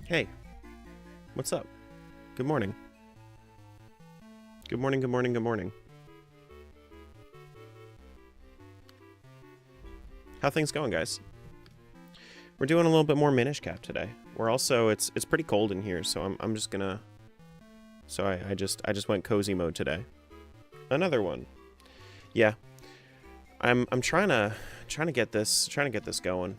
Hey, what's up? Good morning. Good morning, good morning, good morning. How things going, guys? We're doing a little bit more Minish Cap today. We're also it's pretty cold in here, so I'm just gonna I just went cozy mode today. Another one. Yeah. I'm trying to get this going.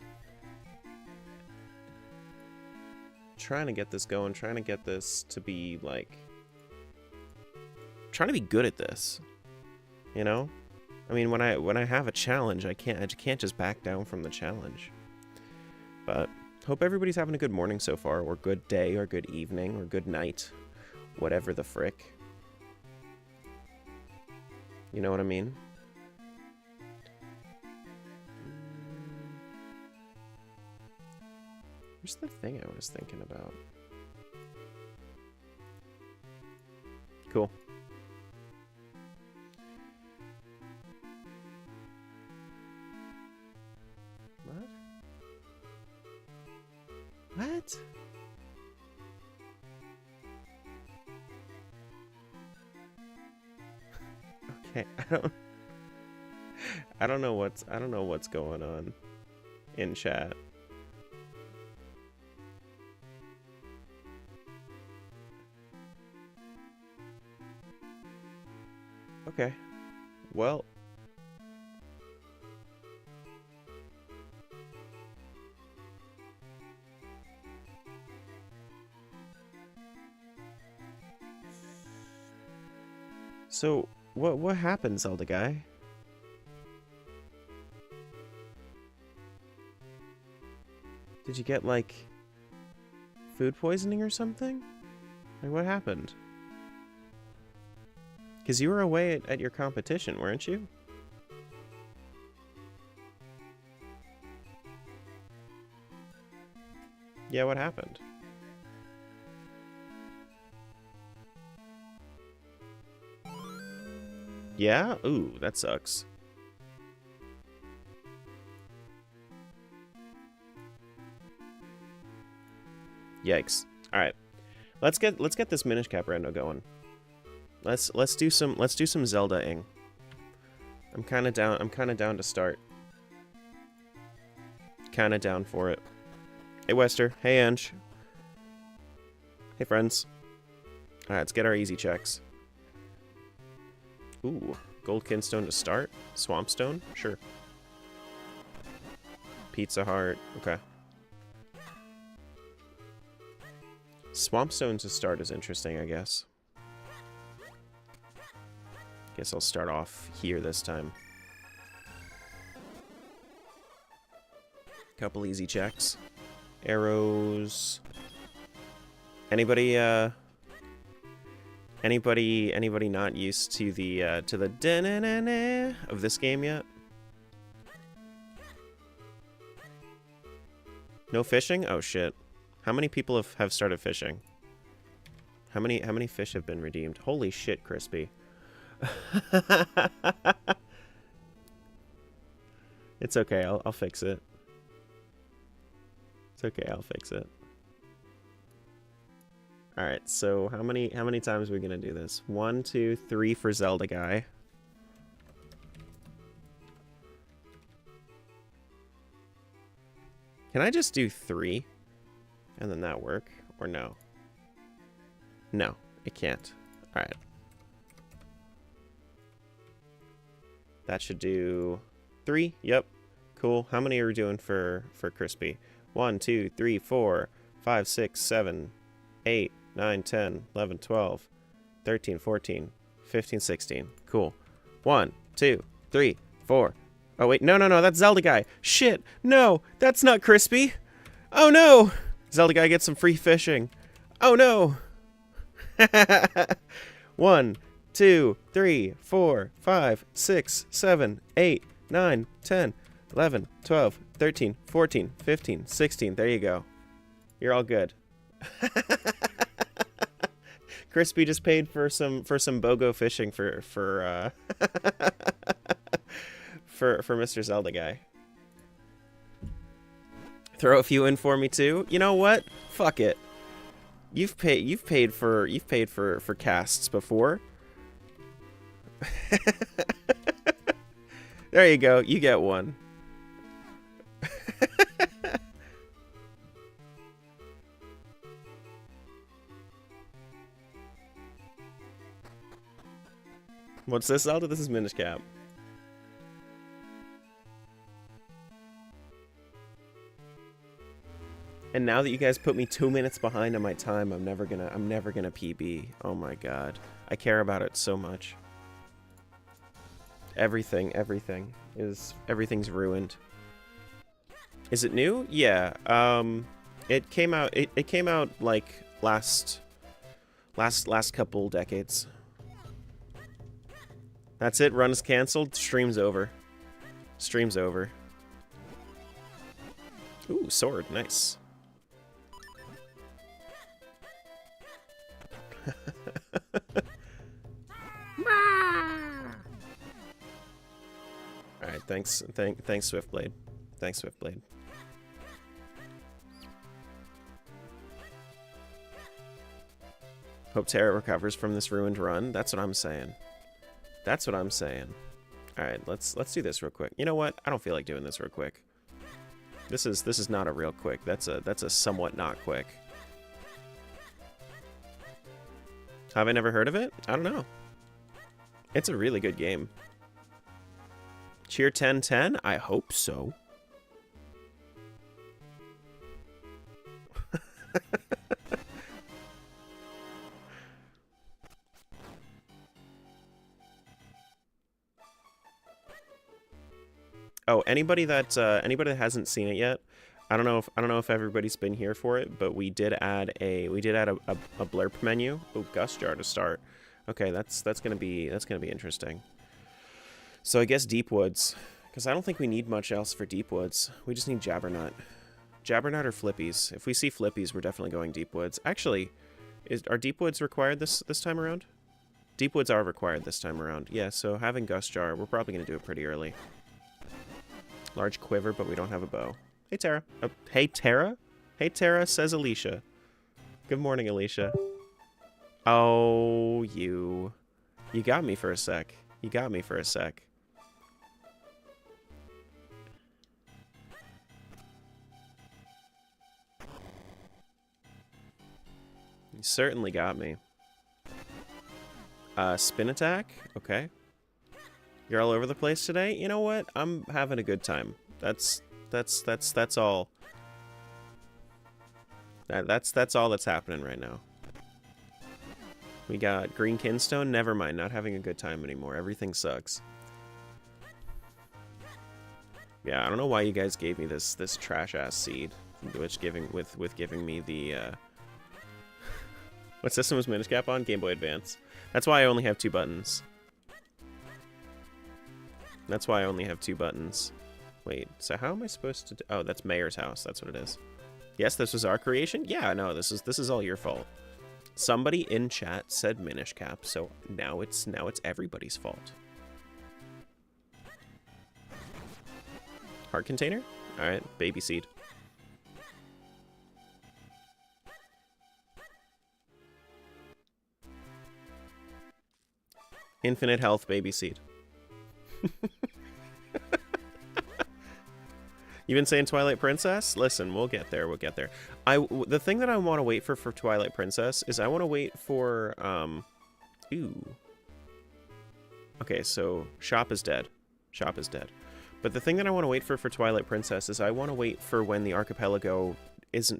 Trying to get this to be like trying to be good at this. You know? I mean, when I have a challenge, I can't just back down from the challenge. But hope everybody's having a good morning so far, or good day, or good evening, or good night. Whatever the frick. You know what I mean? Where's the thing I was thinking about? Cool. What? Okay, I don't know what's going on in chat. Okay. Well, so what happened, Zelda guy? Did you get like food poisoning or something? Like what happened? Because you were away at your competition, weren't you? Yeah, what happened? Yeah? Ooh, that sucks. Yikes. Alright. Let's get this Minish Cap Rando going. Let's do some Zelda-ing. I'm kinda down to start. Kinda down for it. Hey Wester. Hey Ange. Hey friends. Alright, let's get our easy checks. Ooh, Gold Kinstone to start? Swampstone? Sure. Pizza Heart. Okay. Swampstone to start is interesting, I guess. Guess I'll start off here this time. Couple easy checks. Arrows. Anybody not used to the da-na-na-na of this game yet? No fishing? Oh shit. How many people have started fishing? How many fish have been redeemed? Holy shit, Crispy. It's okay, I'll fix it. It's okay, I'll fix it. Alright, so how many times are we gonna do this? 1, 2, 3 for Zelda guy. Can I just do 3? And then that work? Or no? No, it can't. Alright. That should do 3. Yep. Cool. How many are we doing for Crispy? 1, 2, 3, 4, 5, 6, 7, 8, 9, 10, 11, 12, 13, 14, 15, 16. Cool. 1, 2, 3, 4. Oh, wait. No. That's Zelda guy. Shit. No. That's not Crispy. Oh, no. Zelda guy gets some free fishing. Oh, no. 1, 2, 3, 4, 5, 6, 7, 8, 9, 10, 11, 12, 13, 14, 15, 16. There you go. You're all good. Crispy just paid for some BOGO fishing for Mr. Zelda guy. Throw a few in for me too. You know what? Fuck it. you've paid for casts before. There you go. You get one. What's this, Zelda? This is Minish Cap. And now that you guys put me 2 minutes behind on my time, I'm never gonna PB. Oh my god. I care about it so much. Everything's ruined. Is it new? Yeah. It came out like last couple decades. That's it, run is cancelled, stream's over. Stream's over. Ooh, sword, nice. Alright, thanks Swiftblade. Thanks, Swiftblade. Hope Terra recovers from this ruined run. That's what I'm saying. That's what I'm saying. Alright, let's do this real quick. You know what? I don't feel like doing this real quick. This is not a real quick. That's a somewhat not quick. Have I never heard of it? I don't know. It's a really good game. Cheer 1010? I hope so. Oh, anybody that hasn't seen it yet, I don't know if everybody's been here for it, but we did add a blurb menu. Oh, Gus Jar to start. Okay, that's gonna be interesting. So I guess Deep Woods, because I don't think we need much else for Deep Woods. We just need Jabbernut. Jabbernut or Flippies. If we see Flippies, we're definitely going Deep Woods. Actually, are Deep Woods required this time around? Deep Woods are required this time around. Yeah, so having Gus Jar, we're probably gonna do it pretty early. Large quiver, but we don't have a bow. Hey, Terra. Hey, Terra? Hey, Terra, says Alicia. Good morning, Alicia. Oh, you got me for a sec. You got me for a sec. You certainly got me. Spin attack? Okay. You're all over the place today? You know what? I'm having a good time. That's all. That's all that's happening right now. We got green kinstone. Never mind, not having a good time anymore. Everything sucks. Yeah, I don't know why you guys gave me this trash ass seed, which giving me the what system was Minish Cap on? Game Boy Advance. That's why I only have 2 buttons. That's why I only have 2 buttons. Wait, so how am I supposed to do... Oh, that's Mayor's house. That's what it is. Yes, this was our creation? Yeah, no, this is all your fault. Somebody in chat said Minish Cap, so now it's everybody's fault. Heart container? Alright, baby seed. Infinite health baby seed. You've been saying Twilight Princess? Listen, we'll get there. We'll get there. The thing that I want to wait for Twilight Princess is I want to wait for ooh. Okay, so Shop is dead. Shop is dead. But the thing that I want to wait for Twilight Princess is I want to wait for when the archipelago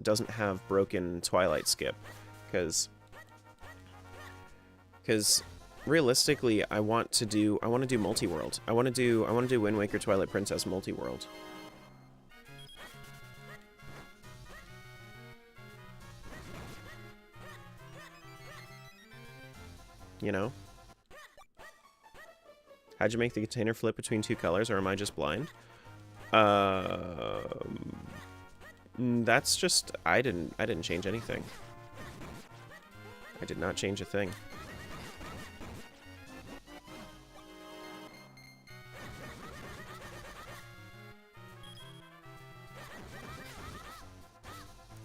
doesn't have broken Twilight skip, because realistically I want to do multi-world. I want to do Wind Waker Twilight Princess multi-world. You know? How'd you make the container flip between 2 colors, or am I just blind? That's just... I didn't change anything. I did not change a thing.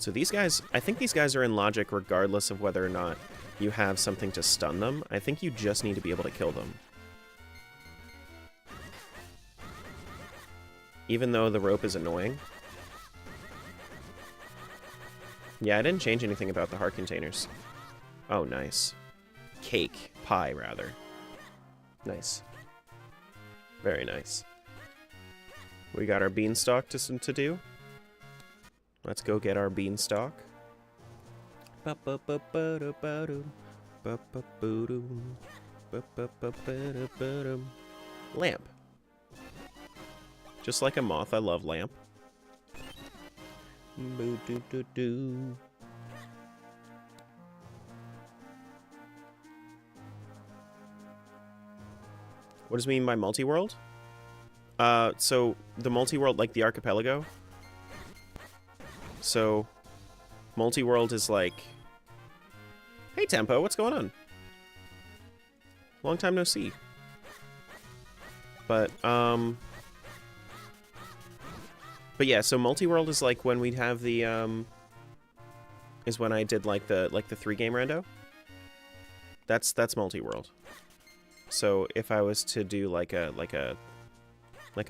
So these guys, I think these guys are in logic regardless of whether or not you have something to stun them. I think you just need to be able to kill them. Even though the rope is annoying. Yeah, I didn't change anything about the heart containers. Oh, nice. Cake. Pie, rather. Nice. Very nice. We got our beanstalk to do. Let's go get our beanstalk. Lamp. Just like a moth, I love lamp. What does it mean by multi-world? So the multi-world, like the archipelago. So multi-world is like, hey Tempo, what's going on? Long time no see. But yeah, so multi-world is like when we'd have the is when I did like the 3-game rando. That's multi-world. So if I was to do like a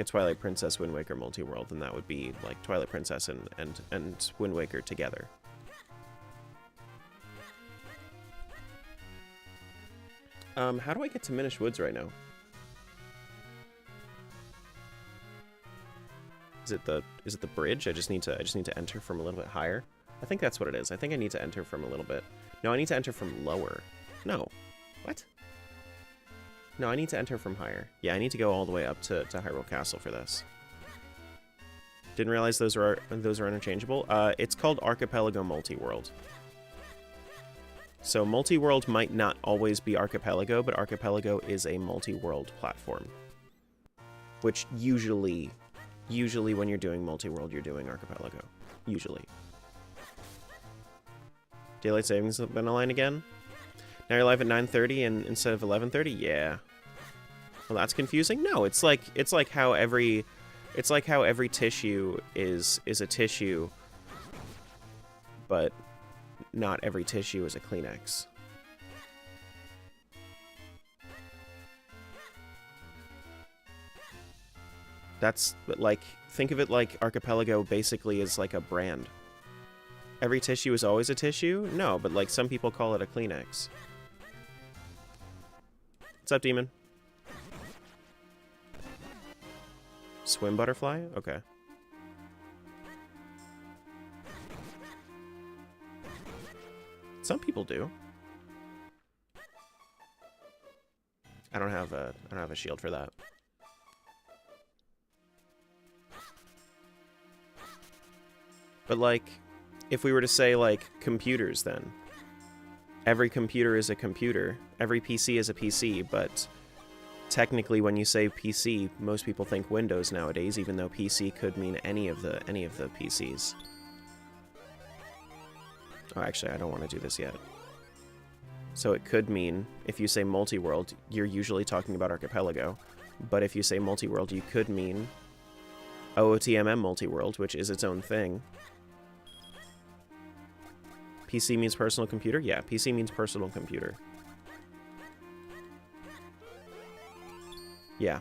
Twilight Princess Wind Waker multi-world, then that would be like Twilight Princess and Wind Waker together. How do I get to Minish Woods right now? Is it the bridge? I just need to enter from a little bit higher. I think that's what it is. I think I need to enter from a little bit. No, I need to enter from lower. No. What? No, I need to enter from higher. Yeah, I need to go all the way up to Hyrule Castle for this. Didn't realize those are interchangeable. It's called Archipelago Multi-World. So multi-world might not always be Archipelago, but Archipelago is a multi-world platform. Which usually when you're doing multi-world, you're doing Archipelago. Usually. Daylight savings has been aligned again? Now you're live at 9:30 and instead of 11:30? Yeah. Well, that's confusing. No, it's like how every tissue is a tissue, but not every tissue is a Kleenex. That's like, think of it like Archipelago basically is like a brand. Every tissue is always a tissue? No, but like some people call it a Kleenex. What's up, Demon? Swim butterfly? Okay. Some people do. I don't have a shield for that. But like, if we were to say like computers, then every computer is a computer. Every PC is a PC, but technically when you say PC, most people think Windows nowadays, even though PC could mean any of the PCs. Oh, actually, I don't want to do this yet. So it could mean, if you say multi-world, you're usually talking about Archipelago. But if you say multi-world, you could mean OOTMM multi-world, which is its own thing. PC means personal computer? Yeah, PC means personal computer. Yeah.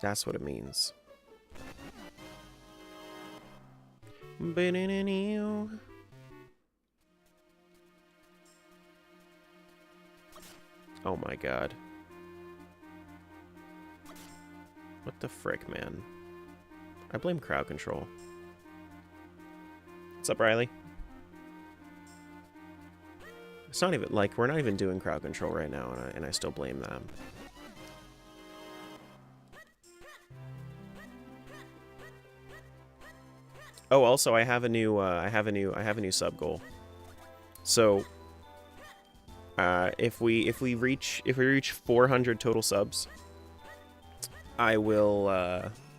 That's what it means. Oh my god. What the frick, man? I blame crowd control. What's up, Riley? It's not even, like, we're not even doing crowd control right now, and I still blame them. Oh, also, I have a new sub goal. So, if we reach 400 total subs, I will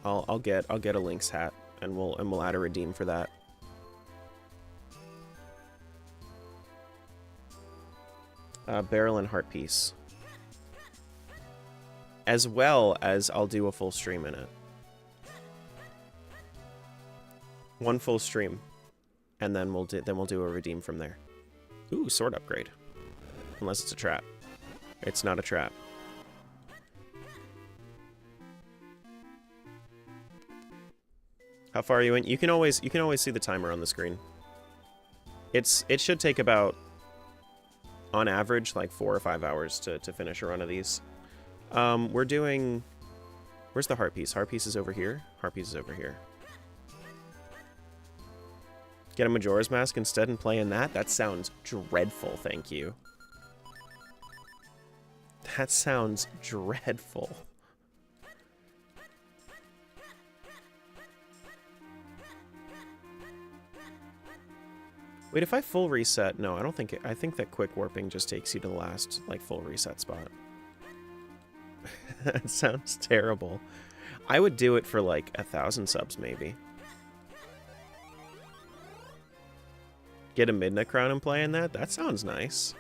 I'll get a Lynx hat, and we'll add a redeem for that. Barrel and heart piece. as well as I'll do a full stream in it. One full stream, and then we'll do a redeem from there. Ooh, sword upgrade. Unless it's a trap. It's not a trap. How far are you in? You can always see the timer on the screen. It should take about, on average, like 4 or 5 hours to finish a run of these. We're doing... Where's the heart piece? Heart piece is over here. Heart piece is over here. Get a Majora's Mask instead and play in that? That sounds dreadful, thank you. That sounds dreadful. Wait, if I full reset... No, I don't think... I think that quick warping just takes you to the last, like, full reset spot. That sounds terrible. I would do it for, like, 1,000 subs, maybe. Get a Midna crown and play in that? That sounds nice.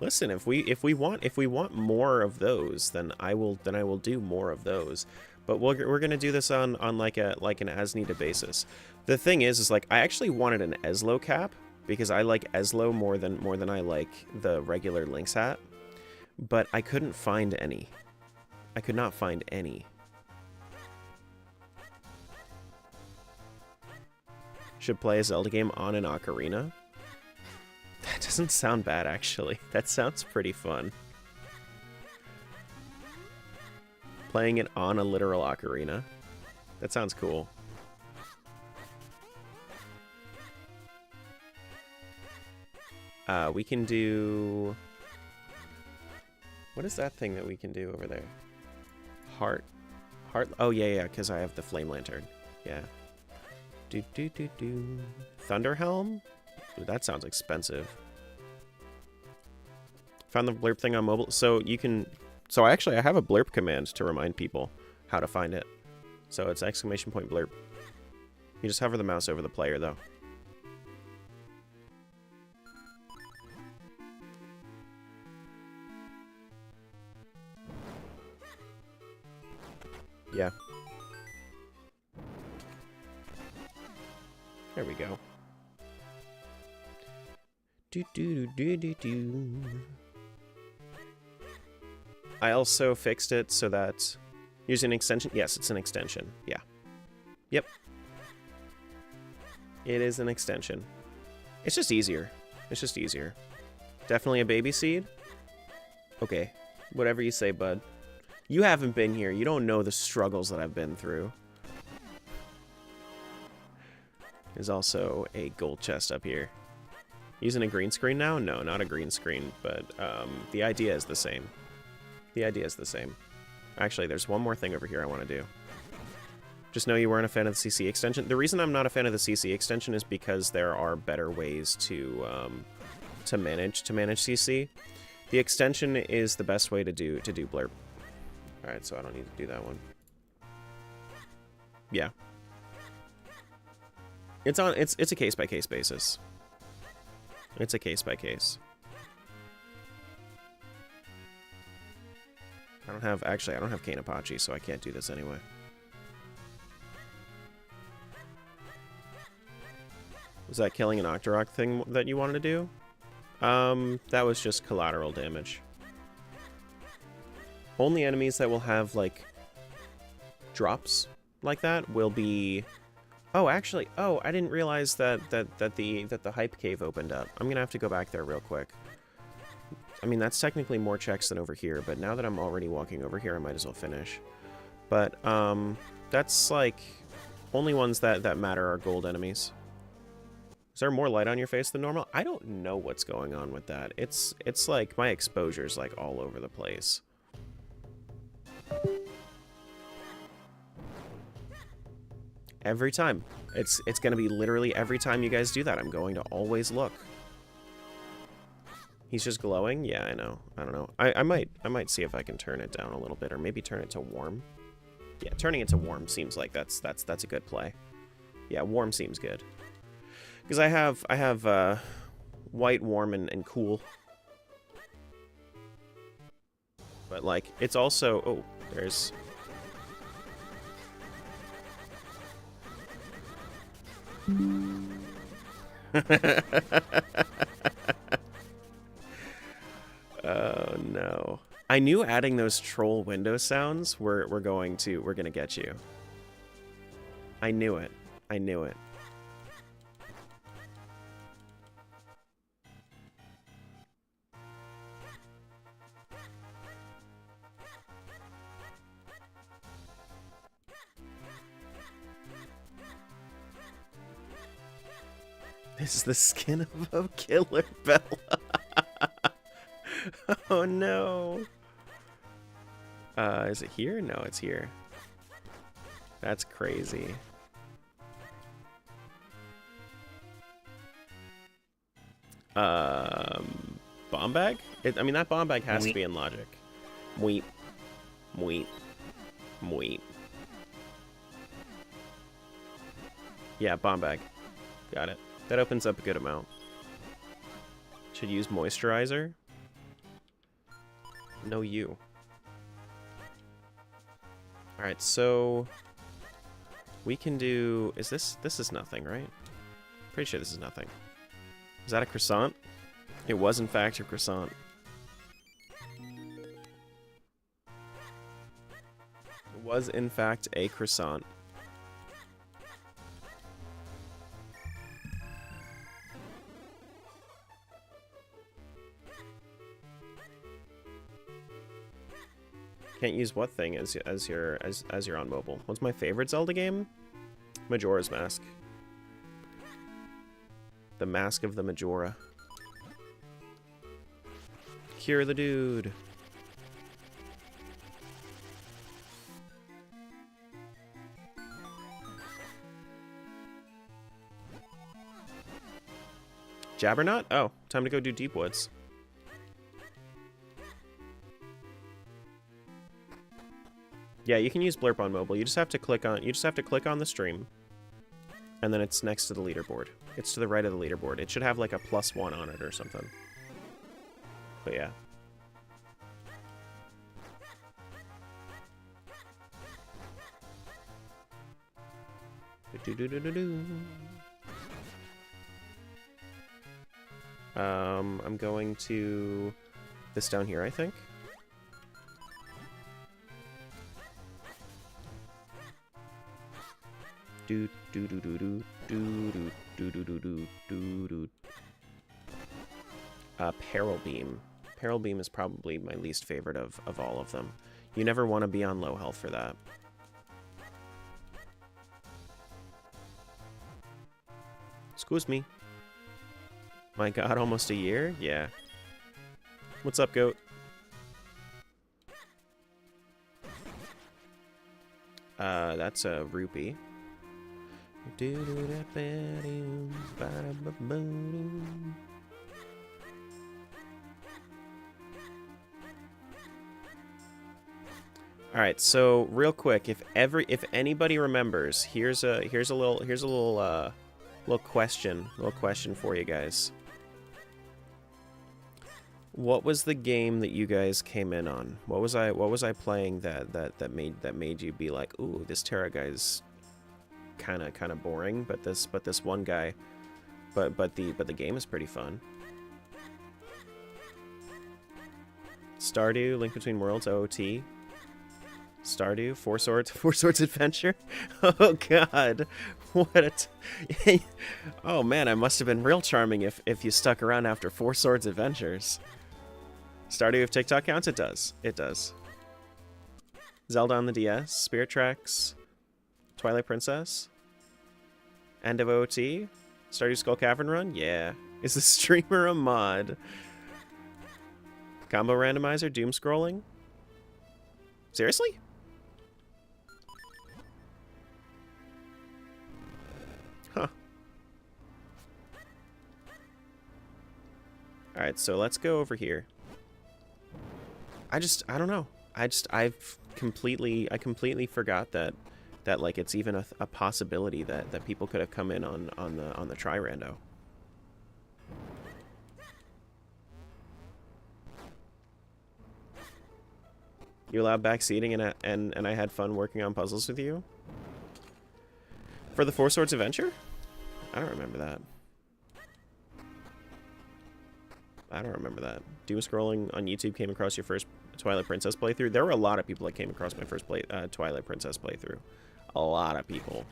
Listen, if we want more of those, then I will do more of those. But we're gonna do this on like an as needed basis. The thing is like I actually wanted an Eslo cap because I like Eslo more than I like the regular Link's hat, but I couldn't find any. I could not find any. Should play a Zelda game on an ocarina. That doesn't sound bad, actually. That sounds pretty fun. Playing it on a literal ocarina. That sounds cool. We can do... What is that thing that we can do over there? Heart. Oh, yeah, because I have the flame lantern. Yeah. Thunder Helm? Ooh, that sounds expensive. Found the blurb thing on mobile. So you can... So actually, I have a blurb command to remind people how to find it. So it's ! Blurb. You just hover the mouse over the player, though. Yeah. There we go. I also fixed it so that... Use an extension? Yes, it's an extension. Yeah. Yep. It is an extension. It's just easier. It's just easier. Definitely a baby seed? Okay. Whatever you say, bud. You haven't been here. You don't know the struggles that I've been through. There's also a gold chest up here. Using a green screen now? No, not a green screen, but the idea is the same. The idea is the same. Actually, there's one more thing over here I want to do. Just know you weren't a fan of the CC extension. The reason I'm not a fan of the CC extension is because there are better ways to manage CC. The extension is the best way to do blurb. All right, so I don't need to do that one. Yeah. It's a case by case basis. It's a case by case. I don't have Cane Apache, so I can't do this anyway. Was that killing an Octorok thing that you wanted to do? That was just collateral damage. Only enemies that will have, like, drops like that will be... Oh, actually, I didn't realize that the hype cave opened up. I'm gonna have to go back there real quick. I mean, that's technically more checks than over here, but now that I'm already walking over here, I might as well finish. But, that's, like, only ones that matter are gold enemies. Is there more light on your face than normal? I don't know what's going on with that. It's like, my exposure's, like, all over the place. Every time. It's gonna be literally every time you guys do that. I'm going to always look. He's just glowing? Yeah, I know. I don't know. I might see if I can turn it down a little bit, or maybe turn it to warm. Yeah, turning it to warm seems like that's a good play. Yeah, warm seems good. Because I have white, warm, and cool. But but like it's also there's oh no. I knew adding those troll window sounds were gonna get you. I knew it. I knew it. This is the skin of a killer Bella. Oh no. Is it here? No, it's here. That's crazy. Bomb bag? I mean, that bomb bag has to be in logic. Mweep. Mweep. Mweep. Yeah, bomb bag. Got it. That opens up a good amount. Should use moisturizer. No you. Alright, so we can do this is nothing, right? Pretty sure this is nothing. Is that a croissant? It was in fact a croissant. It was in fact a croissant. Can't use what thing as you're on mobile? What's my favorite Zelda game? Majora's Mask. The Mask of the Majora. Cure the dude. Jabberknot? Oh, time to go do Deep Woods. Yeah, you can use Blurp on mobile. You just have to click on the stream. And then it's next to the leaderboard. It's to the right of the leaderboard. It should have like a +1 on it or something. But yeah. I'm going to this down here, I think. Peril Beam. Peril Beam is probably my least favorite of all of them. You never want to be on low health for that. Excuse me. My god, almost a year? Yeah. What's up, goat? That's a rupee. All right, so real quick, if anybody remembers, here's a little question for you guys. What was the game that you guys came in on? What was I playing that made you be like, ooh, this Terra guy's kind of boring, but this one guy, but the game is pretty fun. Stardew, Link Between Worlds, OOT. Stardew, Four Swords Adventure. Oh god, what a oh man, I must have been real charming if you stuck around after Four Swords Adventures. Stardew, if TikTok counts, it does. It does. Zelda on the DS, Spirit Tracks, Twilight Princess, End of OT, Stardew Skull Cavern Run. Yeah, is the streamer a mod? Combo randomizer, doom scrolling. Seriously? Huh. Alright, so let's go over here. I don't know. I completely forgot that like it's even a possibility that people could have come in on the tri-rando. You allowed backseating and I had fun working on puzzles with you? For the Four Swords Adventure? I don't remember that. I don't remember that. Doom scrolling on YouTube came across your first Twilight Princess playthrough. There were a lot of people that came across my first Twilight Princess playthrough. A lot of people.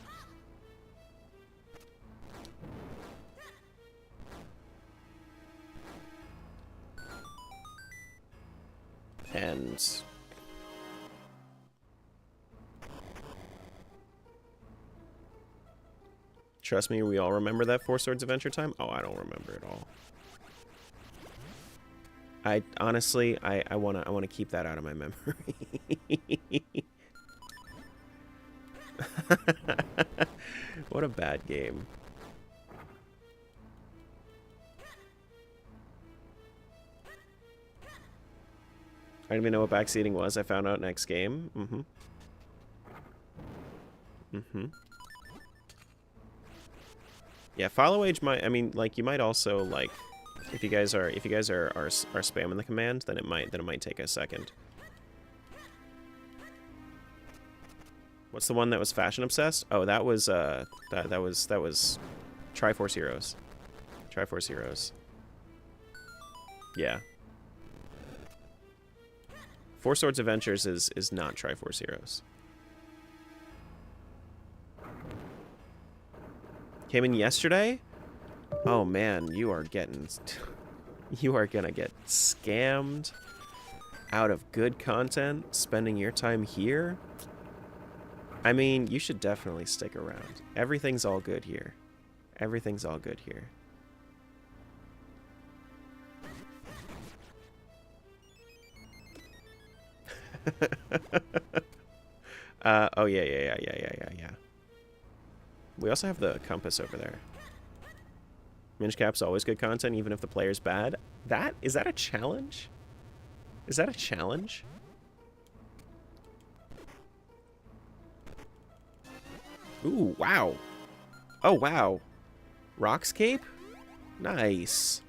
And trust me, we all remember that Four Swords Adventure time. Oh, I don't remember it all. I honestly, I wanna keep that out of my memory. What a bad game. I didn't even know what backseating was. I found out next game. Yeah, follow age might. I mean, like, you might also like, if you guys are spamming the command, then it might take a second. What's the one that was fashion obsessed? Oh, that was that was Triforce Heroes. Triforce Heroes. Yeah. Four Swords Adventures is not Triforce Heroes. Came in yesterday? Oh man, you are getting... You are gonna get scammed out of good content spending your time here? I mean, you should definitely stick around. Everything's all good here. Everything's all good here. Oh yeah. We also have the compass over there. Minish Cap's always good content, even if the player's bad. Is that a challenge? Is that a challenge? Ooh, wow. Oh, wow. Rockscape? Nice.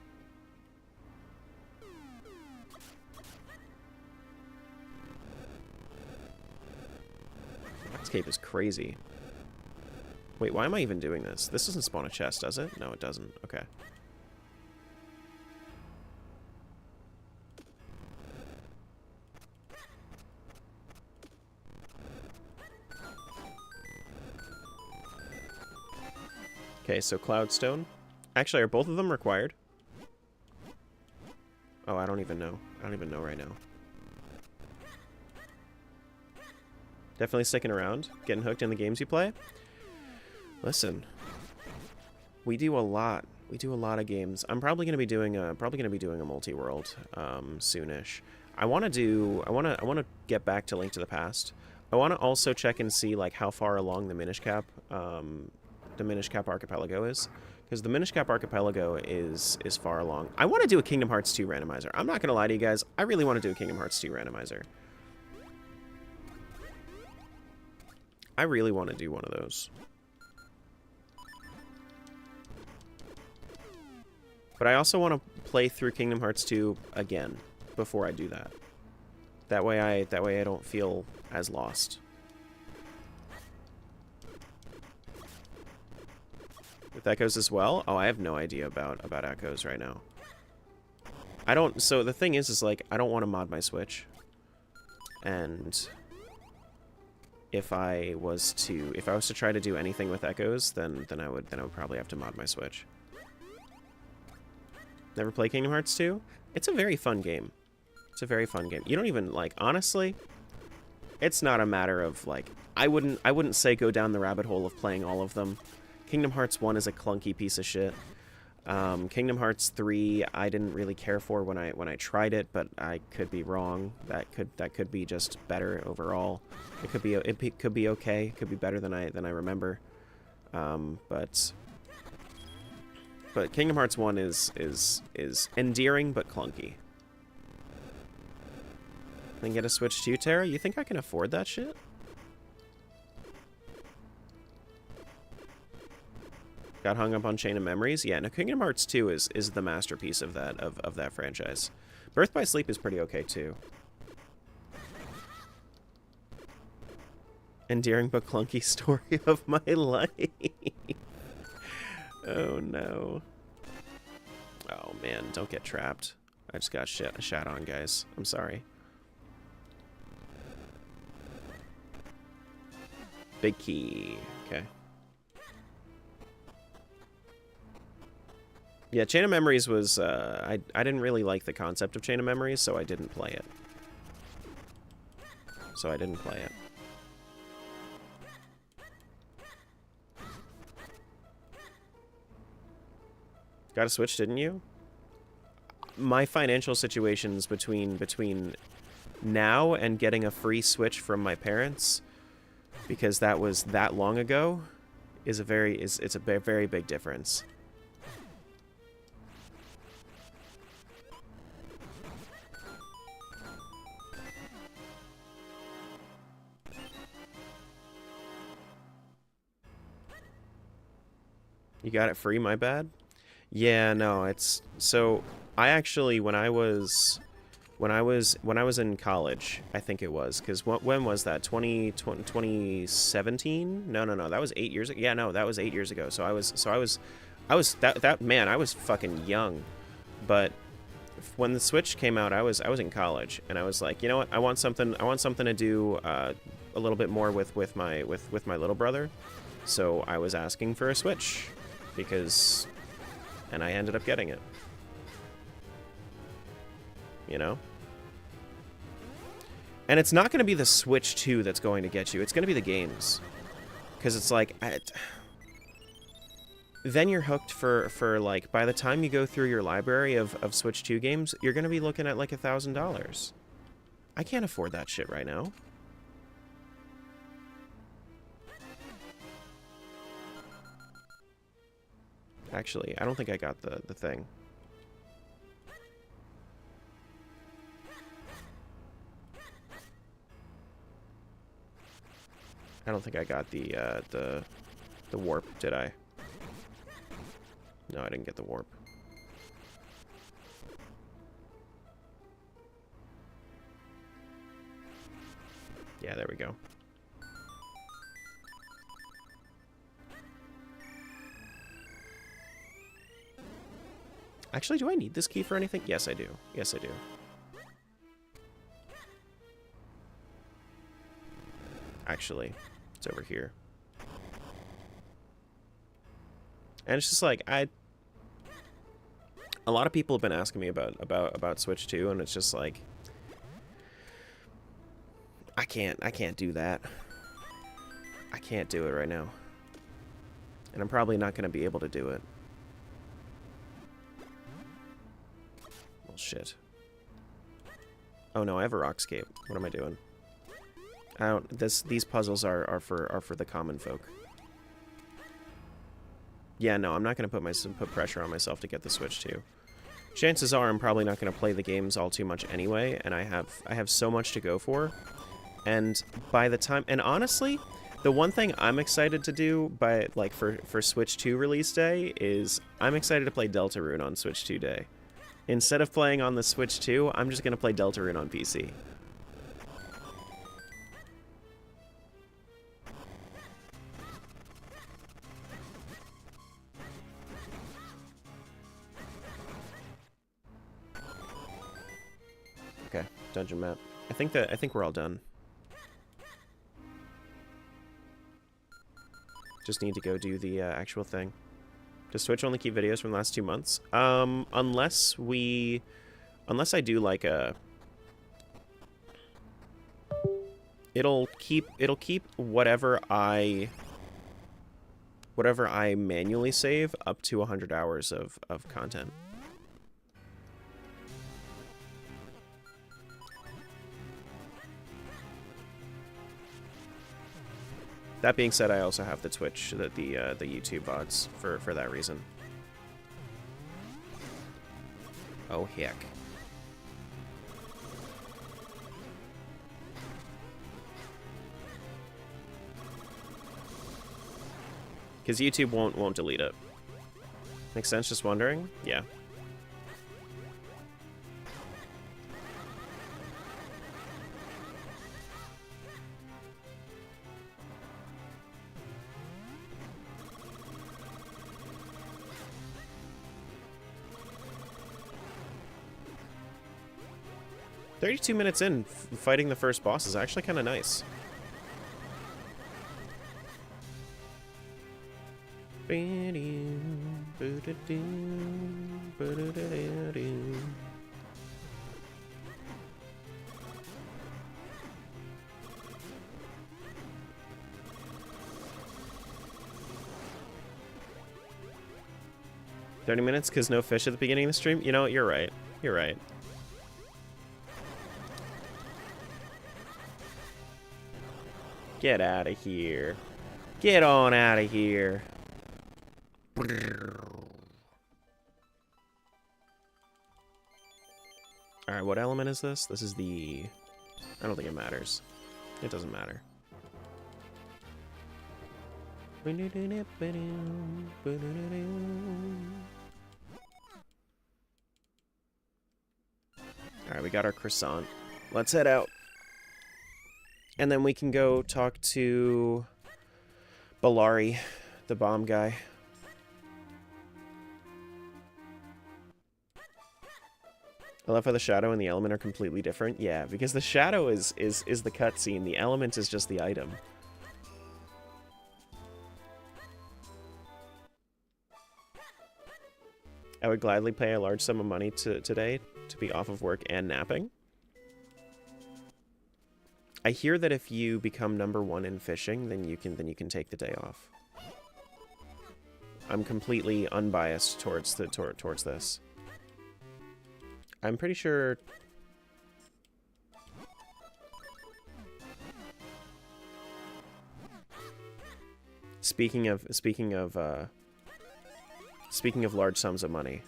Rockscape is crazy. Wait, why am I even doing this? This doesn't spawn a chest, does it? No, it doesn't. Okay. Okay, so Cloudstone. Actually, are both of them required? Oh, I don't even know. I don't even know right now. Definitely sticking around, getting hooked in the games you play. Listen, we do a lot. We do a lot of games. I'm probably gonna be doing a multi-world soonish. I want to get back to Link to the Past. I want to also check and see like how far along the Minish Cap Archipelago is, because the Minish Cap Archipelago is far along. I want to do a Kingdom Hearts 2 randomizer. I'm not gonna lie to you guys. I really want to do a Kingdom Hearts 2 randomizer. I really want to do one of those. But I also want to play through Kingdom Hearts 2 again before I do that. That way I don't feel as lost. With Echoes as well? Oh, I have no idea about Echoes right now. I don't. So the thing is like I don't want to mod my Switch, and if I was to try to do anything with Echoes, then I would probably have to mod my Switch. Never play Kingdom Hearts 2? It's a very fun game. It's a very fun game. You don't even, like, honestly, it's not a matter of, like, I wouldn't say go down the rabbit hole of playing all of them. Kingdom Hearts 1 is a clunky piece of shit. Kingdom Hearts 3 I didn't really care for when I tried it, but I could be wrong. That could be just better overall. It could be okay. It could be better than I remember. But Kingdom Hearts 1 is endearing but clunky. Then get a Switch 2, Terra? You think I can afford that shit? Got hung up on Chain of Memories? Yeah, no, Kingdom Hearts 2 is the masterpiece of that franchise. Birth by Sleep is pretty okay too. endearing but clunky story of my life. Oh no. Oh man, don't get trapped. I just got shot on, guys. I'm sorry. Big key. Okay. Yeah, Chain of Memories was, I didn't really like the concept of Chain of Memories, so I didn't play it. Got a Switch, didn't you? My financial situations between now and getting a free Switch from my parents, because that was that long ago, it's a very big difference. You got it free, my bad? Yeah, no, it's so I actually when I was in college, I think it was, cuz when was that? 2017? No, that was 8 years ago. Yeah, no, that was 8 years ago. So I was that man, I was fucking young. But when the Switch came out, I was in college, and I was like, you know what? I want something to do a little bit more with my little brother. So I was asking for a Switch and I ended up getting it. You know? And it's not going to be the Switch 2 that's going to get you. It's going to be the games. Because it's like... then you're hooked for like, by the time you go through your library of Switch 2 games, you're going to be looking at like $1,000. I can't afford that shit right now. Actually, I don't think I got the thing. I don't think I got the warp, did I? No, I didn't get the warp. Yeah, there we go. Actually, do I need this key for anything? Yes, I do. Yes, I do. Actually, it's over here. And it's just like, a lot of people have been asking me about Switch 2, and it's just like, I can't do that. I can't do it right now. And I'm probably not going to be able to do it. Well, shit. Oh no, I have a Rockscape. What am I doing? I don't. These puzzles are for the common folk. Yeah, no, I'm not gonna put pressure on myself to get the Switch 2. Chances are I'm probably not gonna play the games all too much anyway, and I have so much to go for. And by the time, and honestly, the one thing I'm excited to do for Switch 2 release day is I'm excited to play Deltarune on Switch 2 day. Instead of playing on the Switch 2, I'm just gonna play Deltarune on PC. Okay, dungeon map. I think we're all done. Just need to go do the actual thing. Does Twitch only keep videos from the last 2 months? Unless I do like a... It'll keep whatever I manually save up to 100 hours of content. That being said, I also have the Twitch, the YouTube VODs for that reason. Oh heck. Because YouTube won't delete it. Makes sense, just wondering? Yeah. 32 minutes in, fighting the first boss is actually kind of nice. "30 minutes because no fish at the beginning of the stream?" You know, you're right. You're right. Get out of here. Get on out of here. Alright, what element is this? This is the... I don't think it matters. It doesn't matter. Alright, we got our croissant. Let's head out. And then we can go talk to Bellari, the bomb guy. I love how the shadow and the element are completely different. Yeah, because the shadow is the cutscene. The element is just the item. I would gladly pay a large sum of money today to be off of work and napping. I hear that if you become #1 in fishing, then you can take the day off. I'm completely unbiased towards this. I'm pretty sure. Speaking of large sums of money,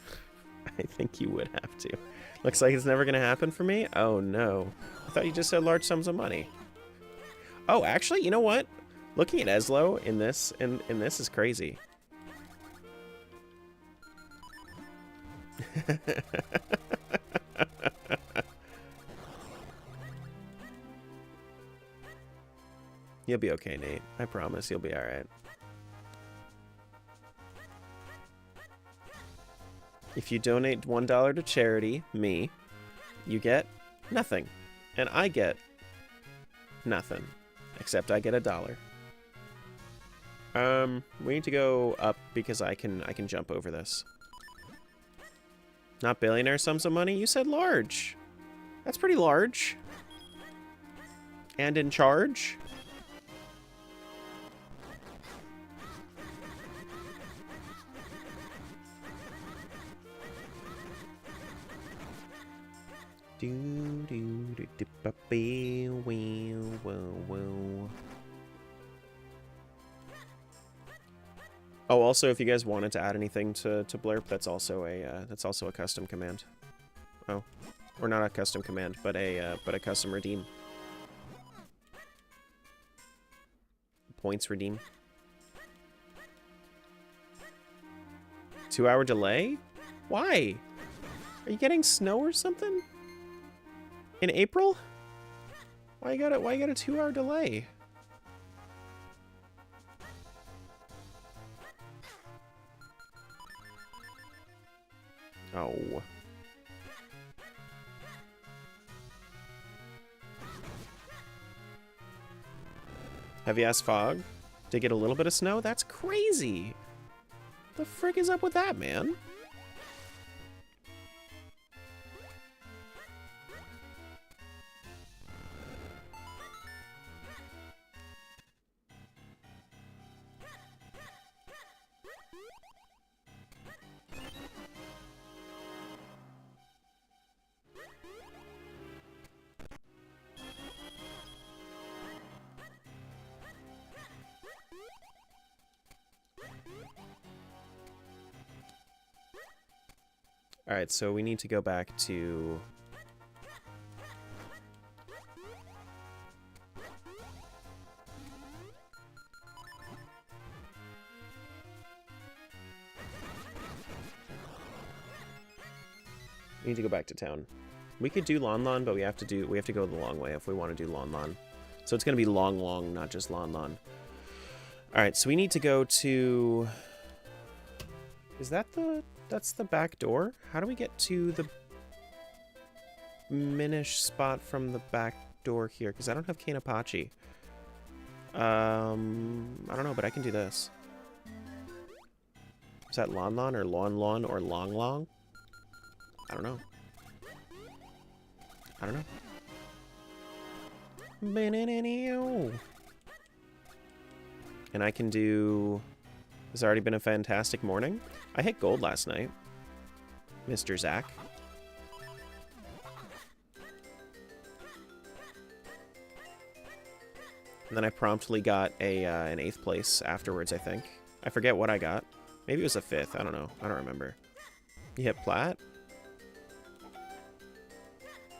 I think you would have to. Looks like it's never gonna happen for me. Oh no! I thought you just said large sums of money. Oh, actually, you know what? Looking at Eslo in this is crazy. You'll be okay, Nate. I promise you'll be alright. If you donate $1 to charity, me, you get nothing. And I get nothing. Except I get $1. We need to go up because I can jump over this. Not billionaire sums of money? You said large. That's pretty large. And in charge? Oh, also, if you guys wanted to add anything to Blurp, that's also a custom command. Oh, or not a custom command, but a custom redeem. Points redeem. 2-hour delay? Why? Are you getting snow or something? In April? Why you got a 2-hour delay? Oh. Heavy ass fog? To get a little bit of snow? That's crazy. The frick is up with that, man? Alright, so we need to go back to... We need to go back to town. We could do Lon Lon, but we have to go the long way if we want to do Lon Lon. So it's gonna be long, not just Lon Lon. Alright, so we need to go to... Is that the... That's the back door? How do we get to the... Minish spot from the back door here? Because I don't have Kanepachi. I don't know, but I can do this. Is that Lon Lon or Lon Lon or Long Long? I don't know. I don't know. And I can do... It's already been a fantastic morning. I hit gold last night, Mr. Zach. And then I promptly got an 8th place afterwards, I think. I forget what I got. Maybe it was a 5th. I don't know. I don't remember. You hit plat?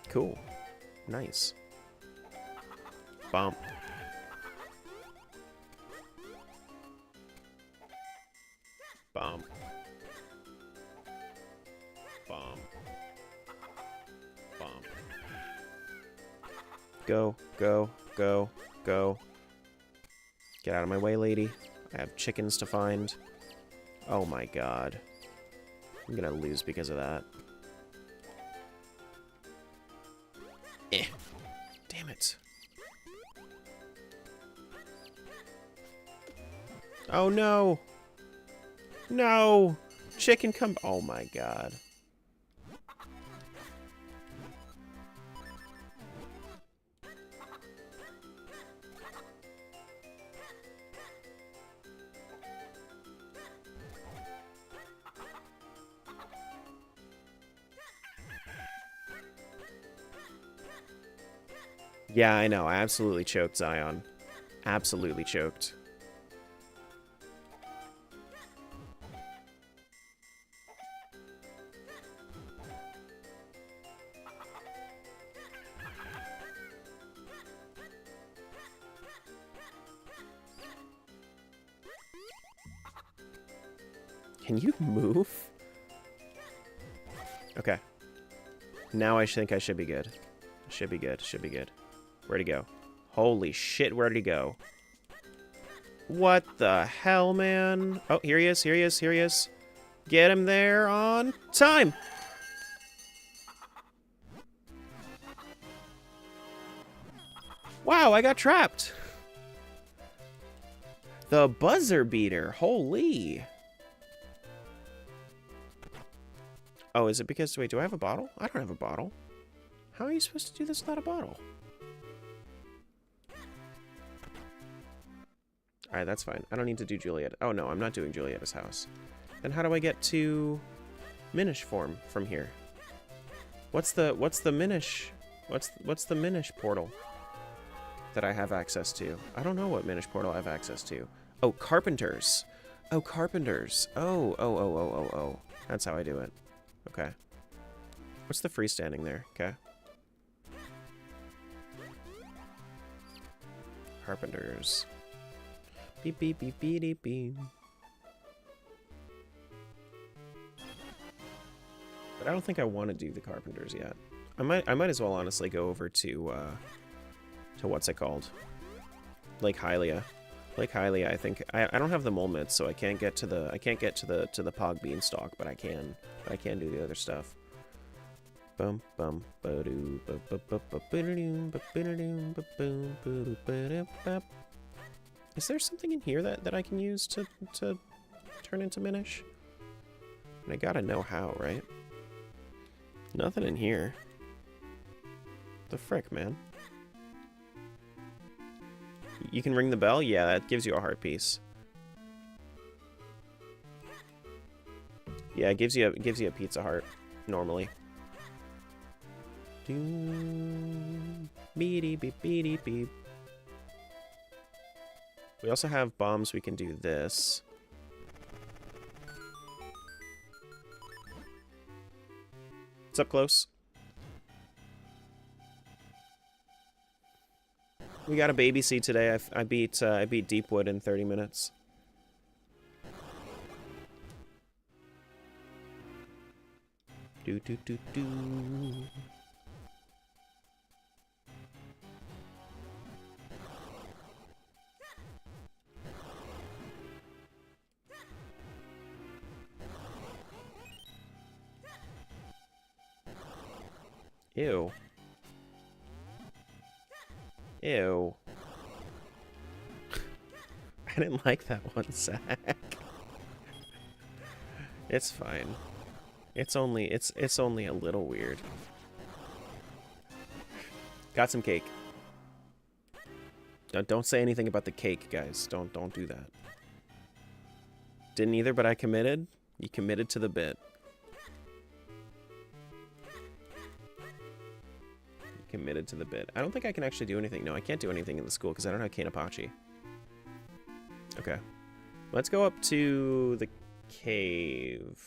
Cool. Nice. Bump. Bump. Bump. Bump. Go, go, go, go. Get out of my way, lady. I have chickens to find. Oh my god. I'm gonna lose because of that. Eh. Damn it. Oh no! No! Chicken come... Oh my god. Yeah, I know. I absolutely choked Zion. Absolutely choked. Can you move? Okay. Now I think I should be good. Should be good. Should be good. Where'd he go? Holy shit, where'd he go? What the hell, man? Oh, here he is, here he is, here he is. Get him there on time! Wow, I got trapped! The buzzer beater, holy! Oh, is it because... Wait, do I have a bottle? I don't have a bottle. How are you supposed to do this without a bottle? Alright, that's fine. I don't need to do Juliet. Oh, no, I'm not doing Julieta's house. Then how do I get to Minish form from here? What's the Minish... What's the Minish portal that I have access to? I don't know what Minish portal I have access to. Oh, Carpenters. Oh, Carpenters. Oh. That's how I do it. Okay. What's the freestanding there? Okay. Carpenters. Beep, beep, beep, beep, beep, beep. But I don't think I want to do the Carpenters yet. I might as well honestly go over to what's it called? Lake Hylia. Lake Hylia, I think I don't have the mole mids, so I can't get to the Pog Beanstalk, but I can do the other stuff. Bum bum ba-doo ba-ba-ba-ba-doo, is there something in here that I can use to turn into Minish? And I gotta know how, right? Nothing in here. The frick, man. You can ring the bell? Yeah, that gives you a heart piece. Yeah, it gives you a pizza heart normally. Beep beep beep beep. We also have bombs. We can do this. What's up, close? We got a baby seed today. I beat Deepwood in 30 minutes. Do do do do. Ew. Ew. I didn't like that one, Zach. It's fine. It's only a little weird. Got some cake. Don't say anything about the cake, guys. Don't do that. Didn't either, but I committed. You committed to the bit. You committed to the bit. I don't think I can actually do anything. No, I can't do anything in the school because I don't have Kanepachi. Okay. Let's go up to the cave.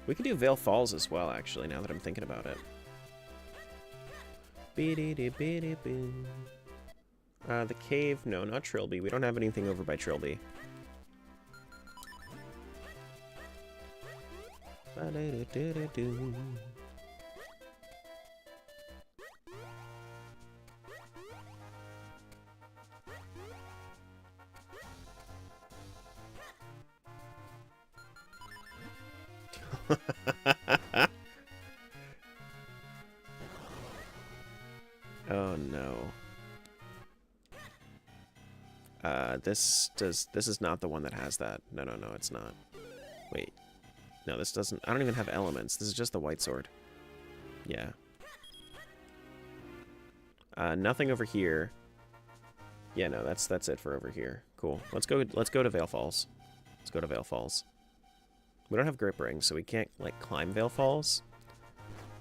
We could do Vale Falls as well, actually, now that I'm thinking about it. The cave, no, not Trilby. We don't have anything over by Trilby. Oh no. This is not the one that has that. No, it's not. Wait. No, this doesn't. I don't even have elements. This is just the white sword. Yeah. Nothing over here. Yeah, no, that's it for over here. Cool. Let's go to Vale Falls. Let's go to Vale Falls. We don't have grip rings, so we can't like climb Vale Falls.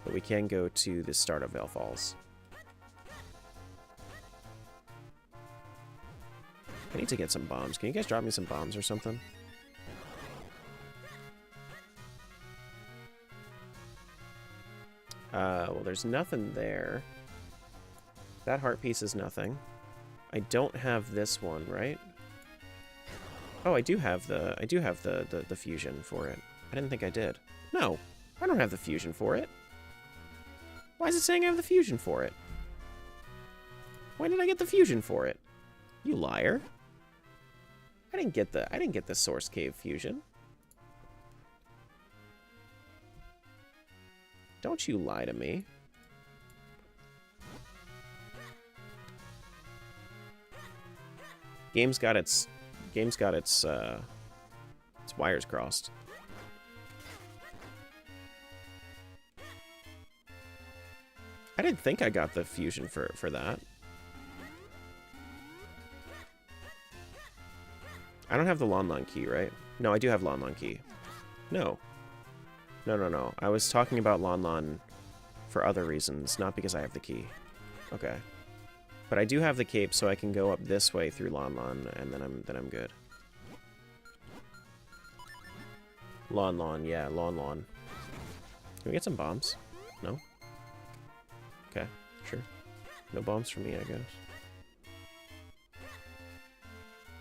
But we can go to the start of Vale Falls. I need to get some bombs. Can you guys drop me some bombs or something? Well, there's nothing there. That heart piece is nothing. I don't have this one, right? Oh, I do have the fusion for it. I didn't think I did. No, I don't have the fusion for it. Why is it saying I have the fusion for it? Why did I get the fusion for it? You liar. I didn't get the Source Cave fusion. Don't you lie to me. Game's got its wires crossed. I didn't think I got the fusion for that. I don't have the Lon Lon key, right? No, I do have Lon Lon key. No. No. I was talking about Lon Lon for other reasons, not because I have the key. Okay. But I do have the cape, so I can go up this way through Lon Lon, and then I'm good. Lon Lon, yeah, Lon Lon. Can we get some bombs? No? Okay, sure. No bombs for me, I guess.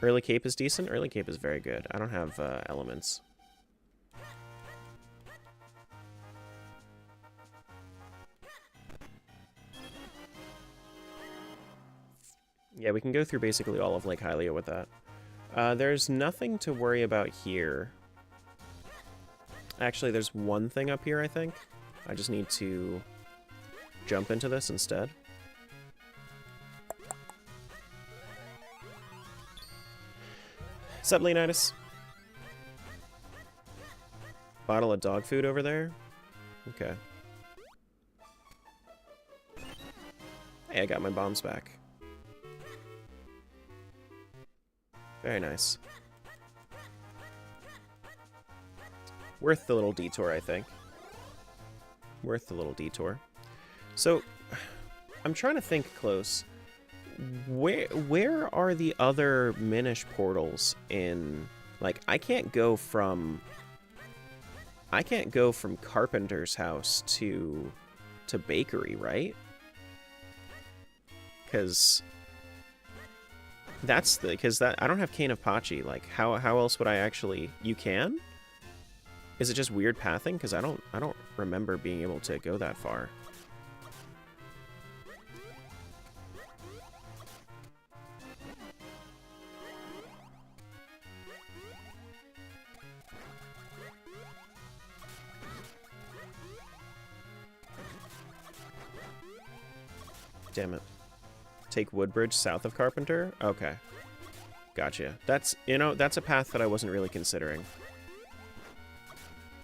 Early cape is decent. Early cape is very good. I don't have elements. Yeah, we can go through basically all of Lake Hylia with that. There's nothing to worry about here. Actually, there's one thing up here, I think. I just need to jump into this instead. Sup, Leonidas? Bottle of dog food over there? Okay. Hey, I got my bombs back. Very nice. Worth the little detour, I think. Worth the little detour. So, I'm trying to think close. Where are the other Minish portals in... Like, I can't go from Carpenter's house to Bakery, right? Because... I don't have Cane of Pachi. Like, how else would I actually... You can? Is it just weird pathing? Because I don't remember being able to go that far. Damn it. Take Woodbridge south of Carpenter? Okay. Gotcha. That's, you know, that's a path that I wasn't really considering.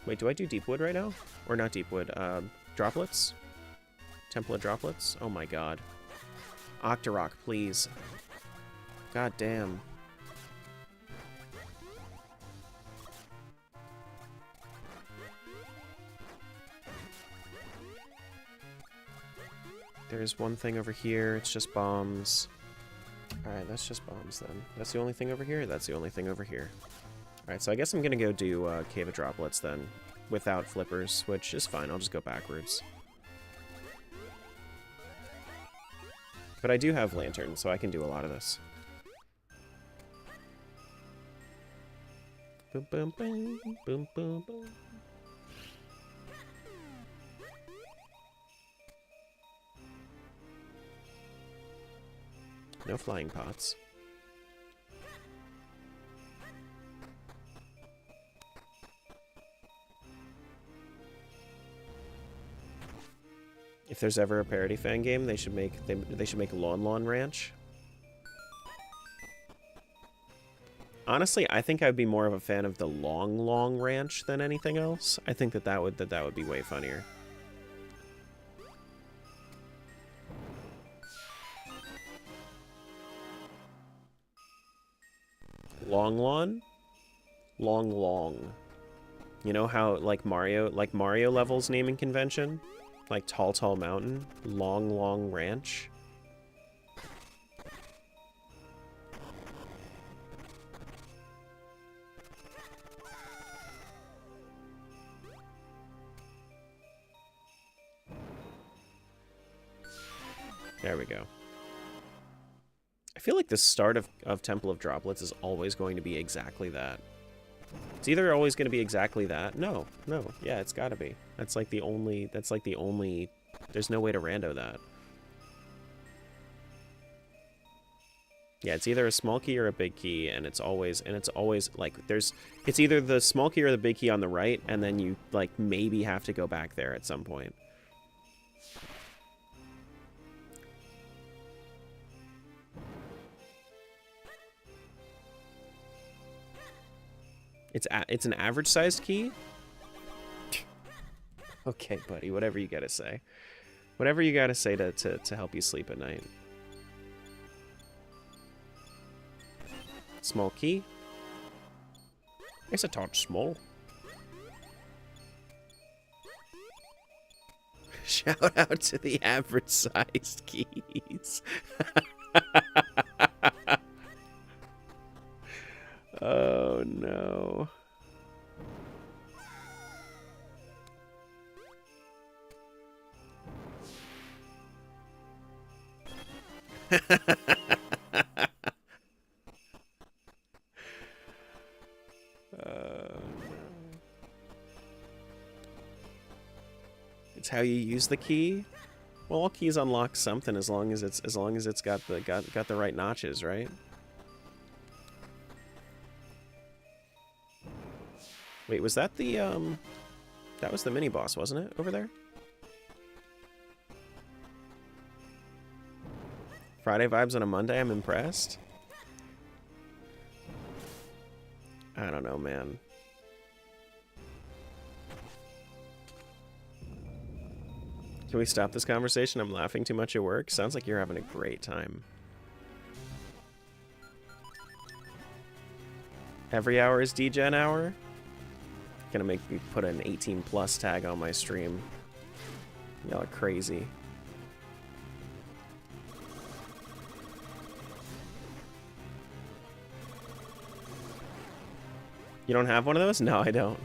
Wait, do I do Deepwood right now? Or not Deepwood, Droplets? Temple of Droplets? Oh my god. Octorok, please. God damn. There's one thing over here. It's just bombs. Alright, that's just bombs then. That's the only thing over here? That's the only thing over here. Alright, so I guess I'm gonna go do Cave of Droplets then. Without flippers, which is fine. I'll just go backwards. But I do have Lantern, so I can do a lot of this. Boom, boom, boom, boom, boom, boom. No flying pots. If there's ever a parody fan game, they should make Lawn Ranch. Honestly, I think I'd be more of a fan of the Long Ranch than anything else. I think that would be way funnier. Long Lawn? Long. You know how like Mario levels naming convention? Like Tall Mountain, Long Ranch. There we go. I feel like the start of Temple of Droplets is always going to be exactly that. It's either always going to be exactly that. No. Yeah, it's got to be. That's like the only, there's no way to rando that. Yeah, it's either a small key or a big key, and it's always like, it's either the small key or the big key on the right, and then you, like, maybe have to go back there at some point. It's an average-sized key? Okay, buddy, whatever you gotta say. Whatever you gotta say to help you sleep at night. Small key? It's a touch small. Shout out to the average-sized keys. Oh, no. It's how you use the key. Well, all keys unlock something as long as it's got the right notches, right? Wait, was that the that was the mini boss, wasn't it? Over there? Friday vibes on a Monday, I'm impressed. I don't know, man. Can we stop this conversation? I'm laughing too much at work. Sounds like you're having a great time. Every hour is DGen hour? Gonna make me put an 18+ tag on my stream. Y'all are crazy. You don't have one of those? No, I don't.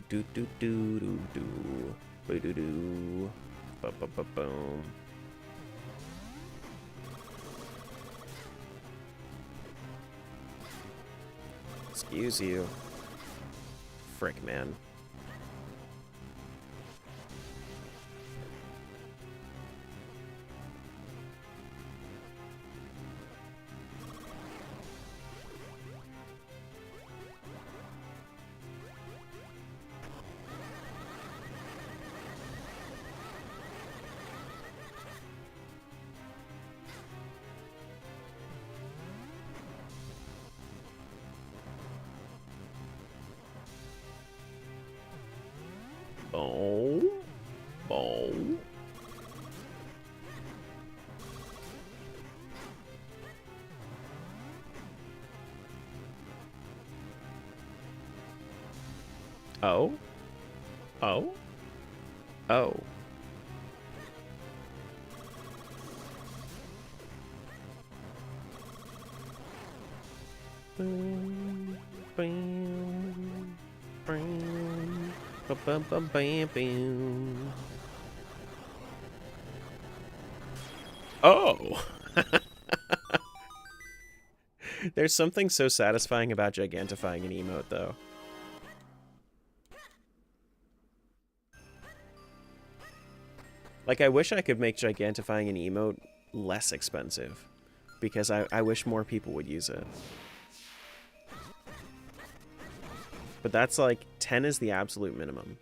do do do do do do do do boom. Excuse you. Frick, man. Oh? Oh? Oh. Boom, bam, bam, ba-bum, bum, bam, bam. Oh! There's something so satisfying about gigantifying an emote, though. Like, I wish I could make gigantifying an emote less expensive, because I wish more people would use it. But that's like, 10 is the absolute minimum.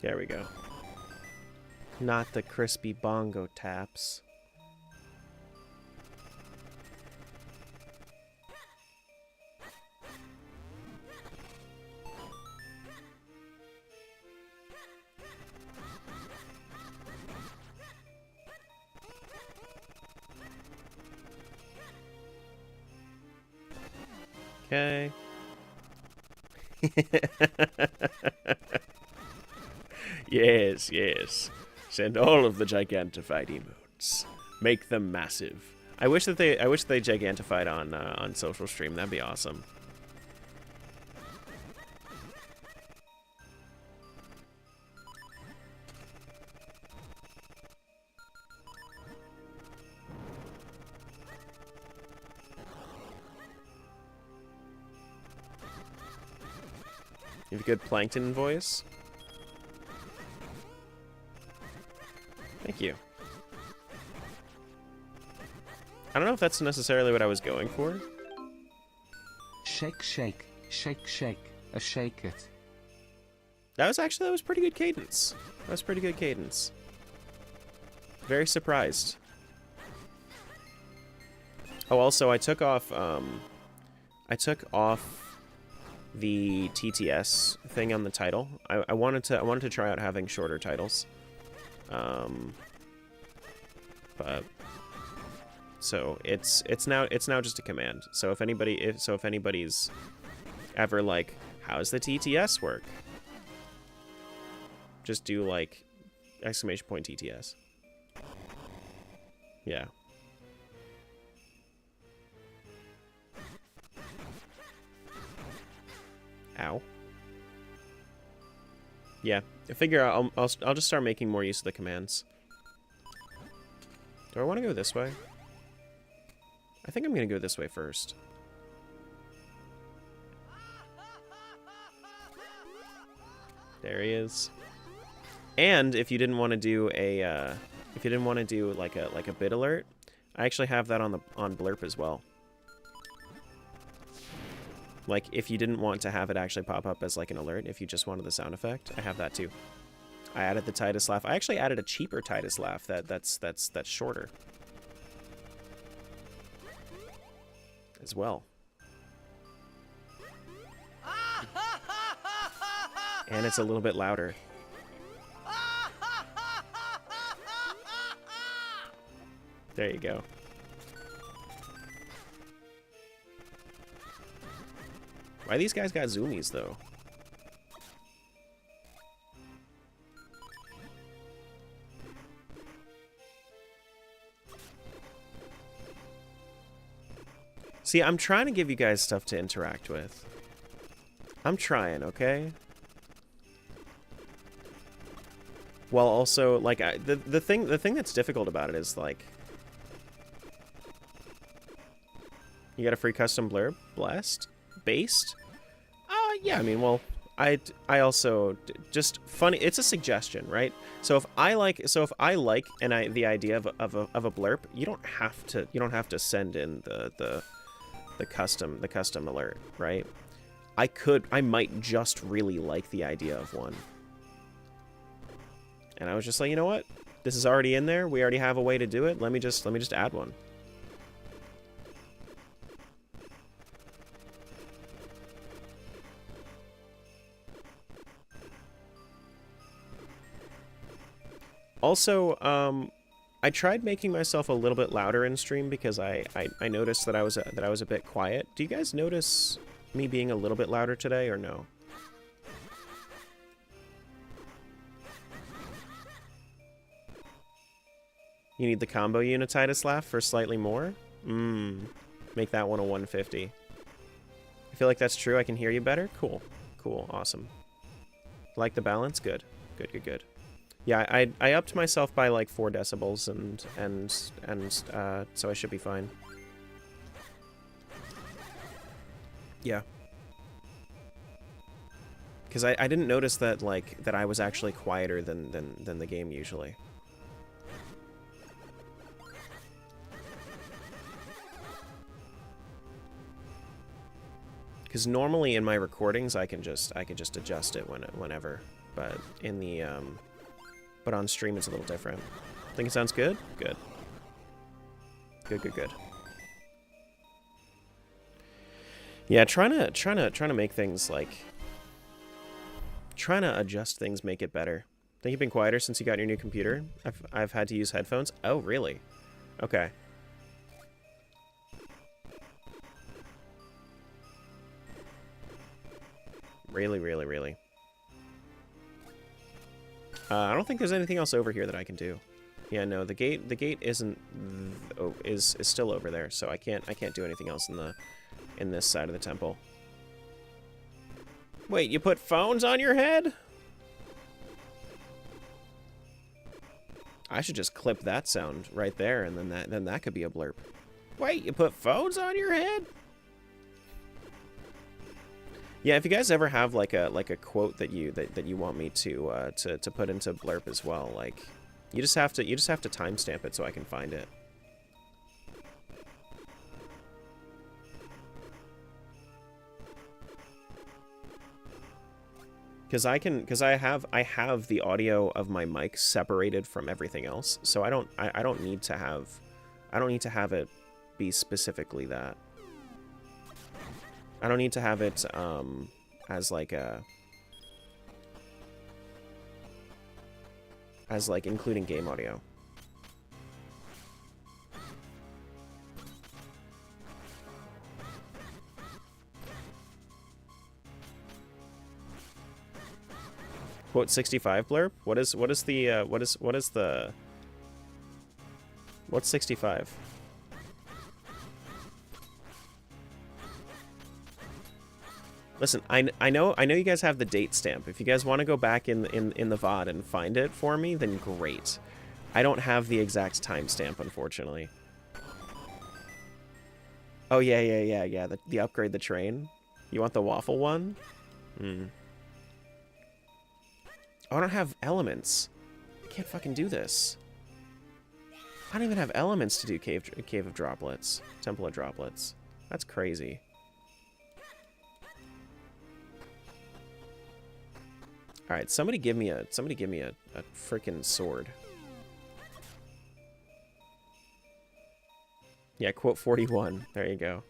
There we go. Not the crispy bongo taps. Okay. Yes, yes. Send all of the gigantified emotes. Make them massive. I wish they gigantified on social stream. That'd be awesome. You have a good plankton voice? Thank you. I don't know if that's necessarily what I was going for. Shake, shake, shake, shake, shake it. That was pretty good cadence. That was pretty good cadence. Very surprised. Oh, also I took off the TTS thing on the title. I wanted to try out having shorter titles. But so it's now just a command. So if anybody's ever like, how's the TTS work? Just do like exclamation point TTS. Yeah. Ow. Yeah, I figure I'll just start making more use of the commands. Do I want to go this way? I think I'm going to go this way first. There he is. And if you didn't want to do a like a bit alert, I actually have that on Blurp as well. Like, if you didn't want to have it actually pop up as like an alert, if you just wanted the sound effect, I have that too. I added the Titus laugh. I actually added a cheaper Titus laugh that's shorter as well. And it's a little bit louder. There you go. Why these guys got zoomies, though? See, I'm trying to give you guys stuff to interact with. I'm trying, okay? Well, also, like, the thing that's difficult about it is, like, you got a free custom blurb? Blessed? Based? Yeah, I mean, well, I also just funny. It's a suggestion, right? So if I like the idea of a blurb, you don't have to send in the the custom alert, right? I might just really like the idea of one. And I was just like, you know what? This is already in there. We already have a way to do it. Let me just add one. Also, I tried making myself a little bit louder in stream because I noticed that I was a bit quiet. Do you guys notice me being a little bit louder today or no? You need the combo Unititus laugh for slightly more? Make that one a 150. I feel like that's true. I can hear you better. Cool. Cool. Awesome. Like the balance? Good. Good, good, good. Yeah, I upped myself by like 4 decibels and so I should be fine. Yeah. Because I didn't notice that that I was actually quieter than the game usually. Because normally in my recordings I can just adjust it whenever, but in the but on stream it's a little different. Think it sounds good? Good. Good, good, good. Yeah, trying to make things trying to adjust things, make it better. Think you've been quieter since you got your new computer? I've had to use headphones. Oh, really? Okay. Really, really, really. I don't think there's anything else over here that I can do. Yeah, no, the gate isn't is still over there, so I can't do anything else in this side of the temple. Wait, you put phones on your head? I should just clip that sound right there, and then that could be a blurb. Wait, you put phones on your head? Yeah, if you guys ever have like a quote that you want me to put into blurb as well, like you just have to timestamp it so I can find it. Because I have the audio of my mic separated from everything else, so I don't need to have it be specifically that. I don't need to have it as like including game audio. Quote 65 blurb? What's 65? Listen, I know you guys have the date stamp. If you guys want to go back in the VOD and find it for me, then great. I don't have the exact timestamp, unfortunately. Oh yeah. The upgrade the train. You want the waffle one? Hmm. Oh, I don't have elements. I can't fucking do this. I don't even have elements to do Cave of Droplets, Temple of Droplets. That's crazy. All right, somebody give me a freaking sword. Yeah, quote 41. There you go.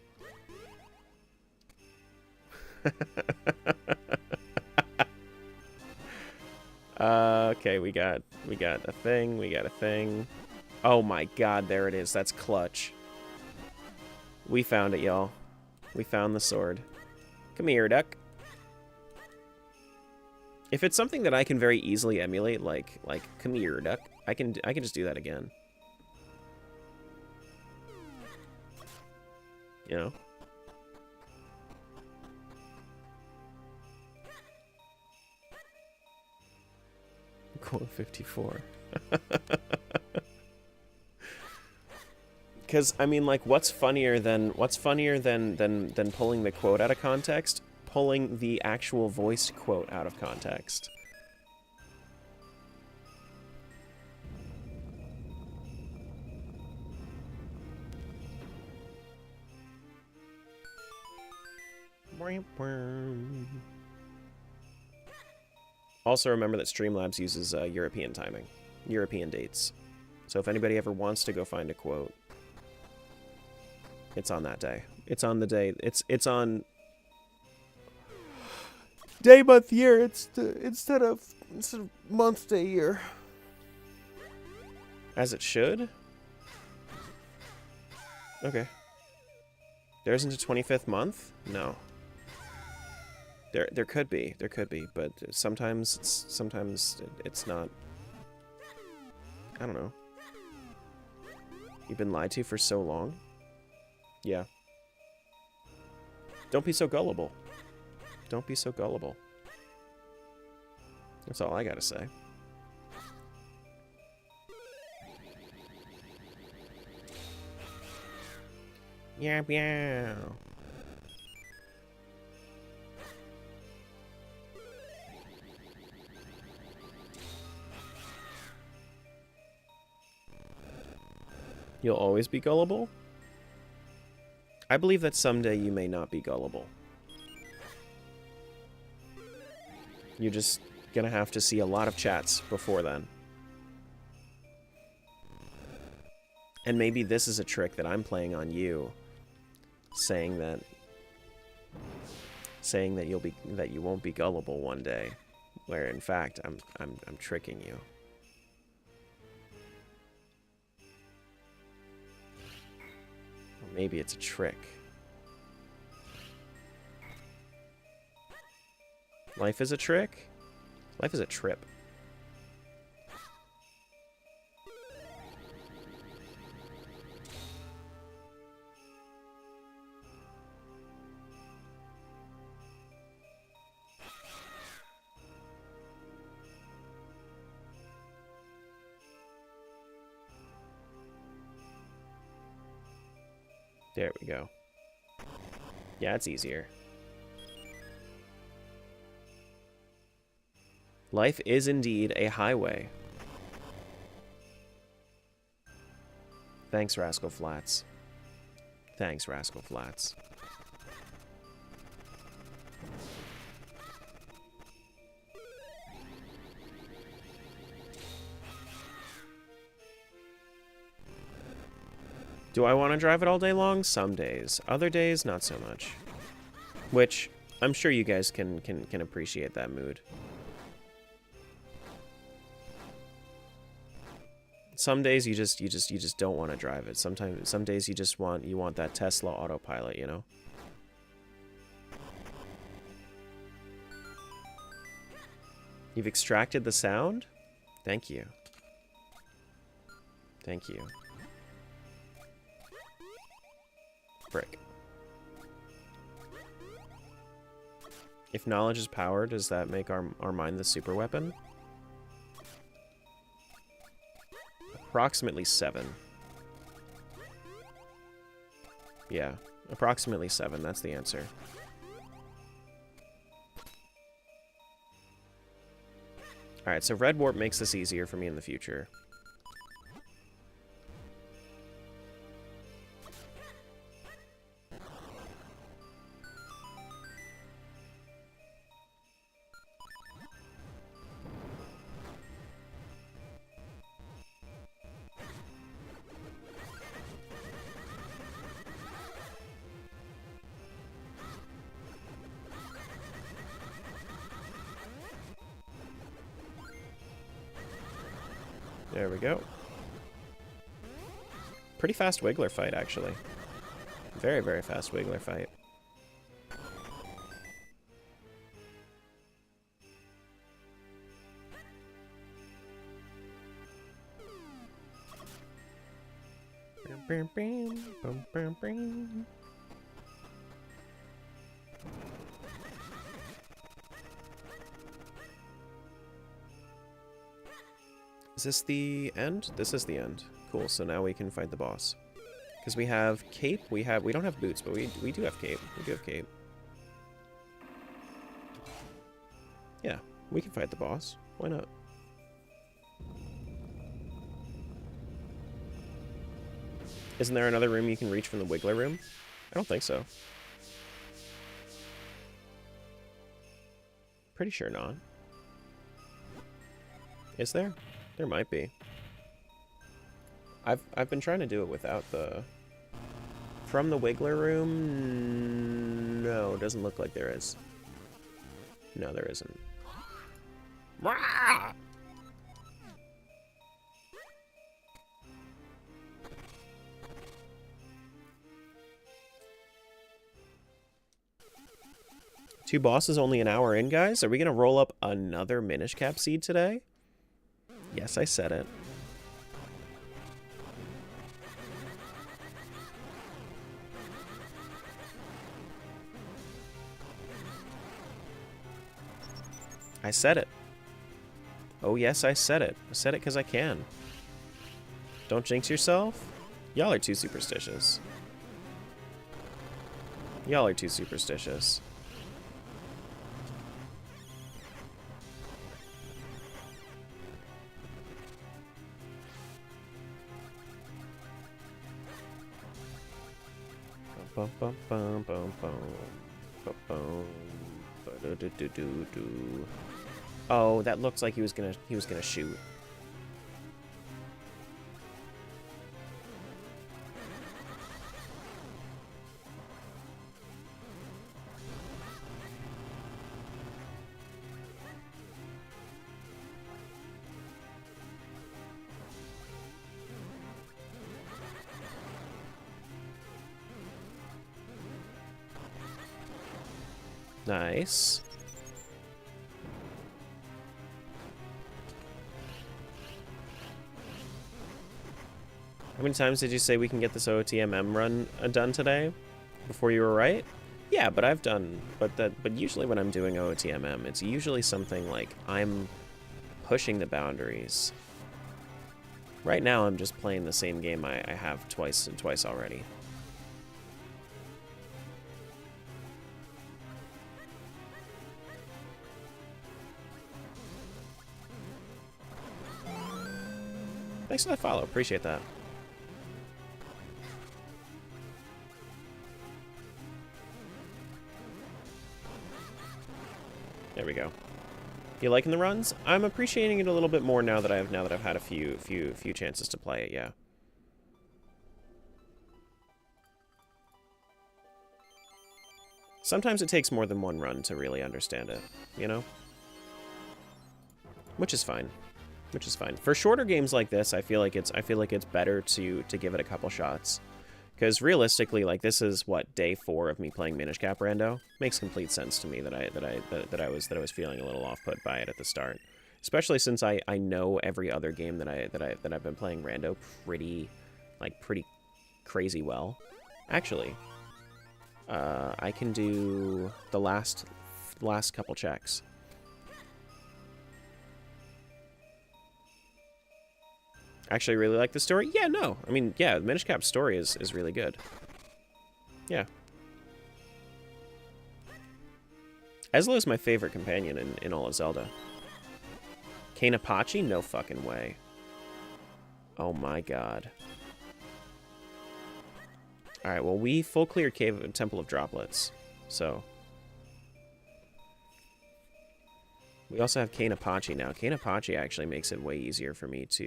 Okay, we got a thing. Oh my god, there it is. That's clutch. We found it, y'all. We found the sword. Come here, duck. If it's something that I can very easily emulate, like come here, duck, I can just do that again. You know? Quote 54. Because I mean, like, what's funnier than pulling the quote out of context? Pulling the actual voiced quote out of context. Also remember that Streamlabs uses European timing, European dates. So if anybody ever wants to go find a quote, it's on that day. It's on the day. It's on day, month, year. Instead of month, day, year. As it should. Okay. There isn't a 25th month? No. There could be, but sometimes it's not. I don't know. You've been lied to for so long? Yeah. Don't be so gullible. Don't be so gullible. That's all I gotta say. Yeah, yeah. You'll always be gullible? I believe that someday you may not be gullible. You're just gonna have to see a lot of chats before then. And maybe this is a trick that I'm playing on you, saying that you won't be gullible one day, where in fact I'm tricking you. Or maybe it's a trick. Life is a trick? Life is a trip. There we go. Yeah, it's easier. Life is indeed a highway. Thanks, Rascal Flats. Thanks, Rascal Flats. Do I want to drive it all day long? Some days. Other days, not so much. Which, I'm sure you guys can appreciate that mood. Some days you just don't want to drive it. Some days you want that Tesla autopilot, you know? You've extracted the sound? Thank you. Thank you. Frick. If knowledge is power, does that make our mind the super weapon? Approximately 7. Yeah, approximately 7, that's the answer. Alright, so red warp makes this easier for me in the future. There we go. Pretty fast Wiggler fight, actually. Very, very fast Wiggler fight. Is this the end? This is the end. Cool, so now we can fight the boss. Because we have cape, we don't have boots, but we do have cape. We do have cape. Yeah, we can fight the boss. Why not? Isn't there another room you can reach from the Wiggler room? I don't think so. pretty sure not. Is there? There might be. I've been trying to do it without the... From the Wiggler room? No, doesn't look like there is. No, there isn't. Two bosses only an hour in, guys? Are we going to roll up another Minish Cap seed today? Yes, I said it. I said it. Oh, yes, I said it. I said it because I can. Don't jinx yourself. Y'all are too superstitious. Y'all are too superstitious. Bum, bum, bum, bum, bum, bum, bum. Ba-do-do-do-do-do. Oh, that looks like he was gonna shoot. Nice. How many times did you say we can get this OTMM run done today? Before you were right? Yeah, but I've done... But usually when I'm doing OTMM, it's usually something like I'm pushing the boundaries. Right now, I'm just playing the same game I have twice already. Thanks for that follow. Appreciate that. There we go. You liking the runs? I'm appreciating it a little bit more now that I've had a few chances to play it. Yeah. Sometimes it takes more than one run to really understand it, you know? Which is fine. Which is fine. For shorter games like this, I feel like it's better to give it a couple shots. Because realistically, like, this is what, day 4 of me playing Minish Cap Rando. Makes complete sense to me that I was feeling a little off put by it at the start. Especially since I know every other game that I've been playing Rando pretty crazy well. Actually, I can do the last couple checks. Actually really like the story? Yeah, no. I mean, yeah, the Minish Cap story is really good. Yeah. Ezlo is my favorite companion in all of Zelda. Kane Apache? No fucking way. Oh my god. Alright, well, we full cleared Temple of Droplets. So. We also have Kane Apache now. Kane Apache actually makes it way easier for me to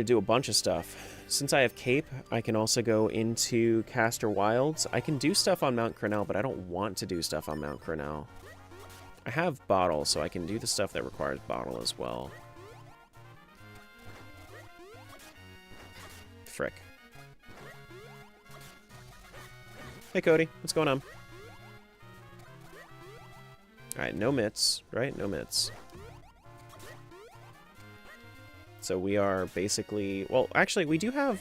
do a bunch of stuff. Since I have Cape, I can also go into Castor Wilds. I can do stuff on Mount Crenel, but I don't want to do stuff on Mount Crenel. I have Bottle, so I can do the stuff that requires Bottle as well. Frick. Hey, Cody. What's going on? Alright, no mitts, right? No mitts. So we are basically... Well, actually, we do have,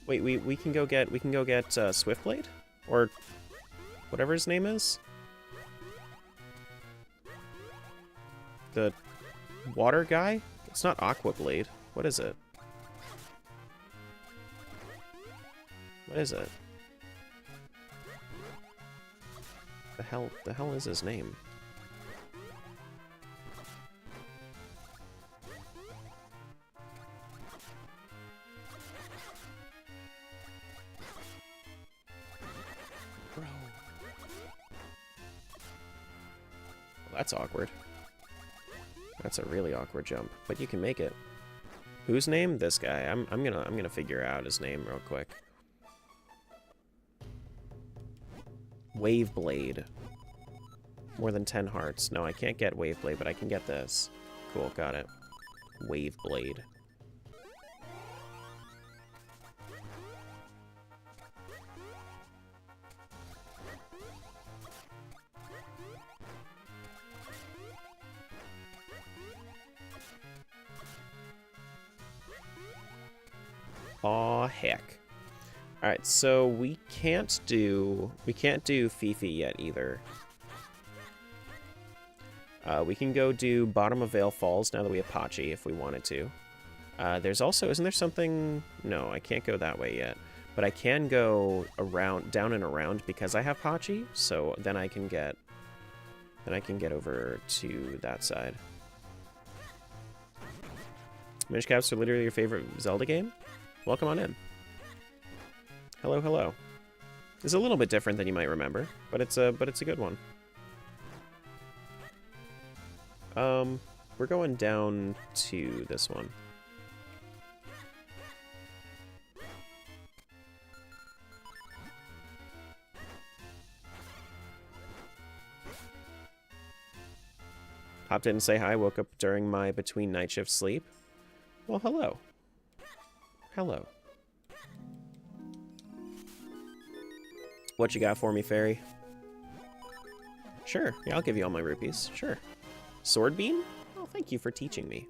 Wait, we can go get Swiftblade? Or whatever his name is? The water guy? It's not Aquablade. What is it? What is it? The hell is his name? Bro, that's awkward. That's a really awkward jump, but you can make it. Whose name? This guy. I'm gonna figure out his name real quick. Wave Blade. More than 10 hearts. No, I can't get Wave Blade, but I can get this. Cool, got it. Wave Blade. Aw, heck. Alright, so we can't do Fifi yet either. We can go do Bottom of Vale Falls now that we have Pachi if we wanted to. There's also, isn't there something? No, I can't go that way yet. But I can go around, down and around because I have Pachi, so then I can get over to that side. Minish Caps are literally your favorite Zelda game? Welcome on in. Hello, hello. It's a little bit different than you might remember, but it's a good one. We're going down to this one. Popped in and say hi, woke up during my between night shift sleep. Well, hello. Hello. What you got for me, Fairy? Sure. Yeah, I'll give you all my rupees. Sure. Sword beam? Oh, thank you for teaching me.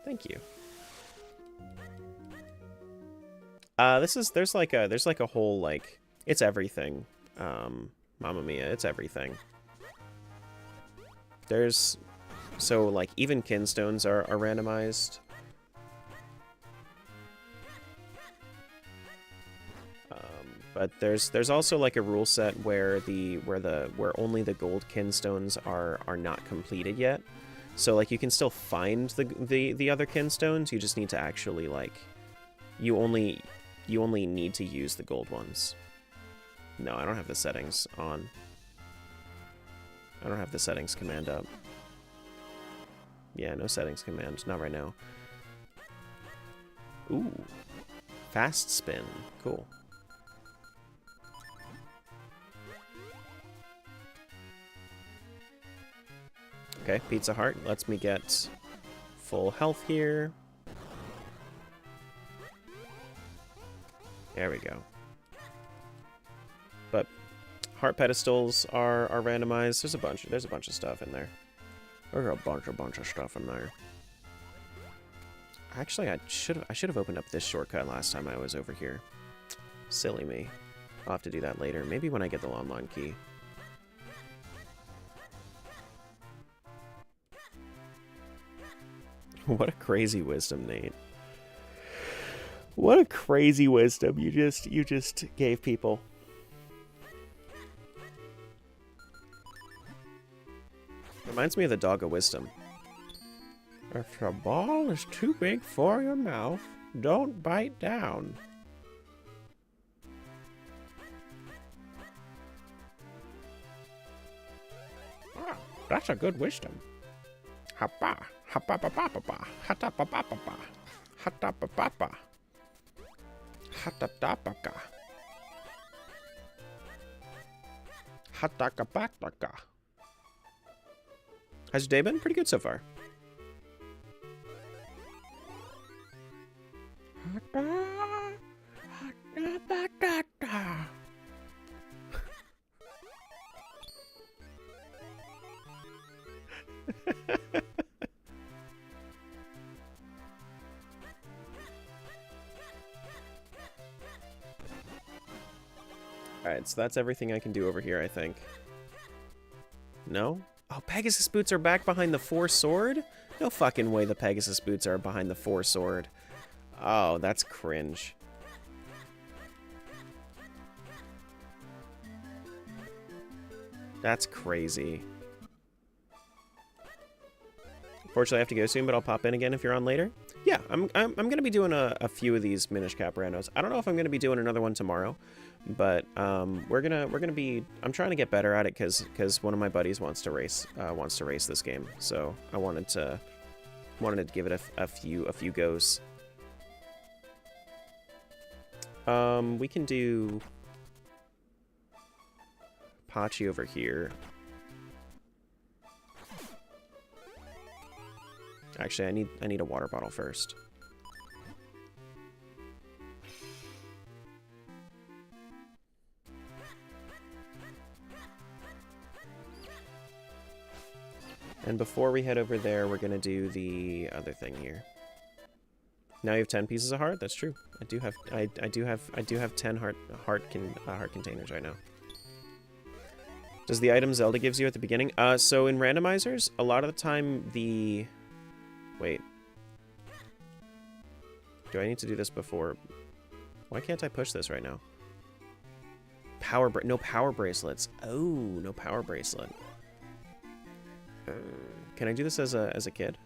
Thank you. There's like a whole, like, it's everything. Mamma Mia, it's everything. So, like, even kinstones are randomized. But there's also like a rule set where only the gold kinstones are not completed yet. So like you can still find the other kinstones, you just need to actually like you only need to use the gold ones. No, I don't have the settings on. I don't have the settings command up. Yeah, no settings command, not right now. Ooh. Fast spin. Cool. Okay, Pizza Heart lets me get full health here. There we go. But heart pedestals are randomized. There's a bunch of stuff in there. There's a bunch of stuff in there. Actually, I should have opened up this shortcut last time I was over here. Silly me. I'll have to do that later. Maybe when I get the Lon key. What a crazy wisdom, Nate. What a crazy wisdom you just gave people. Reminds me of the Dog of Wisdom. If the ball is too big for your mouth, don't bite down. Ah, that's a good wisdom. Hapa, hapa pa pa pa pa, hata pa pa pa pa, hata pa pa pa, hata ta pa ka, hata ka pa ta ka. How's your day been? Pretty good so far. Hata, hata pa ta ta. Alright, so that's everything I can do over here, I think. No? Oh, Pegasus boots are back behind the 4 sword? No fucking way the Pegasus boots are behind the 4 sword. Oh, that's cringe. That's crazy. Unfortunately, I have to go soon, but I'll pop in again if you're on later. Yeah, I'm going to be doing a few of these Minish Cap randos. I don't know if I'm going to be doing another one tomorrow, But we're gonna be. I'm trying to get better at it because one of my buddies wants to race this game. So I wanted to give it a few goes. We can do Pachi over here. Actually, I need a water bottle first. And before we head over there, we're gonna do the other thing here. Now you have 10 pieces of heart. That's true. I do have 10 heart containers right now. Does the item Zelda gives you at the beginning? So in randomizers, a lot of the time the... Wait. Do I need to do this before? Why can't I push this right now? No power bracelets. Oh, no power bracelet. Can I do this as a kid?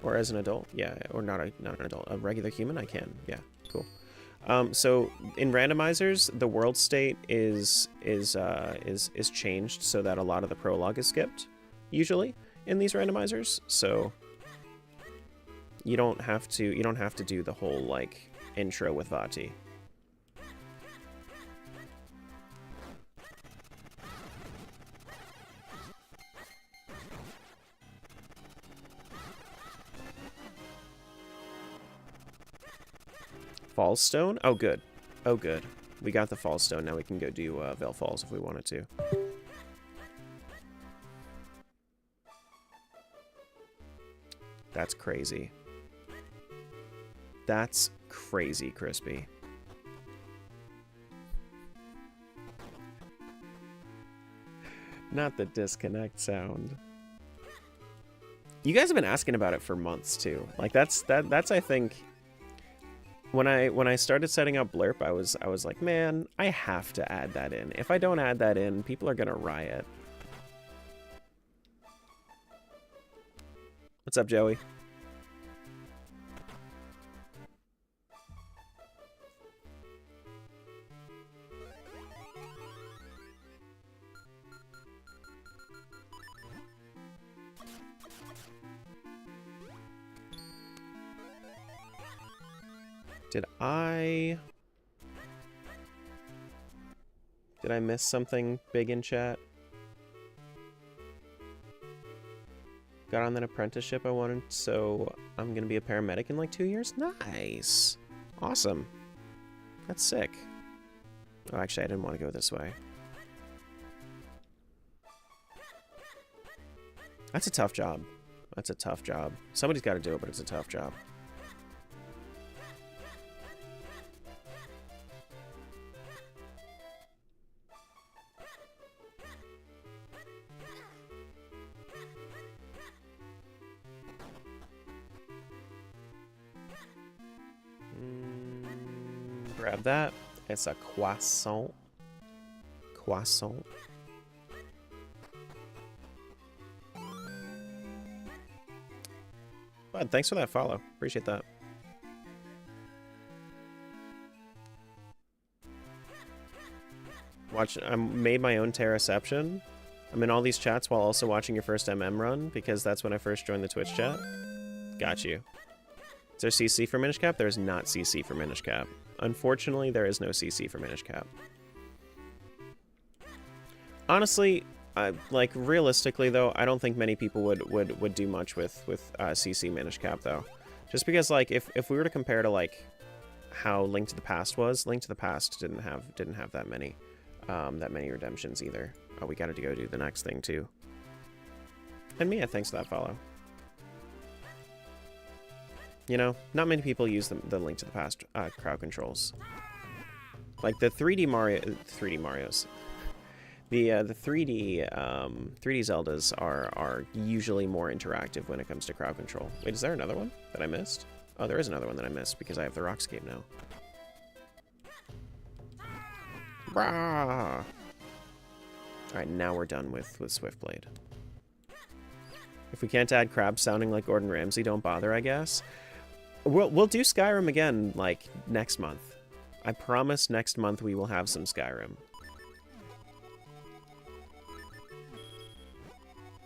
Or as an adult? Yeah, or not an adult. A regular human? I can. Yeah, cool. So in randomizers, the world state is changed so that a lot of the prologue is skipped, usually in these randomizers. So you don't have to do the whole like intro with Vati. Falls Stone? Oh, good. Oh, good. We got the Falls Stone. Now we can go do Veil Falls if we wanted to. That's crazy. That's crazy, Crispy. Not the disconnect sound. You guys have been asking about it for months, too. Like, that's I think... When I started setting up Blurp, I was like, man, I have to add that in. If I don't add that in, people are gonna riot. What's up, Joey? Did I miss something big in chat? Got on that apprenticeship I wanted, so I'm gonna be a paramedic in like 2 years? Nice. Awesome. That's sick. Oh, actually, I didn't want to go this way. That's a tough job. That's a tough job. Somebody's got to do it, but it's a tough job. Grab that. It's a croissant. Croissant. Bud, thanks for that follow. Appreciate that. Watch. I made my own Terraception. I'm in all these chats while also watching your first MM run because that's when I first joined the Twitch chat. Got you. Is there CC for Minish Cap? There is not CC for Minish Cap. Unfortunately, there is no CC for Minish Cap. Honestly, like realistically though, I don't think many people would do much with CC Minish Cap though, just because like if we were to compare to like how Link to the Past was, Link to the Past didn't have that many redemptions either. Oh, we got to go do the next thing too. And Mia, thanks for that follow. You know, not many people use the Link to the Past crowd controls. Like the 3D Marios. The 3D Zeldas are usually more interactive when it comes to crowd control. Wait, is there another one that I missed? Oh, there is another one that I missed because I have the Rockscape now. Brah! Alright, now we're done with Swiftblade. If we can't add crabs sounding like Gordon Ramsay, don't bother, I guess. We'll do Skyrim again, like, next month. I promise next month we will have some Skyrim.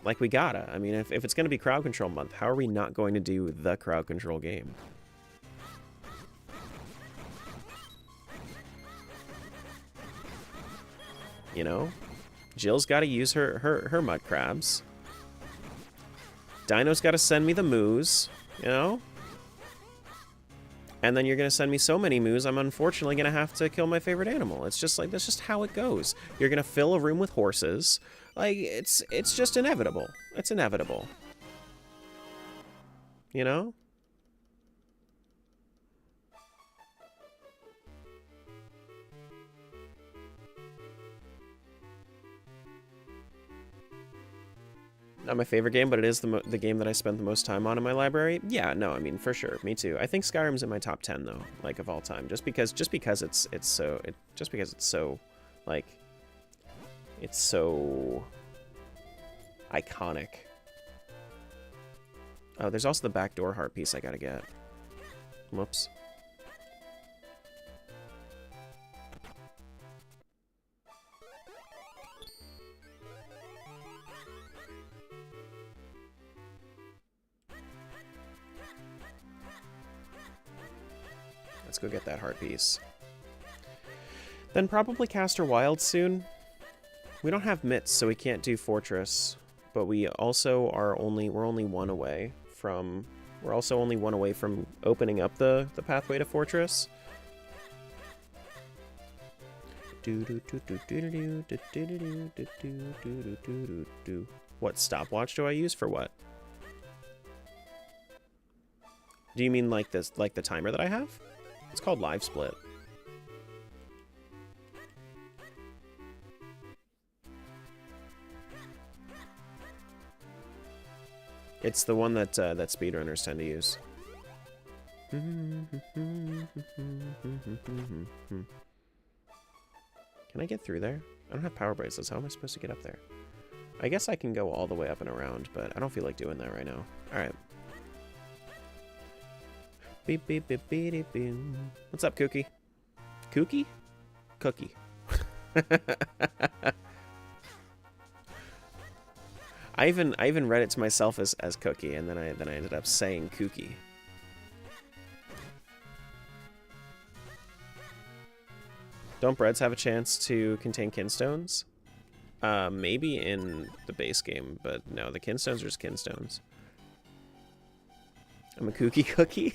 Like, we gotta. I mean, if it's going to be crowd control month, how are we not going to do the crowd control game? You know? Jill's got to use her mud crabs. Dino's got to send me the moos, you know? And then you're going to send me so many moos, I'm unfortunately going to have to kill my favorite animal. It's just like, that's just how it goes. You're going to fill a room with horses. Like, it's just inevitable. It's inevitable. You know? Not my favorite game, but it is the game that I spent the most time on in my library. Yeah, no, I mean, for sure, me too. I think Skyrim's in my top 10 though, like, of all time, just because it's so like, it's so iconic. Oh, there's also the backdoor heart piece I gotta get. Whoops. Let's go get that heart piece. Then probably Caster Wild soon. We don't have mitts, so we can't do Fortress, but we also are we're only one away from opening up the pathway to Fortress. What stopwatch do I use for what? Do you mean like this, like the timer that I have? It's called Live Split. It's the one that that speedrunners tend to use. Can I get through there? I don't have power bracelets. How am I supposed to get up there? I guess I can go all the way up and around, but I don't feel like doing that right now. All right. Beep, beep, beep, beep, beep, beep. What's up, Cookie? Cookie? Cookie. I even read it to myself as Cookie, and then I ended up saying Kooky. Don't breads have a chance to contain kinstones? Maybe in the base game, but no, the kinstones are just kinstones. I'm a kooky cookie?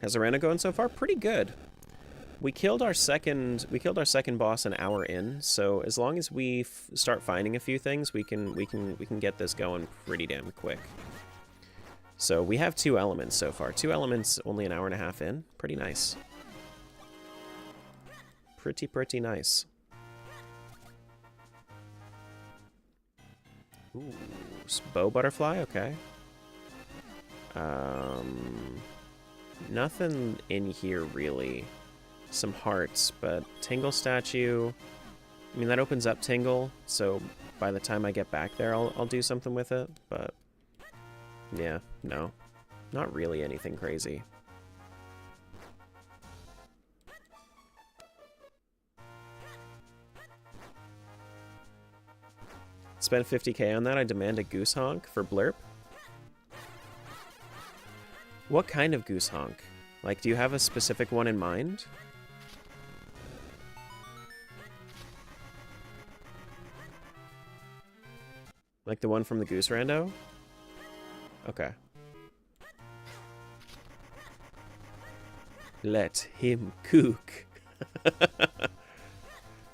How's Arena going so far? Pretty good. We killed our second boss an hour in, so as long as we start finding a few things, we can get this going pretty damn quick. So we have 2 elements so far. 2 elements only an hour and a half in. Pretty nice. Pretty nice. Ooh, bow butterfly, okay. Nothing in here really. Some hearts, but Tingle statue. I mean, that opens up Tingle, so by the time I get back there, I'll do something with it. But yeah, no, not really anything crazy. Spend 50k on that. I demand a goose honk for Blurp. What kind of goose honk? Like, do you have a specific one in mind? Like the one from the Goose Rando? Okay. Let him cook.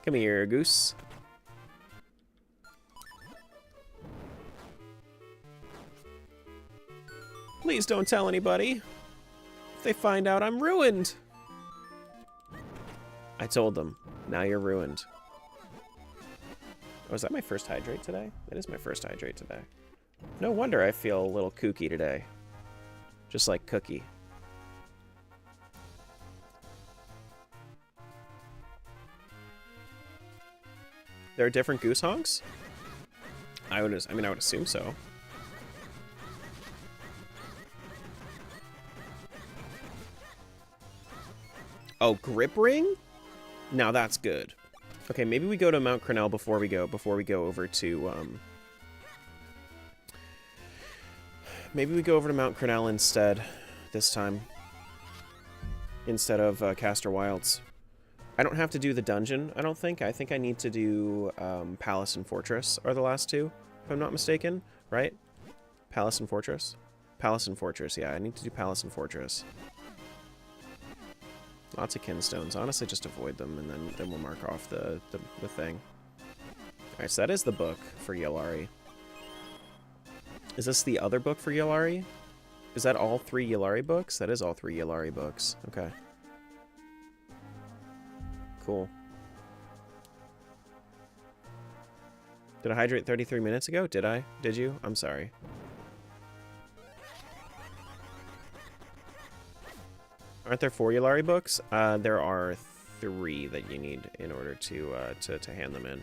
Come here, Goose. Please don't tell anybody. If they find out, I'm ruined. I told them. Now you're ruined. Oh, is that my first hydrate today? That is my first hydrate today. No wonder I feel a little kooky today. Just like Cookie. There are different goose honks? I would assume so. Oh, grip ring? Now that's good. Okay, maybe we go to Mount Crenel before we go over to maybe we go over to Mount Crenel instead this time. Instead of Castor Wilds. I don't have to do the dungeon, I don't think. I think I need to do Palace and Fortress are the last two, if I'm not mistaken, right? Palace and Fortress? Palace and Fortress, yeah, I need to do Palace and Fortress. Lots of kinstones. Honestly, just avoid them, and then we'll mark off the thing. Alright, so that is the book for Yellari. Is this the other book for Yellari? Is that all 3 Yellari books? That is all 3 Yellari books. Okay. Cool. Did I hydrate 33 minutes ago? Did I? Did you? I'm sorry. Aren't there 4 Yellari books? There are 3 that you need in order to hand them in.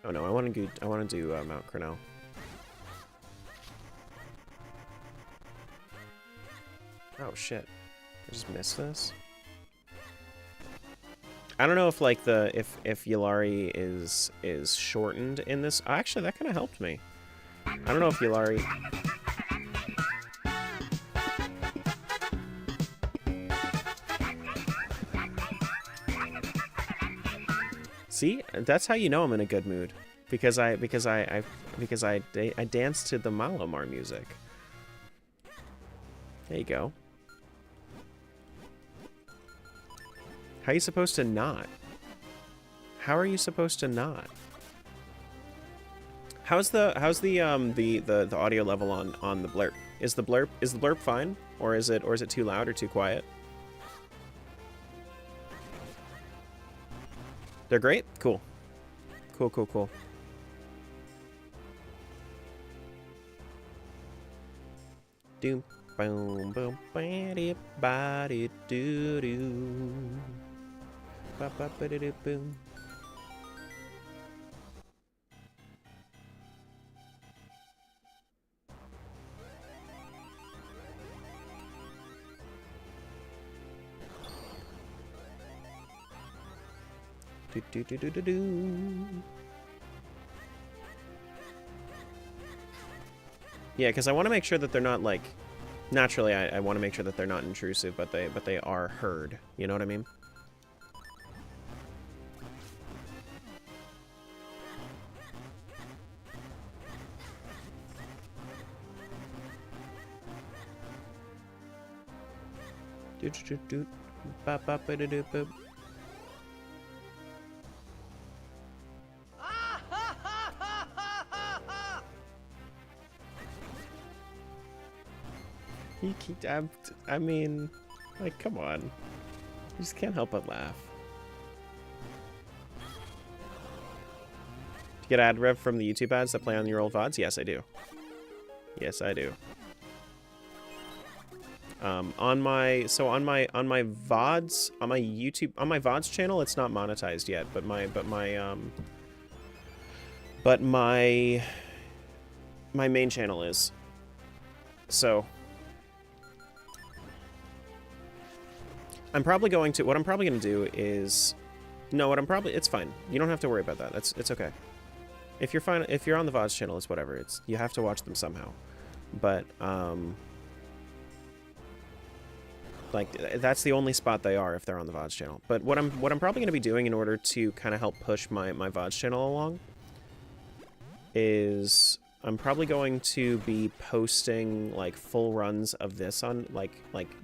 Oh no, I want to do Mount Crenel. Oh shit! I just missed this. I don't know if like if Yellari is shortened in this. Actually, that kind of helped me. I don't know if Yellari. See, that's how you know I'm in a good mood, because I dance to the Malamar music. There you go. How are you supposed to not? How are you supposed to not? How's the audio level on the blurb? Is the blurb fine, or is it too loud or too quiet? They're great? Cool. Cool. Doom, boom, boom, body, body, doo doo. Ba ba ba doo boom. Do, do, do, do, do, do. Yeah, because I want to make sure that they're not like. Naturally, I want to make sure that they're not intrusive, but they are heard. You know what I mean? Do do do do. Ba ba ba do do boop. You keep, I mean, like, come on. You just can't help but laugh. Do you get ad rev from the YouTube ads that play on your old VODs? Yes, I do. Yes, I do. On my VODs, on my YouTube, on my VODs channel, it's not monetized yet, but my main channel is. So I'm probably going to, what I'm probably going to do is, no, it's fine. You don't have to worry about that. It's okay. If you're fine, if you're on the VODs channel, it's whatever. You have to watch them somehow. But, like, that's the only spot they are if they're on the VODs channel. But what I'm probably going to be doing in order to kind of help push my VODs channel along is I'm probably going to be posting like full runs of this on like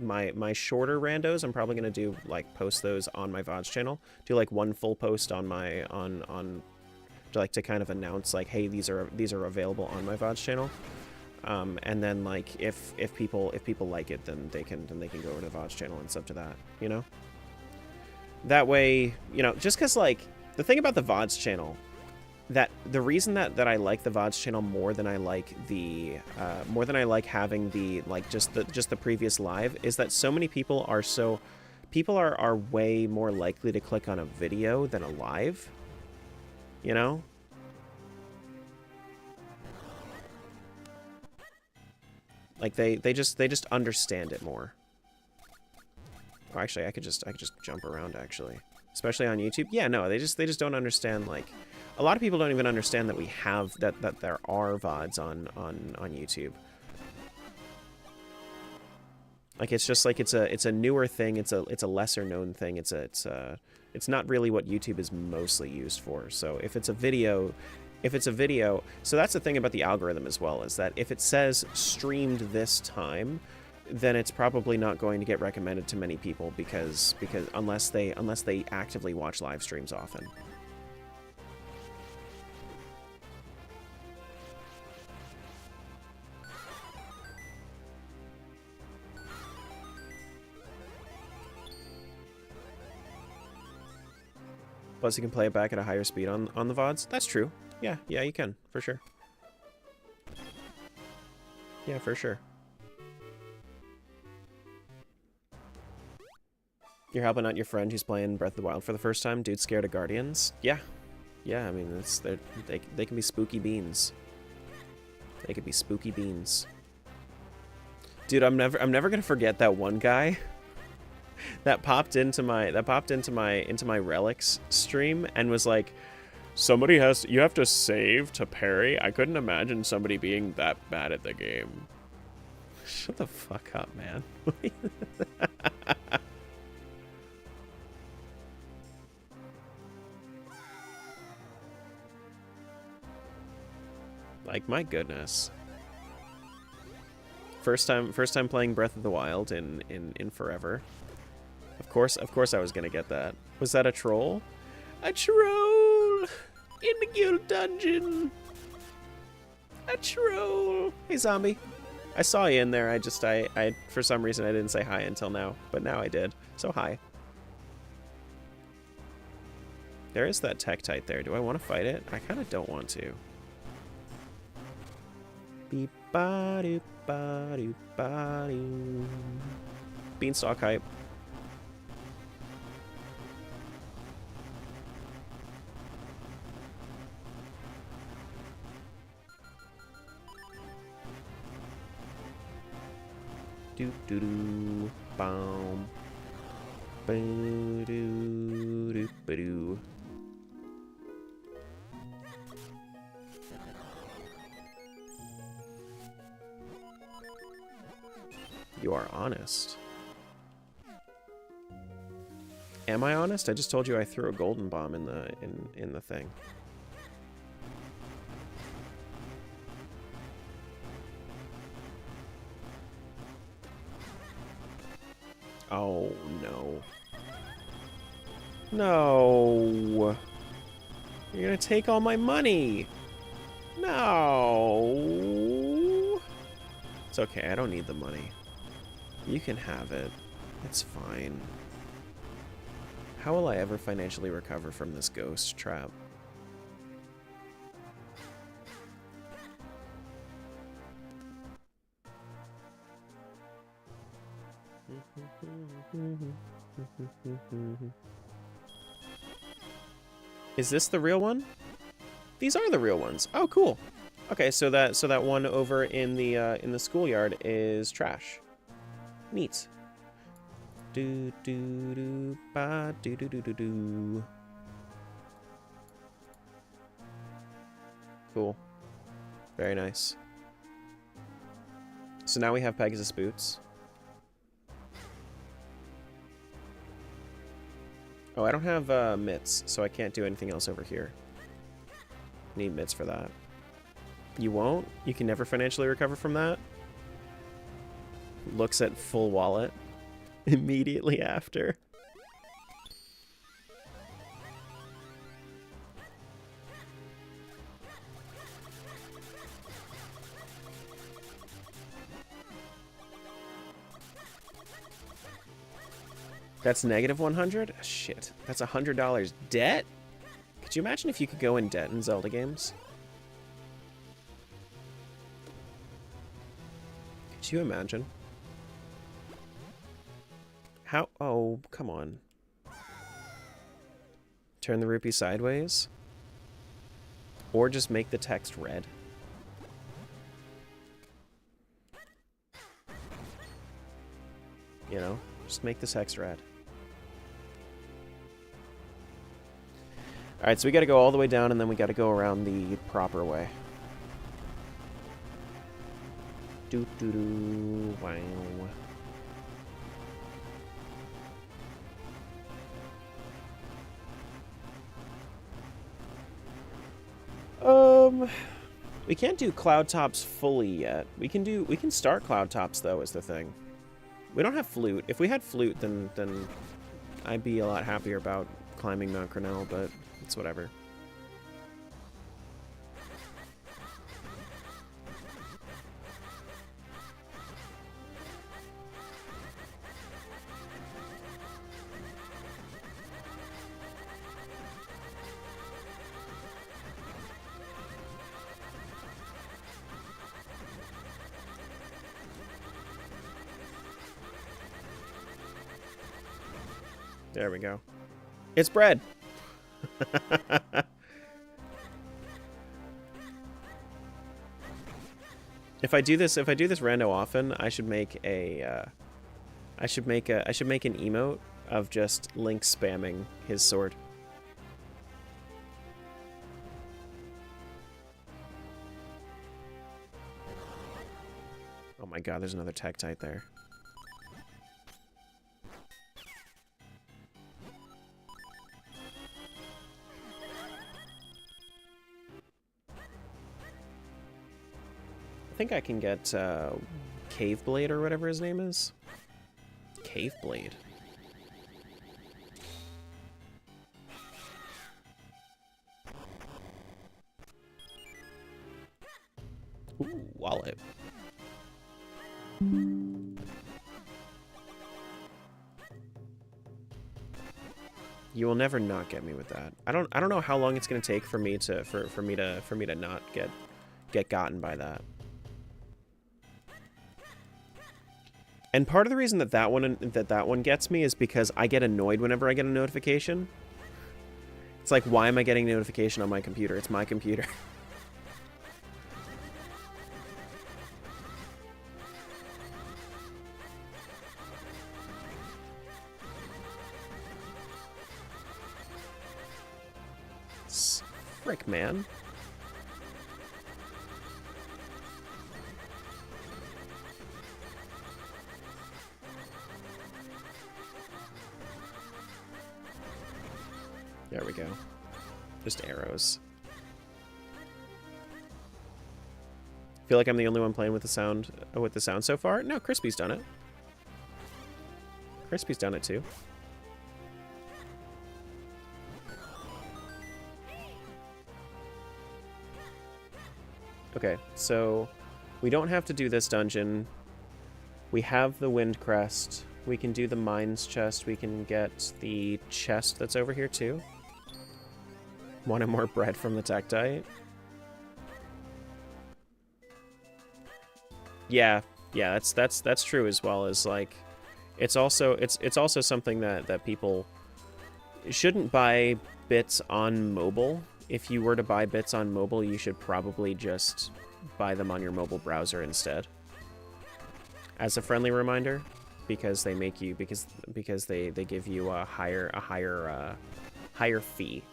my shorter randos. I'm probably gonna do like post those on my VODs channel. Do like one full post on my on like to kind of announce like, hey, these are available on my VODs channel. And then like if people like it, then they can go over to the VODs channel and sub to that, you know. That way, you know, just because like the thing about the VODs channel that the reason that I like the VODs channel more than I like the more than I like having the like just the previous live is that so many people are way more likely to click on a video than a live, you know? Like they just understand it more. Oh, actually, I could just jump around actually, especially on YouTube. Yeah, no, they just don't understand. Like, a lot of people don't even understand that we have that there are VODs on YouTube. Like, it's just like it's a newer thing. It's a lesser known thing. It's not really what YouTube is mostly used for. So if it's a video, so that's the thing about the algorithm as well, is that if it says streamed this time, then it's probably not going to get recommended to many people because unless they actively watch live streams often. Plus, you can play it back at a higher speed on the VODs. That's true. Yeah, you can, for sure. Yeah, for sure. You're helping out your friend who's playing Breath of the Wild for the first time. Dude's scared of Guardians. Yeah. Yeah, I mean, they can be spooky beans. They could be spooky beans. Dude, I'm never gonna forget that one guy that popped into my Relics stream and was like, you have to save to parry. I couldn't imagine somebody being that bad at the game. Shut the fuck up, man. Like, my goodness. First time playing Breath of the Wild in forever. Of course I was gonna get that. Was that a troll? A troll in the guild dungeon. A troll. Hey, zombie. I saw you in there. I for some reason I didn't say hi until now, but now I did. So hi. There is that Tektite there. Do I want to fight it? I kind of don't want to. Beep ba doop ba doop ba doo. Beanstalk hype. Do do do, boom, boo do do ba doo. You are honest. Am I honest? I just told you I threw a golden bomb in the thing. Oh, no. No! You're gonna take all my money! No! It's okay, I don't need the money. You can have it. It's fine. How will I ever financially recover from this ghost trap? Is this the real one? These are the real ones. Oh, cool. Okay, so that one over in the schoolyard is trash. Neat. Do do do ba do do do do do. Cool. Very nice. So now we have Pegasus boots. Oh, I don't have mitts, so I can't do anything else over here. Need mitts for that. You won't? You can never financially recover from that? Looks at full wallet immediately after. That's negative 100? Shit. That's $100 debt? you imagine if you could go in debt in Zelda games? Could you imagine? How? Oh, come on. Turn the rupee sideways? Or just make the text red? You know? Just make the text red. Alright, so we gotta go all the way down and then we gotta go around the proper way. Doo-doo-doo. Wow. We can't do cloud tops fully yet. We can start cloud tops though, is the thing. We don't have flute. If we had flute, then I'd be a lot happier about climbing Mount Cornell, but it's whatever. There we go. It's bread. If I do this rando often, I should make a I should make an emote of just Link spamming his sword. Oh my god, there's another Tektite there. I think I can get Cave Blade or whatever his name is. Cave Blade. Ooh, wallet. You will never not get me with that. I don't know how long it's gonna take for me to for me to not get gotten by that. And part of the reason that one gets me is because I get annoyed whenever I get a notification. It's like, why am I getting a notification on my computer? It's my computer. Frick, man. There we go. Just arrows. Feel like I'm the only one playing with the sound so far? No, Crispy's done it. Crispy's done it too. Okay, so we don't have to do this dungeon. We have the Wind Crest. We can do the Mines chest. We can get the chest that's over here too. Wanted more bread from the Tektite. Yeah, that's true, as well as, like, it's also something that people shouldn't buy bits on mobile. If you were to buy bits on mobile, you should probably just buy them on your mobile browser instead. As a friendly reminder, because they make you because they give you a higher fee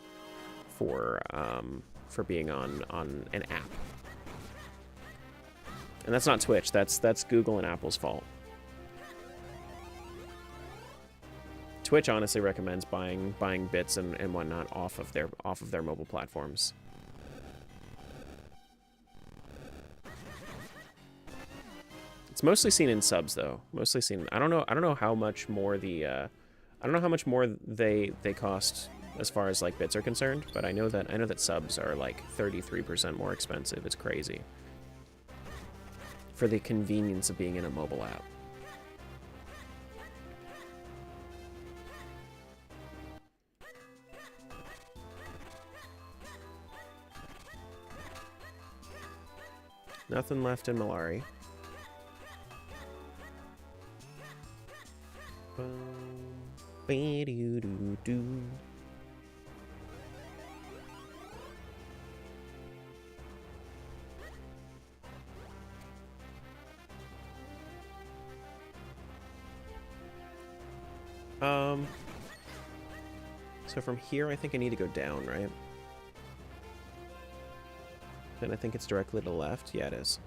for being on an app. And that's not Twitch, that's Google and Apple's fault. Twitch honestly recommends buying bits and whatnot off of their mobile platforms. It's mostly seen in subs though. Mostly seen. I don't know how much more they cost as far as like bits are concerned, but I know that subs are like 33% more expensive. It's crazy. For the convenience of being in a mobile app. Nothing left in Malari. Ba-doo-doo-doo. So from here, I think I need to go down, right? Then I think it's directly to the left. Yeah, it is.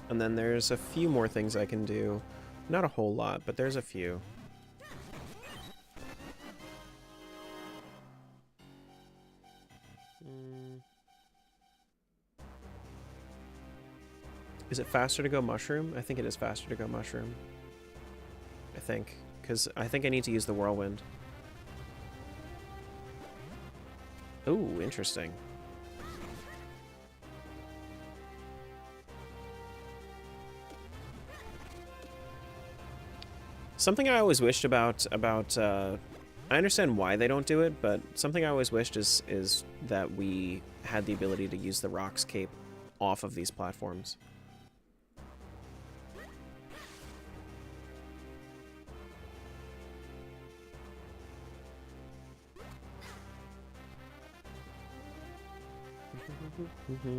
And then there's a few more things I can do. Not a whole lot, but there's a few. Is it faster to go mushroom? I think it is faster to go mushroom. I think. Because I think I need to use the whirlwind. Ooh, interesting. Something I always wished about I understand why they don't do it, but something I always wished is that we had the ability to use the Rock's Cape off of these platforms. Is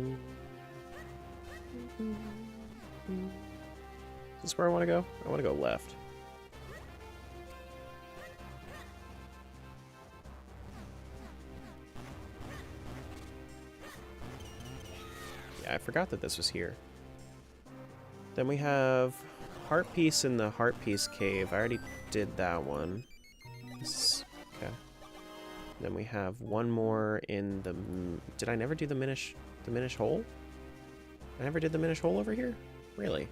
this where I want to go? I want to go left. Yeah, I forgot that this was here. Then we have Heart Piece in the Heart Piece Cave. I already did that one. Okay. Then we have one more in the... Did I never do the Minish Hole? I never did the Minish Hole over here? Really?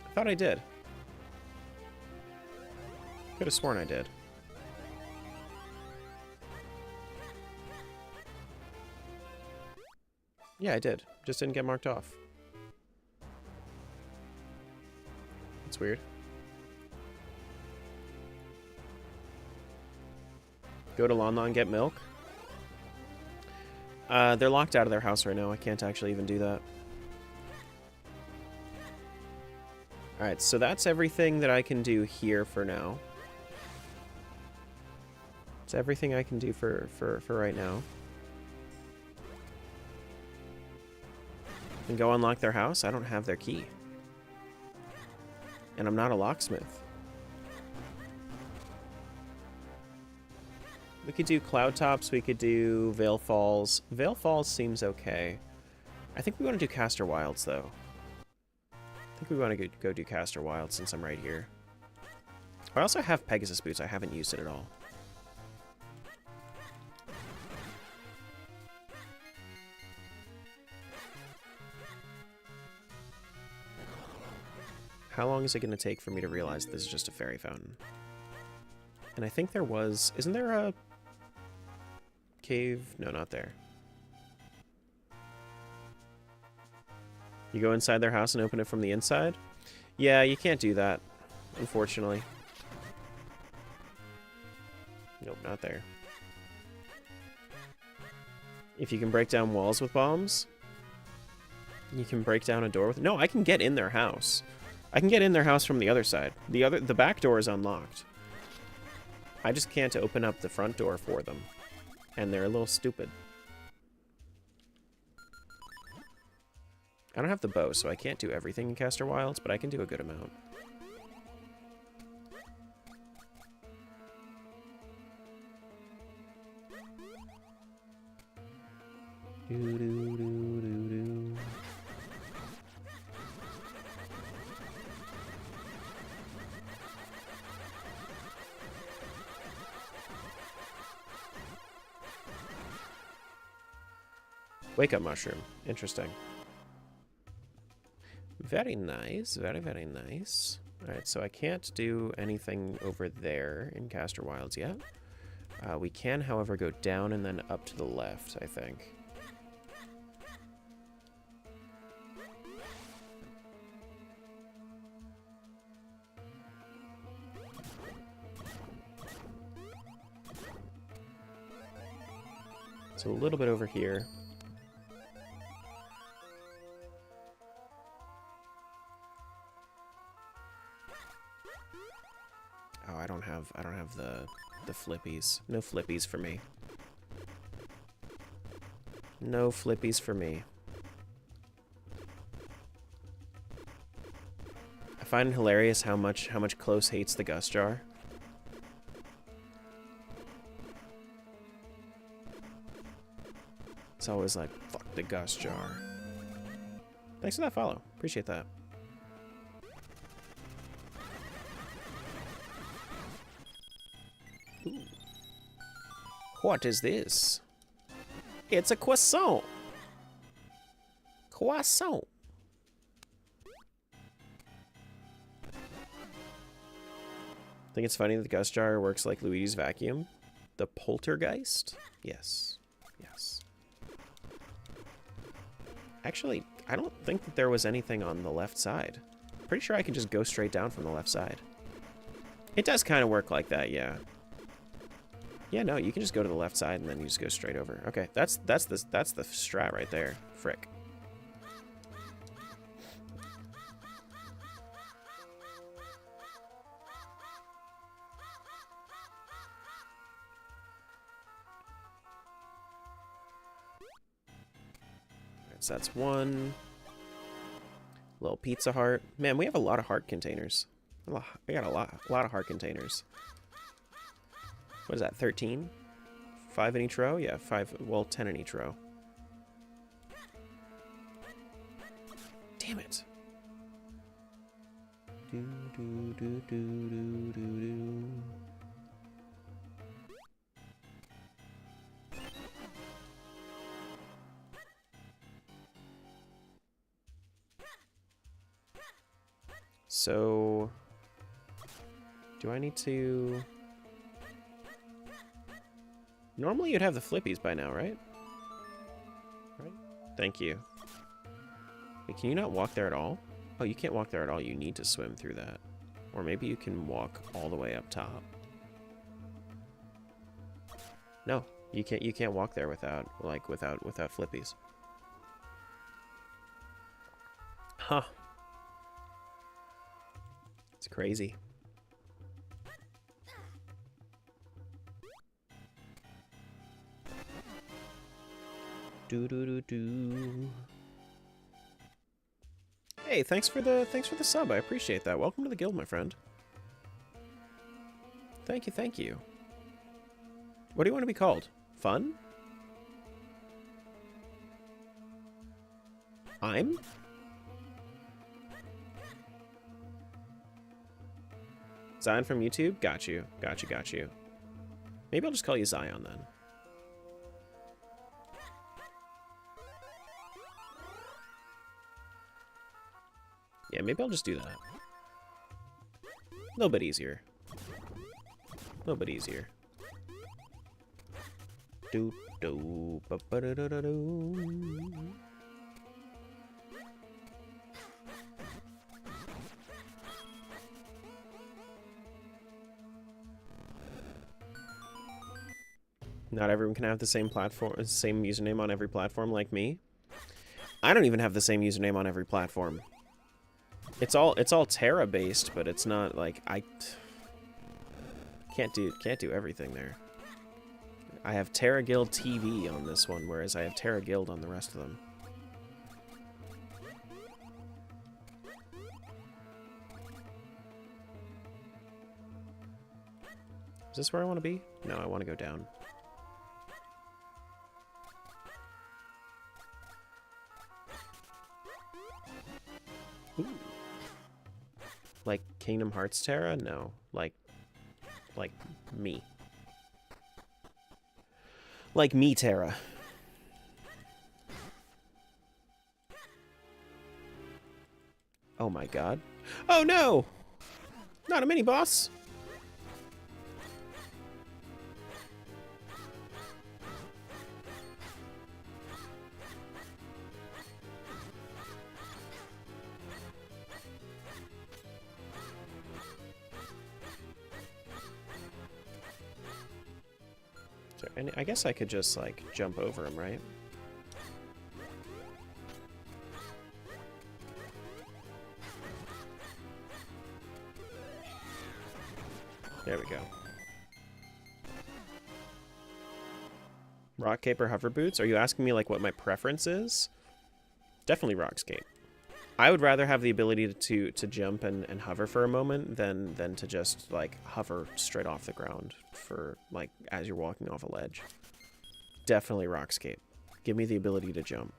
I thought I did. Could have sworn I did. Yeah, I did. Just didn't get marked off. That's weird. Go to Lon Lon, get milk. They're locked out of their house right now. I can't actually even do that. Alright, so that's everything that I can do here for now. It's everything I can do for right now. And go unlock their house? I don't have their key. And I'm not a locksmith. We could do Cloud Tops, we could do Vale Falls. Vale Falls seems okay. I think we want to do Castor Wilds, though. I think we want to go do Castor Wilds since I'm right here. I also have Pegasus Boots. I haven't used it at all. How long is it going to take for me to realize this is just a fairy fountain? And I think there was... Isn't there a cave? No, not there. You go inside their house and open it from the inside? Yeah, you can't do that, unfortunately. Nope, not there. If you can break down walls with bombs, you can break down a door with... No, I can get in their house. I can get in their house from the other side. The back door is unlocked. I just can't open up the front door for them. And they're a little stupid. I don't have the bow, so I can't do everything in Castor Wilds, but I can do a good amount. Do-do-do-do-do. Wake up mushroom. Interesting. Very nice. Very, very nice. Alright, so I can't do anything over there in Castor Wilds yet. We can, however, go down and then up to the left, I think. So a little bit over here. Oh, I don't have the flippies. No flippies for me. No flippies for me. I find it hilarious how much Close hates the Gus Jar. It's always like, fuck the Gus Jar. Thanks for that follow. Appreciate that. Ooh. What is this? It's a croissant. Croissant. Think it's funny that the Gus Jar works like Luigi's vacuum? The poltergeist? Yes. Yes. Actually, I don't think that there was anything on the left side. Pretty sure I can just go straight down from the left side. It does kind of work like that, yeah. Yeah, no, you can just go to the left side and then you just go straight over. Okay, that's the strat right there. Frick. Alright, so that's one. Little pizza heart. Man, we have a lot of heart containers. We got a lot of heart containers. What is that, 13? 5 in each row? Yeah, 5, well, 10 in each row. Damn it. Do, do, do, do, do, do, do. So, do I need to... Normally you'd have the flippies by now, right? Right? Thank you. Wait, can you not walk there at all? Oh, you can't walk there at all. You need to swim through that. Or maybe you can walk all the way up top. No, you can't walk there without flippies. Huh. It's crazy. Do do do do. Hey, thanks for the sub. I appreciate that. Welcome to the guild, my friend. Thank you, thank you. What do you want to be called? Fun? I'm? Zion from YouTube? Got you. Got you, got you. Maybe I'll just call you Zion then. Yeah, maybe I'll just do that. A little bit easier. A little bit easier. Do do ba ba da da da do. Not everyone can have the same platform, same username on every platform like me. I don't even have the same username on every platform. It's all Terra based, but it's not like I can't do everything there. I have Terra Guild TV on this one, whereas I have Terra Guild on the rest of them. Is this where I want to be? No, I want to go down. Ooh. Like Kingdom Hearts Terra? No. Like me. Like me Terra. Oh my god. Oh no! Not a mini boss! And I guess I could just, like, jump over him, right? There we go. Rock Cape or Hover Boots? Are you asking me, like, what my preference is? Definitely Rock Cape. I would rather have the ability to jump and hover for a moment than to just, like, hover straight off the ground for, like, as you're walking off a ledge. Definitely Rockscape. Give me the ability to jump.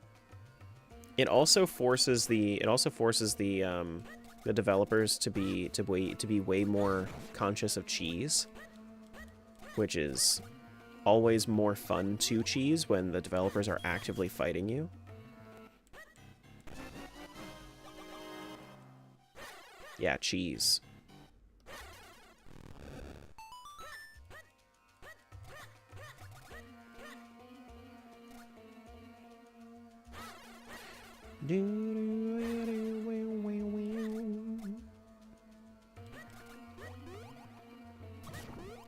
It also forces the developers to be way more conscious of cheese, which is always more fun to cheese when the developers are actively fighting you. Yeah, cheese.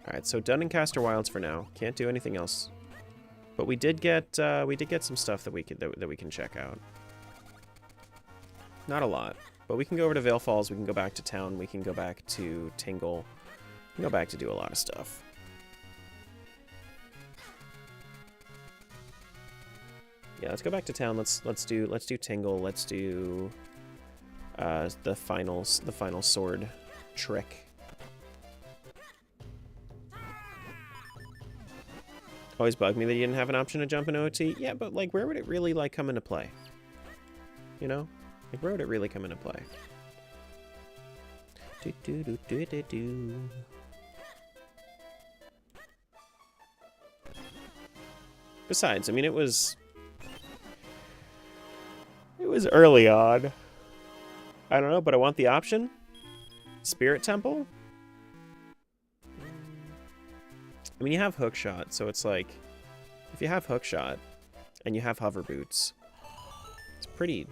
Alright, so done in Caster Wilds for now. Can't do anything else. But we did get some stuff that we can check out. Not a lot. But we can go over to Vale Falls, we can go back to town, we can go back to Tingle. We can go back to do a lot of stuff. Yeah, let's go back to town. Let's do Tingle. Let's do the final sword trick. Always bugged me that you didn't have an option to jump in OT. Yeah, but like, where would it really like come into play? You know, like, where would it really come into play? Do do do do do do. Besides, I mean, it was early on. I don't know, but I want the option. Spirit Temple? I mean, you have Hookshot, so it's like, if you have Hookshot and you have Hover Boots, it's pretty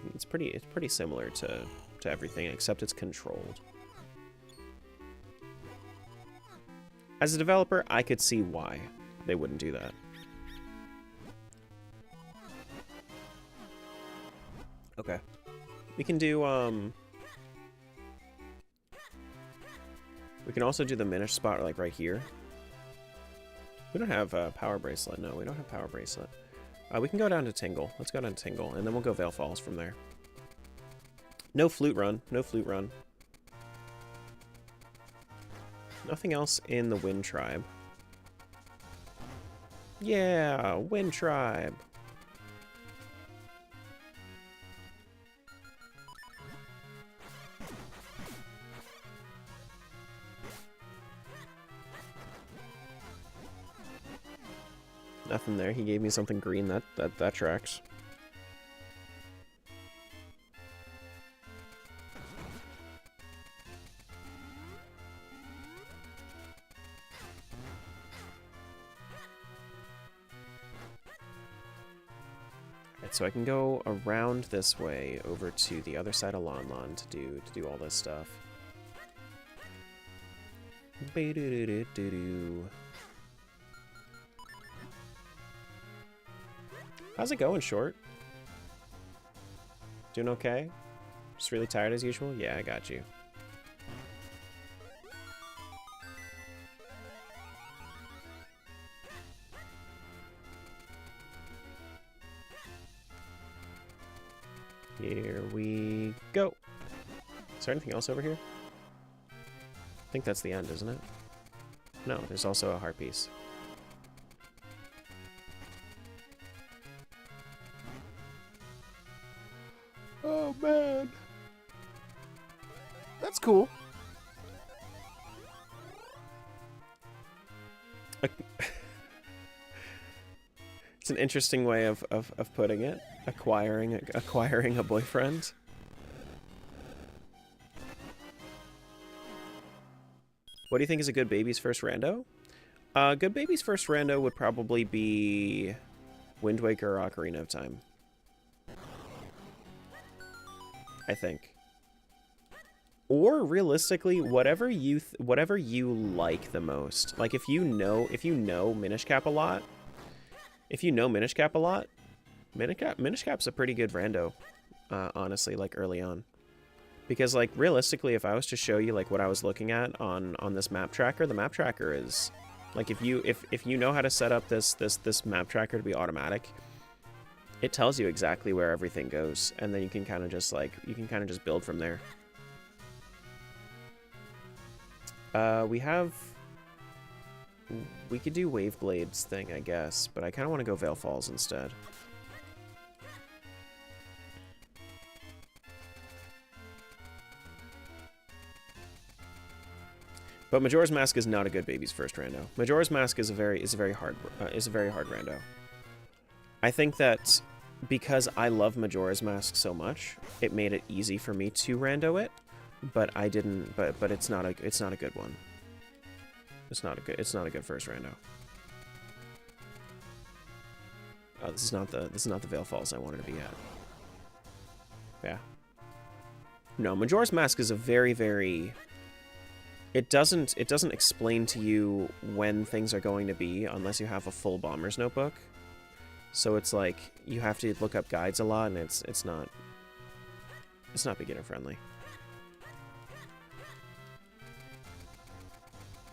similar to everything, except it's controlled. As a developer, I could see why they wouldn't do that. Okay. We can do, we can also do the Minish spot, like, right here. We don't have a Power Bracelet. No, we don't have Power Bracelet. We can go down to Tingle. Let's go down to Tingle, and then we'll go Vale Falls from there. No Flute Run. No Flute Run. Nothing else in the Wind Tribe. Yeah, Wind Tribe. Nothing there. He gave me something green. That tracks. Alright, so I can go around this way over to the other side of Lon Lon to do all this stuff. How's it going, Short? Doing okay? Just really tired as usual? Yeah, I got you. Here we go. Is there anything else over here? I think that's the end, isn't it? No, there's also a heart piece. Oh, man. That's cool. It's an interesting way of putting it. Acquiring a boyfriend. What do you think is a good baby's first rando? Good baby's first rando would probably be Wind Waker or Ocarina of Time. I think. Or realistically, whatever you like the most. Like if you know Minish Cap a lot, Minish Cap's a pretty good rando, honestly, like early on. Because like realistically, if I was to show you like what I was looking at on this map tracker, the map tracker is like if you know how to set up this map tracker to be automatic, it tells you exactly where everything goes, and then you can kind of just build from there. We could do Wave Blades thing, I guess, but I kind of want to go Veil Falls instead. But Majora's Mask is not a good baby's first rando. Majora's Mask is a very hard rando. I think that because I love Majora's Mask so much, it made it easy for me to rando it, but I didn't. But it's not a good one. It's not a good first rando. Oh, this is not the Veil Falls I wanted to be at. Yeah. No, Majora's Mask is a very. It doesn't explain to you when things are going to be unless you have a full Bomber's Notebook. So it's like you have to look up guides a lot, and it's not beginner friendly.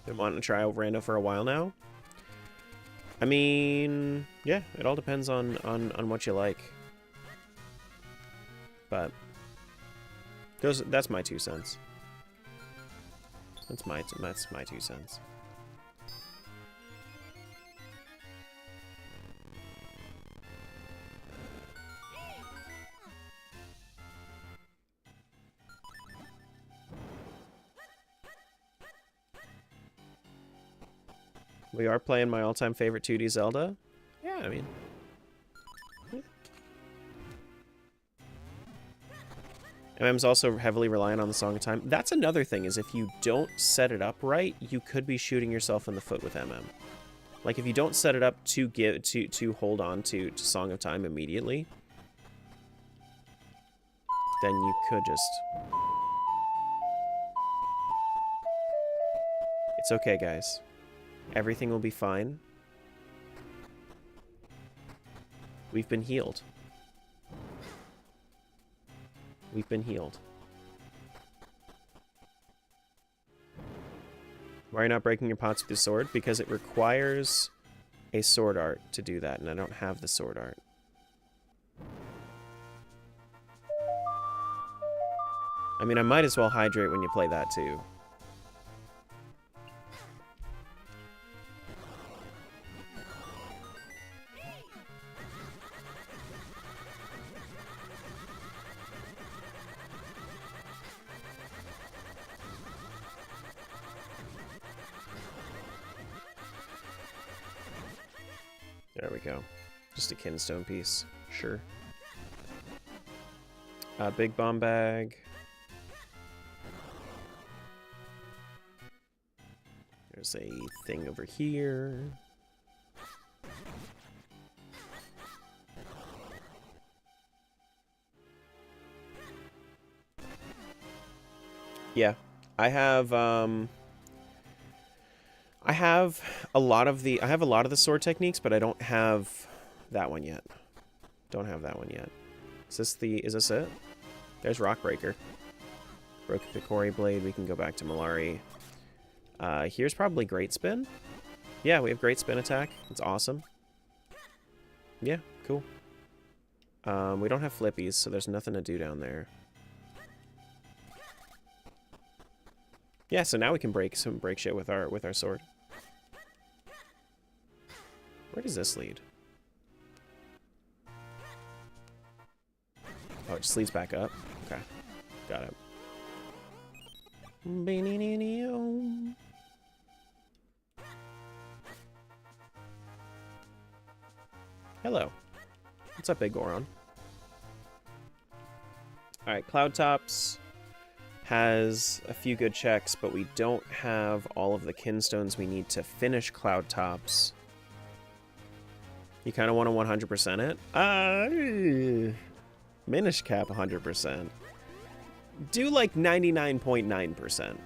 Been wanting to try rando for a while now. I mean, yeah, it all depends on what you like. But that's my 2 cents. That's my 2 cents. We are playing my all-time favorite 2D Zelda. Yeah, I mean... Yeah. MM's also heavily reliant on the Song of Time. That's another thing, is if you don't set it up right, you could be shooting yourself in the foot with MM. Like, if you don't set it up to hold on to Song of Time immediately, then you could just... It's okay, guys. Everything will be fine. We've been healed. We've been healed. Why are you not breaking your pots with the sword? Because it requires a sword art to do that, and I don't have the sword art. I mean, I might as well hydrate when you play that too. There we go. Just a kinstone piece. Sure. Big bomb bag. There's a thing over here. Yeah. I have a lot of the sword techniques, but I don't have that one yet. Don't have that one yet. Is this it? There's Rockbreaker. Broke the Picori Blade. We can go back to Malari. Here's probably Great Spin. Yeah, we have Great Spin attack. It's awesome. Yeah, cool. We don't have flippies, so there's nothing to do down there. Yeah, so now we can break shit with our sword. Where does this lead? Oh, it just leads back up. Okay, got it. Hello. What's up, Big Goron? Alright, Cloudtops has a few good checks, but we don't have all of the kinstones we need to finish Cloudtops. You kind of want to 100% it? Minish Cap 100%. Do like 99.9%.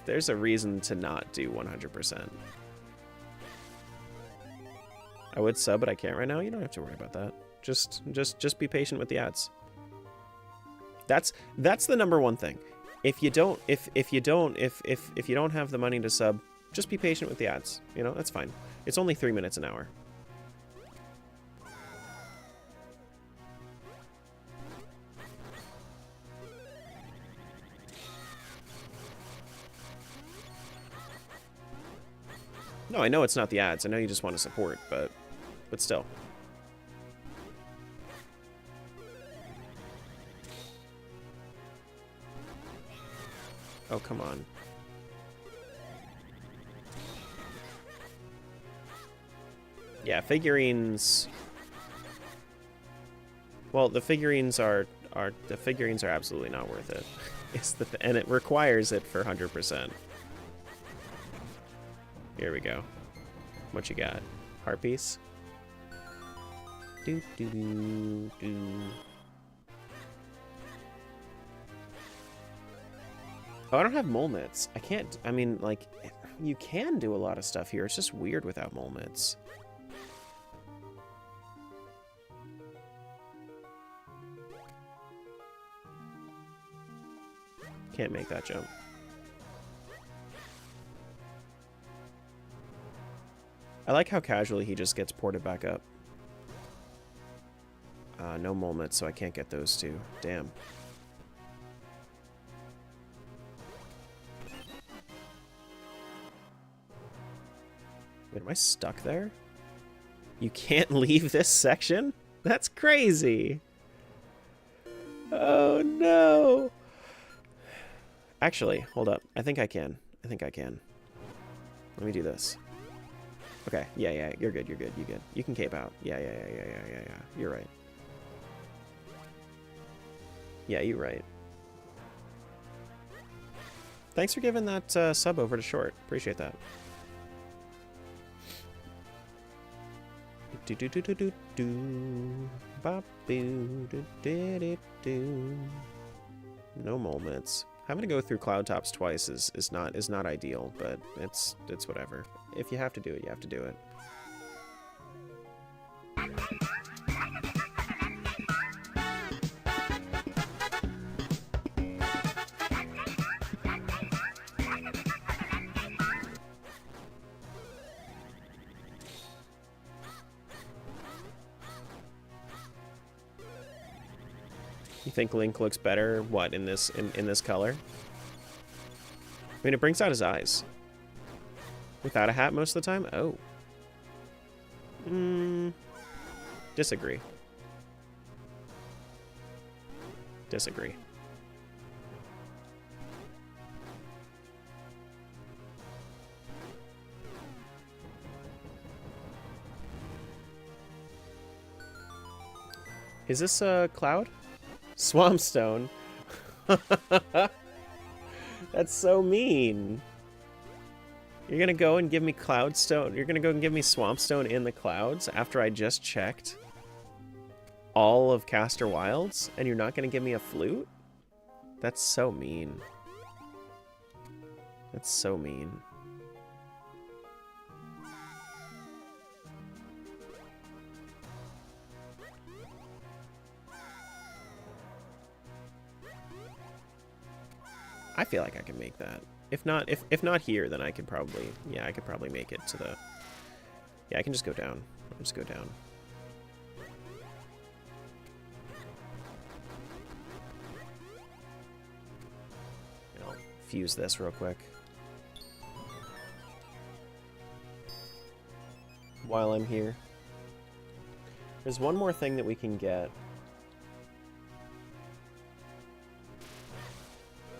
There's a reason to not do 100%. I would sub, but I can't right now. You don't have to worry about that. Just be patient with the ads. That's the number one thing. If you don't have the money to sub, just be patient with the ads. You know, that's fine. It's only 3 minutes an hour. No, I know it's not the ads. I know you just want to support, but still. Oh, come on. Yeah, figurines. Well, the figurines are absolutely not worth it. And it requires it for 100%. Here we go. What you got? Heart piece? Do do do do. Oh, I don't have mole mitts. I can't. I mean, like, you can do a lot of stuff here. It's just weird without mole mitts. Can't make that jump. I like how casually he just gets ported back up. No mole mitts, so I can't get those two. Damn. Wait, am I stuck there? You can't leave this section? That's crazy. Oh, no. Actually, hold up. I think I can. I think I can. Let me do this. Okay, yeah, you're good, you're good. You can cape out. Yeah. You're right. Yeah, you're right. Thanks for giving that sub over to Short. Appreciate that. No mole mitts. Having to go through cloud tops twice is not ideal, but it's whatever. If you have to do it, you have to do it. You think Link looks better, what, in this color? I mean, it brings out his eyes. Without a hat most of the time? Oh. Disagree. Disagree. Is this a cloud? Swampstone. That's so mean. You're gonna go and give me Cloudstone. You're gonna go and give me Swampstone in the clouds after I just checked all of Caster Wilds, and you're not gonna give me a flute? That's so mean. That's so mean. I feel like I can make that. If not here, then I could probably, yeah, I could probably make it to the, yeah, I can just go down. I'll just go down. And I'll fuse this real quick. While I'm here. There's one more thing that we can get.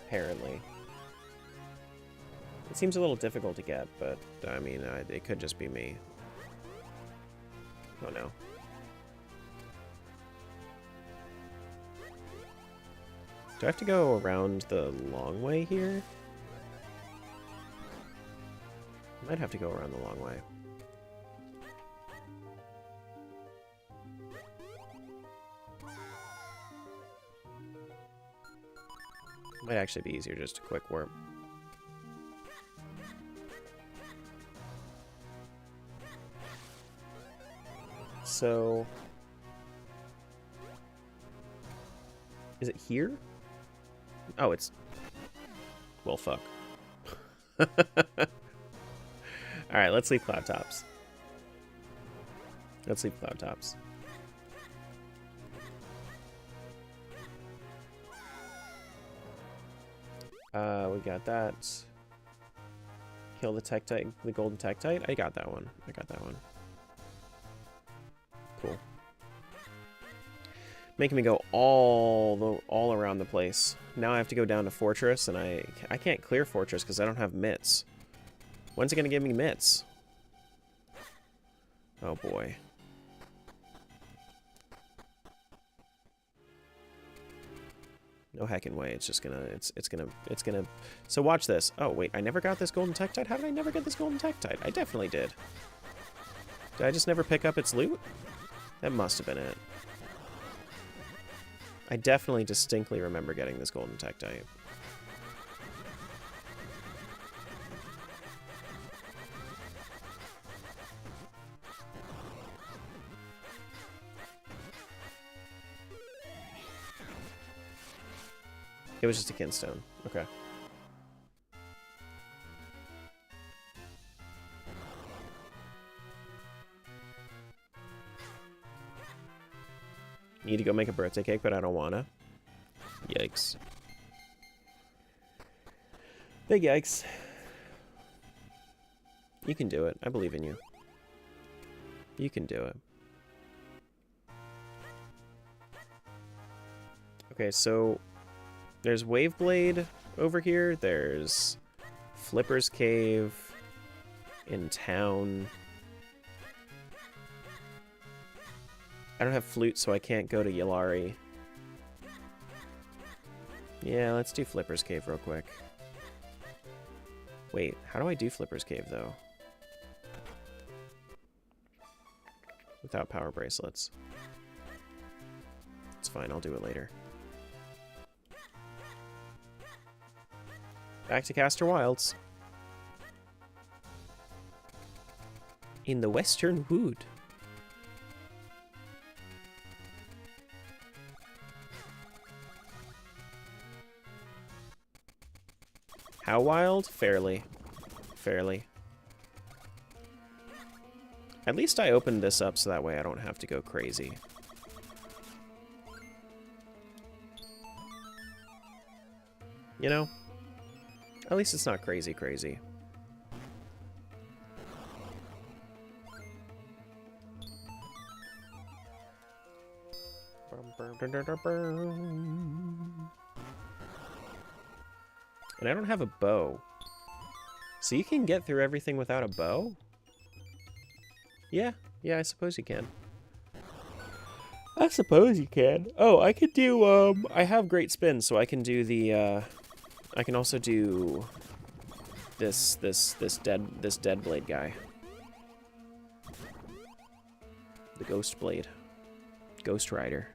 Apparently. It seems a little difficult to get, but, I mean, it could just be me. Oh no. Do I have to go around the long way here? I might have to go around the long way. Might actually be easier just to quick warp. So... is it here? Oh, it's... well, fuck. Alright, let's leave cloud tops. Let's leave cloud tops. We got that. Kill the Tektite, the golden Tektite. I got that one. I got that one. Cool. Making me go all around the place. Now I have to go down to Fortress, and I can't clear Fortress because I don't have mitts. When's it gonna give me mitts? Oh boy. No heckin' way. It's just gonna. It's gonna. So watch this. Oh wait, I never got this golden Tektite. How did I never get this golden Tektite? I definitely did. Did I just never pick up its loot? That must have been it. I definitely distinctly remember getting this golden Tektite. It was just a kinstone. Okay. Need to go make a birthday cake, but I don't wanna. Yikes. Big yikes. You can do it. I believe in you. You can do it. Okay, so there's Waveblade over here. There's Flipper's Cave in town. I don't have flute, so I can't go to Yalari. Yeah, let's do Flipper's Cave real quick. Wait, how do I do Flipper's Cave, though? Without power bracelets. It's fine, I'll do it later. Back to Caster Wilds. In the Western Wood. How wild? Fairly. Fairly. At least I opened this up so that way I don't have to go crazy. You know? At least it's not crazy crazy. And I don't have a bow. So you can get through everything without a bow? Yeah, I suppose you can. I suppose you can. Oh, I could do, I have great spin, so I can do the, I can also do this dead blade guy. The ghost blade. Ghost rider.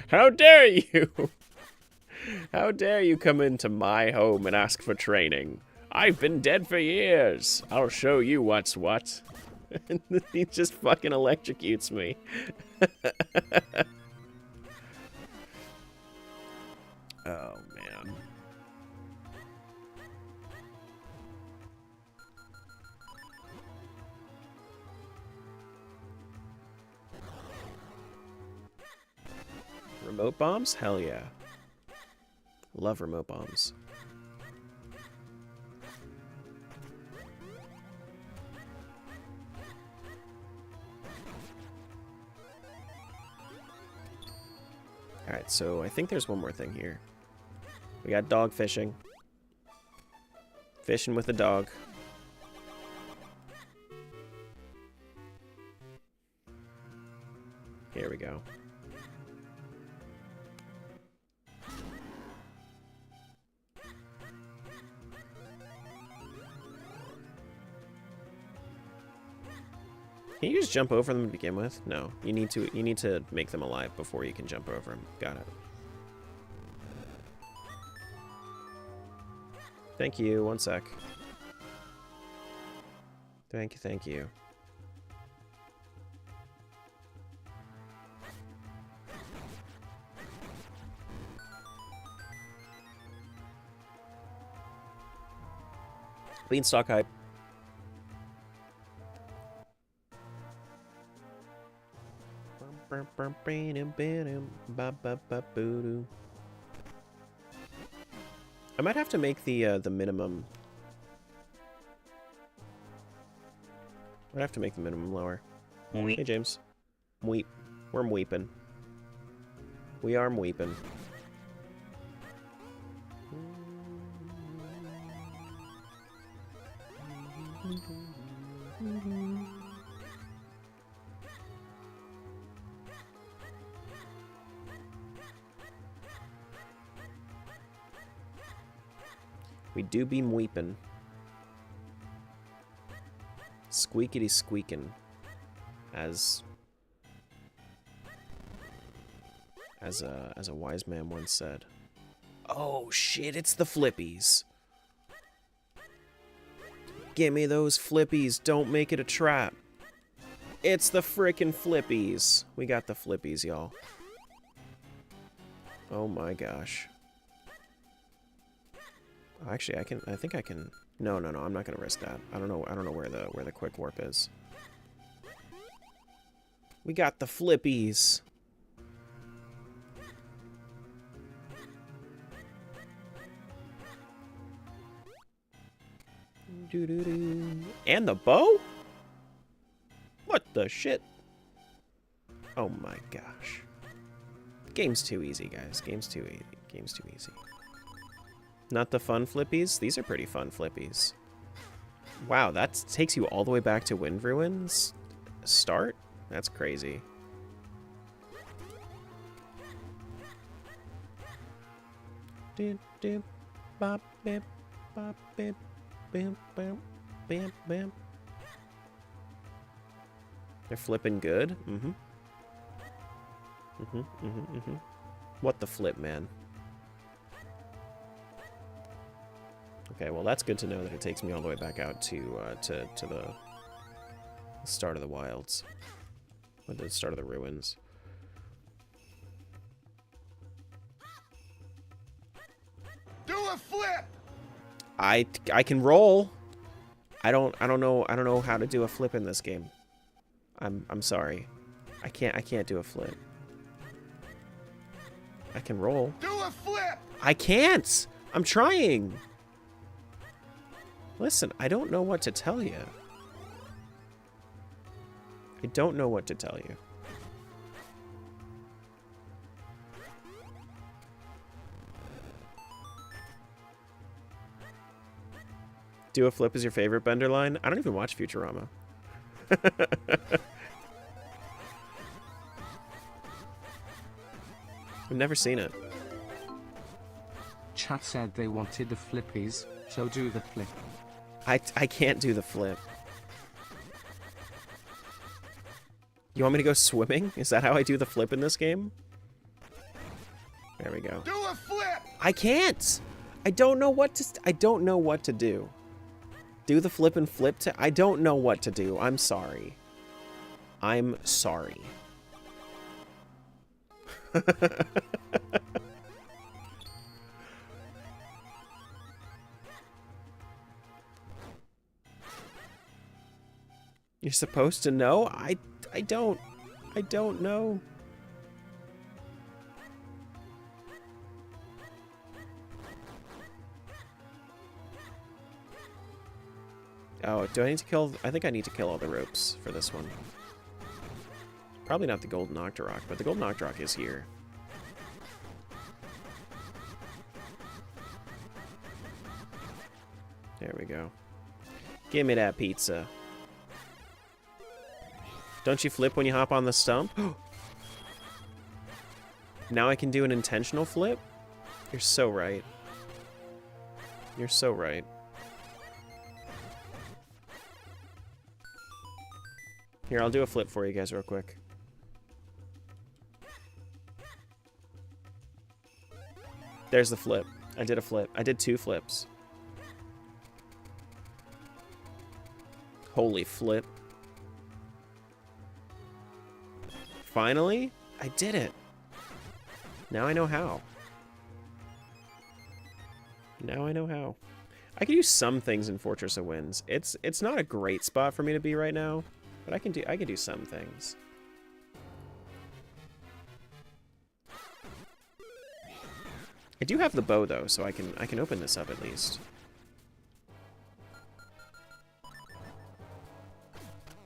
How dare you! How dare you come into my home and ask for training? I've been dead for years. I'll show you what's what. And he just fucking electrocutes me. Oh, man. Remote bombs? Hell yeah. Love remote bombs. Alright, so I think there's one more thing here. We got dog fishing. Fishing with a dog. Here we go. Can you just jump over them to begin with? No. You need to make them alive before you can jump over them. Got it. Thank you. One sec. Thank you, thank you. Beanstalk hype. I might have to make the minimum. I'd have to make the minimum lower. Mweep. Hey James, mweep. We're mweeping. We are mweeping. We do be mweeping. Squeakity squeaking. As a wise man once said. Oh shit, it's the flippies. Gimme those flippies, don't make it a trap. It's the frickin' flippies. We got the flippies, y'all. Oh my gosh. Actually, I think I can. No, I'm not gonna risk that. I don't know where the quick warp is. We got the flippies. And the bow? What the shit? Oh my gosh. Game's too easy, guys. Game's too easy. Game's too easy. Not the fun flippies? These are pretty fun flippies. Wow, that takes you all the way back to Wind Ruins start? That's crazy. They're flipping good? What the flip, man? Okay, well that's good to know that it takes me all the way back out to the start of the wilds. Or the start of the ruins. Do a flip! I can roll. I don't know how to do a flip in this game. I'm sorry. I can't do a flip. I can roll. Do a flip! I can't! I'm trying! Listen, I don't know what to tell you. I don't know what to tell you. Do a flip is your favorite Bender line? I don't even watch Futurama. I've never seen it. Chat said they wanted the flippies, so do the flip. I can't do the flip. You want me to go swimming? Is that how I do the flip in this game? There we go. Do a flip! I can't! I don't know what to do. Do the flip and flip to... I don't know what to do. I'm sorry. I'm sorry. You're supposed to know? I don't know. Oh, do I need to kill... I think I need to kill all the ropes for this one. Probably not the Golden Octorok, but the Golden Octorok is here. There we go. Give me that pizza. Don't you flip when you hop on the stump? Now I can do an intentional flip? You're so right. You're so right. Here, I'll do a flip for you guys real quick. There's the flip. I did a flip. I did 2 flips. Holy flip. Finally, I did it. Now I know how. Now I know how. I can do some things in Fortress of Winds. It's not a great spot for me to be right now, but I can do some things. I do have the bow though, so I can open this up at least.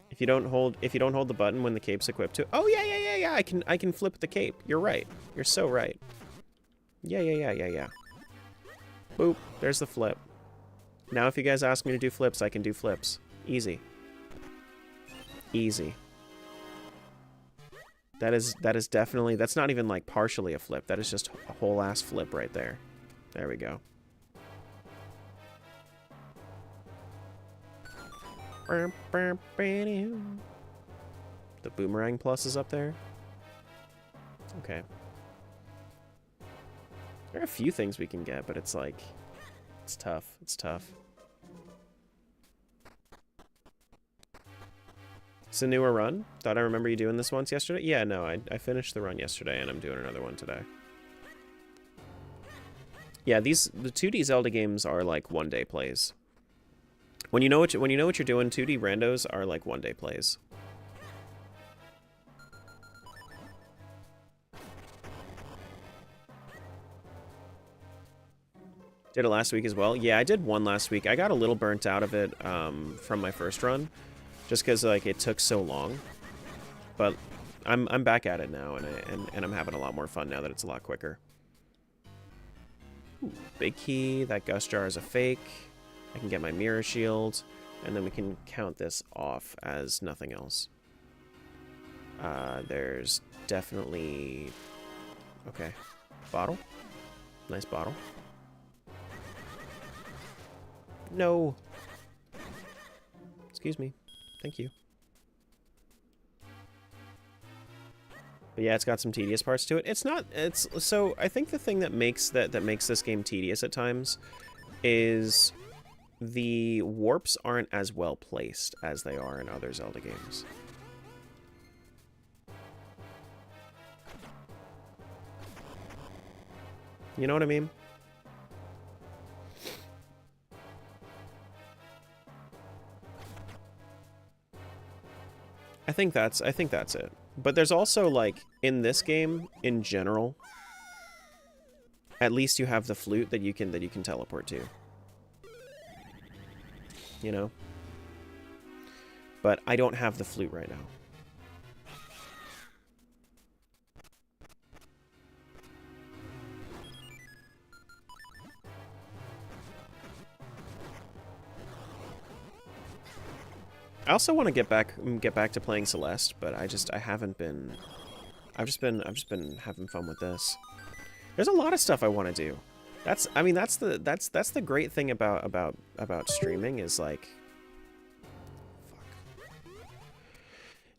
If you don't hold the button when the cape's equipped to, oh yeah, I can flip the cape. You're right. You're so right. Yeah. Boop. There's the flip. Now if you guys ask me to do flips, I can do flips. Easy. Easy. That is definitely, that's not even like partially a flip. That is just a whole ass flip right there. There we go. The boomerang plus is up there. Okay. There are a few things we can get, but it's like, it's tough. It's tough. It's a newer run. Thought I remember you doing this once yesterday. Yeah, no, I finished the run yesterday, and I'm doing another one today. Yeah, the 2D Zelda games are like one-day plays. When you know what you're doing, 2D randos are like one-day plays. Did it last week as well. Yeah, I did one last week. I got a little burnt out of it from my first run, just because like it took so long. But I'm back at it now, and I'm having a lot more fun now that it's a lot quicker. Ooh, big key. That gust jar is a fake. I can get my mirror shield, and then we can count this off as nothing else. There's definitely... Okay. Bottle. Nice bottle. No! Excuse me. Thank you. But yeah, it's got some tedious parts to it. It's not... It's... So, I think the thing that makes this game tedious at times is... the warps aren't as well placed as they are in other Zelda games. You know what I mean? I think that's it. But there's also like in this game in general, at least you have the flute that you can teleport to. You know? But I don't have the flute right now. I also want to get back to playing Celeste, but I haven't been. I've just been having fun with this. There's a lot of stuff I want to do. That's the great thing about streaming is like,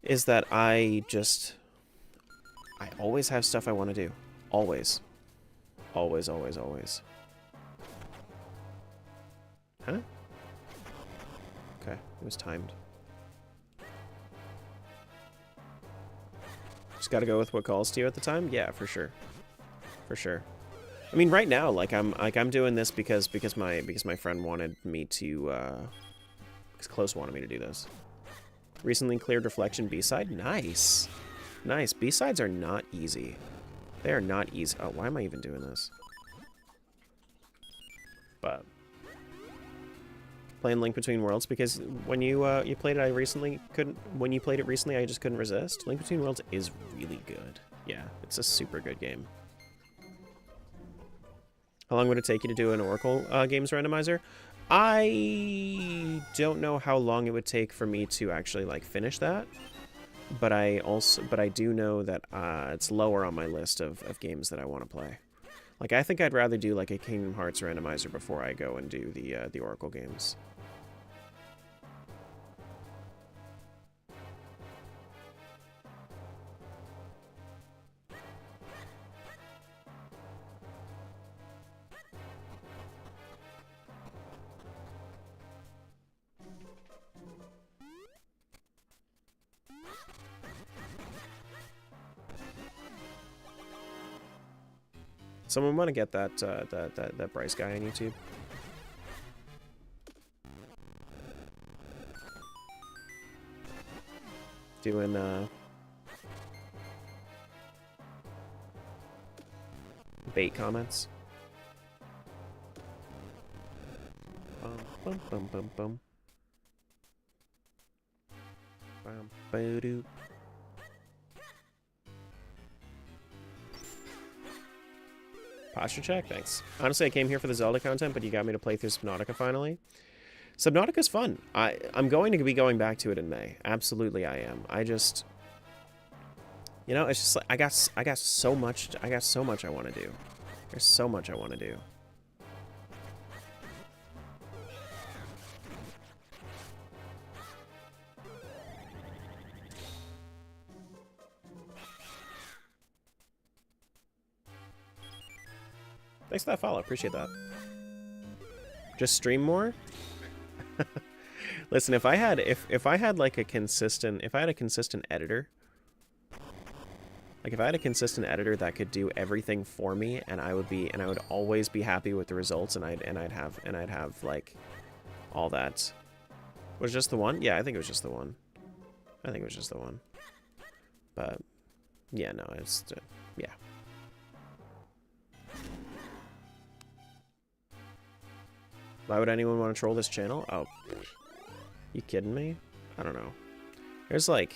is that I always have stuff I want to do. Always. Always. Huh? Okay, it was timed. Just gotta go with what calls to you at the time? Yeah, for sure. For sure. I mean, right now, I'm doing this because my friend wanted me to, because Close wanted me to do this. Recently cleared Reflection B-side? Nice. Nice. B-sides are not easy. They are not easy. Oh, why am I even doing this? But playing Link Between Worlds, because when you played it, when you played it recently, I just couldn't resist. Link Between Worlds is really good. Yeah, it's a super good game. How long would it take you to do an Oracle Games Randomizer? I don't know how long it would take for me to actually like finish that, but I do know that it's lower on my list of games that I want to play. Like, I think I'd rather do like a Kingdom Hearts Randomizer before I go and do the Oracle games. Someone want to get that Bryce guy on YouTube? Doing bait comments. Bum bum bum bum. Bum ba-doo. Posture check, thanks. Honestly, I came here for the Zelda content, but you got me to play through Subnautica finally. Subnautica's fun. I'm going to be going back to it in May. Absolutely, I am. I just, you know, it's just like I got so much I want to do. There's so much I want to do. Thanks for that follow. Appreciate that. Just stream more? Listen, if I had like a consistent editor, like if I had a consistent editor that could do everything for me, and I would always be happy with the results, and I'd have like all that. Was it just the one? Yeah, I think it was just the one. I think it was just the one. But yeah, no, it's yeah. Why would anyone want to troll this channel? Oh, you kidding me? I don't know. There's like,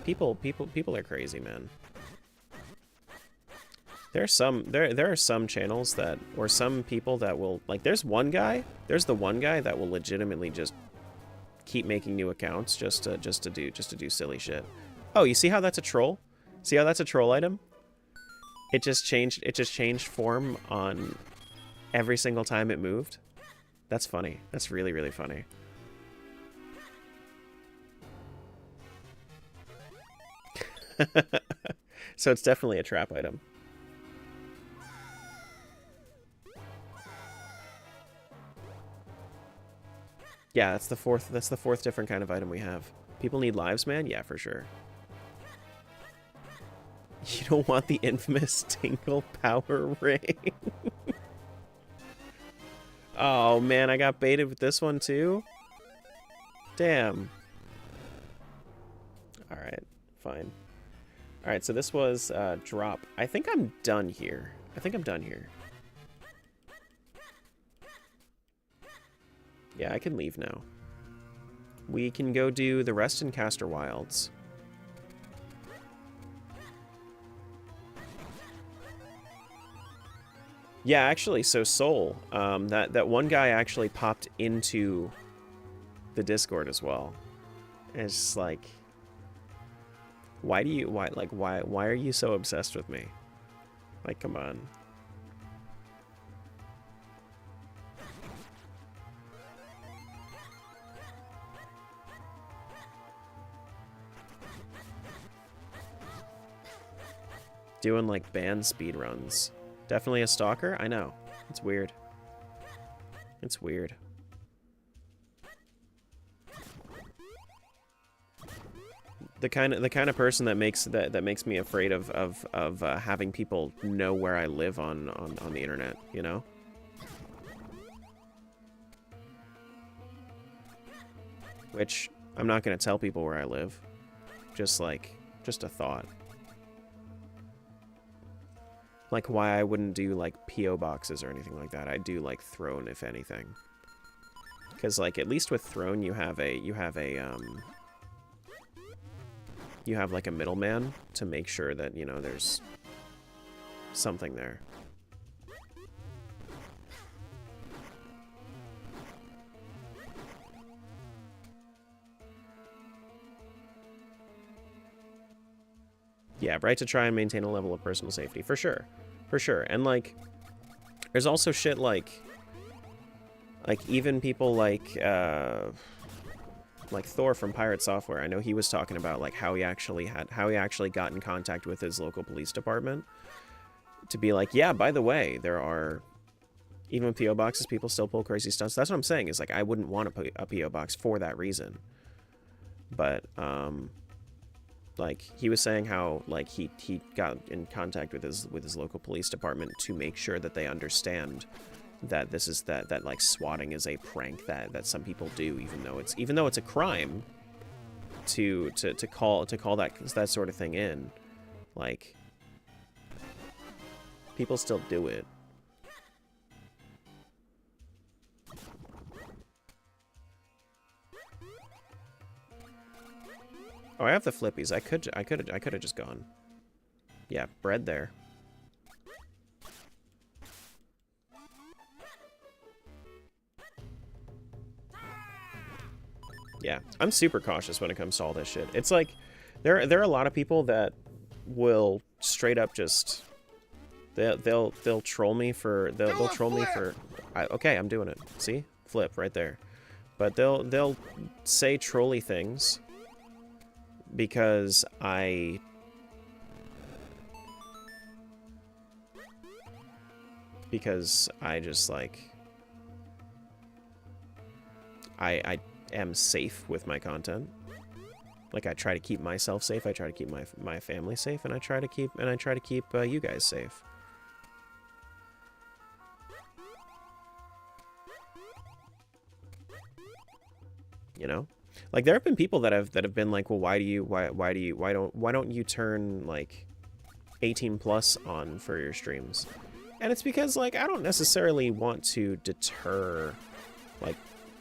people are crazy, man. There are some channels that, or some people that will, like, there's the one guy that will legitimately just keep making new accounts just to do silly shit. Oh, you see how that's a troll? See how that's a troll item? It just changed form on every single time it moved. That's funny. That's really, really funny. So it's definitely a trap item. Yeah, that's the fourth different kind of item we have. People need lives, man? Yeah, for sure. You don't want the infamous Tingle Power Ring. Oh man, I got baited with this one too? Damn. Alright, fine. Alright, so this was drop. I think I'm done here. Yeah, I can leave now. We can go do the rest in Castor Wilds. Yeah, actually, so Soul, that one guy actually popped into the Discord as well. And it's just like, why are you so obsessed with me? Like, come on. Doing like band speed runs. Definitely a stalker? I know. It's weird. It's weird. The kind of person that makes me afraid of having people know where I live on the internet, you know? Which I'm not gonna tell people where I live. Just a thought. Like why I wouldn't do like PO boxes or anything like that. I'd do like Throne if anything. Cuz like at least with Throne you have like a middleman to make sure that, you know, there's something there. Yeah, right, to try and maintain a level of personal safety, for sure. For sure. And like there's also shit like even people like Thor from Pirate Software. I know he was talking about like how he actually got in contact with his local police department to be like, yeah, by the way, there are, even with PO boxes, people still pull crazy stunts. That's what I'm saying, is like I wouldn't want a PO box for that reason. But like he was saying how like he got in contact with his local police department to make sure that they understand that this is that like swatting is a prank that some people do, even though it's a crime to call that sort of thing in. Like, people still do it. Oh, I have the flippies. I could have just gone. Yeah, bread there. Yeah, I'm super cautious when it comes to all this shit. It's like there are a lot of people that will straight up just they'll troll me for they'll troll me for okay, I'm doing it. See? Flip right there. But they'll say trolly things because I just like I am safe with my content. Like, I try to keep myself safe, I try to keep my family safe, and I try to keep you guys safe. You know? Like, there have been people that have been like, well, why don't you turn like 18 plus on for your streams? And it's because, like, I don't necessarily want to deter like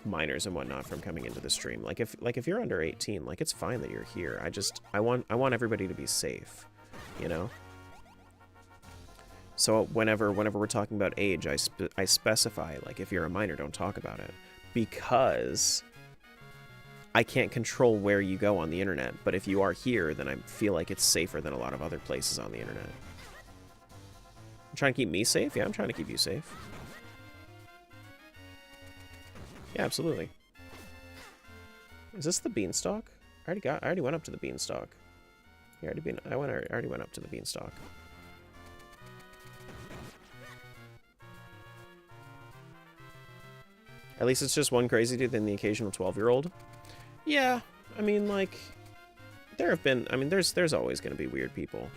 minors and whatnot from coming into the stream. Like if you're under 18, like, it's fine that you're here. I want everybody to be safe, you know? So whenever we're talking about age, I specify, like, if you're a minor, don't talk about it, because I can't control where you go on the internet. But if you are here, then I feel like it's safer than a lot of other places on the internet. I'm trying to keep me safe. Yeah, I'm trying to keep you safe. Yeah, absolutely. Is this the beanstalk? I already went up to the beanstalk. I already went up to the beanstalk. At least it's just one crazy dude than the occasional 12-year-old. Yeah, I mean, like, there's always going to be weird people.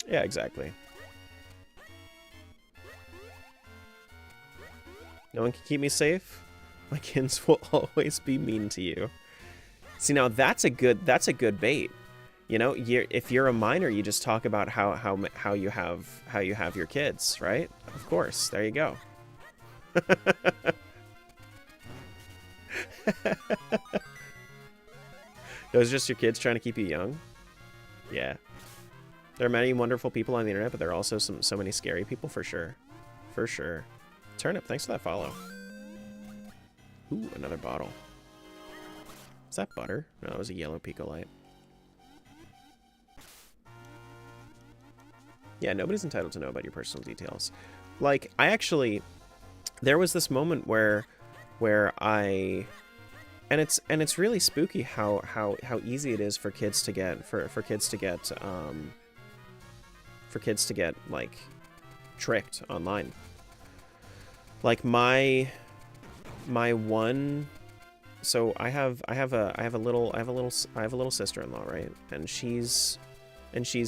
Yeah, exactly. No one can keep me safe. My kids will always be mean to you. See, now that's a good bait. You know, if you're a minor, you just talk about how you have your kids, right? Of course, there you go. Those are just your kids trying to keep you young? Yeah. There are many wonderful people on the internet, but there are also so many scary people, for sure. For sure. Turnip, thanks for that follow. Ooh, another bottle. Is that butter? No, it was a yellow Picolite. Yeah, nobody's entitled to know about your personal details. Like, there was this moment where I, and it's really spooky how easy it is for kids to get like tricked online. Like my one, so I have a little sister-in-law, right? And she's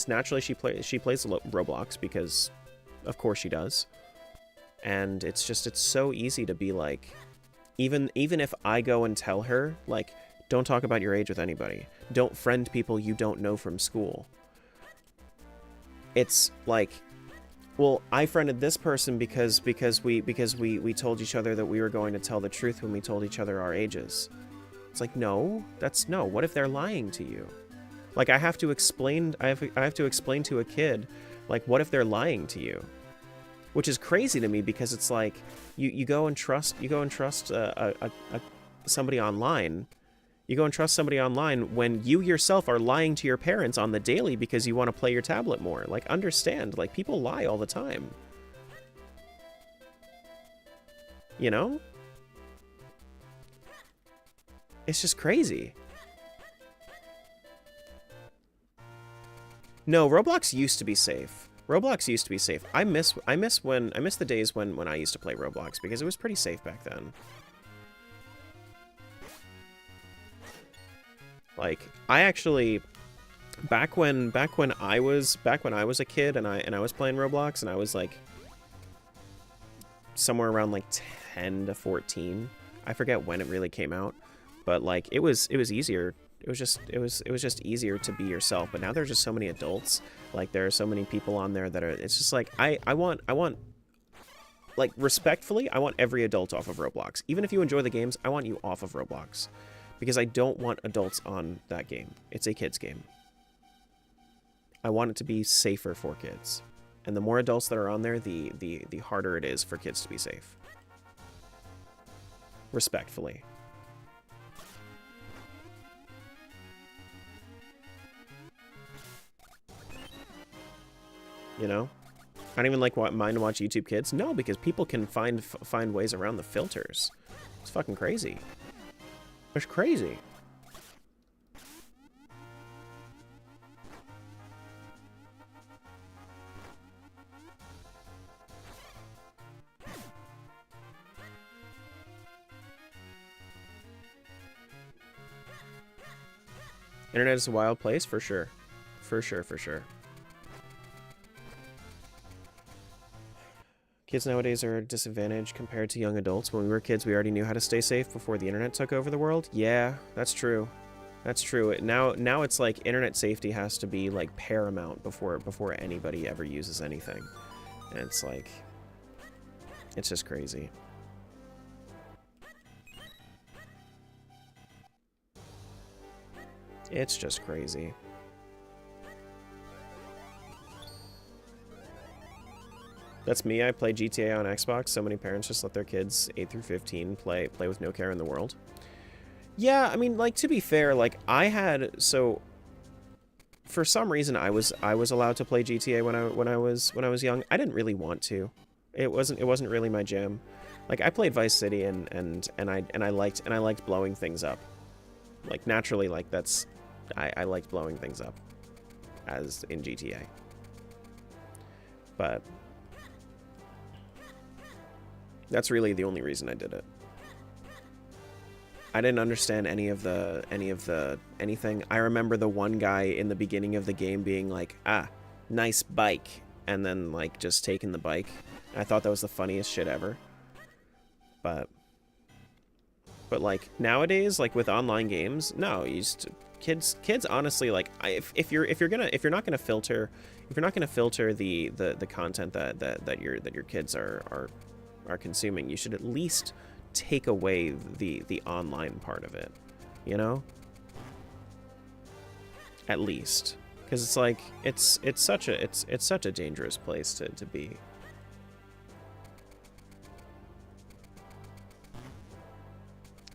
naturally she plays Roblox because of course she does. And it's so easy to be like, even if I go and tell her, like, don't talk about your age with anybody, don't friend people you don't know from school. It's like, well, I friended this person because we told each other that we were going to tell the truth when we told each other our ages. It's like, no, no. What if they're lying to you? Like, I have to explain to a kid, like, what if they're lying to you? Which is crazy to me, because it's like you go and trust somebody online. You go and trust somebody online when you yourself are lying to your parents on the daily because you want to play your tablet more. Like, understand, like, people lie all the time. You know? It's just crazy. No, Roblox used to be safe. Roblox used to be safe. I miss the days when I used to play Roblox because it was pretty safe back then. Like, I actually back when I was a kid and I was playing Roblox and I was like somewhere around like 10 to 14. I forget when it really came out, but like it was easier. It was just easier to be yourself. But now there's just so many adults. Like there are so many people on there that are. It's just like I want like respectfully, I want every adult off of Roblox. Even if you enjoy the games, I want you off of Roblox because I don't want adults on that game. It's a kids game. I want it to be safer for kids. And the more adults that are on there, the harder it is for kids to be safe. Respectfully. You know? I don't even mind to watch YouTube Kids. No, because people can find ways around the filters. It's fucking crazy. It's crazy. Internet is a wild place, for sure. For sure, for sure. Kids nowadays are at a disadvantage compared to young adults. When we were kids, we already knew how to stay safe before the internet took over the world. Yeah, that's true. That's true. Now it's like internet safety has to be like paramount before anybody ever uses anything. And it's like, it's just crazy. It's just crazy. That's me. I play GTA on Xbox. So many parents just let their kids 8 through 15 play with no care in the world. Yeah, I mean, like, to be fair, like I had, so for some reason I was allowed to play GTA when I was young. I didn't really want to. It wasn't really my jam. Like I played Vice City and I liked blowing things up. Like naturally, like that's I liked blowing things up as in GTA. But that's really the only reason I did it. I didn't understand anything. I remember the one guy in the beginning of the game being like, "Ah, nice bike," and then like just taking the bike. I thought that was the funniest shit ever. But like nowadays, like with online games, no, kids honestly, like if you're not gonna filter the content that your kids are consuming, you should at least take away the online part of it, you know? At least, because it's like it's such a dangerous place to be.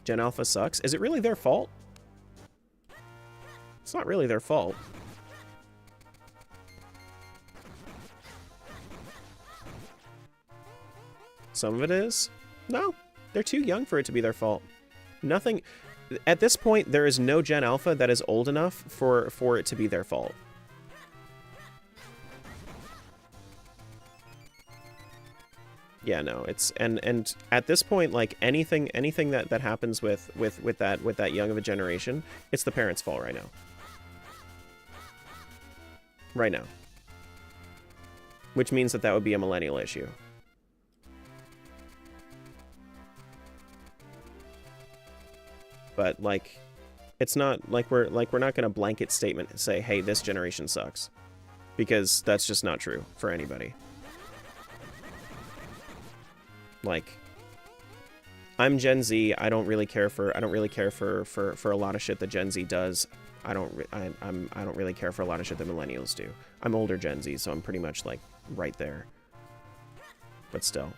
Gen Alpha sucks. Is it really their fault? It's not really their fault. Some of it is. No, they're too young for it to be their fault. Nothing. At this point, there is no Gen Alpha that is old enough for it to be their fault. Yeah, no, it's and at this point, like anything that happens with that young of a generation, it's the parents' fault right now. Right now. Which means that would be a millennial issue. But like, it's not like we're not gonna blanket statement and say, hey, this generation sucks, because that's just not true for anybody. Like, I'm Gen Z. I don't really care for a lot of shit that Gen Z does. I don't really care for a lot of shit that millennials do. I'm older Gen Z, so I'm pretty much like right there. But still.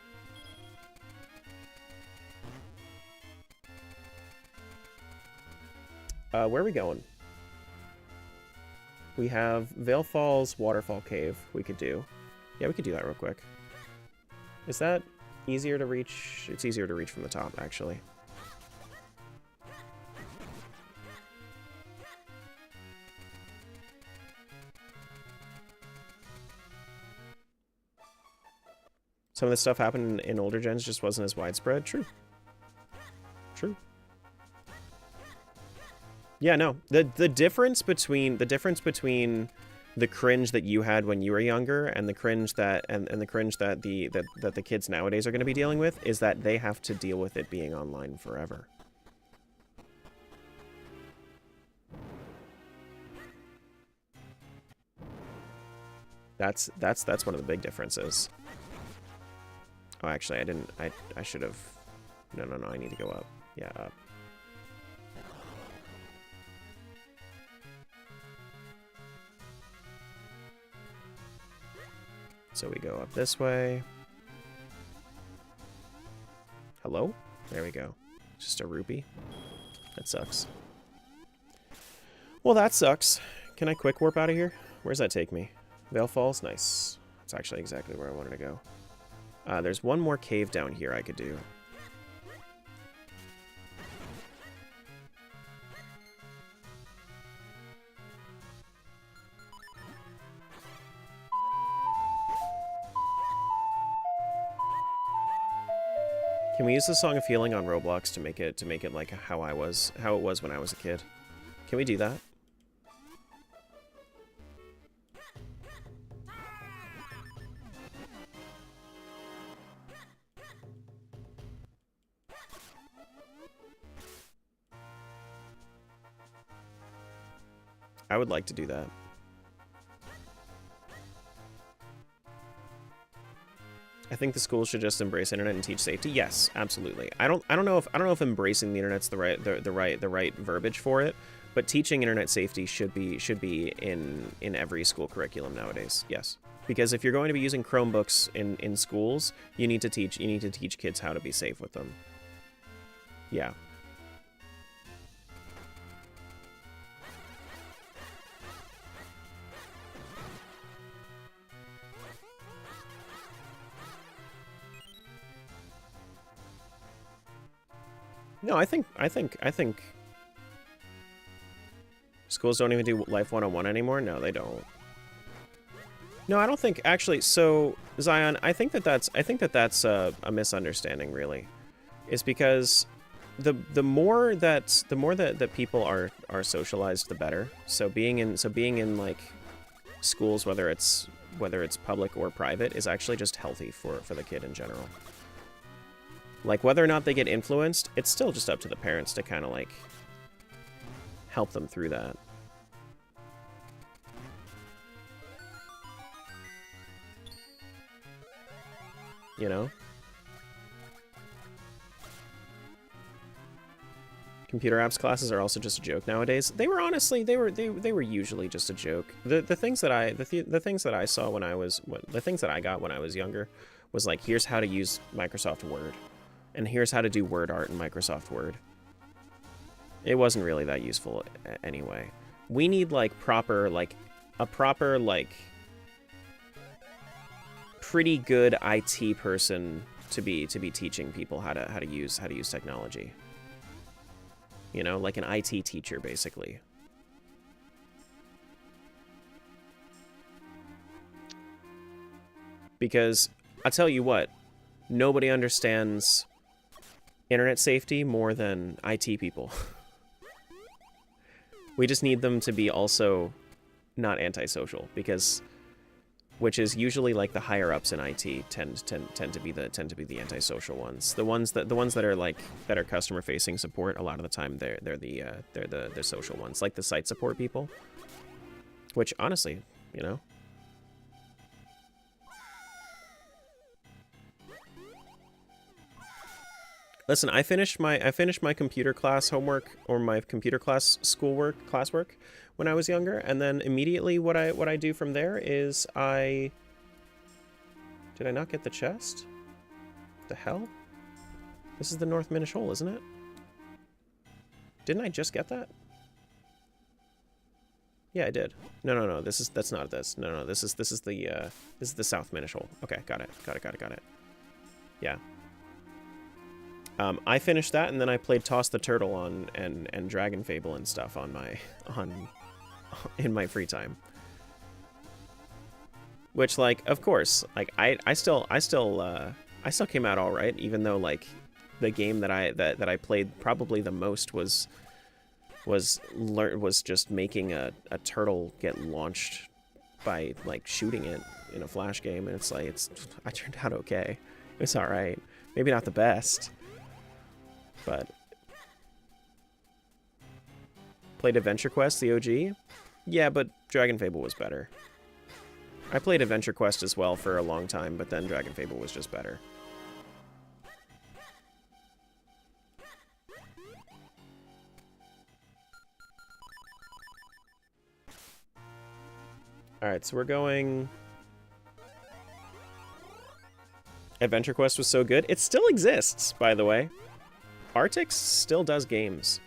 Where are we going? We have Vale Falls Waterfall Cave we could do. Yeah, we could do that real quick. Is that easier to reach? It's easier to reach from the top, actually. Some of the stuff happened in older gens just wasn't as widespread. True. True. Yeah, no. The difference between the cringe that you had when you were younger and the cringe that the cringe that the kids nowadays are going to be dealing with is that they have to deal with it being online forever. That's one of the big differences. Oh, actually, I should have. No, I need to go up. Yeah, up. So we go up this way. Hello? There we go. Just a rupee. That sucks. Well, that sucks. Can I quick warp out of here? Where's that take me? Vale Falls? Nice. That's actually exactly where I wanted to go. There's one more cave down here I could do. Can we use the Song of Healing on Roblox to make it like how it was when I was a kid? Can we do that? I would like to do that. I think the schools should just embrace internet and teach safety. Yes, absolutely. I don't know if embracing the internet's the right verbiage for it, but teaching internet safety should be in every school curriculum nowadays. Yes. Because if you're going to be using Chromebooks in schools, you need to teach kids how to be safe with them. Yeah. No, I think schools don't even do Life 101 anymore. No, they don't. No, I don't think actually. So Zion, I think that's a misunderstanding. Really, is because the more that people are socialized, the better. So being in like schools, whether it's public or private, is actually just healthy for the kid in general. Like, whether or not they get influenced, it's still just up to the parents to kind of, like, help them through that. You know? Computer apps classes are also just a joke nowadays. They were honestly, they were usually just a joke. The things that I saw when I was, the things that I got when I was younger was like, here's how to use Microsoft Word. And here's how to do word art in Microsoft Word. It wasn't really that useful anyway. We need like a proper pretty good IT person to be teaching people how to use technology. You know, like an IT teacher basically. Because I'll tell you what, nobody understands internet safety more than IT people. We just need them to be also not antisocial, because which is usually like the higher ups in IT tend to be the antisocial ones. The ones that are customer facing support, a lot of the time they're the social ones, like the site support people. Which honestly, you know. Listen, I finished my computer class homework or my computer class classwork when I was younger, and then immediately what I do from there is did I not get the chest? The hell? This is the North Minish Hole, isn't it? Didn't I just get that? Yeah, I did. No. That's not this. No. This is the South Minish Hole. Okay, got it. Yeah. I finished that, and then I played Toss the Turtle on and Dragon Fable and stuff in my free time. Which, like, of course, like I still came out all right, even though like the game that I played probably the most was just making a turtle get launched by like shooting it in a flash game, and it's like I turned out okay. It's all right. Maybe not the best, but played Adventure Quest, the OG. Yeah, but Dragon Fable was better. I played Adventure Quest as well for a long time, but then Dragon Fable was just better. Alright, so we're going... Adventure Quest was so good. It still exists, by the way. Artix still does games.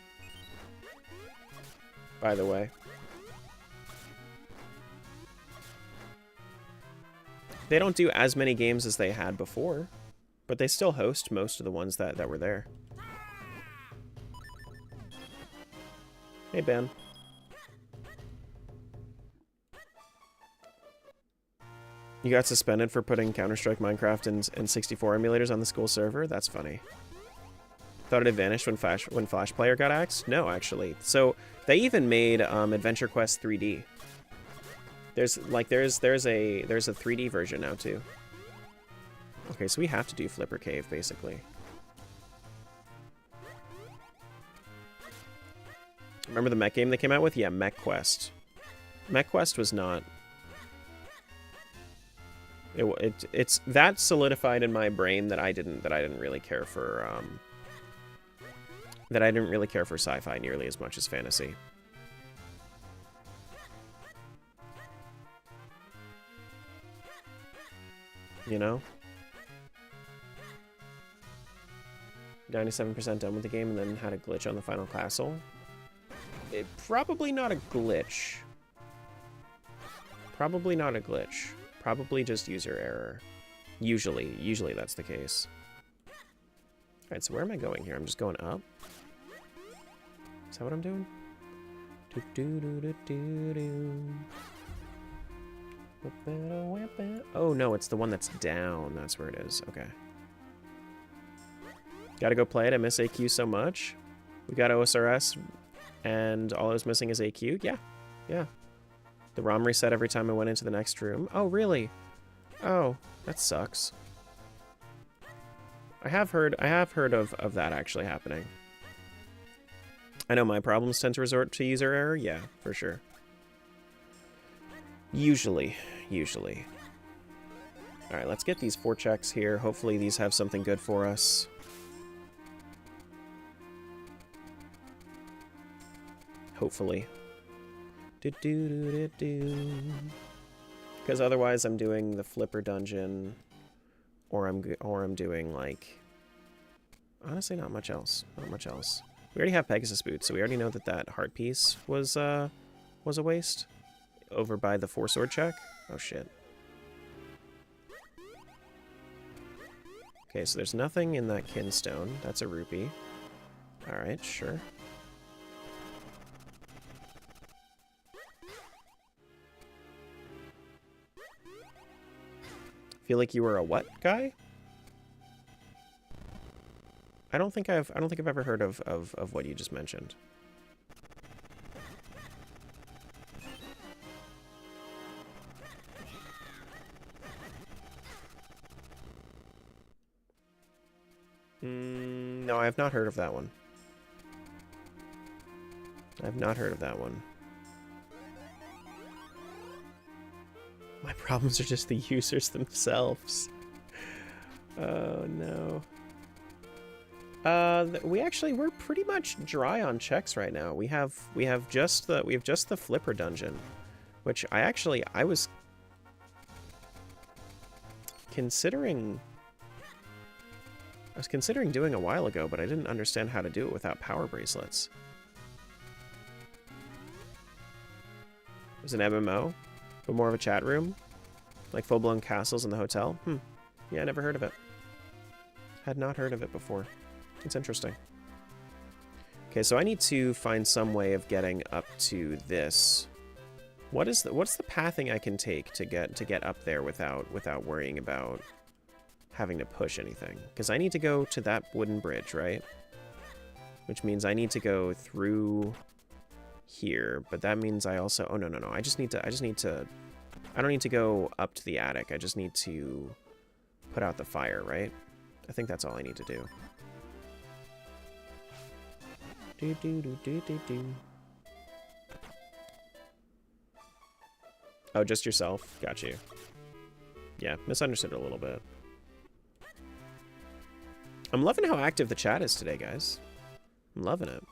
By the way. They don't do as many games as they had before, but they still host most of the ones that were there. Hey, Ben. You got suspended for putting Counter-Strike, Minecraft, and 64 emulators on the school server? That's funny. Thought it had vanished when Flash Player got axed? No, actually. So they even made Adventure Quest 3D. There's a 3D version now too. Okay, so we have to do Flipper Cave basically. Remember the mech game they came out with? Yeah, Mech Quest. Mech Quest was not. It's that solidified in my brain that I didn't really care for sci-fi nearly as much as fantasy. You know? 97% done with the game and then had a glitch on the final castle. Probably not a glitch. Probably not a glitch. Probably just user error. Usually that's the case. Alright, so where am I going here? I'm just going up? Is that what I'm doing? Oh no, it's the one that's down. That's where it is. Okay. Gotta go play it. I miss AQ so much. We got OSRS, and all I was missing is AQ. Yeah. Yeah. The ROM reset every time I went into the next room. Oh, really? Oh, that sucks. I have heard of that actually happening. I know my problems tend to resort to user error. Yeah, for sure. Usually. Alright, let's get these 4 checks here. Hopefully these have something good for us. Hopefully. Because otherwise I'm doing the Flipper Dungeon, or I'm doing like, honestly not much else. Not much else. We already have Pegasus Boots, so we already know that heart piece was a waste. Over by the 4-sword check. Oh shit. Okay, so there's nothing in that kinstone. That's a rupee. All right, sure. Feel like you were a what guy? I don't think I've ever heard of what you just mentioned. No, I have not heard of that one. I've not heard of that one. My problems are just the users themselves. Oh no. We're pretty much dry on checks right now. We have just the Flipper Dungeon, which I was considering doing a while ago, but I didn't understand how to do it without power bracelets. It was an MMO, but more of a chat room, like full-blown castles in the hotel. Yeah, I never heard of it. Had not heard of it before. It's interesting. Okay, so I need to find some way of getting up to this What's the pathing I can take to get up there without worrying about having to push anything? Because I need to go to that wooden bridge, right? Which means I need to go through here, but that means I also... Oh, no. I just need to... I don't need to go up to the attic. I just need to put out the fire, right? I think that's all I need to do. Oh, just yourself? Got you. Yeah, misunderstood a little bit. I'm loving how active the chat is today, guys. I'm loving it.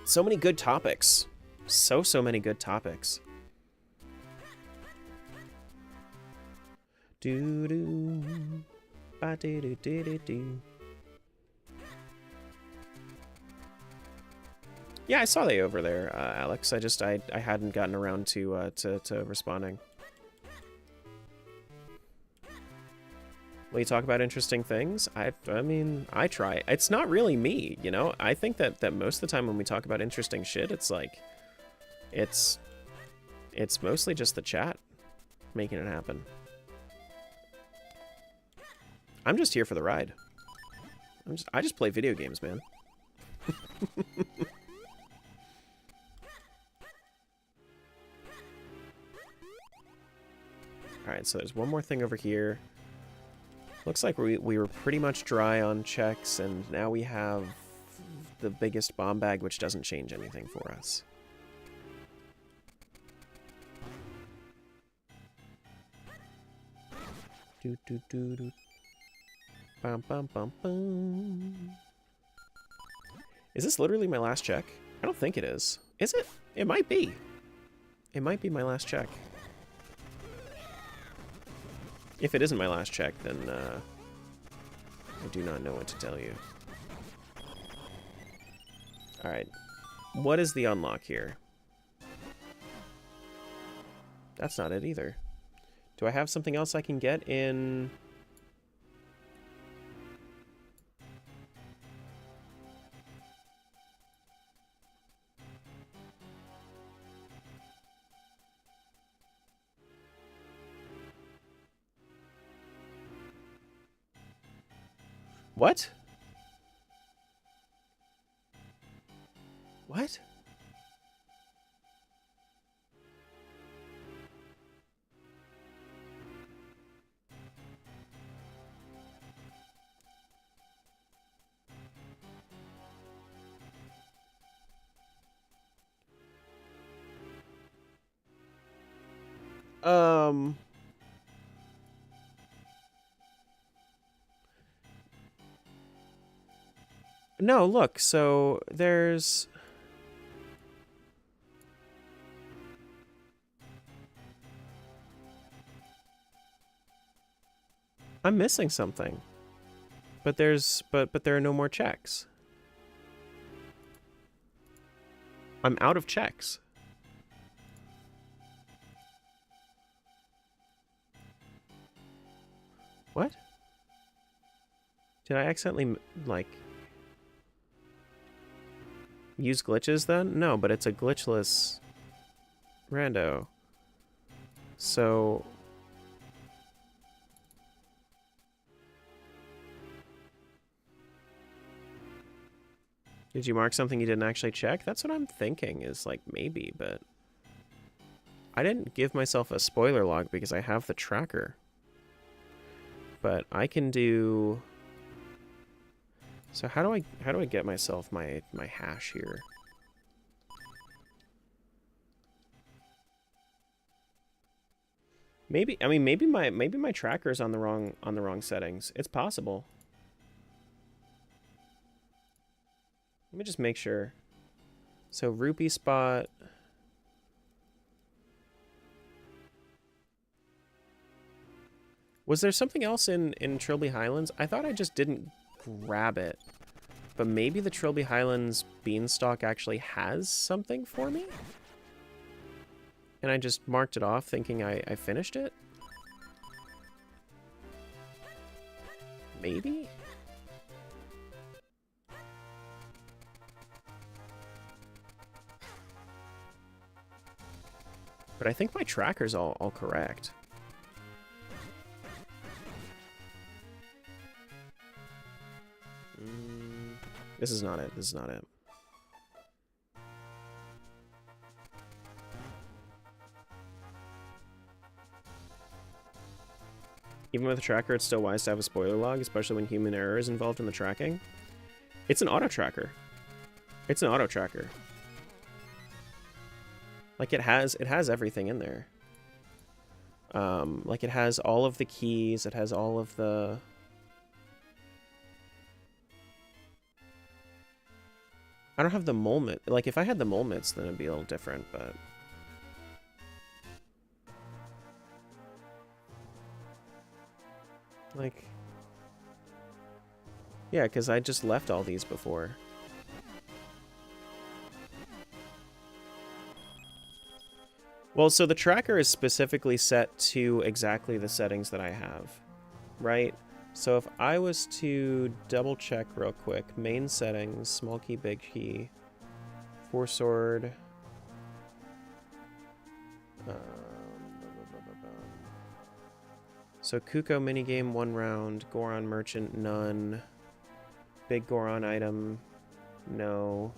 So many good topics. So many good topics. Do-do. Ba-do-do-do-do-do. Yeah, I saw they over there, Alex. I hadn't gotten around to responding. Will you talk about interesting things? I mean, I try. It's not really me, you know? I think that most of the time when we talk about interesting shit, it's like... It's mostly just the chat making it happen. I'm just here for the ride. I just play video games, man. Alright, so there's one more thing over here. Looks like we were pretty much dry on checks, and now we have the biggest bomb bag, which doesn't change anything for us. Do. Bum, bum, bum, bum. Is this literally my last check? I don't think it is. Is it? It might be. It might be my last check. If it isn't my last check, then I do not know what to tell you. Alright. What is the unlock here? That's not it either. Do I have something else I can get in... What? What? No, look, so there's... I'm missing something. But there's... But there are no more checks. I'm out of checks. What? Did I accidentally, like... use glitches then? No, but it's a glitchless rando. So... Did you mark something you didn't actually check? That's what I'm thinking, is like maybe, but... I didn't give myself a spoiler log because I have the tracker. But I can do... So how do I get myself my hash here? Maybe maybe my tracker's on the wrong settings. It's possible. Let me just make sure. So rupee spot. Was there something else in Trilby Highlands? I thought I just didn't grab it. But maybe the Trilby Highlands beanstalk actually has something for me? And I just marked it off thinking I finished it? Maybe? But I think my tracker's all correct. This is not it. This is not it. Even with a tracker, it's still wise to have a spoiler log, especially when human error is involved in the tracking. It's an auto tracker. It's an auto tracker. Like it has everything in there. Like it has all of the keys. It has all of the. I don't have the moment. Like if I had the moments, then it'd be a little different, but. Like, yeah, because I just left all these before. Well, so the tracker is specifically set to exactly the settings that I have, right? So if I was to double check real quick, main settings, small key, big key, 4-sword, so Kuko minigame, 1 round. Goron merchant, none. Big Goron item, no.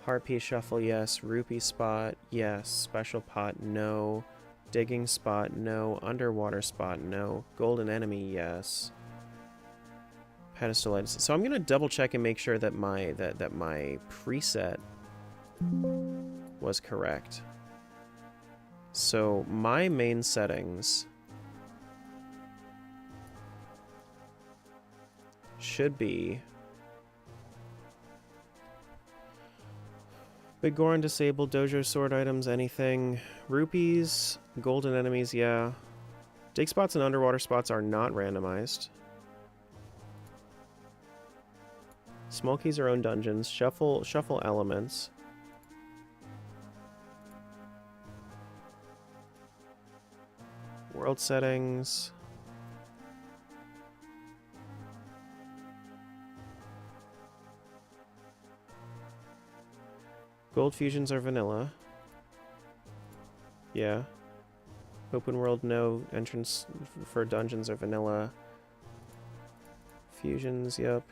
Harpy shuffle, yes. Rupee spot, yes. Special pot, no. Digging spot, no. Underwater spot, no. Golden enemy, yes. Pedestal items. So I'm gonna double check and make sure that my my preset was correct. So my main settings should be Big Goron disabled, dojo sword items, anything. Rupees, golden enemies, yeah. Dig spots and underwater spots are not randomized. Small keys are own dungeons. Shuffle elements. World settings. Gold fusions are vanilla. Yeah. Open world, no. Entrance for dungeons are vanilla. Fusions, yep.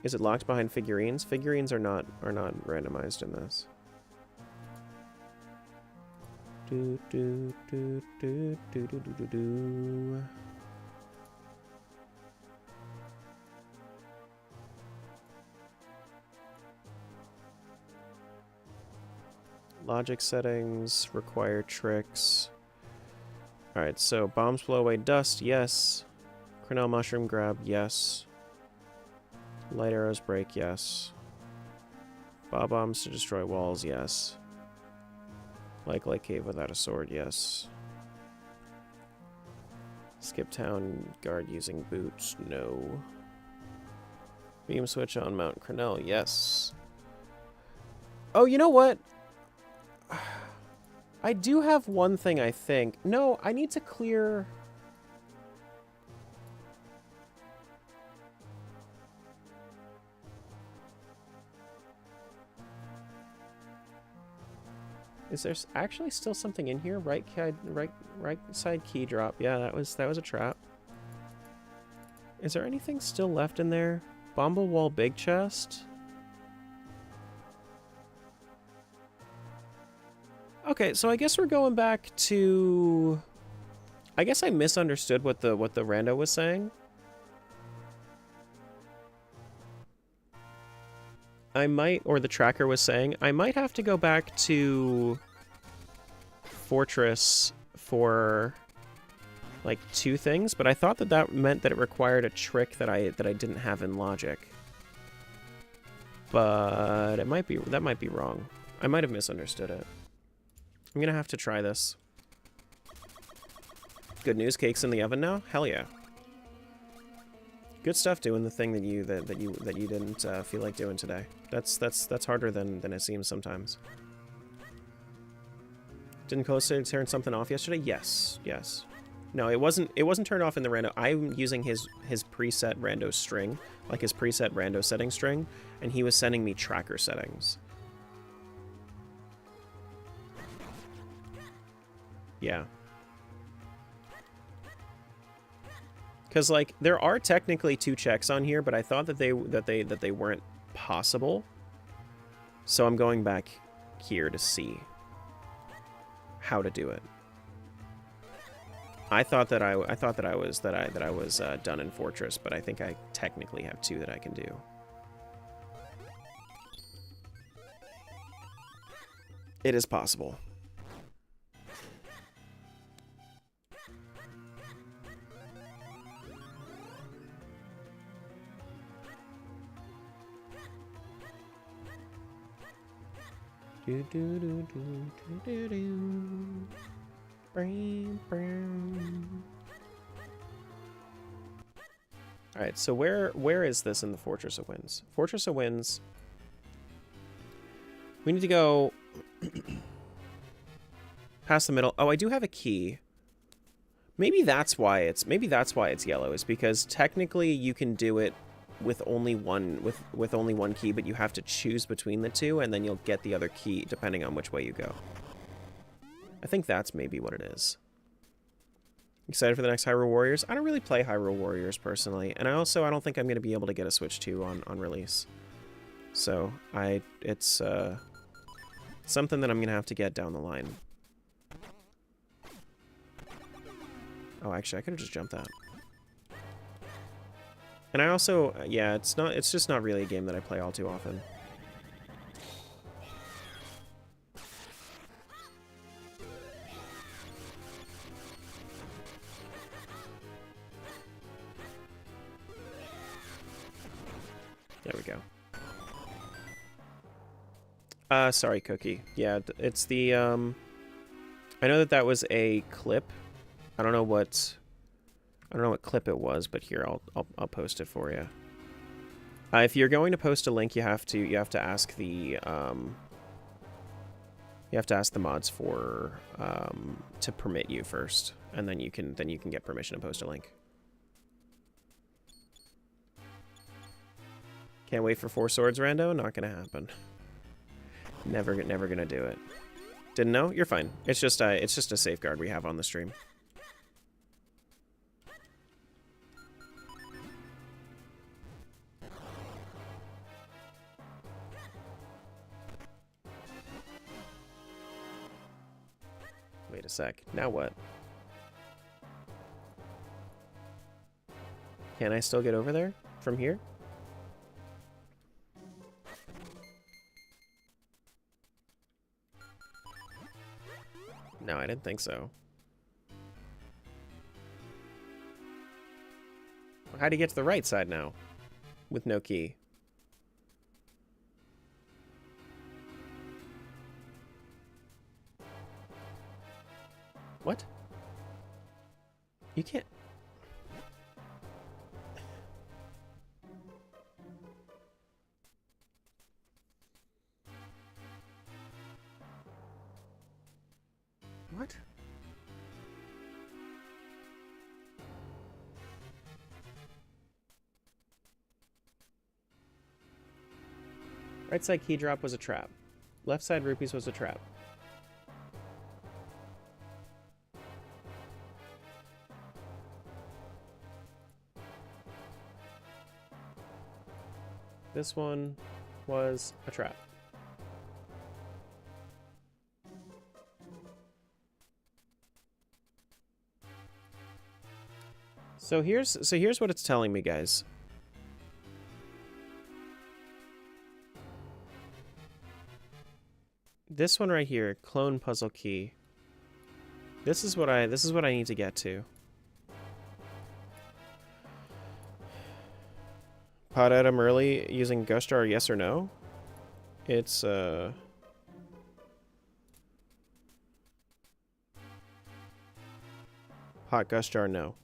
Is it locked behind figurines? Figurines are not randomized in this. Logic settings, require tricks. Alright, so bombs blow away dust, yes. Cornell mushroom grab, yes. Light arrows break, yes. Bob bombs to destroy walls, yes. Like cave without a sword, yes. Skip town guard using boots, no. Beam switch on Mount Cornell, yes. Oh, you know what? I do have one thing, I think. No, I need to clear... Is there actually still something in here? Right side key drop. Yeah, that was a trap. Is there anything still left in there? Bomble wall big chest. Okay, so I guess we're going back to... I guess I misunderstood what the rando was saying. I might, or the tracker was saying, I might have to go back to Fortress for like 2 things, but I thought that meant that it required a trick that I didn't have in logic. But it might be, that might be wrong. I might have misunderstood it. I'm gonna have to try this. Good news, cake's in the oven now? Hell yeah. Good stuff doing the thing that you didn't feel like doing today. That's harder than it seems sometimes. Didn't Costa turn something off yesterday? Yes. No, it wasn't turned off in the rando. I'm using his preset rando string, like his preset rando setting string, and he was sending me tracker settings. Yeah. Cuz like there are technically 2 checks on here, but I thought that they weren't possible. So I'm going back here to see how to do it. I thought that I was done in Fortress, but I think I technically have 2 that I can do. It is possible. Do do do do do do do. All right, so where is this in the Fortress of Winds? Fortress of Winds. We need to go past the middle. Oh, I do have a key. Maybe that's why it's yellow. Is because technically you can do it with only one key, but you have to choose between the 2, and then you'll get the other key depending on which way you go. I think that's maybe what it is. Excited for the next Hyrule Warriors? I don't really play Hyrule Warriors personally, and I don't think I'm going to be able to get a Switch 2 on release. So it's something that I'm going to have to get down the line. Oh, actually, I could have just jumped that. And I also, yeah, it's just not really a game that I play all too often. There we go. Sorry, Cookie. Yeah, it's the, I know that was a clip. I don't know what clip it was, but here, I'll post it for you. If you're going to post a link, you have to ask the, mods for, to permit you first, and then you can get permission to post a link. Can't wait for 4 Swords rando. Not gonna happen. Never gonna do it. Didn't know? You're fine. It's just a safeguard we have on the stream. Wait a sec. Now what? Can I still get over there from here? No, I didn't think so. How do you get to the right side now? With no key. What? You can't... What? Right side key drop was a trap. Left side rupees was a trap. This one was a trap. So here's what it's telling me, guys. This one right here, clone puzzle key. This is what I need to get to. Pot item early using Gush Jar, yes or no? It's hot Gush Jar, no.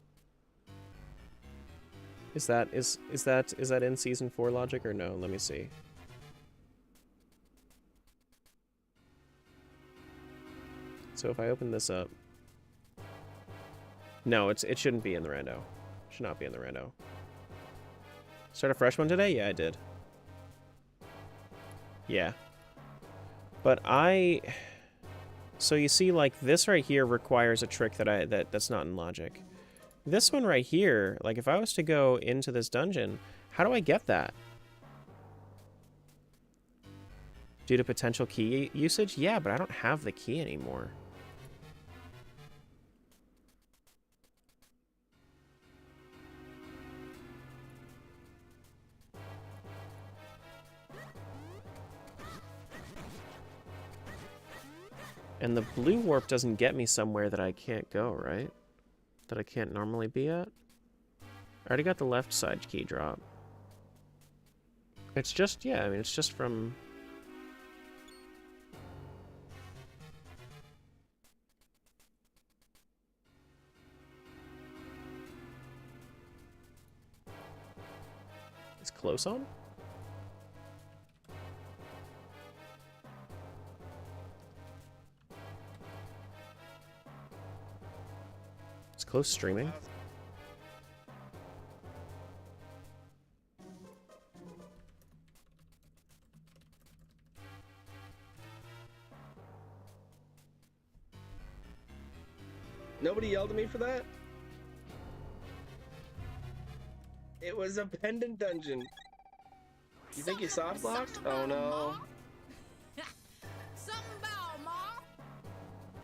Is that in season 4 logic or no? Let me see. So if I open this up, No, it shouldn't be in the rando. Should not be in the rando. Start a fresh one today? Yeah, I did. Yeah. But so you see, like, this right here requires a trick that's not in logic. This one right here, like, if I was to go into this dungeon, how do I get that? Due to potential key usage? Yeah, but I don't have the key anymore. And the blue warp doesn't get me somewhere that I can't go, right? That I can't normally be at? I already got the left side key drop. It's just, yeah, I mean, it's just from... Is close on? Is close streaming? Nobody yelled at me for that? It was a pendant dungeon. You think you soft locked? Oh no.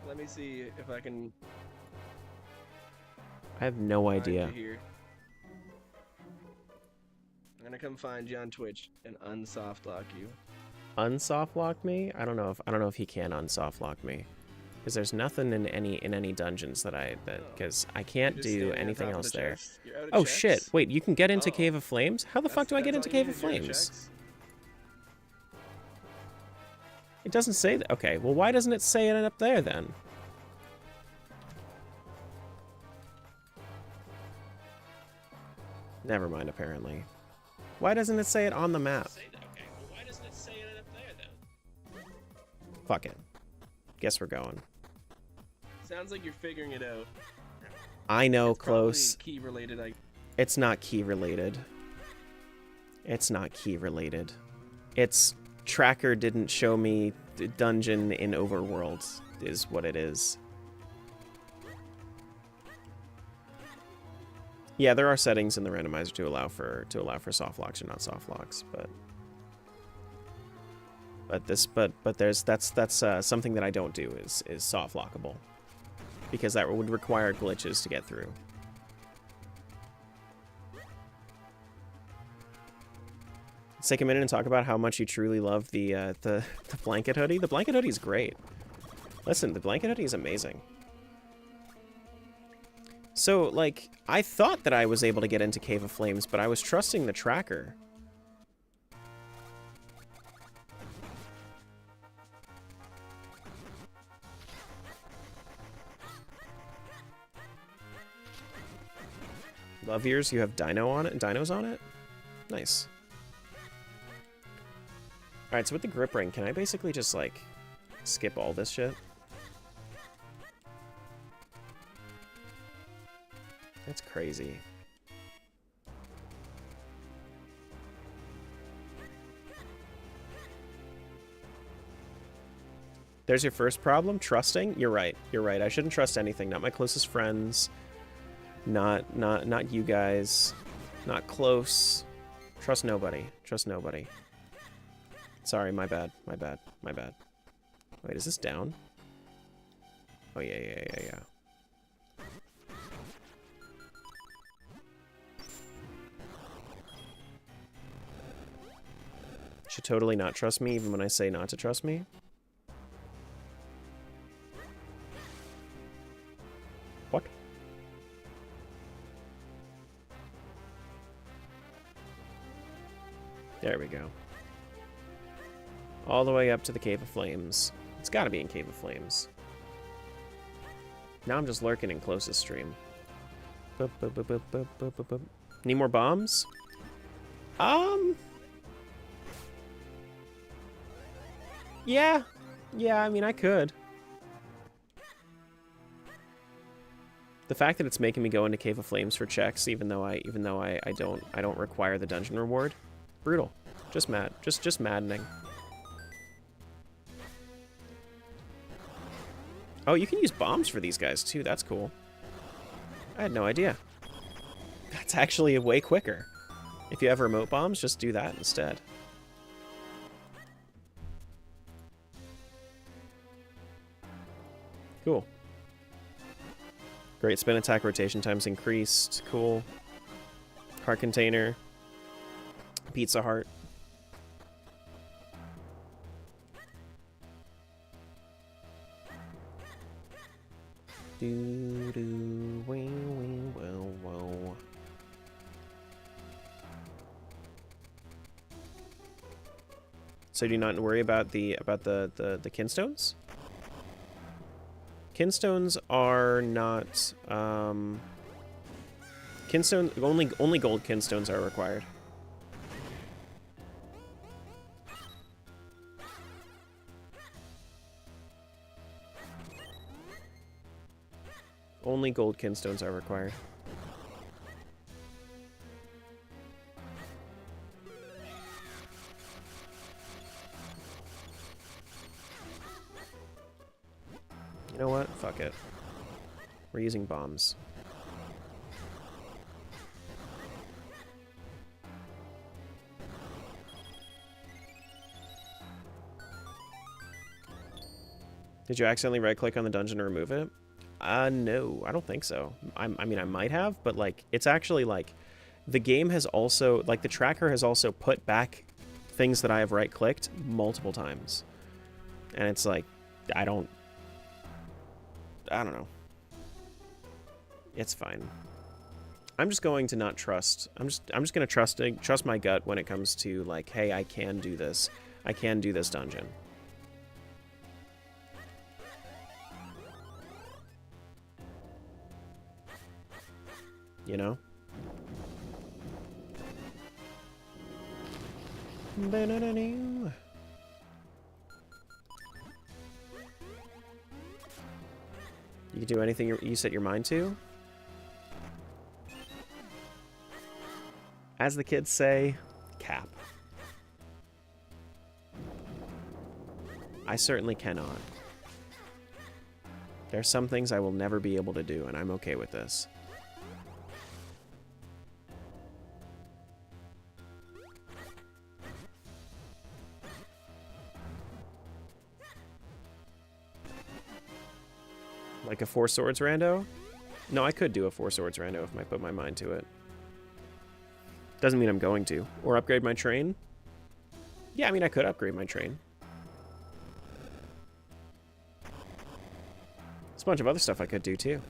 Let me see if I can. I have no find idea. you here. I'm gonna come find you on Twitch and unsoft lock you. Unsoft lock me? I don't know if he can unsoft lock me. Because there's nothing in any dungeons because I can't Just do standing on anything top of else the there. chest. You're out of Oh checks? shit, wait, you can get into Oh. Cave of Flames? How the fuck do I get That's into all you Cave of need, you're out Flames? checks. It doesn't say that. Okay, well why doesn't it say it up there then? Never mind, apparently. Why doesn't it say it on the map? Okay, well why doesn't it say it up there then? Fuck it. Guess we're going. Sounds like you're figuring it out. I know, It's probably close. key related. It's not key related. It's not key related. It's tracker didn't show me the dungeon in Overworld is what it is. Yeah, there are settings in the randomizer to allow for soft locks or not soft locks, but that's something that I don't do is soft lockable, because that would require glitches to get through. Let's take a minute and talk about how much you truly love the blanket hoodie. The blanket hoodie is great. Listen, the blanket hoodie is amazing. So, like, I thought that I was able to get into Cave of Flames, but I was trusting the tracker. Love yours, you have dinos on it? Nice. Alright, so with the grip ring, can I basically just, like, skip all this shit? That's crazy. There's your first problem, trusting. You're right. You're right. I shouldn't trust anything. Not my closest friends. Not you guys. Not close. Trust nobody. Trust nobody. Sorry, my bad. My bad. My bad. Wait, is this down? Oh yeah. Should totally not trust me even when I say not to trust me. What? There we go. All the way up to the Cave of Flames. It's gotta be in Cave of Flames. Now I'm just lurking in closest stream. Boop, boop, boop, boop, boop, boop, boop, boop. Need more bombs? Yeah. Yeah, I mean, I could. The fact that it's making me go into Cave of Flames for checks, even though I don't require the dungeon reward, brutal. Just mad. Just maddening. Oh, you can use bombs for these guys too. That's cool. I had no idea. That's actually way quicker. If you have remote bombs, just do that instead. Cool. Great spin attack rotation times increased. Cool. Heart container. Pizza heart. Do do wee wee whoa whoa. So do you not worry about the kinstones? Kinstones are not kinstone only gold kinstones are required. Only gold kinstones are required. You know what? Fuck it. We're using bombs. Did you accidentally right-click on the dungeon to remove it? No, I don't think so. I mean, I might have, but, like, it's actually, like, the game has also, like, the tracker has also put back things that I have right-clicked multiple times. And it's like, I don't know. It's fine. I'm just going to not trust. I'm just going to trust my gut when it comes to, like, hey, I can do this. I can do this dungeon. You know? You can do anything you set your mind to? As the kids say, cap. I certainly cannot. There are some things I will never be able to do, and I'm okay with this. Like a Four Swords rando? No, I could do a Four Swords rando if I put my mind to it. Doesn't mean I'm going to. Or upgrade my train? Yeah, I mean, I could upgrade my train. There's a bunch of other stuff I could do, too.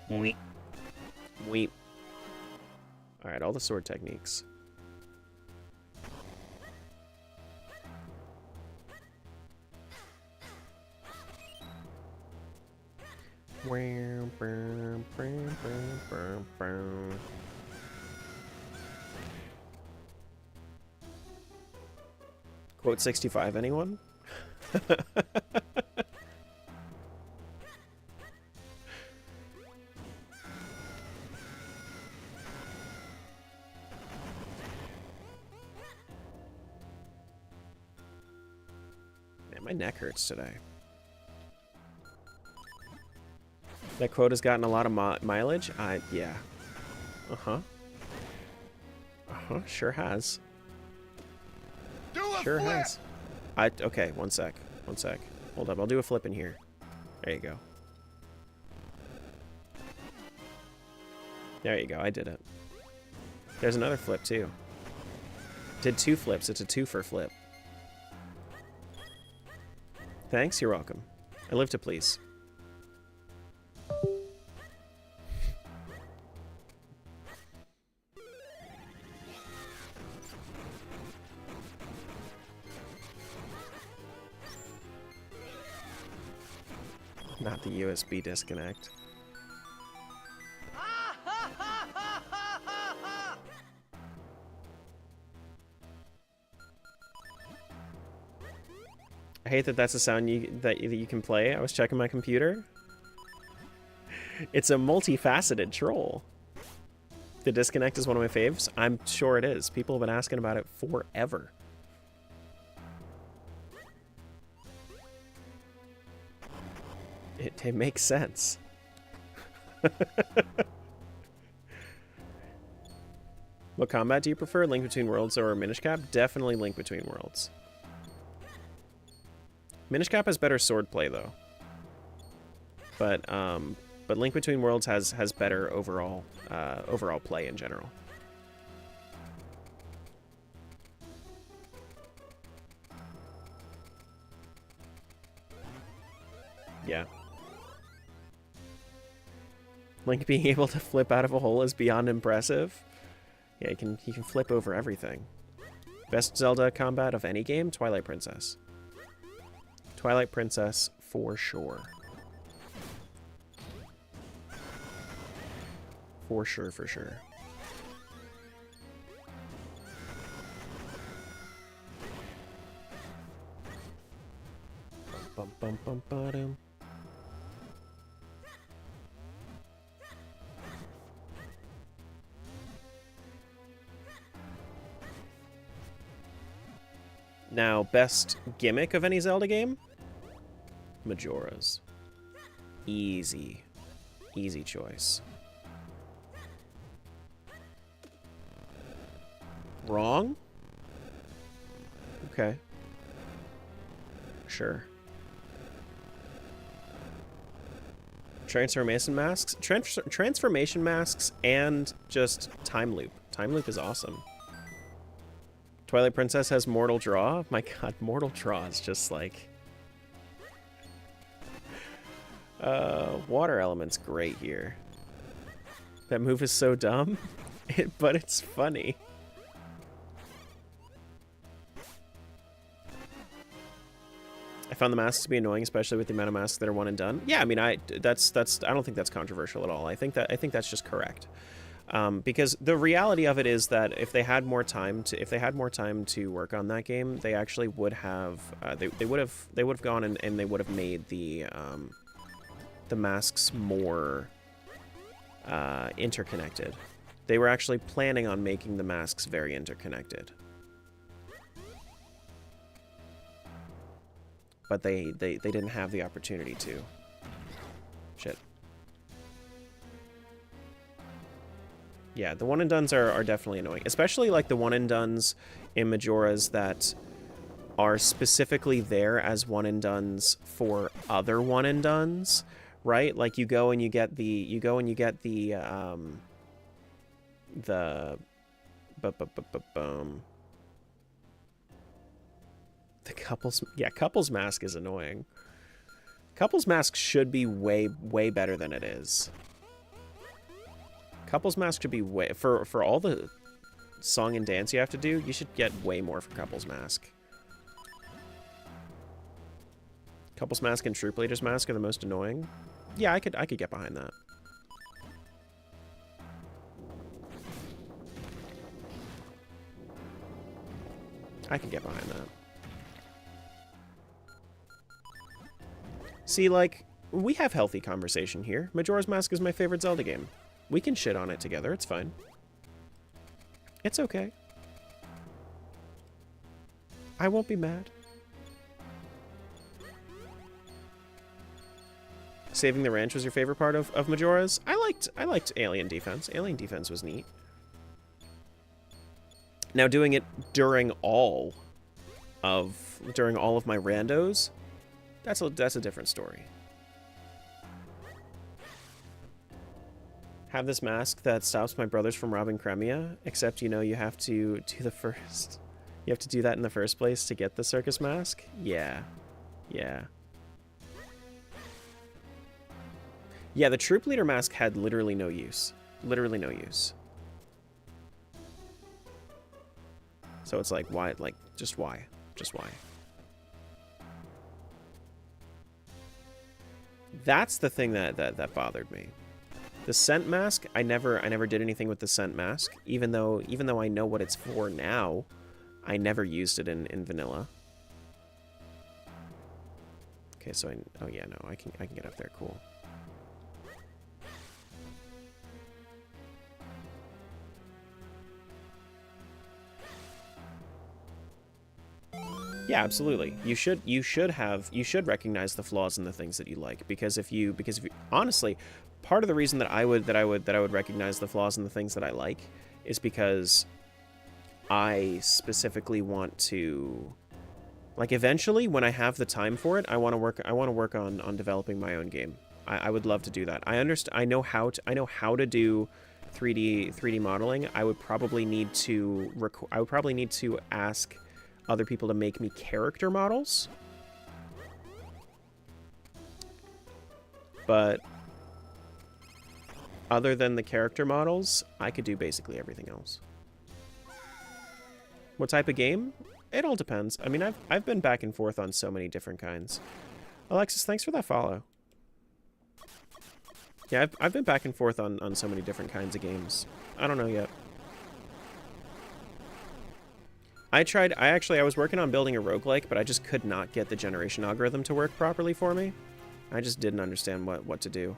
Weep. Weep. Alright, all the sword techniques. Quote 65, anyone? Man, my neck hurts today. That quote has gotten a lot of mileage? Yeah. Uh-huh. Uh-huh, sure has. Sure has. Okay, one sec. One sec. Hold up, I'll do a flip in here. There you go. There you go, I did it. There's another flip, too. Did 2 flips, it's a 2-for flip. Thanks, you're welcome. I live to please. Not the USB disconnect. I hate that that's a sound that you can play. I was checking my computer. It's a multifaceted troll. The disconnect is one of my faves. I'm sure it is. People have been asking about it forever. It makes sense. What combat do you prefer? Link Between Worlds or Minish Cap? Definitely Link Between Worlds. Minish Cap has better swordplay though. But Link Between Worlds has better overall play in general. Yeah. Link being able to flip out of a hole is beyond impressive. Yeah, he can flip over everything. Best Zelda combat of any game? Twilight Princess. Twilight Princess for sure. For sure, for sure. Bum bum bum ba-dum. Now, best gimmick of any Zelda game? Majora's. Easy. Easy choice. Wrong? Okay. Sure. Transformation masks? Transformation masks and just time loop. Time loop is awesome. Twilight Princess has Mortal Draw? My god, Mortal Draw is just like... Water Element's great here. That move is so dumb, but it's funny. I found the masks to be annoying, especially with the amount of masks that are one and done. Yeah, I mean, I don't think that's controversial at all. I think that's just correct. Because the reality of it is that if they had more time to work on that game, they actually would have they would have gone and they would have made the masks more interconnected. They were actually planning on making the masks very interconnected. But they didn't have the opportunity to. Shit. Yeah, the one and dones are definitely annoying. Especially like the one and dones in Majora's that are specifically there as one and dones for other one and dones, right? Like you go and you get the the couples mask is annoying. Couples mask should be way better than it is. Couples mask should be way for all the song and dance you have to do. You should get way more for couples mask. Couples mask and troop leader's mask are the most annoying. Yeah, I could get behind that. I could get behind that. See, like, we have healthy conversation here. Majora's Mask is my favorite Zelda game. We can shit on it together, it's fine. It's okay. I won't be mad. Saving the ranch was your favorite part of Majora's? I liked Alien Defense. Alien Defense was neat. Now doing it during all of my randos, that's a different story. Have this mask that stops my brothers from robbing Cremia, except you know you have to do the first. You have to do that in the first place to get the circus mask? Yeah. Yeah. Yeah, the troop leader mask had literally no use. Literally no use. So it's like, why? Like, just why? Just why? That's the thing that bothered me. The scent mask, I never did anything with the scent mask, even though I know what it's for now. I never used it in vanilla. Okay, so oh yeah, no, I can get up there. Cool. Yeah, absolutely. You should recognize the flaws in the things that you like, because if you honestly, part of the reason that I would recognize the flaws in the things that I like is because I specifically want to, like, eventually when I have the time for it, I want to work on developing my own game. I would love to do that. I know how to do 3D modeling. I would probably need to ask other people to make me character models. But other than the character models, I could do basically everything else. What type of game? It all depends. I mean, I've been back and forth on so many different kinds. Alexis, thanks for that follow. Yeah, I've been back and forth on so many different kinds of games. I don't know yet. I was working on building a roguelike, but I just could not get the generation algorithm to work properly for me. I just didn't understand what to do.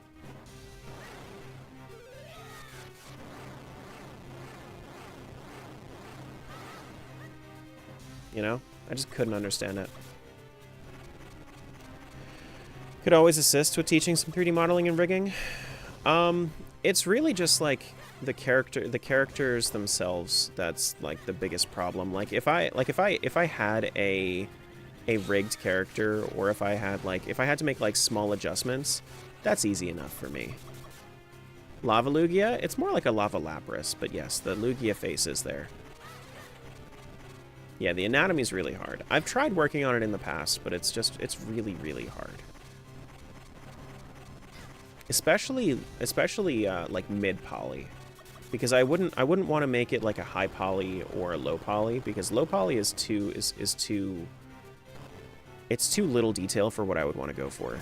You know? I just couldn't understand it. Could always assist with teaching some 3D modeling and rigging. It's really just like the characters themselves that's like the biggest problem. Like if I had a rigged character, or if I had to make like small adjustments, that's easy enough for me. Lava Lugia, it's more like a Lava Lapras, but yes, the Lugia face is there. Yeah, the anatomy's really hard. I've tried working on it in the past, but it's really, really hard. Especially like mid poly, because I wouldn't want to make it like a high poly or a low poly, because low poly is too little detail for what I would want to go for.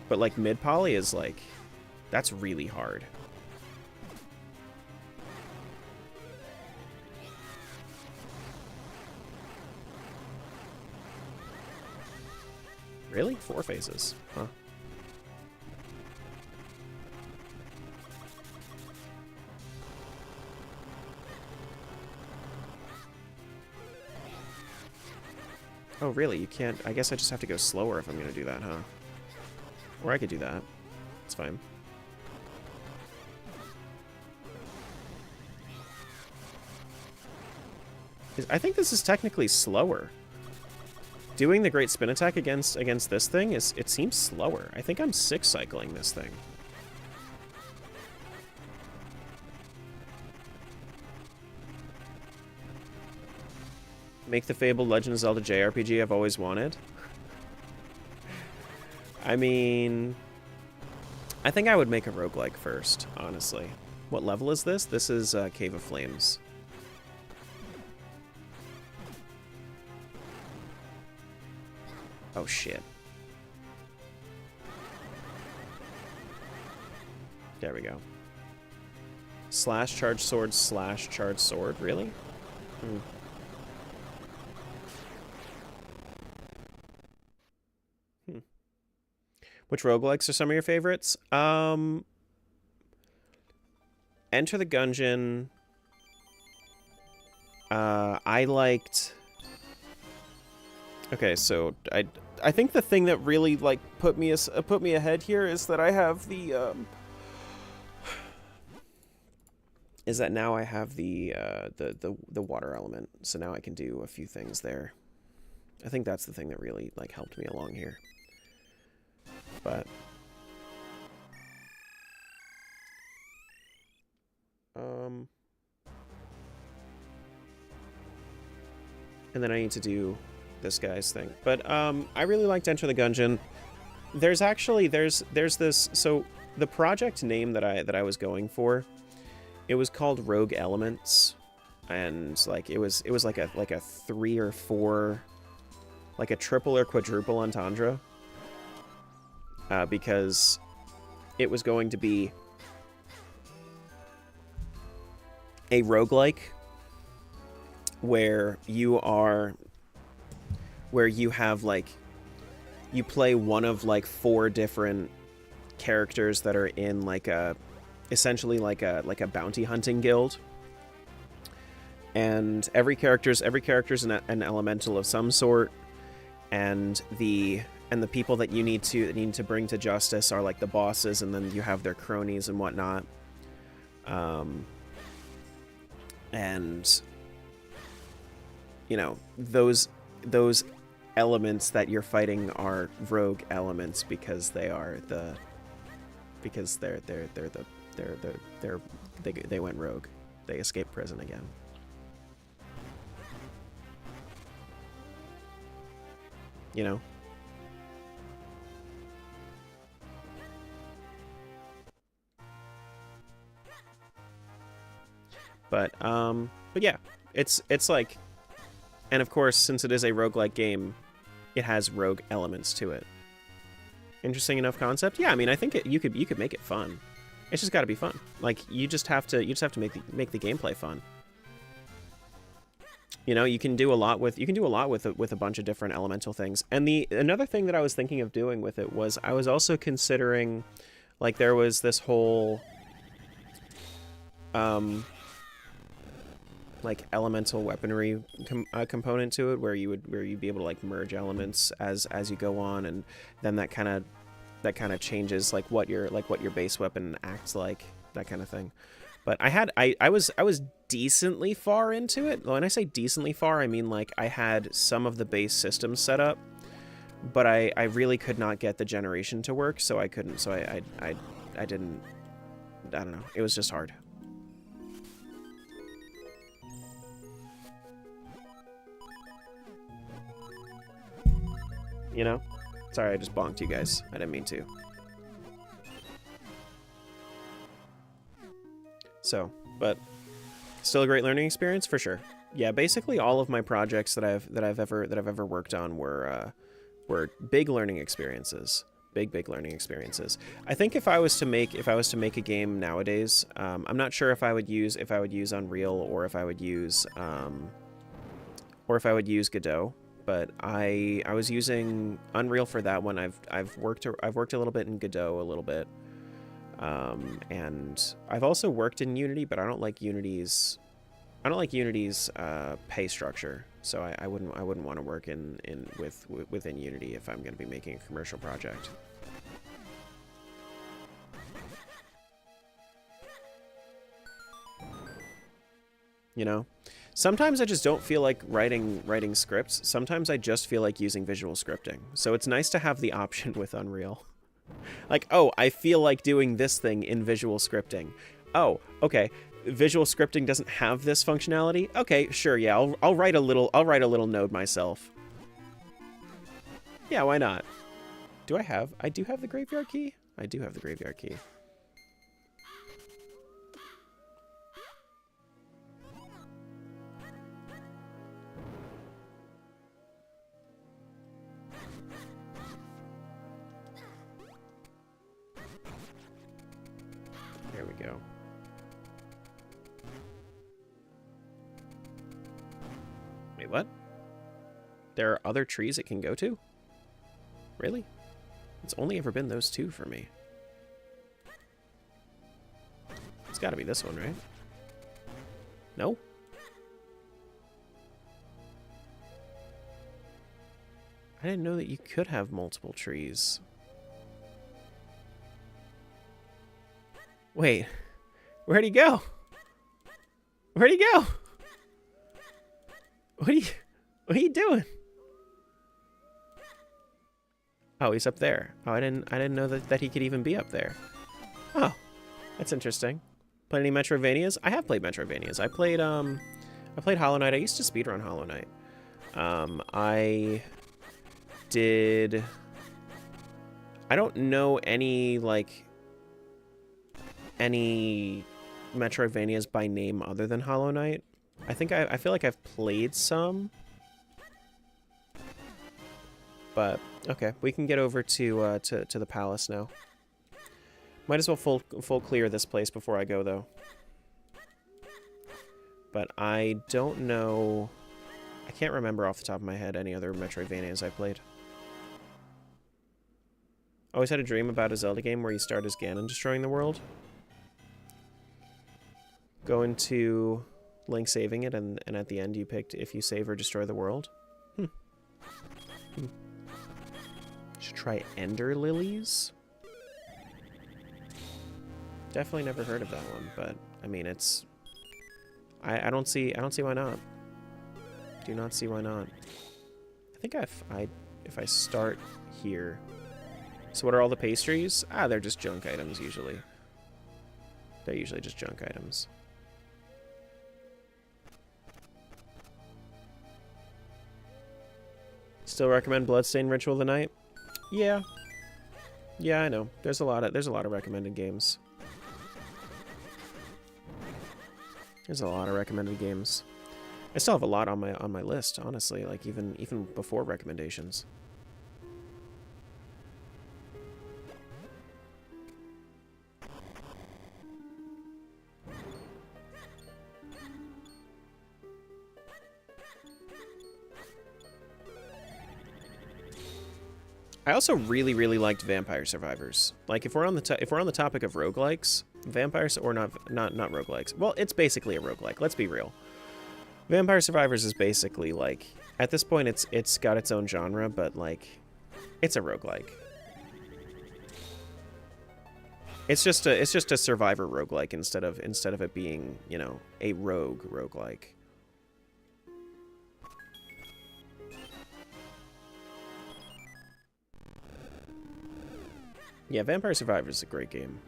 But like mid poly is like, that's really hard. Really? 4 faces? Huh. Oh, really? You can't... I guess I just have to go slower if I'm going to do that, huh? Or I could do that. It's fine. I think this is technically slower. Doing the great spin attack against this thing it seems slower. I think I'm 6 cycling this thing. Make the fabled Legend of Zelda JRPG I've always wanted. I mean, I think I would make a roguelike first, honestly. What level is this? This is Cave of Flames. Oh, shit. There we go. Slash charge sword, slash charge sword. Really? Hmm. Which roguelikes are some of your favorites? Enter the Gungeon. I liked... Okay, so I think the thing that really like put me ahead here is that I have the is that now I have the water element, so now I can do a few things there. I think that's the thing that really like helped me along here. But and then I need to do this guy's thing. But I really liked Enter the Gungeon. There's this, so the project name that I was going for, it was called Rogue Elements, and like it was like a 3 or 4, like a triple or quadruple entendre, because it was going to be a roguelike where you have like you play one of like 4 different characters that are in like a essentially like a bounty hunting guild, and every character's an elemental of some sort, and the people that you need to bring to justice are like the bosses, and then you have their cronies and whatnot. And you know, those elements that you're fighting are rogue elements because they went rogue. They escaped prison again. You know? But yeah, it's like, and of course, since it is a roguelike game, it has rogue elements to it. Interesting enough concept. Yeah, I mean, I think you could make it fun. It's just got to be fun. Like you just have to make the gameplay fun. You know, you can do a lot with a bunch of different elemental things. And another thing that I was thinking of doing with it was I was also considering, like, there was this whole like elemental weaponry component to it, where you'd be able to like merge elements as you go on, and then that kind of changes like what your base weapon acts like, that kind of thing. But I was decently far into it. When I say decently far, I mean like I had some of the base systems set up, but I really could not get the generation to work, so I couldn't. So I didn't. I don't know. It was just hard. You know? Sorry, I just bonked you guys. I didn't mean to. So, but still a great learning experience for sure. Yeah, basically all of my projects that I've ever worked on were big learning experiences. Big learning experiences. I think if I was to make a game nowadays, I'm not sure if I would use Unreal or if I would use Godot. But I was using Unreal for that one. I've worked a little bit in Godot a little bit, and I've also worked in Unity, but I don't like Unity's pay structure. So I wouldn't want to work within Unity if I'm going to be making a commercial project. You know? Sometimes I just don't feel like writing scripts. Sometimes I just feel like using visual scripting. So it's nice to have the option with Unreal. Like, oh, I feel like doing this thing in visual scripting. Oh, okay. Visual scripting doesn't have this functionality. Okay, sure, yeah. I'll write a little node myself. Yeah, why not? I do have the graveyard key? I do have the graveyard key. There we go. Wait, what? There are other trees it can go to? Really? It's only ever been those 2 for me. It's gotta be this one, right? No? I didn't know that you could have multiple trees. Wait, where'd he go? Where'd he go? What are you doing? Oh, he's up there. Oh, I didn't know that he could even be up there. Oh, that's interesting. Played any Metroidvanias? I have played Metroidvanias. I played Hollow Knight. I used to speedrun Hollow Knight. I don't know any Metroidvanias by name other than Hollow Knight. I feel like I've played some. But okay, we can get over to the palace now. Might as well full clear this place before I go though. But I don't know. I can't remember off the top of my head any other Metroidvanias I played. Always had a dream about a Zelda game where you start as Ganon destroying the world. Go into Link saving it, and at the end you picked if you save or destroy the world. Should try Ender Lilies. Definitely never heard of that one, but I mean it's. I don't see why not. Do not see why not. I think if I start here. So what are all the pastries? Ah, they're just junk items usually. They're usually just junk items. Still recommend Bloodstained Ritual of the Night? Yeah. Yeah, I know. There's a lot of recommended games. There's a lot of recommended games. I still have a lot on my list, honestly, like even before recommendations. I also really liked Vampire Survivors. Like if we're on the topic of roguelikes, Vampires or not roguelikes. Well, it's basically a roguelike. Let's be real. Vampire Survivors is basically like at this point it's got its own genre, but like it's a roguelike. It's just a survivor roguelike instead of it being, you know, a roguelike. Yeah, Vampire Survivors is a great game.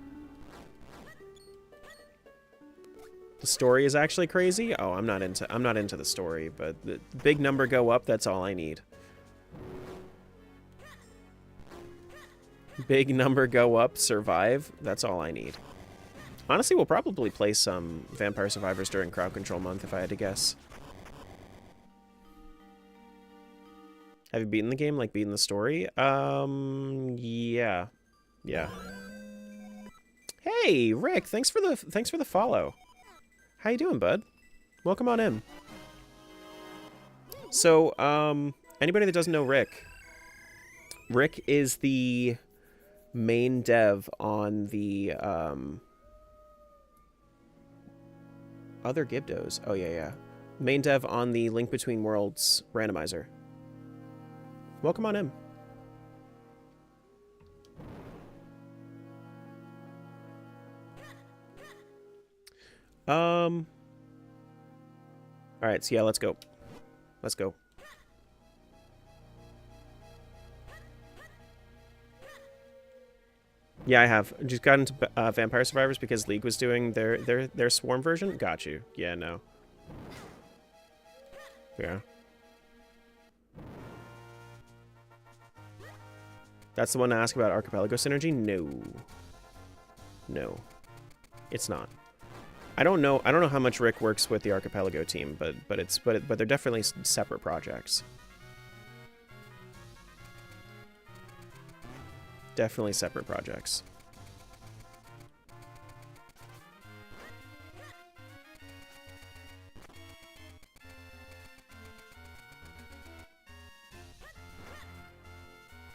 The story is actually crazy. Oh, I'm not into the story, but the big number go up, that's all I need. Big number go up, survive, that's all I need. Honestly, we'll probably play some Vampire Survivors during Crowd Control Month if I had to guess. Have you beaten the game, like beaten the story? Yeah. Yeah. Hey, Rick, thanks for the follow. How you doing, bud? Welcome on in. So, anybody that doesn't know Rick is the main dev on the other Gibdos. Oh yeah. Main dev on the Link Between Worlds randomizer. Welcome on in. Alright, so yeah, let's go. Let's go. Yeah, I have. Just got into Vampire Survivors because League was doing their Swarm version. Got you. Yeah, no. Yeah. That's the one to ask about Archipelago Synergy? No. No. It's not. I don't know how much Rick works with the Archipelago team, but they're definitely separate projects. Definitely separate projects.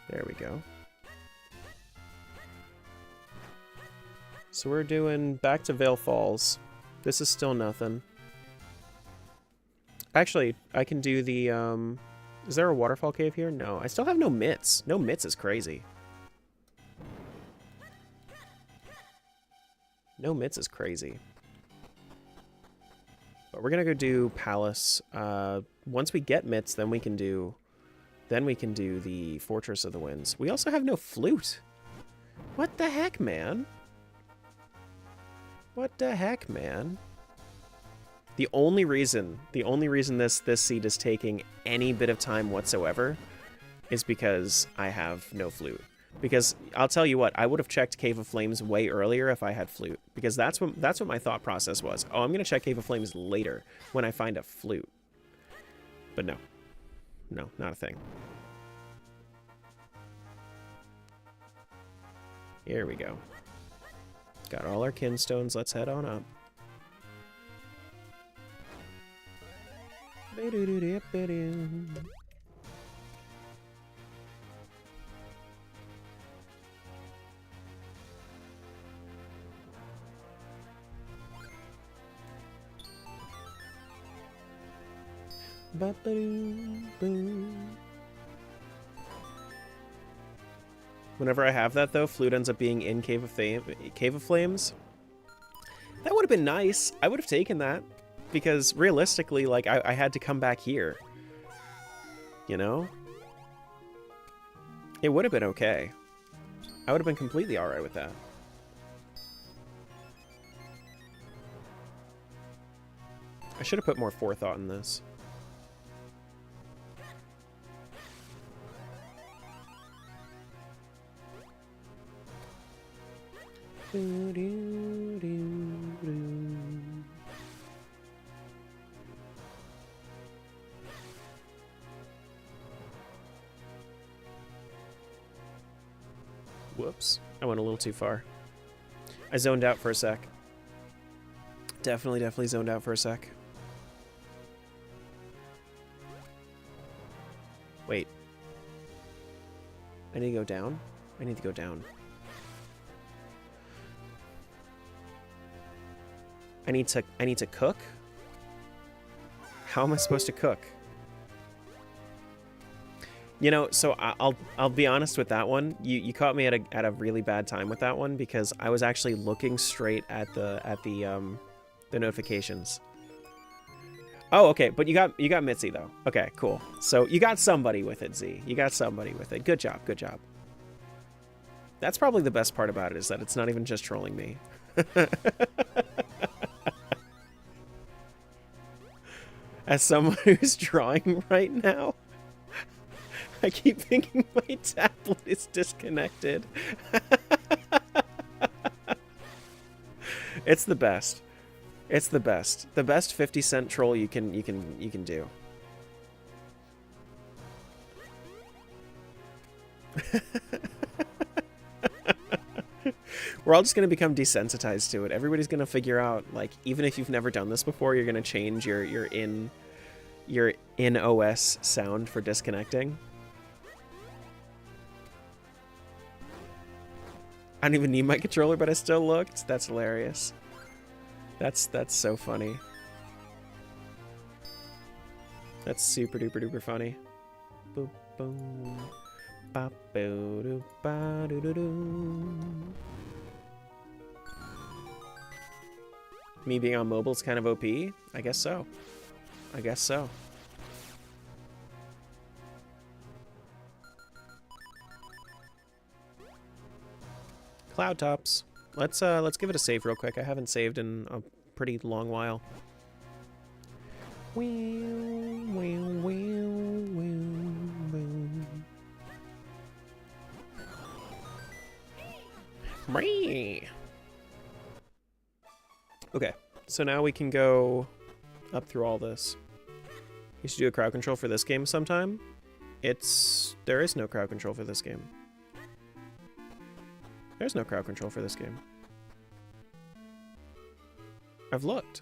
There we go. So we're doing back to Vale Falls. This is still nothing. Actually, I can do the, is there a waterfall cave here? No, I still have no mitts. No mitts is crazy. No mitts is crazy. But we're gonna go do Palace. Once we get mitts, then we can do the Fortress of the Winds. We also have no flute. What the heck, man? What the heck, man? The only reason this seed is taking any bit of time whatsoever is because I have no flute. Because I'll tell you what, I would have checked Cave of Flames way earlier if I had flute. Because that's what my thought process was. Oh, I'm gonna check Cave of Flames later when I find a flute. But no. No, not a thing. Here we go. Got all our kinstones. Let's head on up. Ba-ba-doo-boo. Whenever I have that, though, Flute ends up being in Cave of Flames. That would have been nice. I would have taken that. Because, realistically, like, I had to come back here. You know? It would have been okay. I would have been completely alright with that. I should have put more forethought in this. Whoops. I went a little too far. I zoned out for a sec. Definitely zoned out for a sec. Wait. I need to go down? I need to go down. I need to cook? How am I supposed to cook? You know, so I'll be honest with that one. You caught me at a really bad time with that one because I was actually looking straight at the notifications. Oh, okay, but you got Mitzi though. Okay, cool. So you got somebody with it, Z. You got somebody with it. Good job, good job. That's probably the best part about it, is that it's not even just trolling me. As someone who's drawing right now, I keep thinking my tablet is disconnected. It's the best. It's the best. The best 50-cent troll you can do. We're all just going to become desensitized to it. Everybody's going to figure out, like, even if you've never done this before, you're going to change your in OS sound for disconnecting. I don't even need my controller, but I still looked. That's hilarious. That's so funny. That's super duper duper funny. Boop boom. Ba boo doo ba doo doo doo. Me being on mobile is kind of OP? I guess so. I guess so. Cloud tops. Let's give it a save real quick. I haven't saved in a pretty long while. Okay, so now we can go up through all this. You should do a crowd control for this game sometime. There is no crowd control for this game. There's no crowd control for this game. I've looked.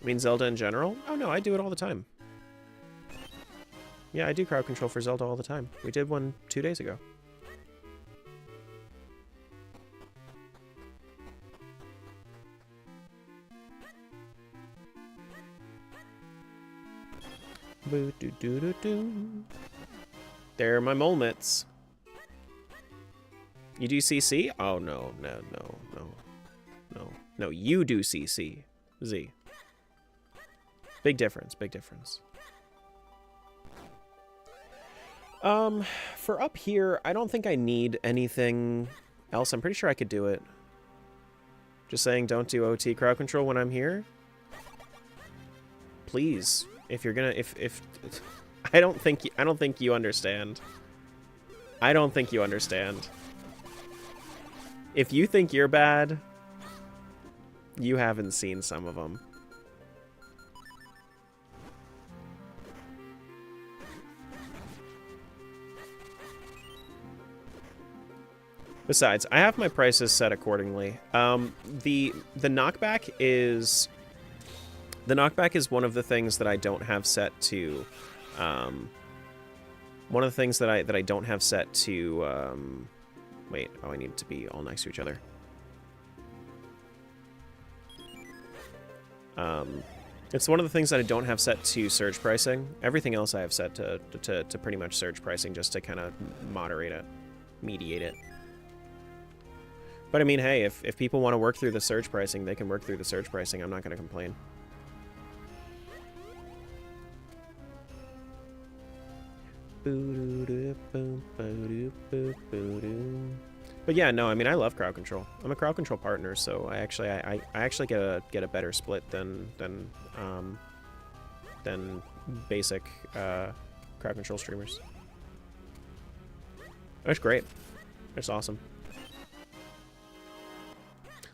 I mean Zelda in general? Oh no, I do it all the time. Yeah, I do crowd control for Zelda all the time. We did one 2 days ago. Boo doo doo doo doo. There are my moments. You do CC? Oh no, no, no, no. No. No, you do CC. Z. Big difference, big difference. For up here, I don't think I need anything else. I'm pretty sure I could do it. Just saying, don't do OT crowd control when I'm here. Please. If you're gonna, if I don't think you understand. I don't think you understand. If you think you're bad, you haven't seen some of them. Besides, I have my prices set accordingly. The knockback is one of the things that I don't have set to. One of the things that I don't have set to. Wait, oh, I need it to be all next to each other. It's one of the things that I don't have set to surge pricing. Everything else I have set to pretty much surge pricing, just to kind of moderate it, mediate it. But I mean, hey, if people want to work through the surge pricing, they can work through the surge pricing. I'm not going to complain. But yeah, no, I mean, I love crowd control. I'm a crowd control partner, so I actually get a better split than basic crowd control streamers. That's great. That's awesome.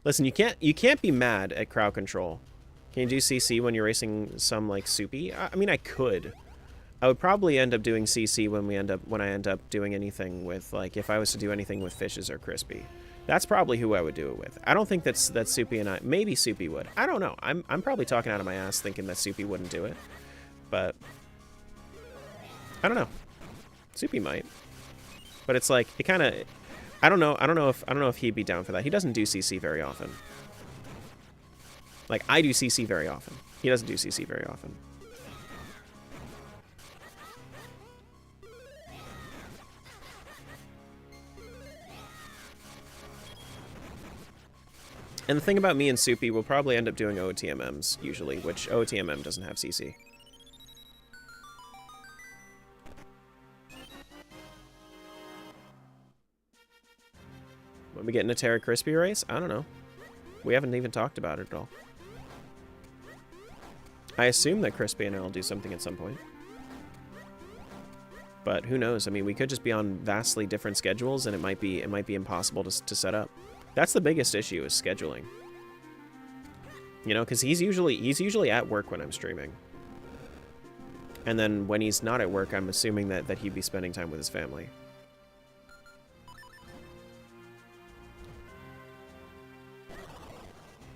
Listen, you can't be mad at crowd control. Can you do CC when you're racing some like soupy? I mean, I could. I would probably end up doing CC when I end up doing anything with, like, if I was to do anything with fishes or crispy. That's probably who I would do it with. I don't think that Soupy and I, maybe Soupy would. I don't know. I'm probably talking out of my ass thinking that Soupy wouldn't do it, but I don't know. Soupy might, but it's like it kind of. I don't know if he'd be down for that. He doesn't do CC very often. Like, I do CC very often. He doesn't do CC very often. And the thing about me and Soupy, we'll probably end up doing OTMMs, usually, which OTMM doesn't have CC. When we get in a Terra Crispy race? I don't know. We haven't even talked about it at all. I assume that Crispy and I will do something at some point. But who knows? I mean, we could just be on vastly different schedules, and it might be impossible to set up. That's the biggest issue, is scheduling. You know, because he's usually at work when I'm streaming. And then when he's not at work, I'm assuming that he'd be spending time with his family.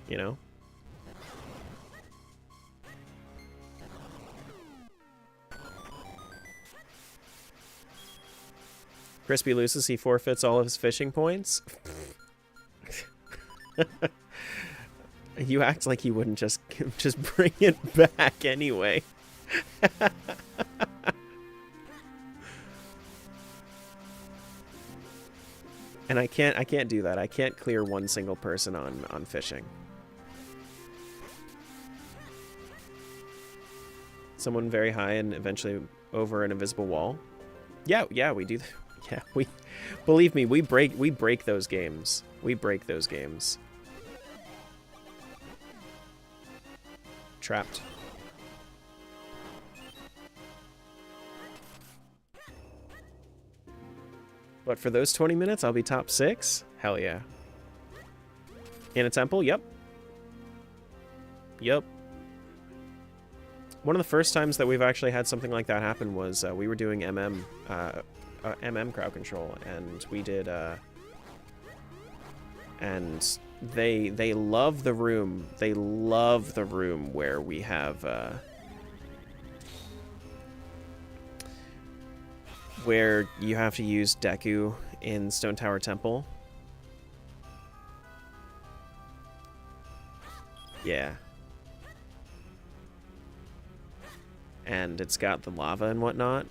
You know? Crispy loses, he forfeits all of his fishing points. You act like he wouldn't just bring it back anyway. And I can't do that. I can't clear one single person on fishing. Someone very high and eventually over an invisible wall. Yeah, we do. Yeah, believe me, we break those games. We break those games. Trapped. But for those 20 minutes, I'll be top 6? Hell yeah. In a temple? Yep. Yep. One of the first times that we've actually had something like that happen was we were doing MM crowd control, and we did and they love the room. They love the room where we have where you have to use Deku in Stone Tower Temple. Yeah. And it's got the lava and whatnot,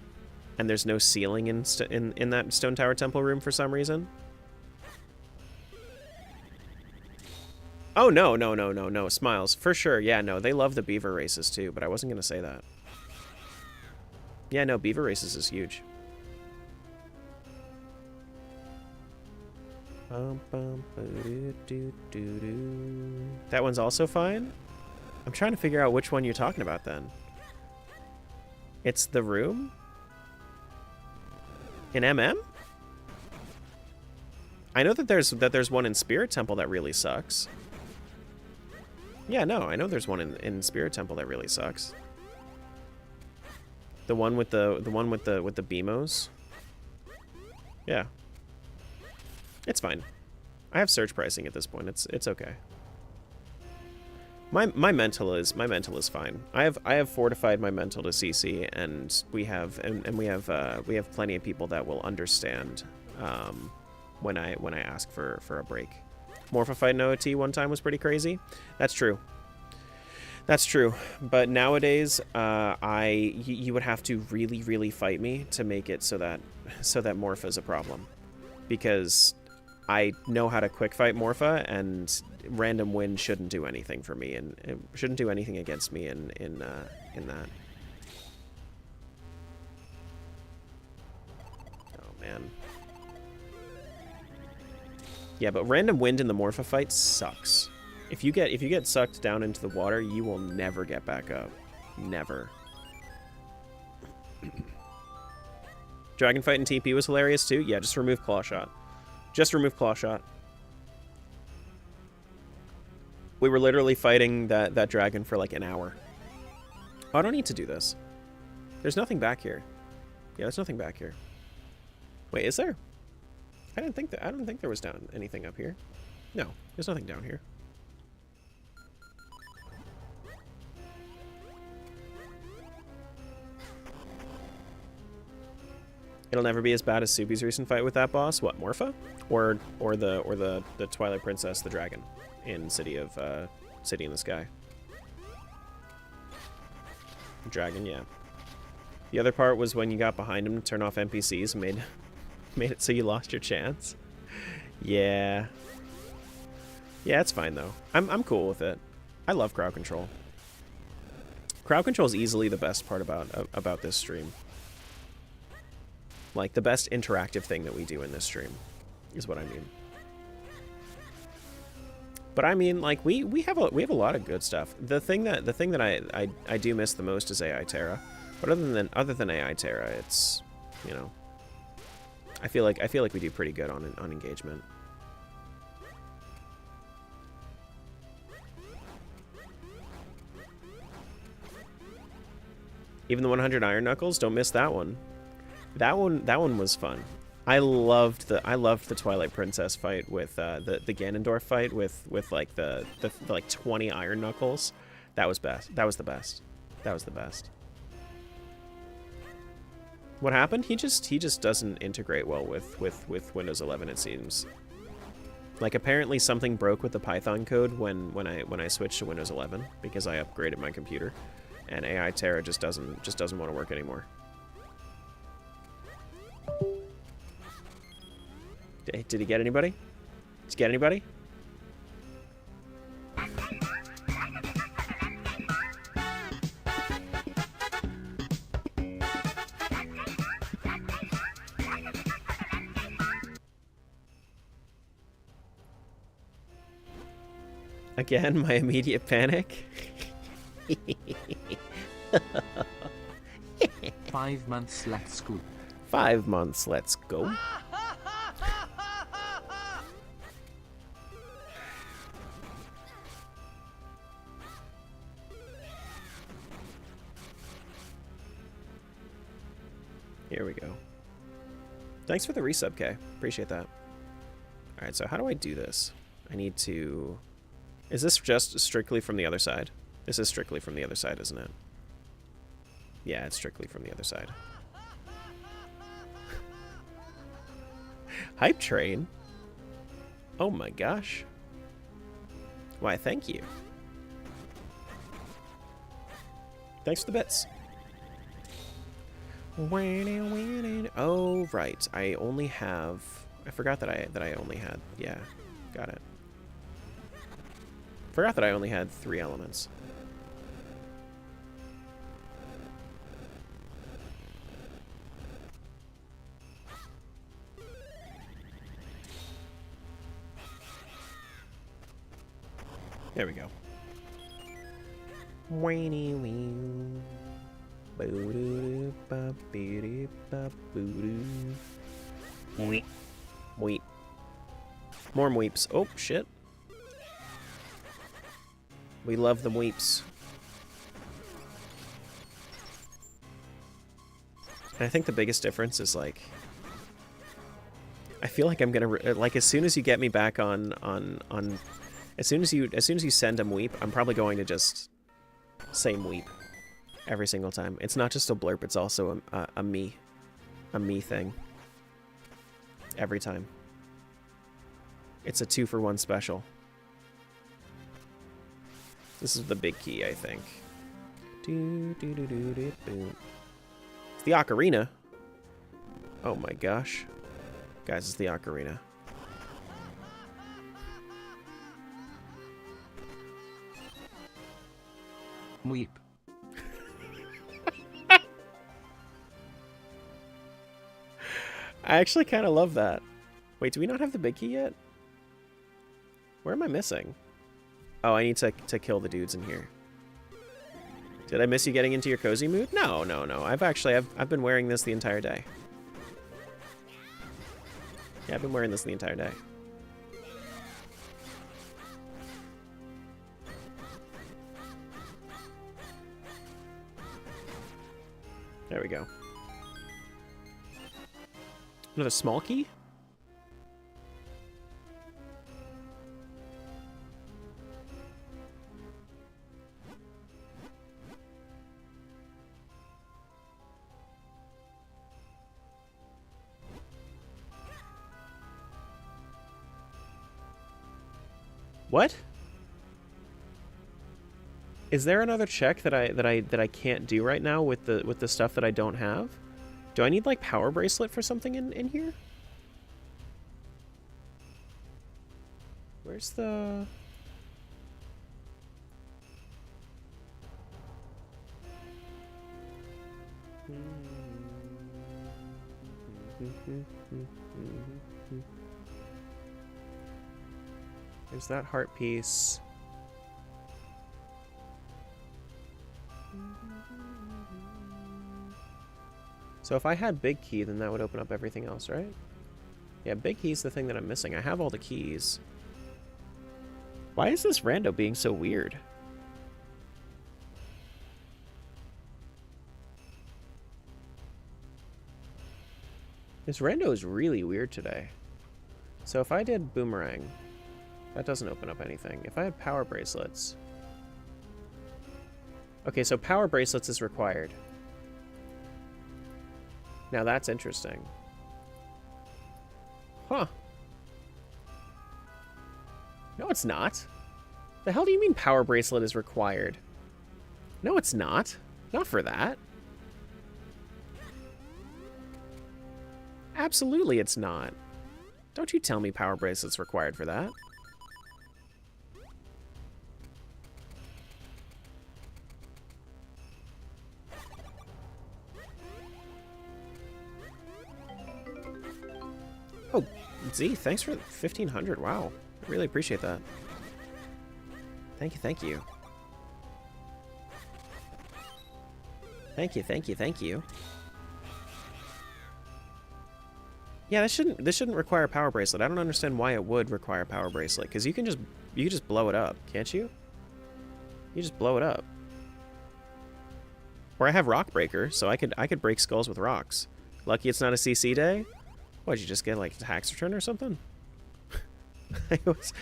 and there's no ceiling in that Stone Tower Temple room for some reason. Oh, no, Smiles. For sure, yeah, no, they love the beaver races too, but I wasn't going to say that. Yeah, no, beaver races is huge. That one's also fine? I'm trying to figure out which one you're talking about then. It's the room? In MM? I know that there's one in Spirit Temple that really sucks. Yeah, no, I know there's one in Spirit Temple that really sucks. The one with the BMOs. Yeah. It's fine. I have surge pricing at this point. It's okay. My mental is fine. I have fortified my mental to CC, and we have plenty of people that will understand when I ask for a break. Morpho fight in OT one time was pretty crazy. That's true. That's true, but nowadays, you would have to really, really fight me to make it so that Morpha's a problem, because I know how to quick fight Morpha, and random win shouldn't do anything for me, and it shouldn't do anything against me in that. Oh man. Yeah, but random wind in the Morpha fight sucks. If you get sucked down into the water, you will never get back up. Never. Dragon fight in TP was hilarious too. Yeah, just remove Claw Shot. Just remove Claw Shot. We were literally fighting that dragon for like an hour. Oh, I don't need to do this. There's nothing back here. Yeah, there's nothing back here. Wait, is there? I don't think there was anything up here. No, there's nothing down here. It'll never be as bad as Subi's recent fight with that boss. What, Morpha? Or the Twilight Princess, the dragon, in City in the Sky. Dragon, yeah. The other part was when you got behind him to turn off NPCs and made it so you lost your chance. Yeah. Yeah, it's fine though. I'm cool with it. I love crowd control. Crowd control is easily the best part about this stream. Like, the best interactive thing that we do in this stream is what I mean. But I mean, like, we have a lot of good stuff. The thing that I do miss the most is AI Terra. But other than AI Terra, it's, you know, I feel like we do pretty good on engagement. Even the 100 Iron Knuckles, don't miss that one. That one was fun. I loved the Twilight Princess fight with the Ganondorf fight with like the like 20 Iron Knuckles. That was best. That was the best. That was the best. What happened? He just doesn't integrate well with Windows 11, it seems. Like, apparently something broke with the Python code when I switched to Windows 11 because I upgraded my computer, and AI Terra just doesn't want to work anymore. Did he get anybody? Did he get anybody? Again, my immediate panic. 5 months, let's go. 5 months, let's go. Here we go. Thanks for the resub, Kay. Appreciate that. Alright, so how do I do this? I need to... Is this just strictly from the other side? This is strictly from the other side, isn't it? Yeah, it's strictly from the other side. Hype train? Oh my gosh. Why, thank you. Thanks for the bits. Oh, right. I only have... I forgot that I only had... Yeah, got it. Forgot that I only had 3 elements. There we go. Weep. Weep. More weeps. Oh, shit. We love the weeps. And I think the biggest difference is, like... I feel like I'm gonna... like, as soon as you get me back on... As soon as you send him weep, I'm probably going to just say weep every single time. It's not just a blurb, it's also a me thing. Every time. It's a 2-for-1 special. This is the big key, I think. It's the ocarina. Oh my gosh. Guys, it's the ocarina. Weep. I actually kind of love that. Wait, do we not have the big key yet? Where am I missing? Oh, I need to kill the dudes in here. Did I miss you getting into your cozy mood? No, no, no. I've been wearing this the entire day. Yeah, I've been wearing this the entire day. There we go. Another small key? What? Is there another check that I can't do right now with the stuff that I don't have? Do I need like power bracelet for something in here? Where's the There's that heart piece. So if I had big key, then that would open up everything else, right? Yeah, big key's the thing that I'm missing. I have all the keys. Why is this rando being so weird? This rando is really weird today. So if I did boomerang, that doesn't open up anything. If I had power bracelets... Okay, so power bracelets is required. Now that's interesting. Huh. No, it's not. The hell do you mean power bracelet is required? No, it's not. Not for that. Absolutely it's not. Don't you tell me power bracelet's required for that. Oh, Z, thanks for 1,500. Wow. I really appreciate that. Thank you, thank you. Thank you, thank you, thank you. Yeah, this shouldn't require a power bracelet. I don't understand why it would require a power bracelet, because you can just blow it up, can't you? You just blow it up. Or I have Rock Breaker, so I could break skulls with rocks. Lucky it's not a CC day. What'd you just get, like a tax return or something? I was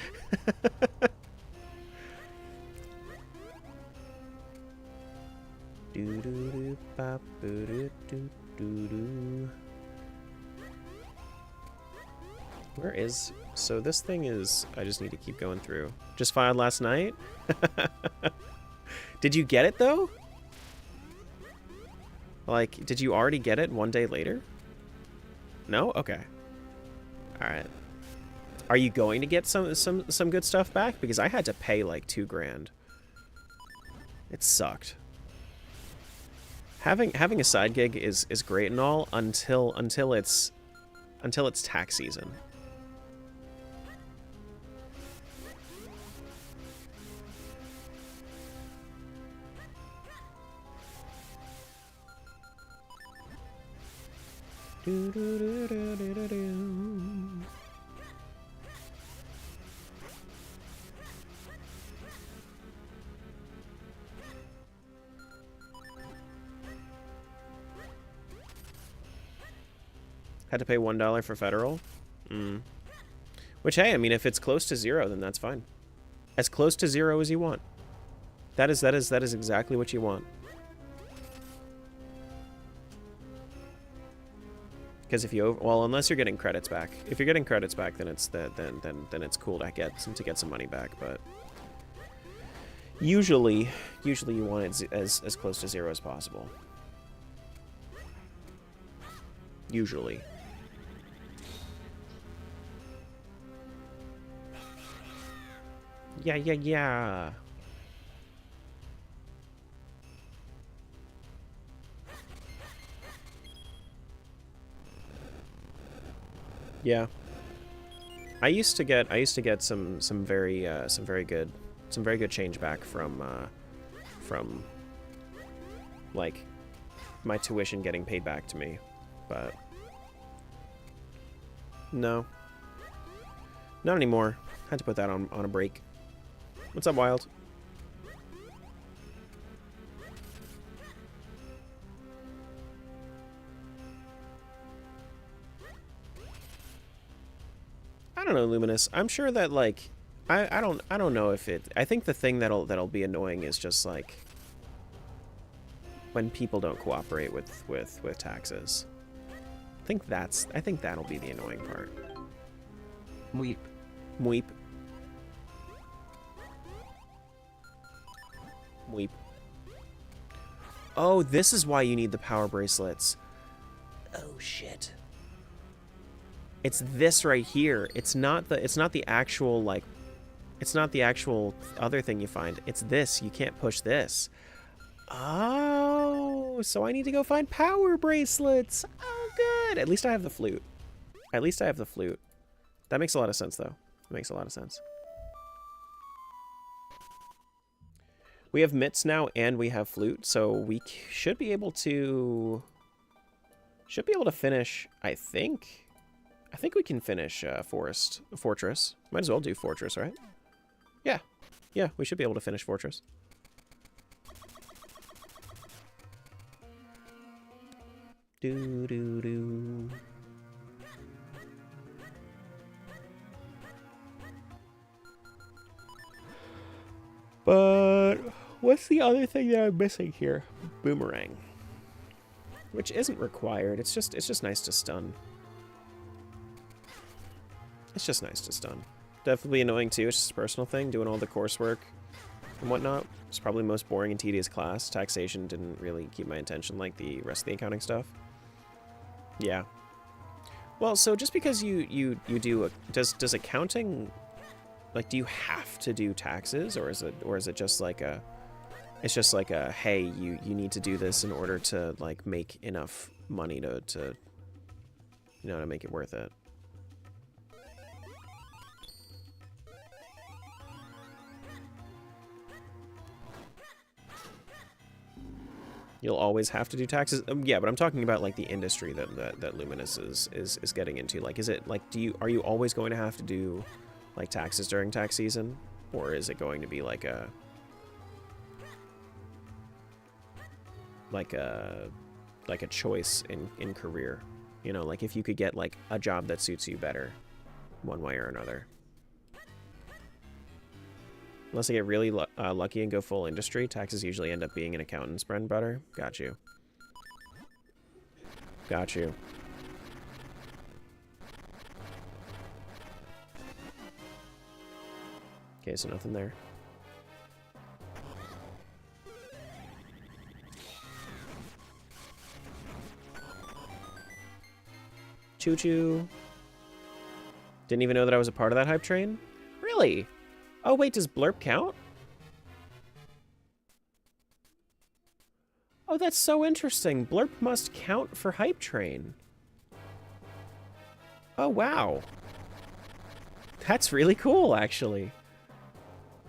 Where is... So this thing is... I just need to keep going through. Just filed last night? Did you get it, though? Like, did you already get it one day later? No? Okay. Alright. Are you going to get some good stuff back? Because I had to pay like $2,000. It sucked. Having a side gig is great and all until it's tax season. Had to pay $1 for federal? Which, hey, I mean, if it's close to 0, then that's fine. As close to 0 as you want. That is exactly what you want. Because if you well, unless you're getting credits back. If you're getting credits back, then it's then it's cool to get some money back. But Usually you want it as close to 0 as possible. Usually. Yeah, yeah, yeah. Yeah. I used to get some very good change back from like my tuition getting paid back to me, but no. Not anymore. Had to put that on a break. What's up, Wild? I don't know, Luminous. I'm sure that like I don't know if it I think the thing that'll be annoying is just like when people don't cooperate with taxes. I think that'll be the annoying part. Weep. Weep. Weep. Oh, this is why you need the power bracelets. Oh shit. It's this right here. It's not the actual like it's not the actual other thing you find. It's this. You can't push this. Oh, so I need to go find power bracelets. Oh good. At least I have the flute. At least I have the flute. That makes a lot of sense though. It makes a lot of sense. We have mitts now and we have flute, so we should be able to finish, I think. I think we can finish Fortress. Might as well do Fortress, right? Yeah. Yeah, we should be able to finish Fortress. Do do do. But what's the other thing that I'm missing here? Boomerang. Which isn't required. It's just nice to stun. It's just nice to stun. Definitely annoying too. It's just a personal thing. Doing all the coursework and whatnot. It's probably the most boring and tedious class. Taxation didn't really keep my attention like the rest of the accounting stuff. Yeah. Well, so just because you do does accounting, like, do you have to do taxes, or is it just like a, it's just like a, hey, you need to do this in order to like make enough money to you know, to make it worth it? You'll always have to do taxes. Yeah, but I'm talking about like the industry that Luminous is getting into. Like, is it like, are you always going to have to do like taxes during tax season, or is it going to be like a choice in career? You know, like if you could get like a job that suits you better, one way or another. Unless I get really lucky and go full industry, taxes usually end up being an accountant's bread and butter. Got you. Got you. Okay, so nothing there. Choo-choo. Didn't even know that I was a part of that hype train? Really? Oh, wait, does Blurp count? Oh, that's so interesting. Blurp must count for hype train. Oh, wow. That's really cool, actually.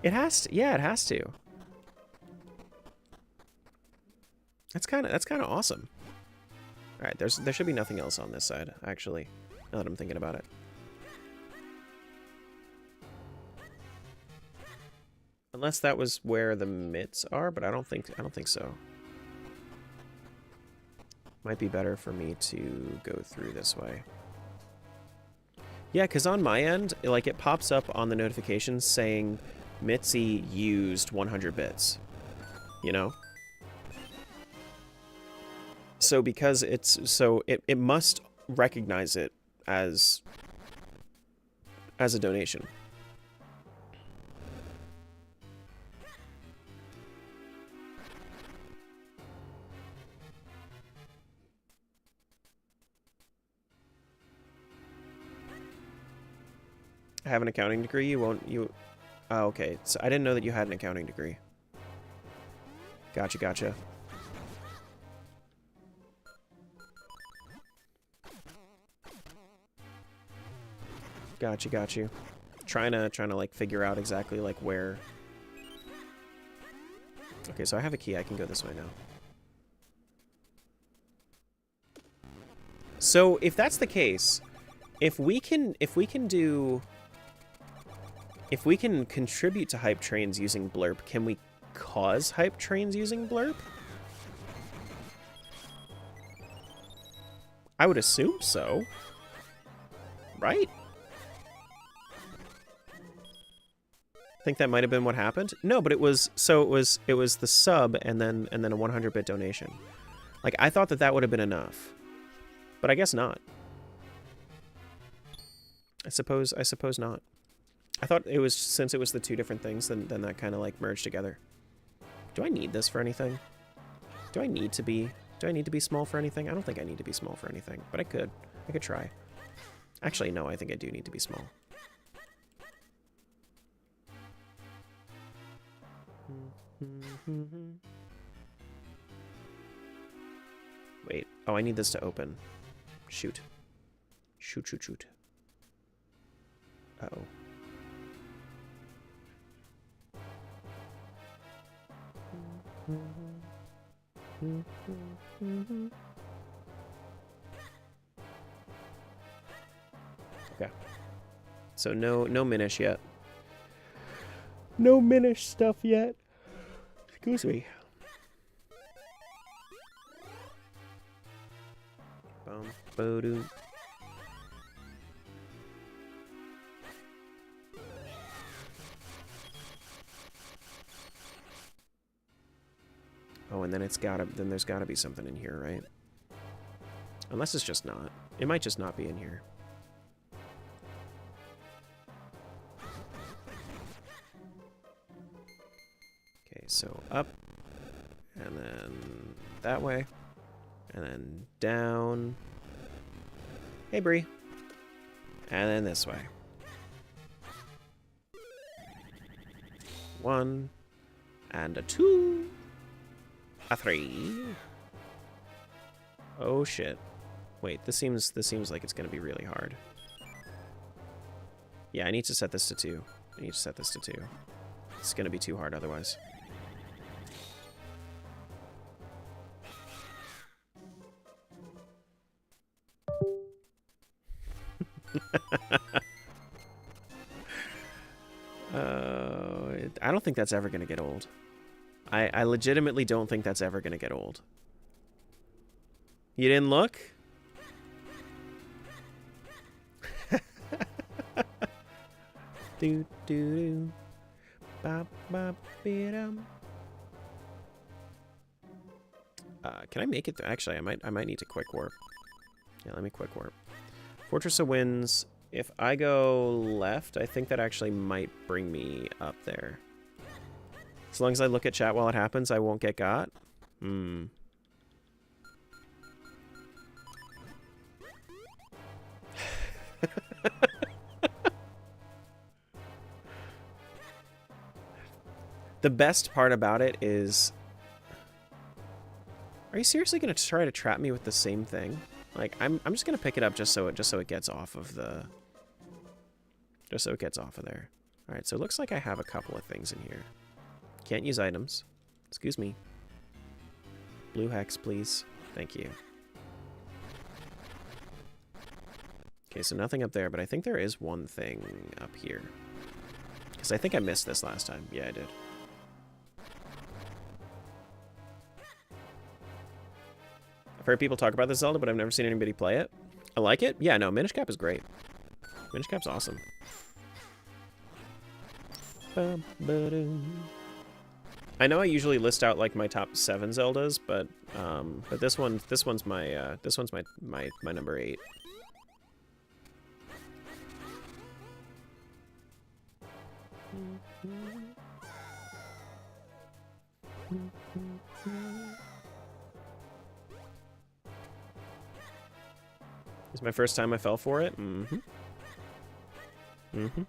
It has to. Yeah, it has to. That's kind of awesome. All right, there should be nothing else on this side, actually, now that I'm thinking about it. Unless that was where the mitts are, but I don't think so. Might be better for me to go through this way. Yeah, because on my end, like, it pops up on the notifications saying Mitzi used 100 bits. You know? So because it must recognize it as a donation. have an accounting degree, you won't... Oh, okay. So I didn't know that you had an accounting degree. Gotcha, gotcha. Got you. Trying to like figure out exactly like where. Okay, so I have a key. I can go this way now. So if that's the case, if we can contribute to hype trains using blurb, can we cause hype trains using blurb? I would assume so. Right? I think that might have been what happened. No, but it was the sub and then a 100-bit donation. Like I thought that would have been enough. But I guess not. I suppose not. I thought it was, since it was the two different things, then that kind of like merged together. Do I need this for anything? Do I need to be small for anything? I don't think I need to be small for anything, but I could try. Actually, no, I think I do need to be small. Wait. Oh, I need this to open. Shoot. Shoot. Uh-oh. Okay. So no Minish yet. No Minish stuff yet. Excuse me. Bum, bo-doo. Oh, and then there's gotta be something in here, right? Unless it's just not. It might just not be in here. Okay, so up, and then that way, and then down. Hey, Bree. And then this way. 1, and a 2, a 3. Oh shit! Wait, this seems like it's gonna be really hard. Yeah, I need to set this to 2. It's gonna be too hard otherwise. I don't think that's ever gonna get old. I legitimately don't think that's ever gonna get old. You didn't look? Do do do. Bop bop bidum. Can I make it? Actually, I might need to quick warp. Yeah, let me quick warp. Fortress of Winds. If I go left, I think that actually might bring me up there. As long as I look at chat while it happens, I won't get got. The best part about it is... Are you seriously going to try to trap me with the same thing? Like, I'm just going to pick it up just so it gets off of the... Just so it gets off of there. Alright, so it looks like I have a couple of things in here. Can't use items. Excuse me. Blue hex, please. Thank you. Okay, so nothing up there, but I think there is one thing up here. Because I think I missed this last time. Yeah, I did. I've heard people talk about this Zelda, but I've never seen anybody play it. I like it. Yeah, no, Minish Cap is great. Minish Cap's awesome. I know I usually list out like my top 7 Zeldas, but this one's my number 8. It's my first time I fell for it. Mm-hmm. Mm-hmm.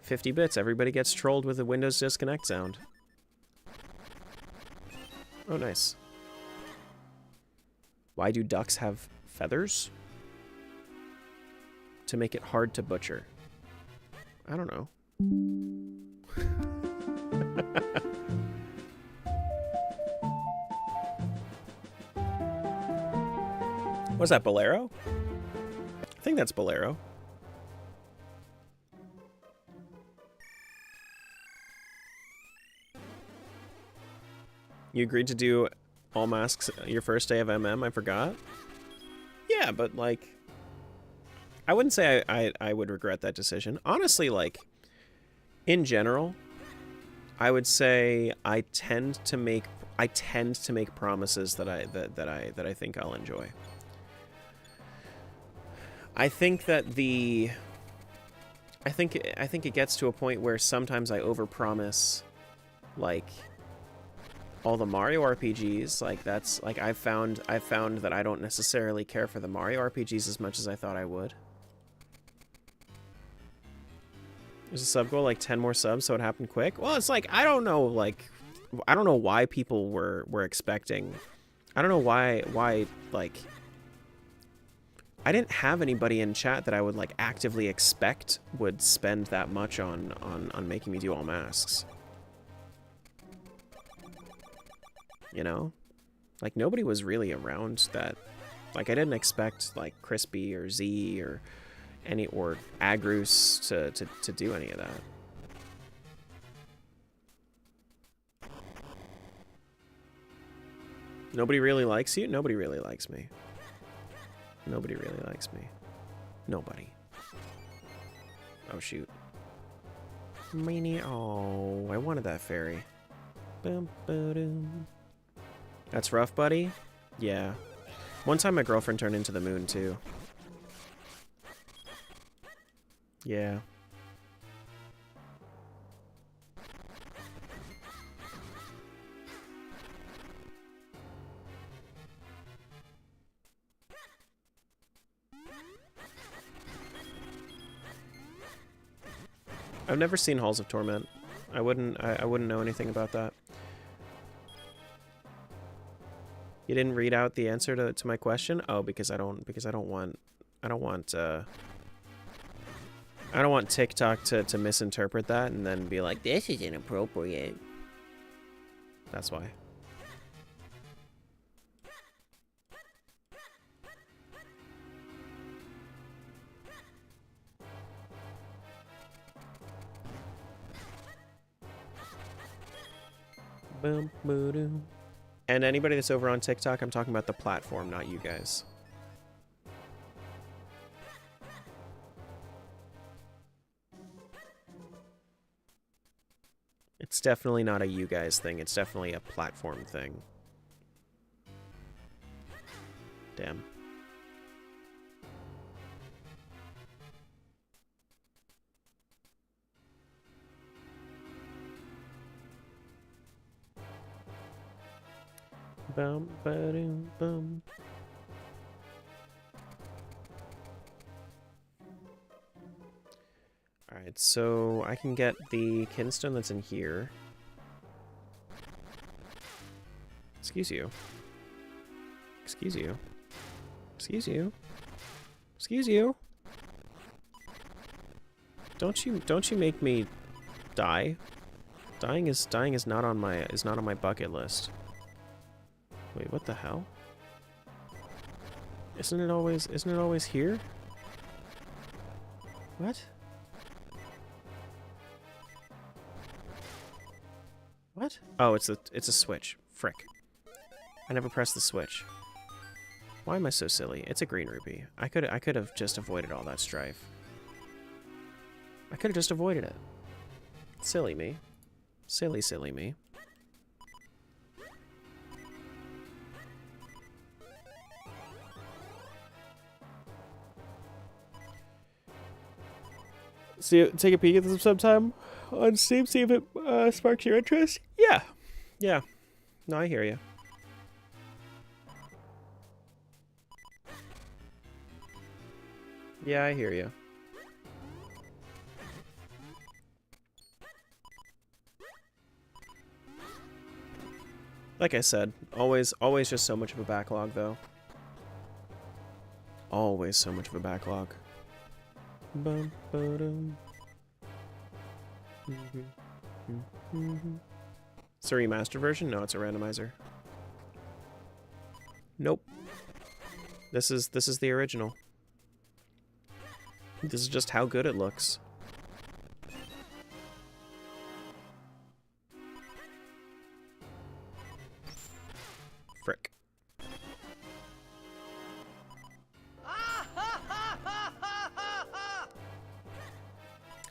50 bits. Everybody gets trolled with a Windows disconnect sound. Oh, nice. Why do ducks have feathers? To make it hard to butcher. I don't know. What's that, Bolero? I think that's Bolero. You agreed to do all masks your first day of MM, I forgot. Yeah, but like, I wouldn't say I would regret that decision. Honestly, like, in general, I would say I tend to make promises that I think I'll enjoy. I think that I think it gets to a point where sometimes I overpromise, like, all the Mario RPGs. Like, that's like I've found that I don't necessarily care for the Mario RPGs as much as I thought I would. There's a sub goal, like 10 more subs, so it happened quick. Well, it's like, I don't know, like, I don't know why people were expecting. I don't know why like, I didn't have anybody in chat that I would like actively expect would spend that much on making me do all masks. You know? Like, nobody was really around that. Like, I didn't expect like Crispy or Z or Agrus to do any of that. Nobody really likes you? Nobody really likes me. Nobody really likes me. Nobody. Oh, shoot. Oh, I wanted that fairy. Boom, boom. That's rough, buddy? Yeah. One time my girlfriend turned into the moon, too. Yeah. I've never seen Halls of Torment. I wouldn't know anything about that. You didn't read out the answer to my question? Oh, because I don't want TikTok to misinterpret that and then be like, this is inappropriate. That's why. Boom, boom. And anybody that's over on TikTok, I'm talking about the platform, not you guys. It's definitely not a you guys thing. It's definitely a platform thing. Damn. Bum, ba-doom, bum. Alright, so I can get the kinstone that's in here. Excuse you. Excuse you. Excuse you. Excuse you. Don't you make me die. Dying is not on my bucket list. Wait, what the hell? Isn't it always here? What? What? Oh, it's a switch. Frick. I never pressed the switch. Why am I so silly? It's a green rupee. I could have just avoided all that strife. I could have just avoided it. Silly me. Silly, silly me. See, take a peek at this sometime on Steam, see if it sparks your interest. Yeah. Yeah. No, I hear you. Yeah, I hear you. Like I said, always just so much of a backlog, though. Always so much of a backlog. Bum, ba-dum. It's a remastered version? No, it's a randomizer. Nope. This is the original. This is just how good it looks. Frick.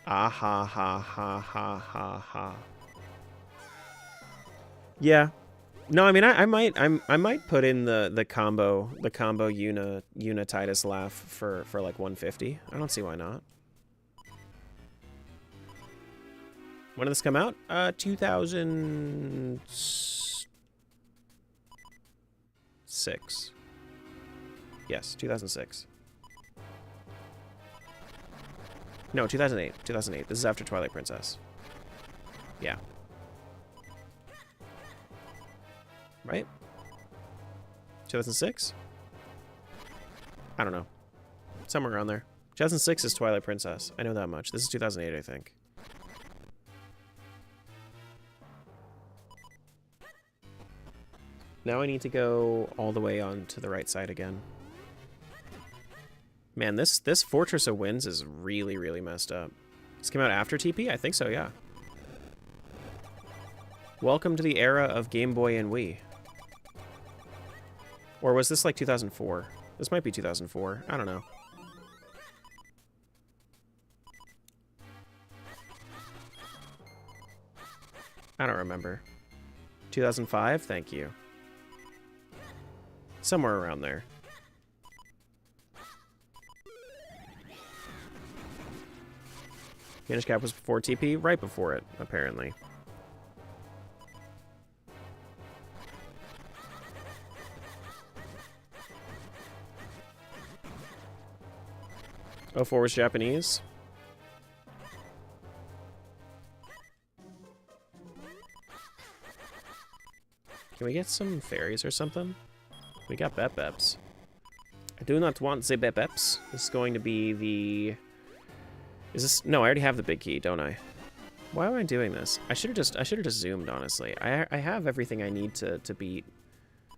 Ah ha ha ha ha ha ha. Yeah. No, I mean I might put in the combo Unititus laugh for like 150. I don't see why not. When did this come out? 2006. Yes, 2006. No, 2008. 2008. This is after Twilight Princess. Yeah. Right? 2006? I don't know. Somewhere around there. 2006 is Twilight Princess. I know that much. This is 2008, I think. Now I need to go all the way on to the right side again. Man, this Fortress of Winds is really, really messed up. This came out after TP? I think so, yeah. Welcome to the era of Game Boy and Wii. Or was this like 2004? This might be 2004. I don't know. I don't remember. 2005? Thank you. Somewhere around there. Minish Cap was before TP? Right before it, apparently. Oh, 04 was Japanese? Can we get some fairies or something? We got Bep-Beps. I do not want the Bep-Beps. This is going to be the... Is this... No, I already have the big key, don't I? Why am I doing this? I should have just zoomed, honestly. I have everything I need to beat...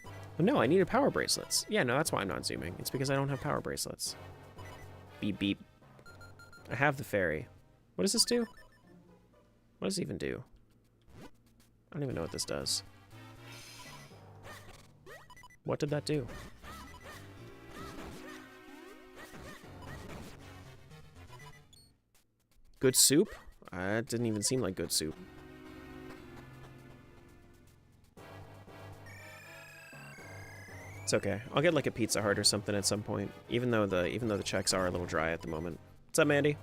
Oh, no, I needed power bracelets. Yeah, no, that's why I'm not zooming. It's because I don't have power bracelets. Beep, beep. I have the fairy. What does this do? What does it even do? I don't even know what this does. What did that do? Good soup? It didn't even seem like good soup. It's okay. I'll get like a Pizza Hut or something at some point. Even though the checks are a little dry at the moment. What's up, Mandy?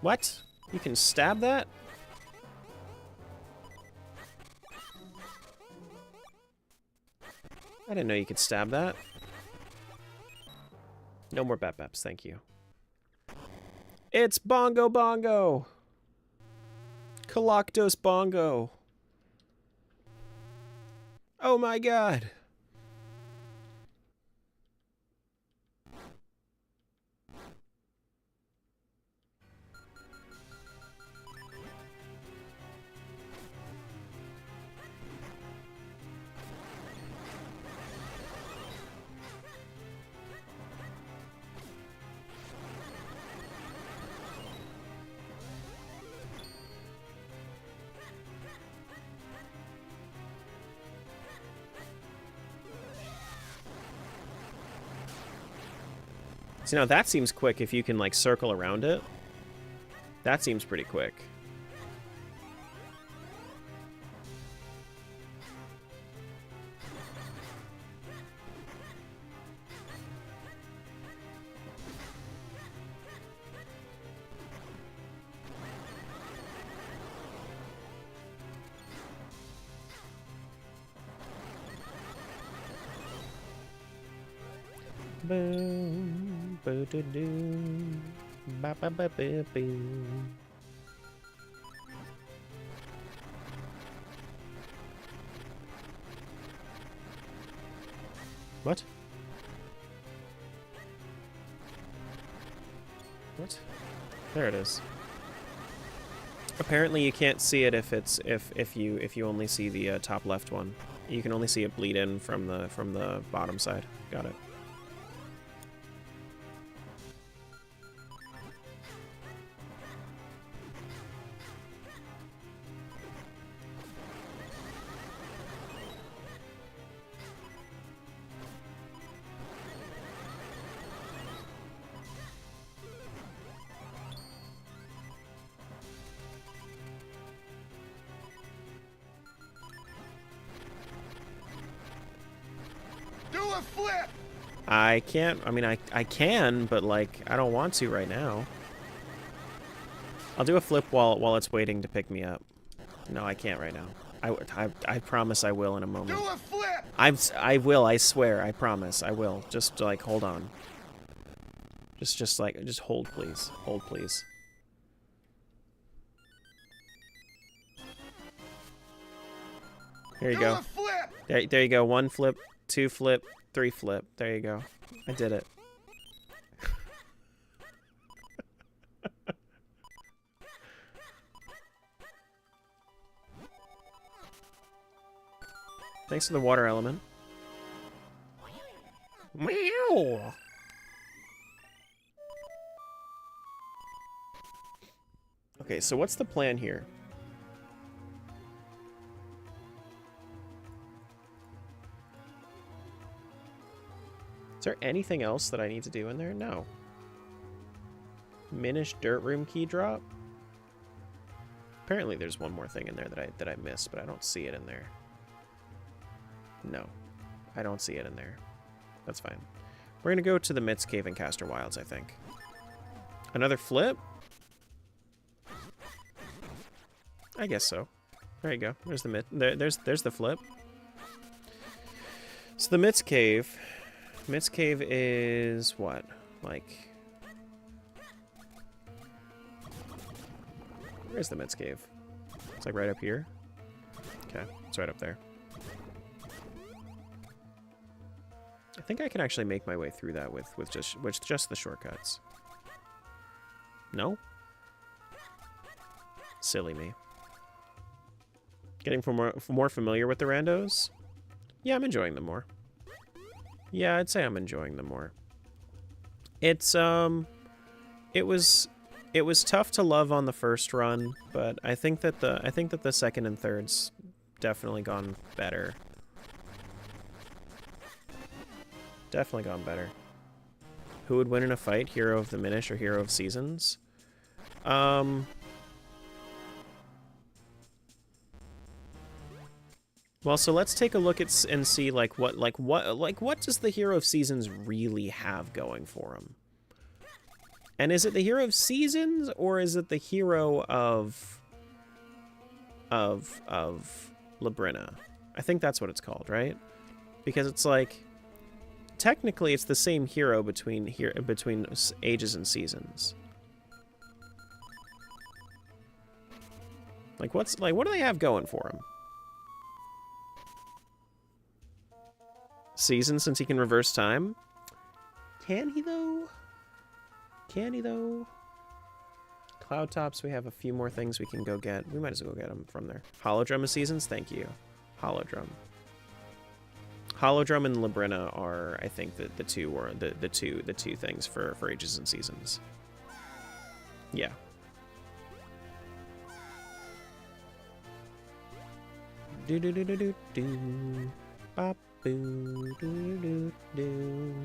What? You can stab that? I didn't know you could stab that. No more Bep-Beps, thank you. It's Bongo Bongo! Coloctos Bongo! Oh my god! So now that seems quick if you can like circle around it. That seems pretty quick. Boom, boo doo doo, ba ba ba ba boo. What? What? There it is. Apparently you can't see it if you only see the top left one. You can only see it bleed in from the bottom side. Got it. Do a flip! I can't. I mean, I can, but like I don't want to right now. I'll do a flip while it's waiting to pick me up. No, I can't right now. I promise I will in a moment. Do a flip! I will. I swear. I promise. I will. Just like hold on. Just hold, please. Hold, please. There you Do go. a flip! There you go. 1 flip, 2 flip, 3 flip. There you go. I did it. Thanks for the water element. Meow. Okay, so what's the plan here? Is there anything else that I need to do in there? No. Minish dirt room key drop? Apparently there's one more thing in there that I missed, but I don't see it in there. No. I don't see it in there. That's fine. We're gonna go to the Mitz Cave and Castor Wilds, I think. Another flip? I guess so. There you go. There's the there's the flip. So the Mitz Cave. Mitz Cave is what? Like, where's the Mitz Cave? It's like right up here. Okay, it's right up there. I think I can actually make my way through that with just the shortcuts. No? Silly me. Getting more familiar with the randos? Yeah, I'm enjoying them more. Yeah, I'd say I'm enjoying them more. It's it was tough to love on the first run, but I think that the second and third's definitely gone better. Definitely gone better. Who would win in a fight? Hero of the Minish or Hero of Seasons? Well, so let's take a look at and see what does the Hero of Seasons really have going for him? And is it the Hero of Seasons or is it the hero of Labrina? I think that's what it's called, right? Because it's like technically it's the same hero between ages and seasons. Like what do they have going for him? Season, since he can reverse time? Can he though? Can he though? Cloud Tops, we have a few more things we can go get. We might as well go get them from there. Holodrum of Seasons, thank you. Holodrum. Holodrum and Labrina are, I think, the two things for ages and seasons. Yeah. Do do do do do do. Bop boo do do do.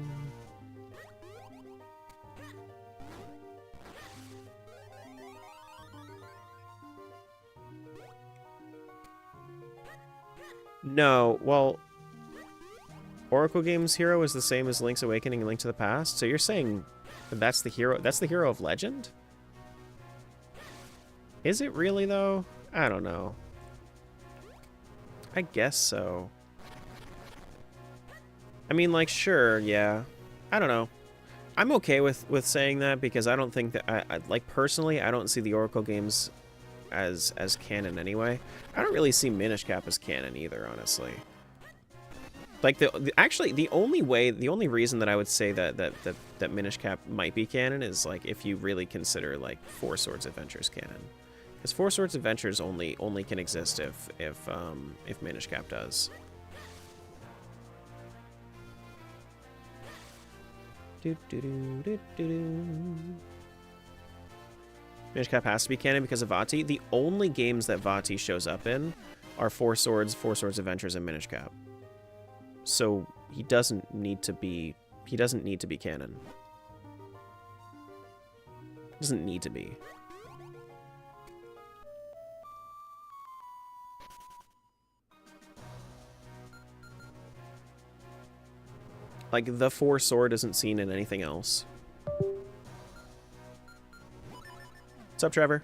No, well, Oracle Games hero is the same as Link's Awakening and Link to the Past. So you're saying that's the hero? That's the hero of Legend? Is it really though? I don't know. I guess so. I mean, like, sure, yeah. I don't know. I'm okay with saying that because I don't think that like personally, I don't see the Oracle Games as canon anyway. I don't really see Minish Cap as canon either, honestly. Like actually the only reason that I would say that Minish Cap might be canon is like if you really consider like Four Swords Adventures canon, because Four Swords Adventures only can exist if Minish Cap does. Minish Cap has to be canon because of Vati. The only games that Vati shows up in are Four Swords Adventures, and Minish Cap. So he doesn't need to be canon. Doesn't need to be. Like the Four Sword isn't seen in anything else. What's up, Trevor?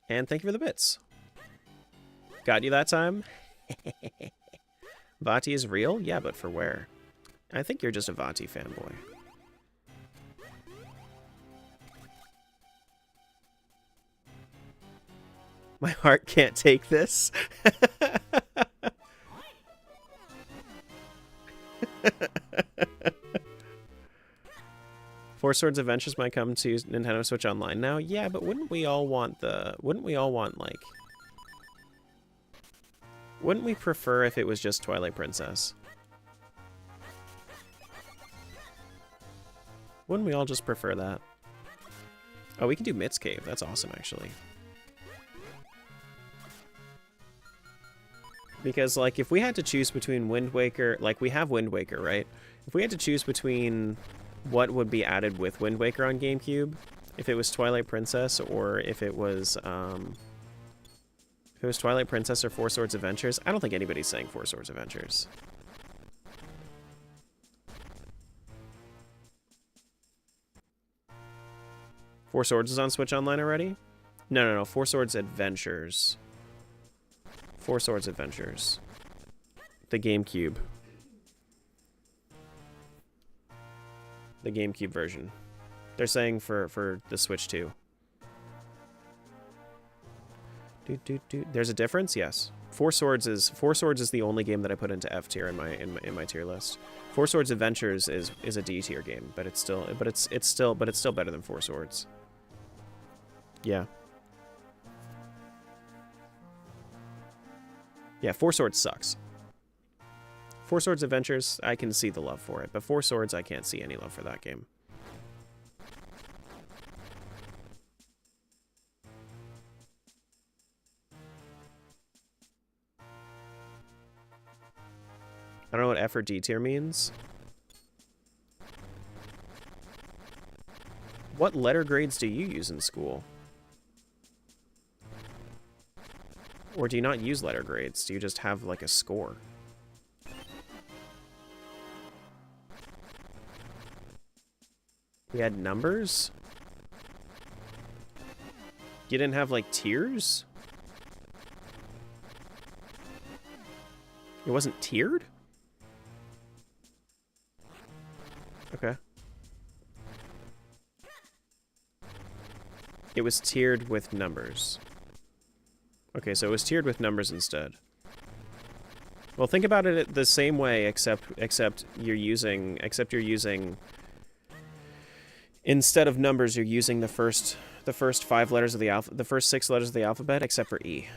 And thank you for the bits. Got you that time? Vati is real? Yeah, but for where? I think you're just a Vati fanboy. My heart can't take this. Four Swords Adventures might come to Nintendo Switch Online now. Yeah, but wouldn't we all want like... Wouldn't we prefer if it was just Twilight Princess? Wouldn't we all just prefer that? Oh, we can do Mit's Cave. That's awesome, actually. Because, like, if we had to choose between Wind Waker... Like, we have Wind Waker, right? If we had to choose between what would be added with Wind Waker on GameCube, if it was Twilight Princess or if it was Twilight Princess or Four Swords Adventures, I don't think anybody's saying Four Swords Adventures. Four Swords is on Switch Online already? No. Four Swords Adventures. Four Swords Adventures. The GameCube. The GameCube version. They're saying for the Switch too. There's a difference, yes. Four Swords is the only game that I put into F tier in my tier list. Four Swords Adventures is a D tier game, but it's still better than Four Swords. Yeah. Yeah, Four Swords sucks. Four Swords Adventures, I can see the love for it, but Four Swords, I can't see any love for that game. I don't know what F or D tier means. What letter grades do you use in school? Or do you not use letter grades? Do you just have, like, a score? We had numbers? You didn't have, like, tiers? It wasn't tiered? Okay. It was tiered with numbers. Okay, so it was tiered with numbers instead. Well, think about it the same way, except you're using instead of numbers, you're using the first 5 letters of the first 6 letters of the alphabet, except for E.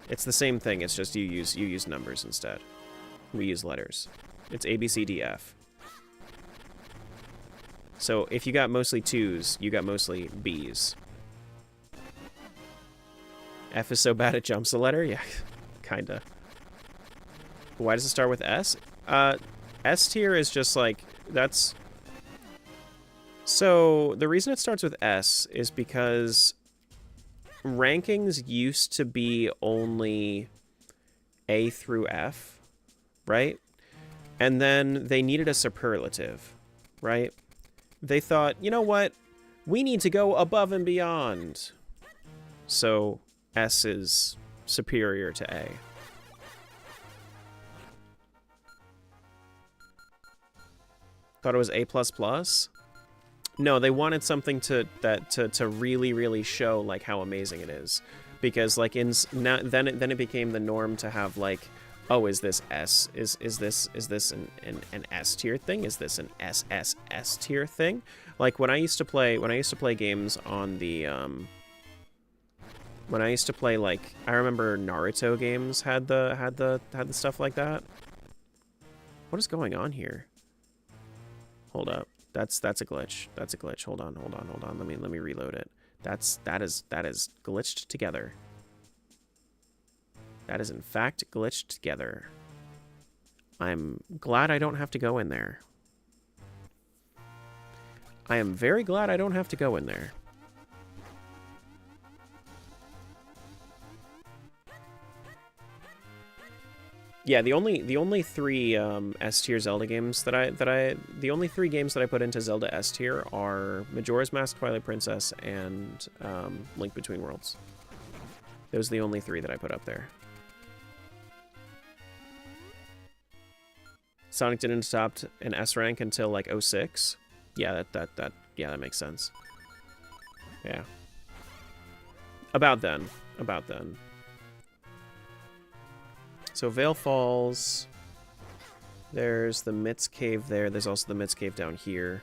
It's the same thing. It's just you use numbers instead. We use letters. It's A, B, C, D, F. So if you got mostly 2s, you got mostly Bs. F is so bad it jumps a letter? Yeah, kinda. Why does it start with S? S tier is just like, that's... So the reason it starts with S is because rankings used to be only A through F, right? And then they needed a superlative, right? They thought, you know what? We need to go above and beyond. So S is superior to A. Thought it was A++. No, they wanted something to really, really show like how amazing it is, because like then it became the norm to have like, oh, is this S? Is this an S tier thing? Is this an SSS tier thing? Like when I used to play games on the when I used to play, like, I remember Naruto games had the stuff like that. What is going on here? Hold up. That's a glitch. That's a glitch. Hold on. Let me reload it. That is glitched together. That is in fact glitched together. I'm glad I don't have to go in there. I am very glad I don't have to go in there. Yeah, the only three S tier Zelda games the only three games that I put into Zelda S tier are Majora's Mask, Twilight Princess, and Link Between Worlds. Those are the only three that I put up there. Sonic didn't adopt an S rank until like 06. Yeah, that makes sense. Yeah. About then. So Vale Falls, there's the Mitz Cave there, there's also the Mitz Cave down here.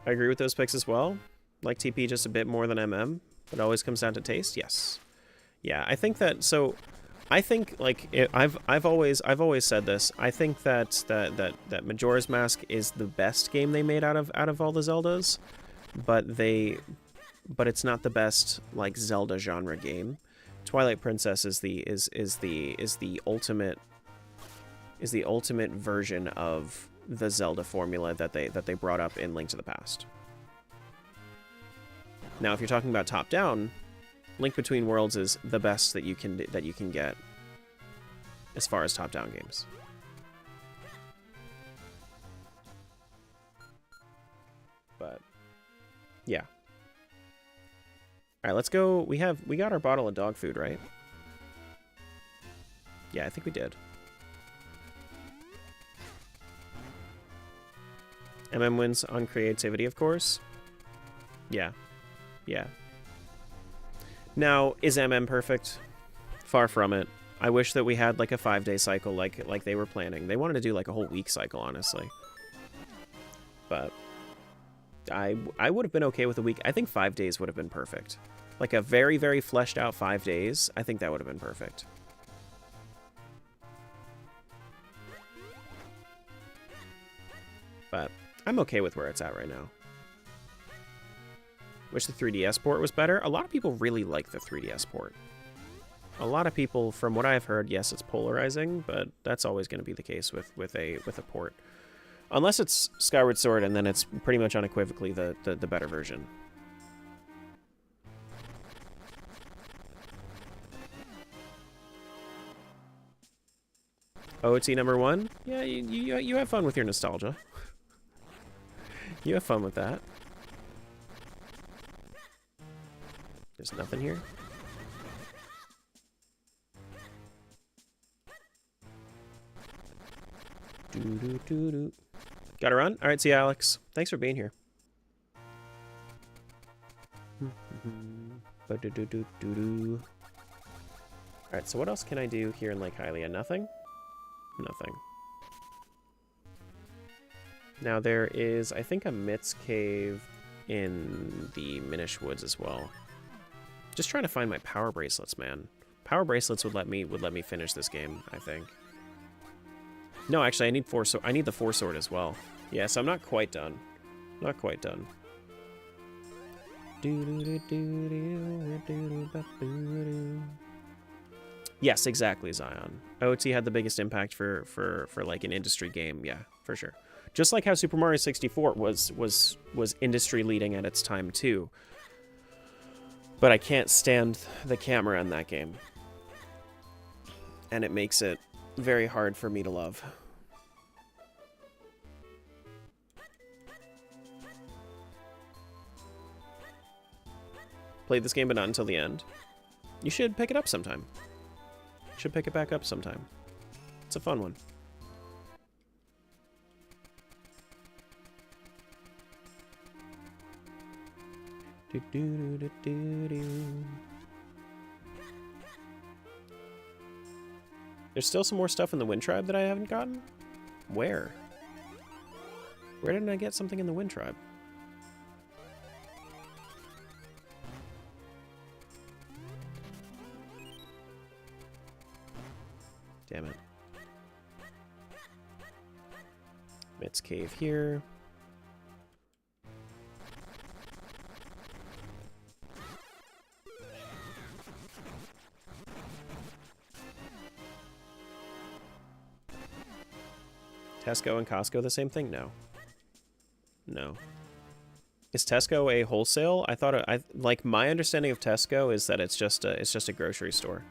I agree with those picks as well. Like TP just a bit more than MM, but it always comes down to taste, yes. Yeah, I think that, so... I think like I've always said this. I think that Majora's Mask is the best game they made out of all the Zeldas, but it's not the best like Zelda genre game. Twilight Princess is the ultimate version of the Zelda formula that they brought up in Link to the Past. Now, if you're talking about top down, Link Between Worlds is the best that you can get as far as top-down games. But yeah. All right, let's go. We got our bottle of dog food, right? Yeah, I think we did. MM wins on creativity, of course. Yeah. Yeah. Now, is MM perfect? Far from it. I wish that we had like a 5-day cycle like they were planning. They wanted to do like a whole week cycle, honestly. But I would have been okay with a week. I think 5 days would have been perfect. Like a very, very fleshed out 5 days. I think that would have been perfect. But I'm okay with where it's at right now. Wish the 3DS port was better. A lot of people really like the 3DS port. A lot of people, from what I've heard, yes, it's polarizing, but that's always going to be the case with a port. Unless it's Skyward Sword, and then it's pretty much unequivocally the better version. OT number 1? Yeah, you have fun with your nostalgia. You have fun with that. There's nothing here. Gotta run? Alright, see you, Alex. Thanks for being here. Alright, so what else can I do here in Lake Hylia? Nothing? Nothing. Now there is, I think, a Mitz Cave in the Minish Woods as well. Just trying to find my power bracelets, man. Power bracelets would let me finish this game, I think. No, actually, I need I need the 4 sword as well. Yeah, so I'm not quite done. Not quite done. Yes, exactly, Zion. OT had the biggest impact for like an industry game, yeah, for sure. Just like how Super Mario 64 was industry leading at its time too. But I can't stand the camera in that game. And it makes it very hard for me to love. played this game but not until the end, you should pick it up sometime. Should pick it back up sometime. It's a fun one. There's still some more stuff in the Wind Tribe that I haven't gotten? Where? Where didn't I get something in the Wind Tribe? Damn it. Mit's Cave here. Tesco and Costco the same thing? No. No. Is Tesco a wholesale? I thought like my understanding of Tesco is that it's just a grocery store.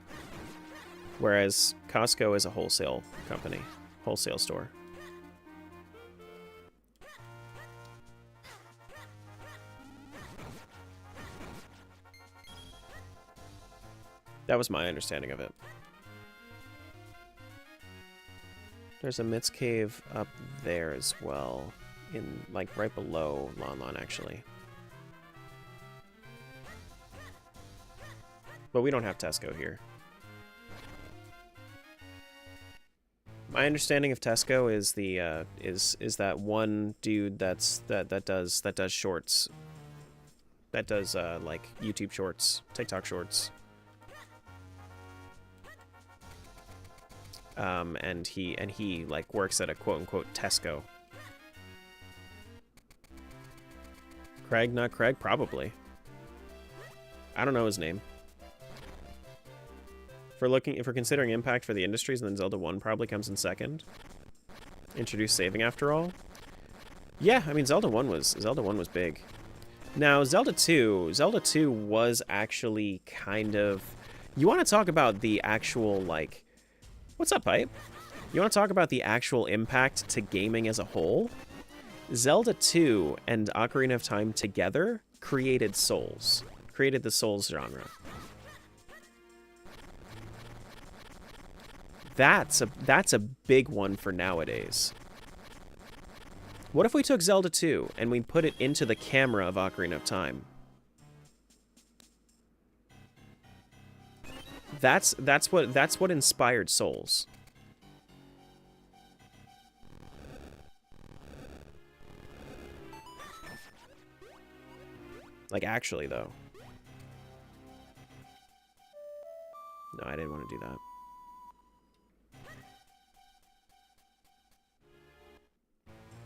Whereas Costco is a wholesale company, wholesale store. That was my understanding of it. There's a Mit's Cave up there as well, in like right below Lon Lon actually. But we don't have Tesco here. My understanding of Tesco is the is that one dude that does shorts, that does like YouTube shorts, TikTok shorts. And he like works at a quote-unquote Tesco. Craig, not Craig? Probably. I don't know his name. If we're considering impact for the industries, then Zelda 1 probably comes in second. Introduce saving after all. Yeah, I mean Zelda 1 was big. Now Zelda 2 was actually kind of, you want to talk about the actual like, what's up, Pipe? You want to talk about the actual impact to gaming as a whole? Zelda 2 and Ocarina of Time together created Souls. Created the Souls genre. That's a big one for nowadays. What if we took Zelda 2 and we put it into the camera of Ocarina of Time? That's what inspired Souls. Like actually though. No, I didn't want to do that.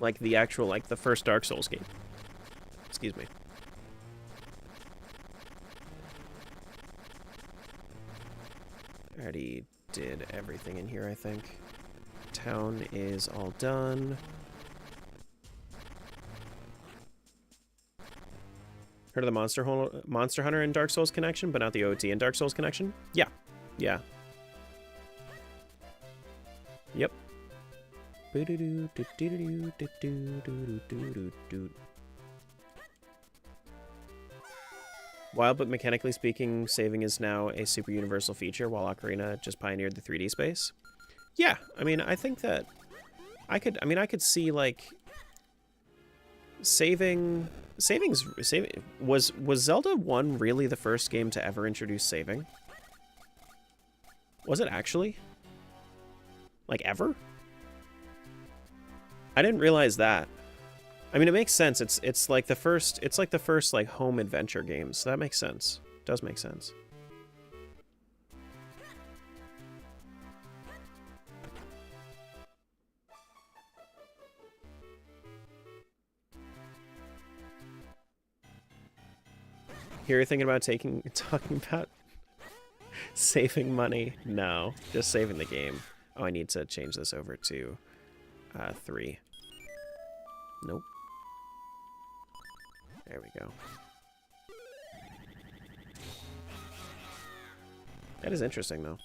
Like the actual, like the first Dark Souls game. Excuse me. I already did everything in here, I think. Town is all done. Heard of the Monster Hunter and Dark Souls connection, but not the OT and Dark Souls connection? Yeah. Yeah. Yep. While, but mechanically speaking, saving is now a super universal feature, while Ocarina just pioneered the 3D space. Yeah, I mean, I think that I could see like saving was Zelda 1 really the first game to ever introduce saving? Was it actually? Like ever? I didn't realize that. I mean, it makes sense. It's like the first like home adventure game, so that makes sense. It does make sense. Here you're thinking about talking about saving money? No, just saving the game. Oh, I need to change this over to 3. Nope. There we go. That is interesting, though.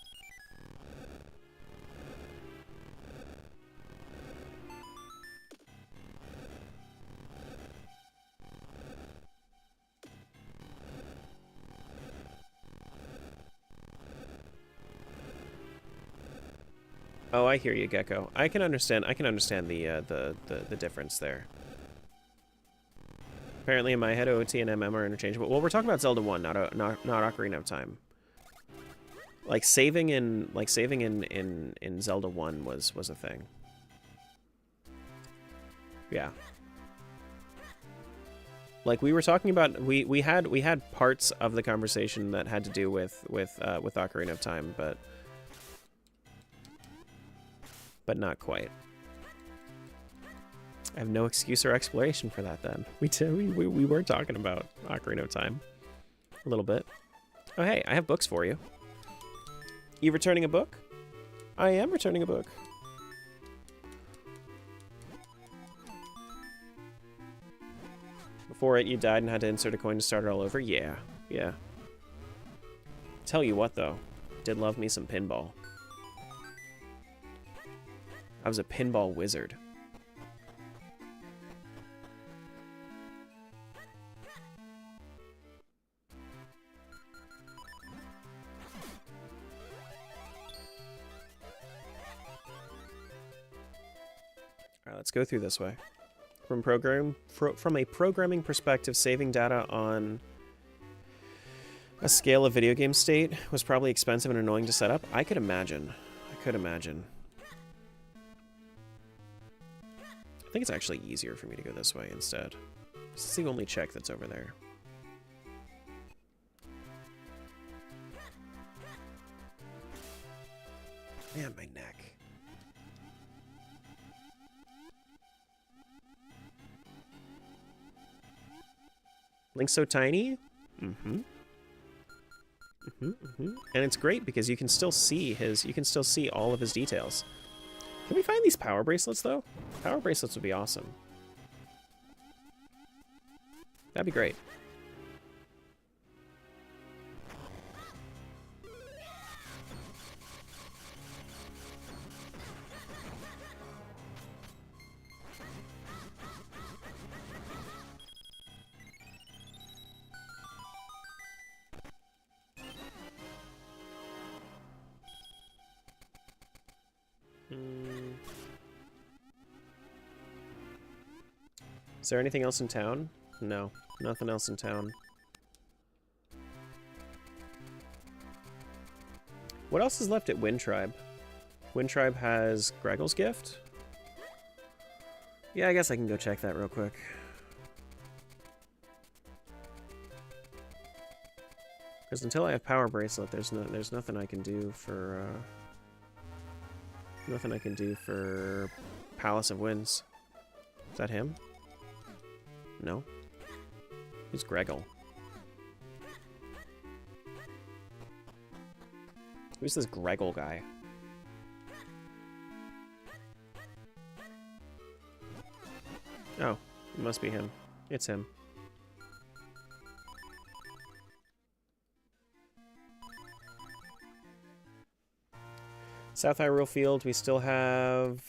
Oh, I hear you, Gecko. I can understand the difference there. Apparently, in my head, OT and MM are interchangeable. Well, we're talking about Zelda 1, not Ocarina of Time. Like saving in Zelda 1 was a thing. Yeah. Like we were talking about, we had parts of the conversation that had to do with Ocarina of Time, but not quite. I have no excuse or explanation for that. Then we were talking about Ocarina of Time a little bit. Oh hey, I have books for you. You returning a book? I am returning a book. Before it, you died and had to insert a coin to start it all over? Yeah, yeah. Tell you what, though. Did love me some pinball. I was a pinball wizard. Alright, let's go through this way. From a programming perspective, saving data on a scale of video game state was probably expensive and annoying to set up. I could imagine. I could imagine. I think it's actually easier for me to go this way instead. This is the only check that's over there. Man, my neck. Link's so tiny. And it's great because you can still see all of his details. Can we find these power bracelets though? Power bracelets would be awesome. That'd be great. Is there anything else in town? No, nothing else in town. What else is left at Wind Tribe? Wind Tribe has Greggle's Gift? Yeah, I guess I can go check that real quick. Because until I have Power Bracelet, there's nothing I can do for nothing I can do for Palace of Winds. Is that him? No. Who's Greggle? Who's this Greggle guy? Oh, it must be him. It's him. South Hyrule Field, we still have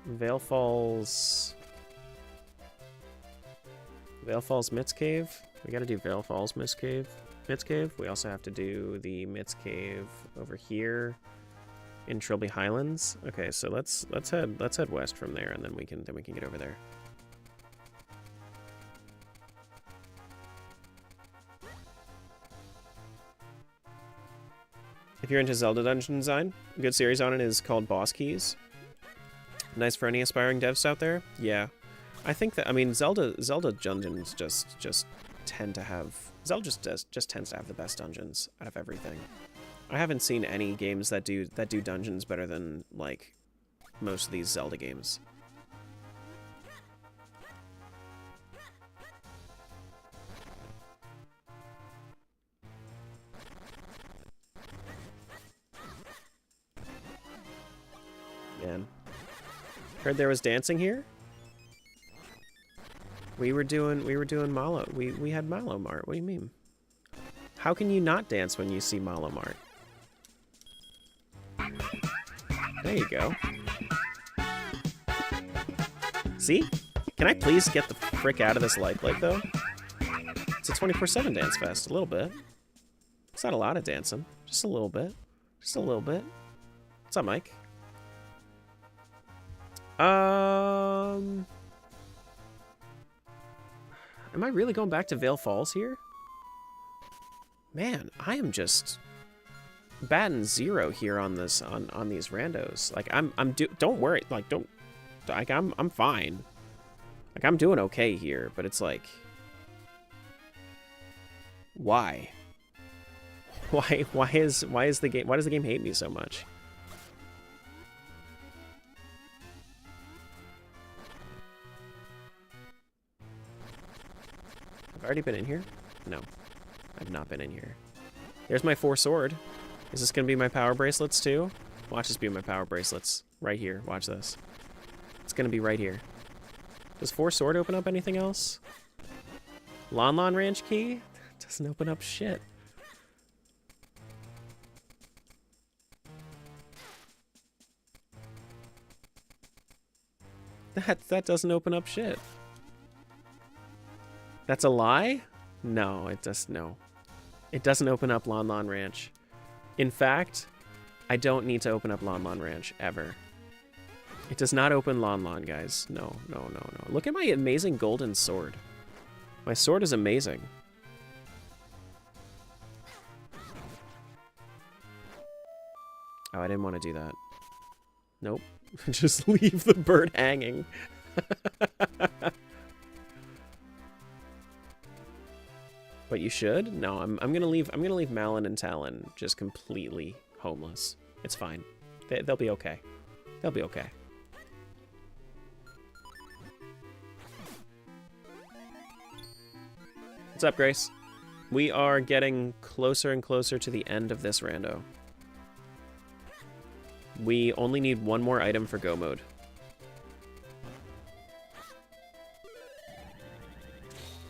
Vale Falls Mitz Cave. We gotta do Vale Falls Mitz Cave. We also have to do the Mitz Cave over here in Trilby Highlands. Okay, so let's head west from there, and then we can get over there. If you're into Zelda dungeon design, a good series on it is called Boss Keys. Nice for any aspiring devs out there. Yeah, I think that, I mean, Zelda dungeons just tend to have, Zelda just tends to have the best dungeons out of everything. I haven't seen any games that do dungeons better than like most of these Zelda games. Man. Heard there was dancing here? We were doing Malo. We had Malo Mart. What do you mean? How can you not dance when you see Malo Mart? There you go. See? Can I please get the frick out of this light though? It's a 24/7 dance fest, a little bit. It's not a lot of dancing, just a little bit. Just a little bit. What's up, Mike? Am I really going back to Vale Falls here? Man, I am just batting zero here on this on these randos. Like don't worry, like I'm fine. Like I'm doing okay here, but it's like why? Why does the game hate me so much? I've already been in here? No. I've not been in here. There's my 4 sword. Is this gonna be my power bracelets too? Watch this be my power bracelets. Right here. Watch this. It's gonna be right here. Does 4 sword open up anything else? Lon Lon Ranch key? Doesn't open up shit. That doesn't open up shit. That's a lie? No, it does no. It doesn't open up Lon Lon Ranch. In fact, I don't need to open up Lon Lon Ranch ever. It does not open Lon Lon, guys. No, no, no, no. Look at my amazing golden sword. My sword is amazing. Oh, I didn't want to do that. Nope. Just leave the bird hanging. But you should? No, I'm gonna leave Malin and Talon just completely homeless. It's fine. They'll be okay. They'll be okay. What's up, Grace? We are getting closer and closer to the end of this rando. We only need one more item for go mode.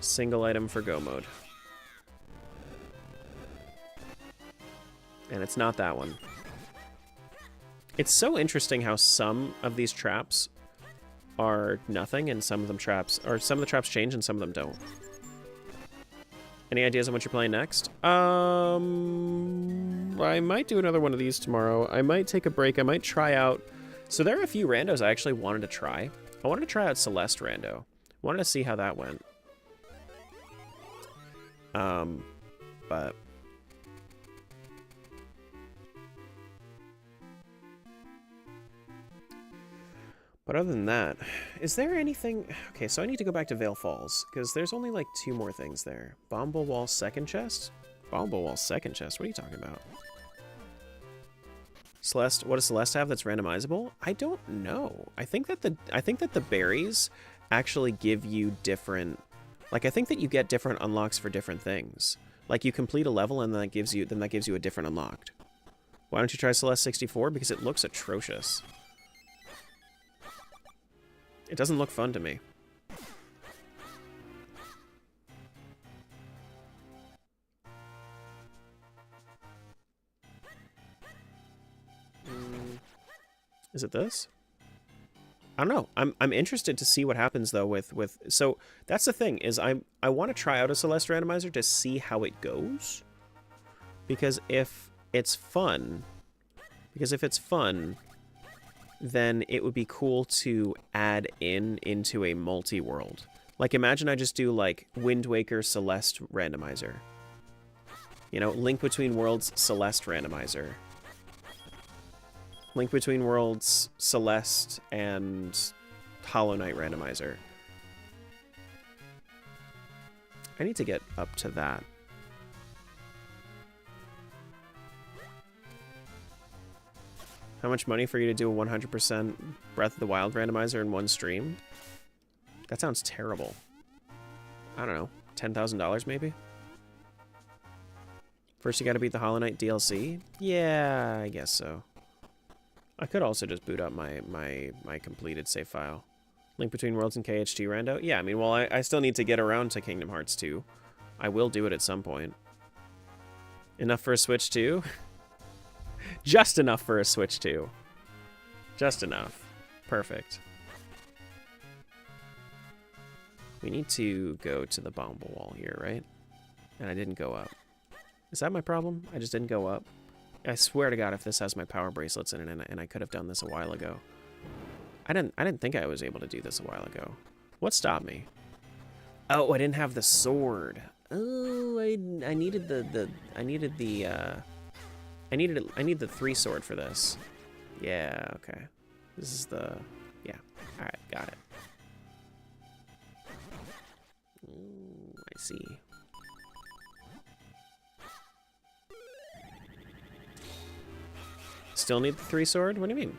Single item for go mode. And it's not that one. It's so interesting how some of these traps are nothing and some of the traps change and some of them don't. Any ideas on what you're playing next? I might do another one of these tomorrow. I might take a break. I might try out... So there are a few randos I actually wanted to try. I wanted to try out Celeste rando. Wanted to see how that went. But... But other than that, is there anything... Okay, so I need to go back to Vale Falls, because there's only like 2 more things there. Bomble Wall second chest? Bomble Wall second chest? What are you talking about? Celeste, what does Celeste have that's randomizable? I don't know. I think that the berries actually give you different... Like, I think that you get different unlocks for different things. Like, you complete a level and then that gives you a different unlocked. Why don't you try Celeste 64? Because it looks atrocious. It doesn't look fun to me. Is it this? I don't know. I'm interested to see what happens though with so that's the thing is I want to try out a Celeste randomizer to see how it goes. Because if it's fun, then it would be cool to add into a multi-world. Like, imagine I just do, like, Wind Waker Celeste randomizer. You know, Link Between Worlds Celeste randomizer. Link Between Worlds Celeste and Hollow Knight randomizer. I need to get up to that. How much money for you to do a 100% Breath of the Wild randomizer in one stream? That sounds terrible. I don't know. $10,000 maybe? First you gotta beat the Hollow Knight DLC? Yeah, I guess so. I could also just boot up my completed save file. Link Between Worlds and KHT rando? Yeah, I mean, well, I still need to get around to Kingdom Hearts 2. I will do it at some point. Enough for a Switch 2? Just enough for a Switch 2. Just enough. Perfect. We need to go to the Bomble Wall here, right? And I didn't go up. Is that my problem? I just didn't go up. I swear to God, if this has my power bracelets in it, and I could have done this a while ago. I didn't think I was able to do this a while ago. What stopped me? Oh, I didn't have the sword. Oh, I needed I need the 3 sword for this. Yeah, okay. This is the, yeah. All right, got it. Ooh, I see. Still need the 3 sword? What do you mean?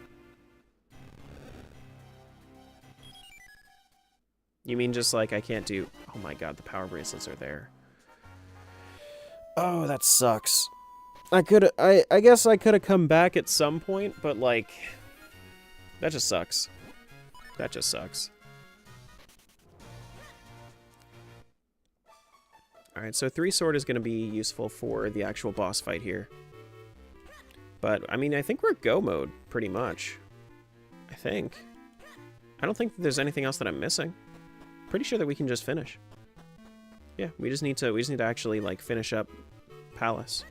You mean just like I can't do... Oh my god, the power bracelets are there. Oh, that sucks. I guess I could have come back at some point, but like... That just sucks. That just sucks. Alright, so 3 sword is going to be useful for the actual boss fight here. But, I mean, I think we're go mode, pretty much. I think. I don't think that there's anything else that I'm missing. Pretty sure that we can just finish. Yeah, we just need to actually, like, finish up Palace.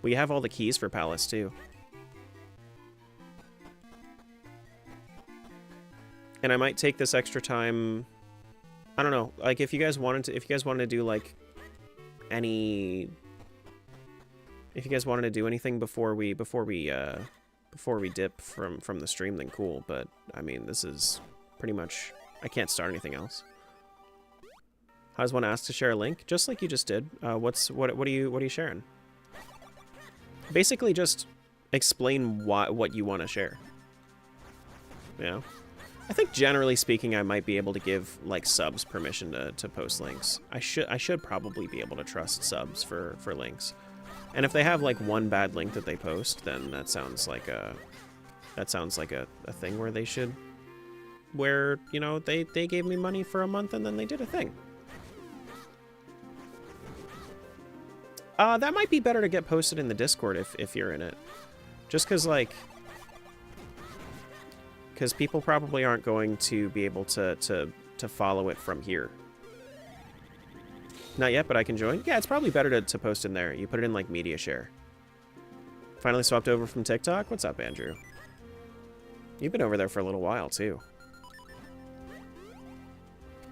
We have all the keys for Palace, too. And I might take this extra time... I don't know, like, if you guys wanted to do, like, any... If you guys wanted to do anything before we dip from the stream, then cool. But I mean, this is pretty much, I can't start anything else. I just want to ask to share a link, just like you just did. What are you sharing? Basically, just explain what you want to share. You know, I think generally speaking, I might be able to give like subs permission to post links. I should probably be able to trust subs for links. And if they have like one bad link that they post, then that sounds like a thing where they should, where, you know, they gave me money for a month and then they did a thing. That might be better to get posted in the Discord if you're in it. Just because, like, because people probably aren't going to be able to follow it from here. Not yet, but I can join. Yeah, it's probably better to post in there. You put it in, like, media share. Finally swapped over from TikTok? What's up, Andrew? You've been over there for a little while, too.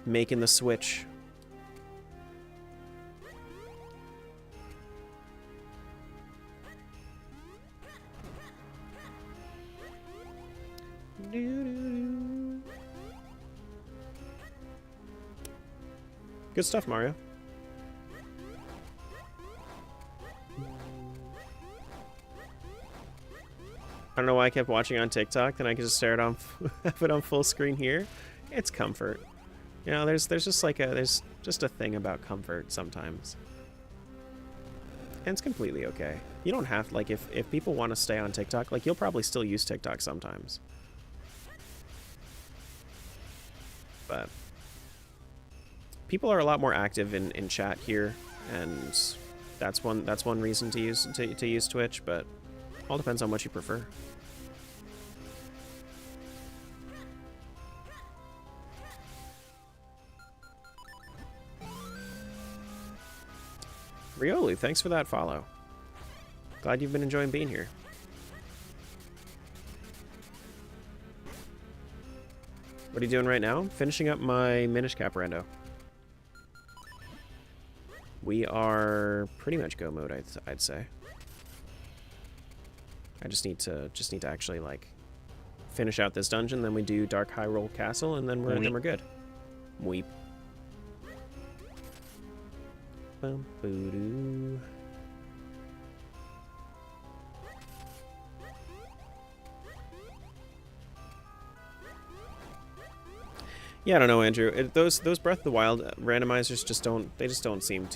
Making the switch. Good stuff, Mario. I don't know why I kept watching on TikTok, then I could just stare it on, have it on full screen here. It's comfort. You know, there's just like there's just a thing about comfort sometimes. And it's completely okay. You don't have, like, if people want to stay on TikTok, like, you'll probably still use TikTok sometimes. But people are a lot more active in chat here, and that's one reason to use Twitch, but all depends on what you prefer. Riolu, thanks for that follow. Glad you've been enjoying being here. What are you doing right now? Finishing up my Minish Cap Rando. We are pretty much go mode, I'd say. I just need to actually, like, finish out this dungeon, then we do Dark Hyrule Castle, and then we're good. Weep. Bum, boo-doo. Yeah, I don't know, Andrew. Those Breath of the Wild randomizers just don't seem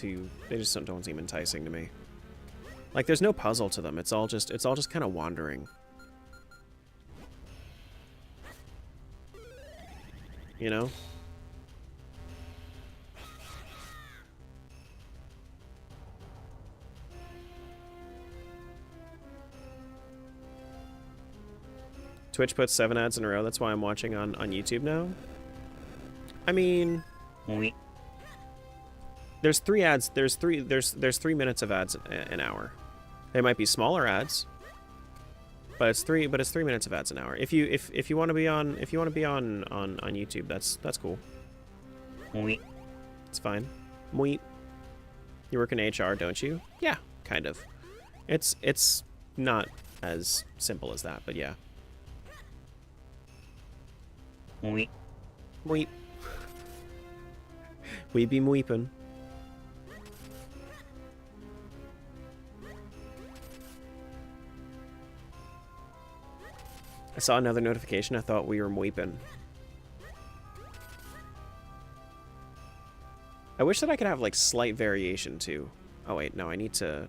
enticing to me. Like, there's no puzzle to them. It's all just kind of wandering. You know? Twitch puts 7 ads in a row. That's why I'm watching on YouTube now. I mean, there's 3 ads. There's 3 minutes of ads an hour. They might be smaller ads, But it's 3 minutes of ads an hour. If you want to be on on YouTube, that's cool. Oui. It's fine. Mweet. You work in HR, don't you? Yeah, kind of. It's not as simple as that, but yeah. Oui. Mweep. We be mweepin'. I saw another notification. I thought we were mweepin'. I wish that I could have like slight variation too. Oh wait, no, I need to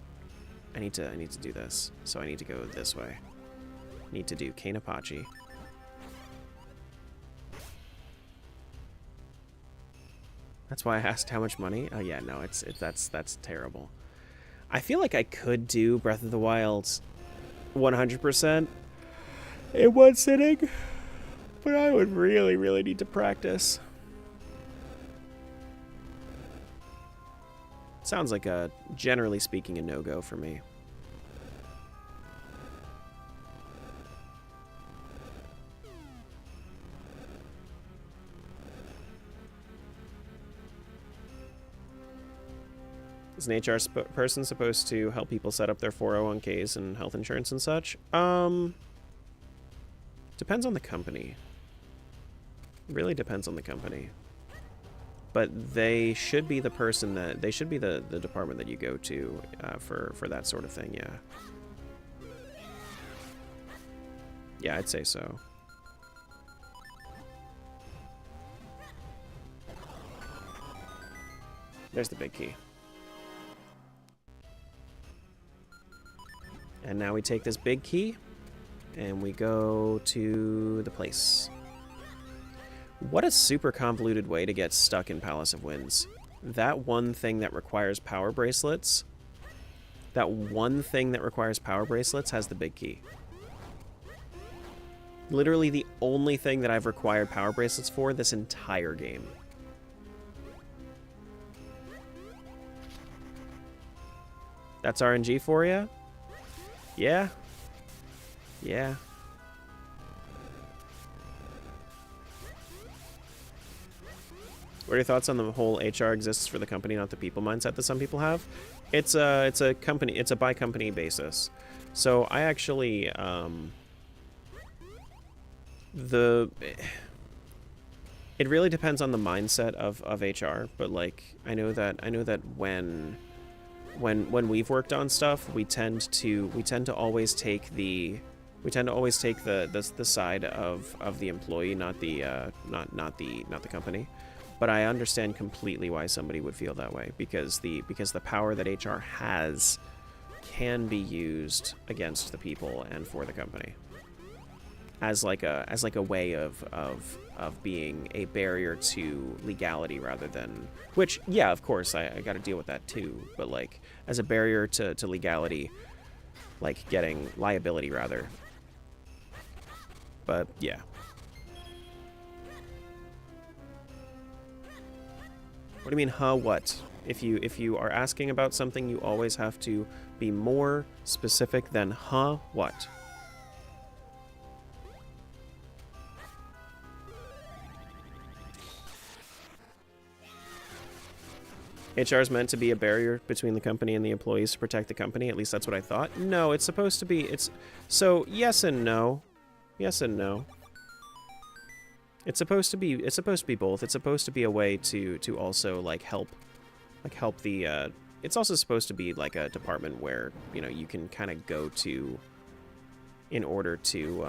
do this. So I need to go this way. Need to do Kanepachi. That's why I asked how much money. Oh yeah, no, that's terrible. I feel like I could do Breath of the Wild 100% in one sitting, but I would really need to practice. Sounds like a, generally speaking, a no-go for me. Is an HR person supposed to help people set up their 401ks and health insurance and such? Depends on the company. It really depends on the company. But they should be the person that, they should be the department that you go to for that sort of thing, yeah. Yeah, I'd say so. There's the big key. And now we take this big key, and we go to the place. What a super convoluted way to get stuck in Palace of Winds. That one thing that requires power bracelets, has the big key. Literally the only thing that I've required power bracelets for this entire game. That's RNG for you? Yeah. Yeah. What are your thoughts on the whole HR exists for the company, not the people mindset that some people have? It's a company, it's a by company basis. So I actually it really depends on the mindset of HR, but like I know that when we've worked on stuff, we tend to always take the side of the employee, not the company. But I understand completely why somebody would feel that way, because the power that HR has can be used against the people and for the company as like a way of being a barrier to legality rather than, which, yeah, of course I got to deal with that too, but like as a barrier to legality, like getting liability rather. But yeah. What do you mean, huh, what? If you are asking about something, you always have to be more specific than huh, what? HR is meant to be a barrier between the company and the employees to protect the company. At least that's what I thought. No, it's supposed to be, so yes and no. Yes and no. It's supposed to be both. It's supposed to be a way to also like help the it's also supposed to be like a department where, you know, you can kind of go to in order to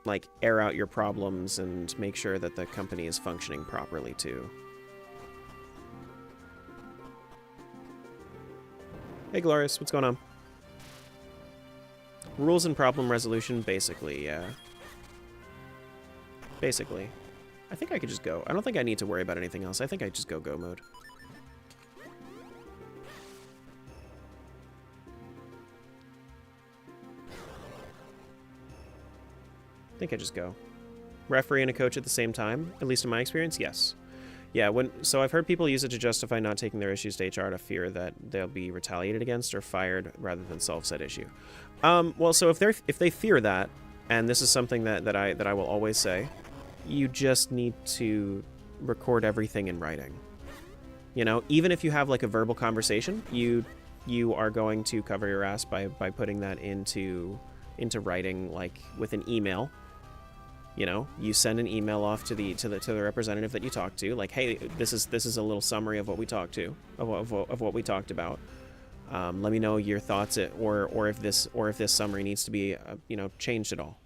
like air out your problems and make sure that the company is functioning properly too. Hey Glorious, what's going on? Rules and problem resolution, basically, yeah. Basically. I think I could just go. I don't think I need to worry about anything else. I think I just go mode. I think I just go. Referee and a coach at the same time, at least in my experience, yes. Yeah, so I've heard people use it to justify not taking their issues to HR to fear that they'll be retaliated against or fired rather than solve said issue. Well, so if they fear that, and this is something that I will always say, you just need to record everything in writing. You know, even if you have like a verbal conversation, you are going to cover your ass by putting that into writing, like with an email. You know, you send an email off to the representative that you talk to, like, hey, this is a little summary of what we talked to, of what we talked about. Let me know your thoughts, or if this summary needs to be you know, changed at all.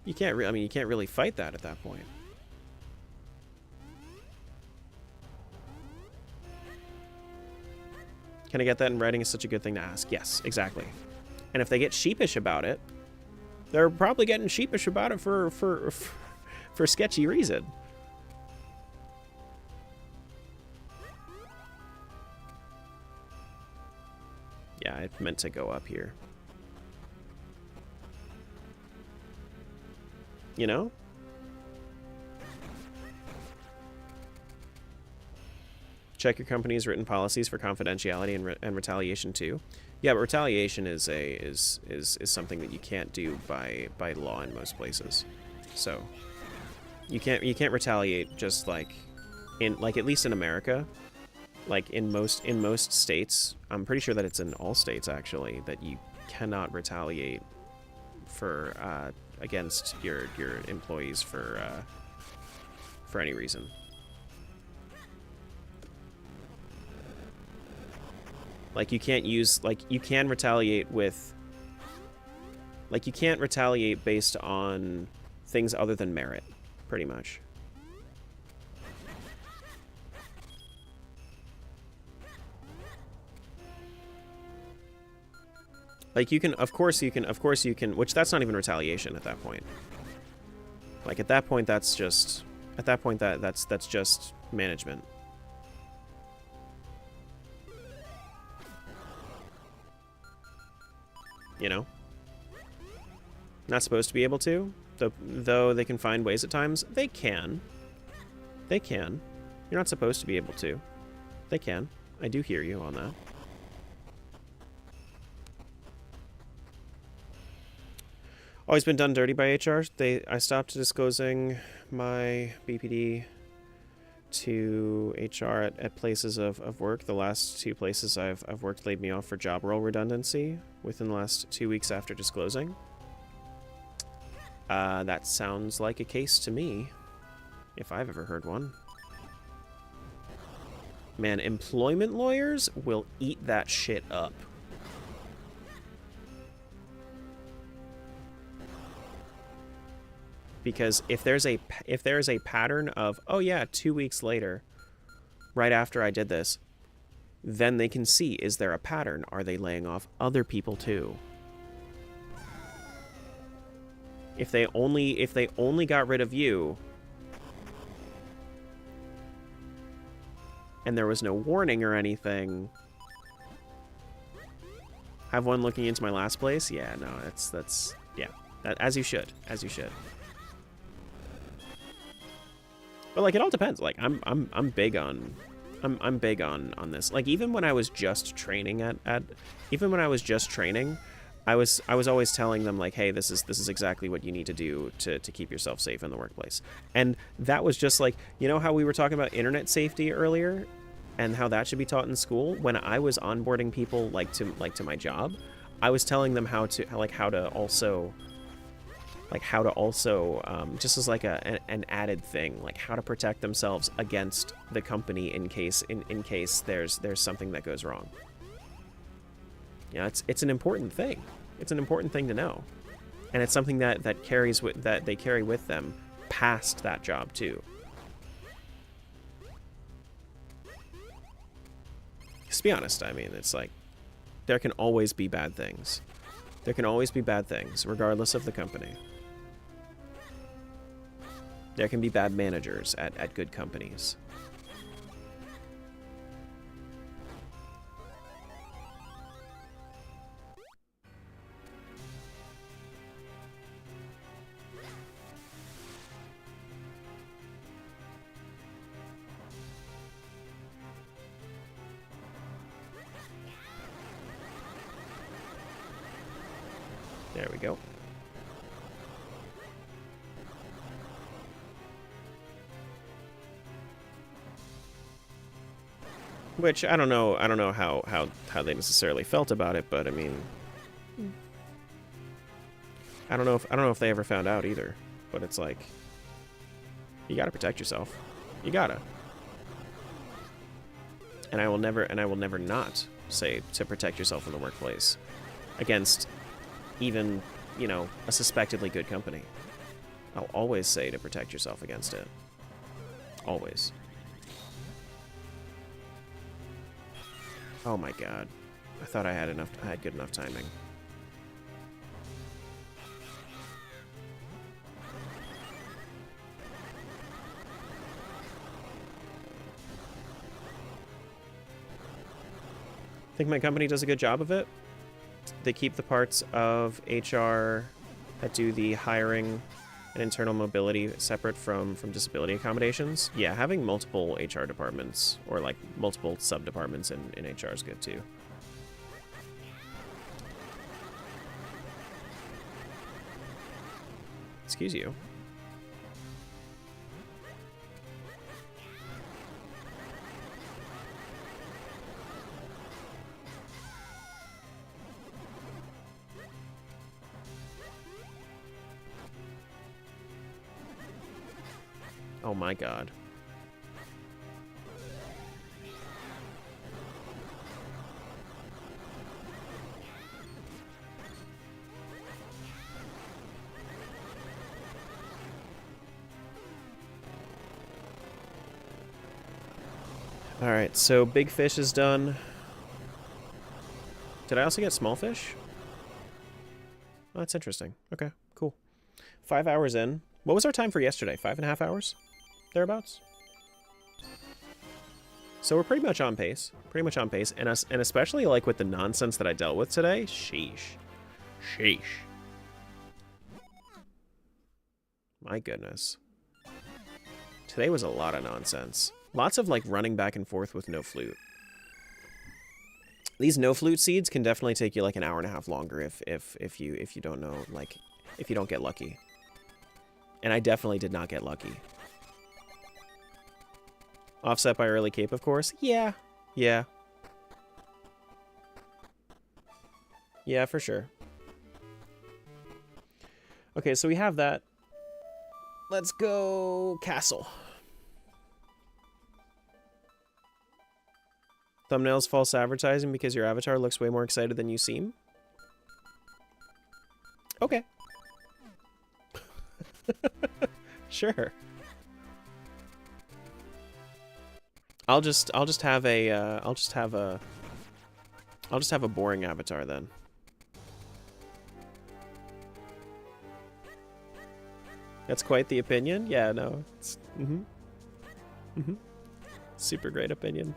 You can't you can't really fight that at that point. Can I get that in writing? Is such a good thing to ask. Yes, exactly. And if they get sheepish about it, they're probably getting sheepish about it for sketchy reason. Yeah, I meant to go up here. You know? Check your company's written policies for confidentiality and retaliation too. Yeah, but retaliation is something that you can't do by law in most places. So you can't retaliate just like at least in America, like in most states. I'm pretty sure that it's in all states actually, that you cannot retaliate for against your employees for any reason. Like, you can't use, like, you can retaliate with, like, you can't retaliate based on things other than merit, pretty much. Like, you can, of course you can, which that's not even retaliation at that point. Like, at that point, that's just, that's just management. You know? Not supposed to be able to, though they can find ways at times. They can. They can. You're not supposed to be able to. They can. I do hear you on that. Always been done dirty by HR. I stopped disclosing my BPD to HR at places of work. The last 2 places I've worked laid me off for job role redundancy within the last 2 weeks after disclosing. That sounds like a case to me, if I've ever heard one. Man, employment lawyers will eat that shit up. Because if there is a pattern of, oh yeah, 2 weeks later, right after I did this, then they can see, is there a pattern? Are they laying off other people too? If they only got rid of you, and there was no warning or anything, have one looking into my last place? Yeah, no, that's yeah, as you should. But like, it all depends. Like, I'm big on this. Like, even when I was just training I was always telling them, like, hey, this is exactly what you need to do to keep yourself safe in the workplace. And that was just like, you know how we were talking about internet safety earlier and how that should be taught in school? When I was onboarding people to my job, I was telling them how to also just as like an added thing, like how to protect themselves against the company in case there's something that goes wrong. You know, it's an important thing. It's an important thing to know, and it's something that they carry with them past that job too. Just be honest. I mean, it's like there can always be bad things. There can always be bad things, regardless of the company. There can be bad managers at good companies. There we go. Which I don't know how they necessarily felt about it, but I mean, I don't know if they ever found out either. But it's like, you gotta protect yourself. You gotta. And I will never not say to protect yourself in the workplace against even, you know, a suspectedly good company. I'll always say to protect yourself against it. Always. Oh my god. I thought I had good enough timing. I think my company does a good job of it. They keep the parts of HR that do the hiring and internal mobility separate from disability accommodations. Yeah, having multiple HR departments or like multiple sub-departments in HR is good too. Excuse you. Oh my god. Alright, so big fish is done. Did I also get small fish? Oh, that's interesting. Okay, cool. 5 hours in. What was our time for yesterday? 5.5 hours? Thereabouts? So we're pretty much on pace. Pretty much on pace. And especially like with the nonsense that I dealt with today. Sheesh. Sheesh. My goodness. Today was a lot of nonsense. Lots of like running back and forth with no flute. These no flute seeds can definitely take you like an hour and a half longer if you don't know, like, if you don't get lucky. And I definitely did not get lucky. Offset by early cape, of course. Yeah. Yeah. Yeah, for sure. Okay, so we have that. Let's go castle. Thumbnails false advertising because your avatar looks way more excited than you seem. Okay. Sure. I'll just have a boring avatar then. That's quite the opinion. Yeah, no. It's super great opinion.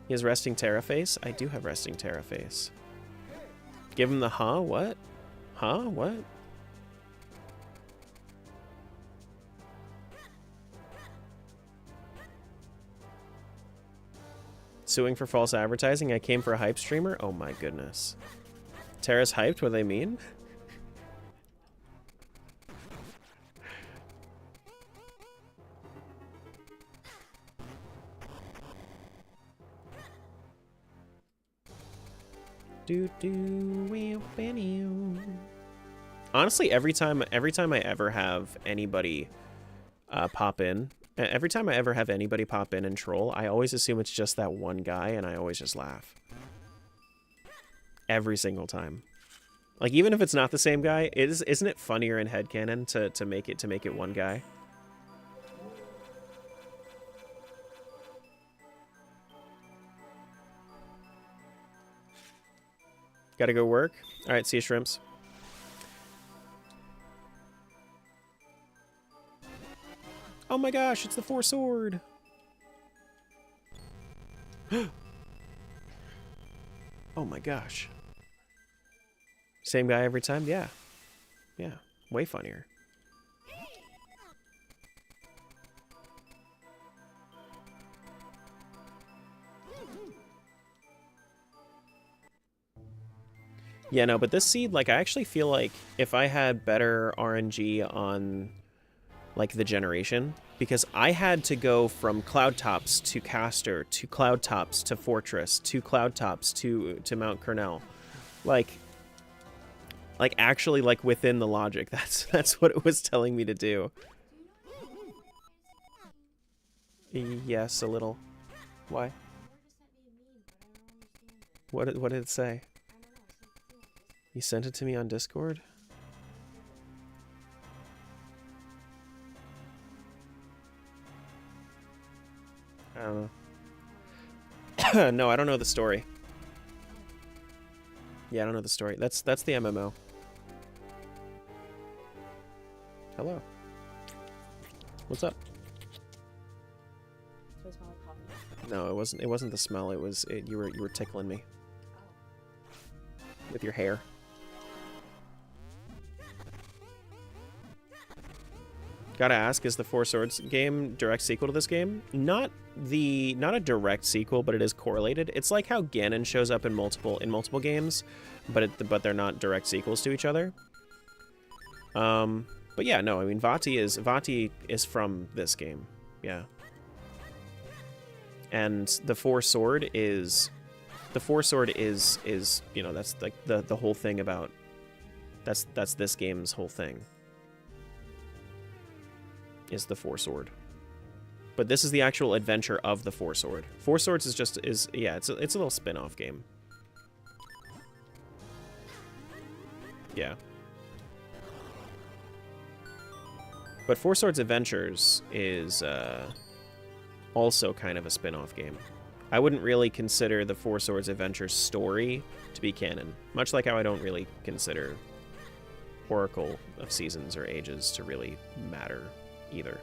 He has resting Terra face? I do have resting Terra face. Give him the huh? What? Huh? What? Suing for false advertising? I came for a hype streamer? Oh my goodness. Terra's hyped? What do they mean? Honestly, every time I ever have anybody pop in, every time I ever have anybody pop in and troll, I always assume it's just that one guy, and I always just laugh. Every single time. Like, even if it's not the same guy, isn't it funnier in headcanon to make it one guy? Gotta go work? Alright, see you, shrimps. Oh my gosh, it's the Four Sword! Oh my gosh. Same guy every time? Yeah. Yeah, way funnier. Yeah, no, but this seed, like, I actually feel like if I had better RNG on, like, the generation, because I had to go from Cloud Tops to Caster, to Cloud Tops to Fortress, to Cloud Tops to Mount Cornell. Like, actually, like, within the logic. That's what it was telling me to do. Yes, a little. Why? What did it say? You sent it to me on Discord? I don't know. No, I don't know the story. Yeah, I don't know the story. That's the MMO. Hello. What's up? So it smell like coffee? No, it wasn't the smell. You were tickling me with your hair. Gotta ask, is the Four Swords game direct sequel to this game? Not a direct sequel, but it is correlated. It's like how Ganon shows up in multiple games, but they're not direct sequels to each other. But yeah, no, I mean Vati is from this game. Yeah. And the Four Sword is, you know, that's like the whole thing about, that's this game's whole thing. Is the Four Sword. But this is the actual adventure of the Four Sword. Four Swords is yeah, it's a little spin-off game. Yeah. But Four Swords Adventures is also kind of a spin-off game. I wouldn't really consider the Four Swords Adventures story to be canon, much like how I don't really consider Oracle of Seasons or Ages to really matter either.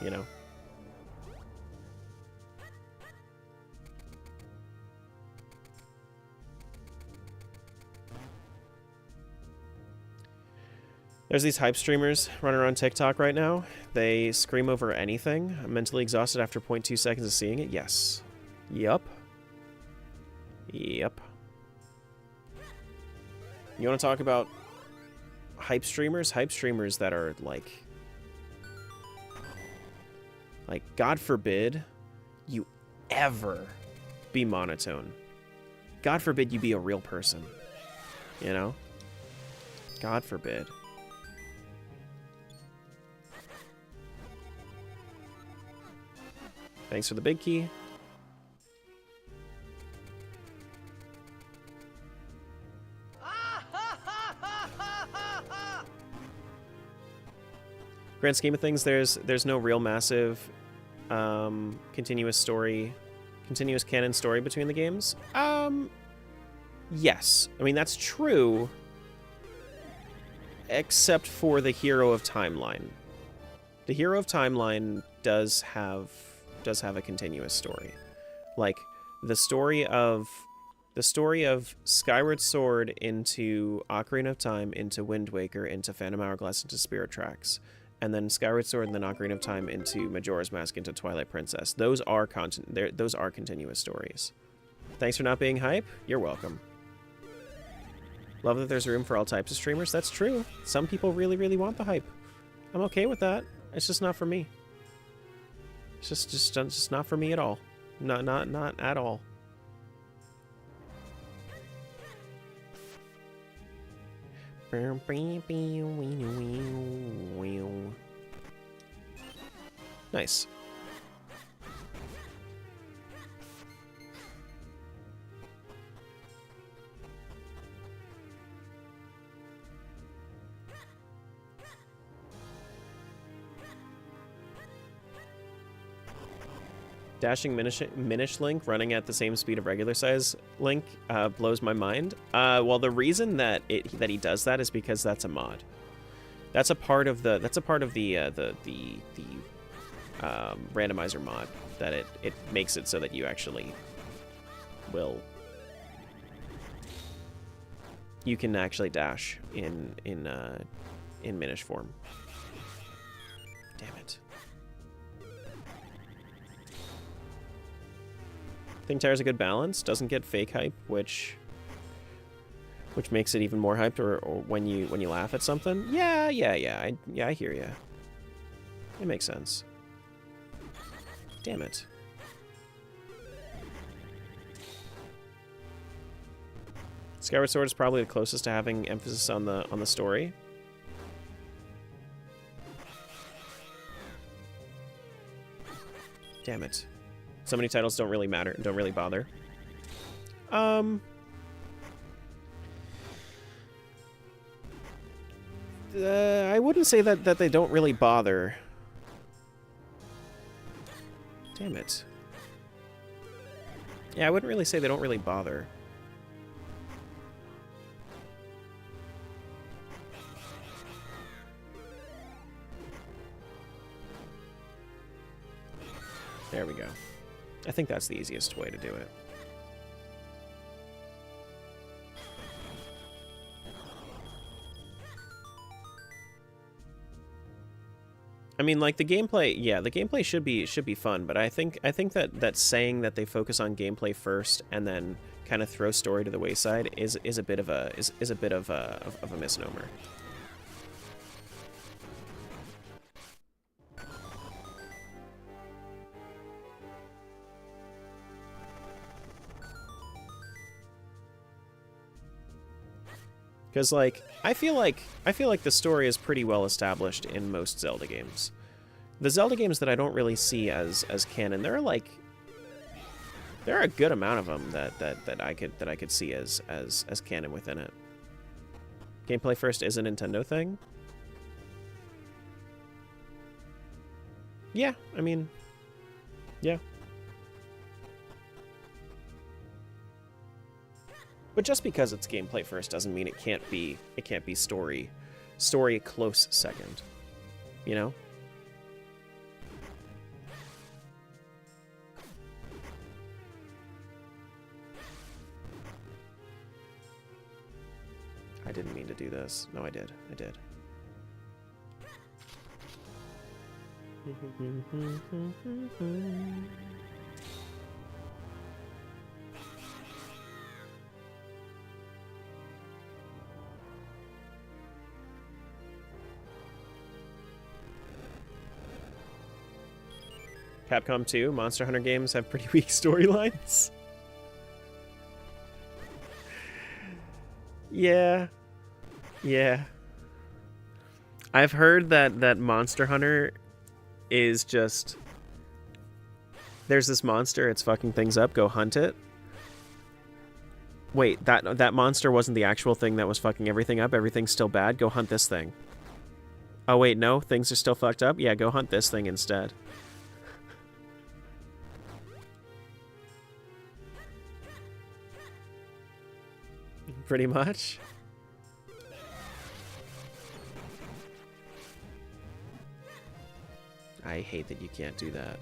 You know? There's these hype streamers running around TikTok right now. They scream over anything. I'm mentally exhausted after 0.2 seconds of seeing it. Yes. Yup. Yep. You want to talk about hype streamers? Hype streamers that are like, God forbid you ever be monotone. God forbid you be a real person. You know? God forbid. Thanks for the big key. Grand scheme of things, there's no real massive continuous canon story between the games. Yes. I mean, that's true, except for the Hero of Timeline. The Hero of Timeline does have a continuous story. Like the story of Skyward Sword into Ocarina of Time into Wind Waker into Phantom Hourglass into Spirit Tracks, and then Skyward Sword and then Ocarina of Time into Majora's Mask into Twilight Princess. Those are continuous stories. Thanks for not being hype. You're welcome. Love that there's room for all types of streamers. That's true. Some people really, really want the hype. I'm okay with that. It's just not for me. It's just not for me at all. Not at all. Nice. Dashing Minish Link running at the same speed of regular size Link blows my mind. Well, the reason that he does that is because that's a mod. That's a part of the randomizer mod, that it makes it so that you actually you can actually dash in Minish form. Damn it. I think Terra's a good balance. Doesn't get fake hype, which which makes it even more hyped. Or when you laugh at something. Yeah. I hear ya. It makes sense. Damn it. Skyward Sword is probably the closest to having emphasis on the story. Damn it. So many titles don't really matter, don't really bother. I wouldn't say that they don't really bother. Damn it. Yeah, I wouldn't really say they don't really bother. There we go. I think that's the easiest way to do it. I mean, like, the gameplay, yeah, the gameplay should be fun, but I think that saying that they focus on gameplay first and then kind of throw story to the wayside is a bit of a misnomer. Because, like, I feel like the story is pretty well established in most Zelda games. The Zelda games that I don't really see as canon, there are a good amount of them that I could see as canon within it. Gameplay first is a Nintendo thing. Yeah, I mean, yeah. But just because it's gameplay first doesn't mean it can't be story close second. You know? I didn't mean to do this. No, I did. I did. Capcom 2, Monster Hunter games have pretty weak storylines. Yeah. Yeah. I've heard that Monster Hunter is just... There's this monster, it's fucking things up, go hunt it. Wait, that monster wasn't the actual thing that was fucking everything up, everything's still bad, go hunt this thing. Oh wait, no, things are still fucked up? Yeah, go hunt this thing instead. Pretty much. I hate that you can't do that.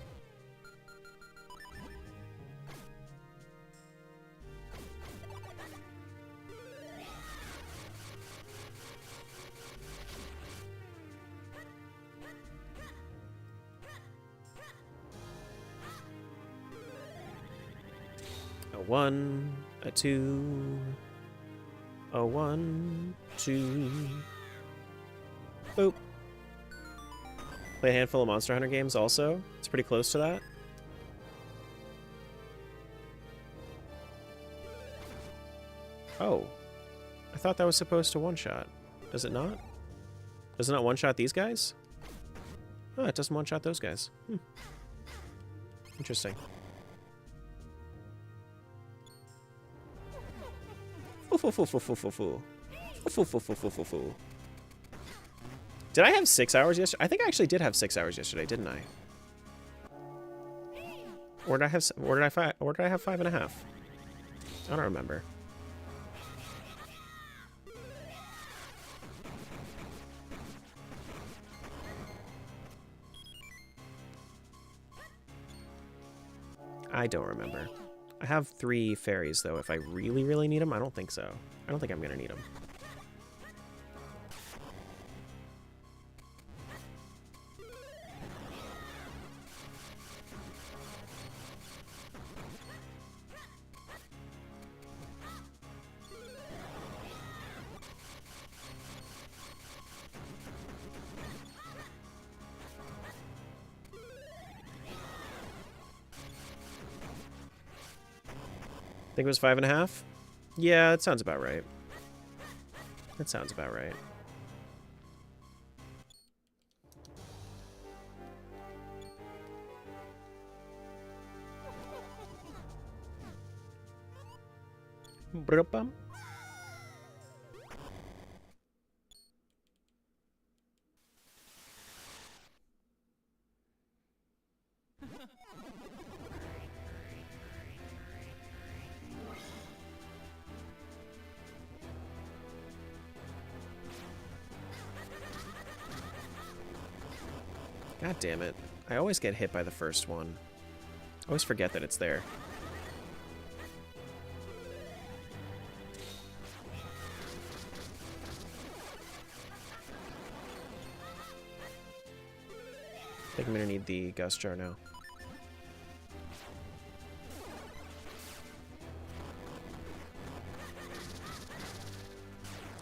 A 1, a 2... A 1, 2... Boop. Play a handful of Monster Hunter games also. It's pretty close to that. Oh. I thought that was supposed to one-shot. Does it not? Does it not one-shot these guys? Oh, it doesn't one-shot those guys. Interesting. Did I have 6 hours yesterday? I think I actually did have 6 hours yesterday, didn't I? Or did I have 5.5? I don't remember. I don't remember. I have 3 fairies, though, if I really, really need them. I don't think so. I don't think I'm going to need them. think it was 5.5? Yeah, that sounds about right. That sounds about right. Brupam. God damn it. I always get hit by the first one. I always forget that it's there. I think I'm gonna need the Gust Jar now.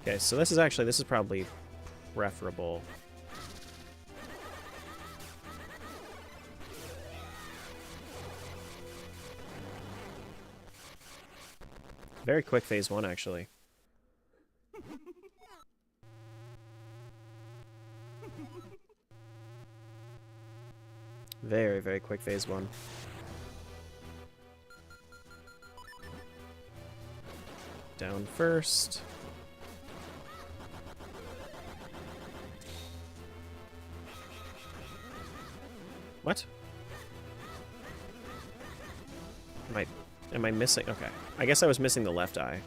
Okay, so this is probably preferable. Very quick phase 1, actually. Very, very quick phase 1. Down first. What? Am I missing? Okay. I guess I was missing the left eye.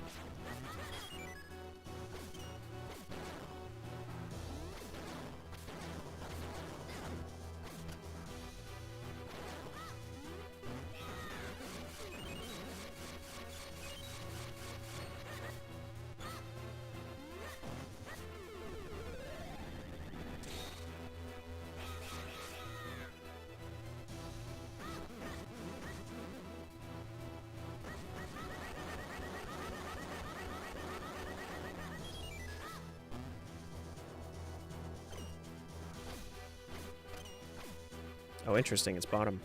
Oh, interesting. It's bottom.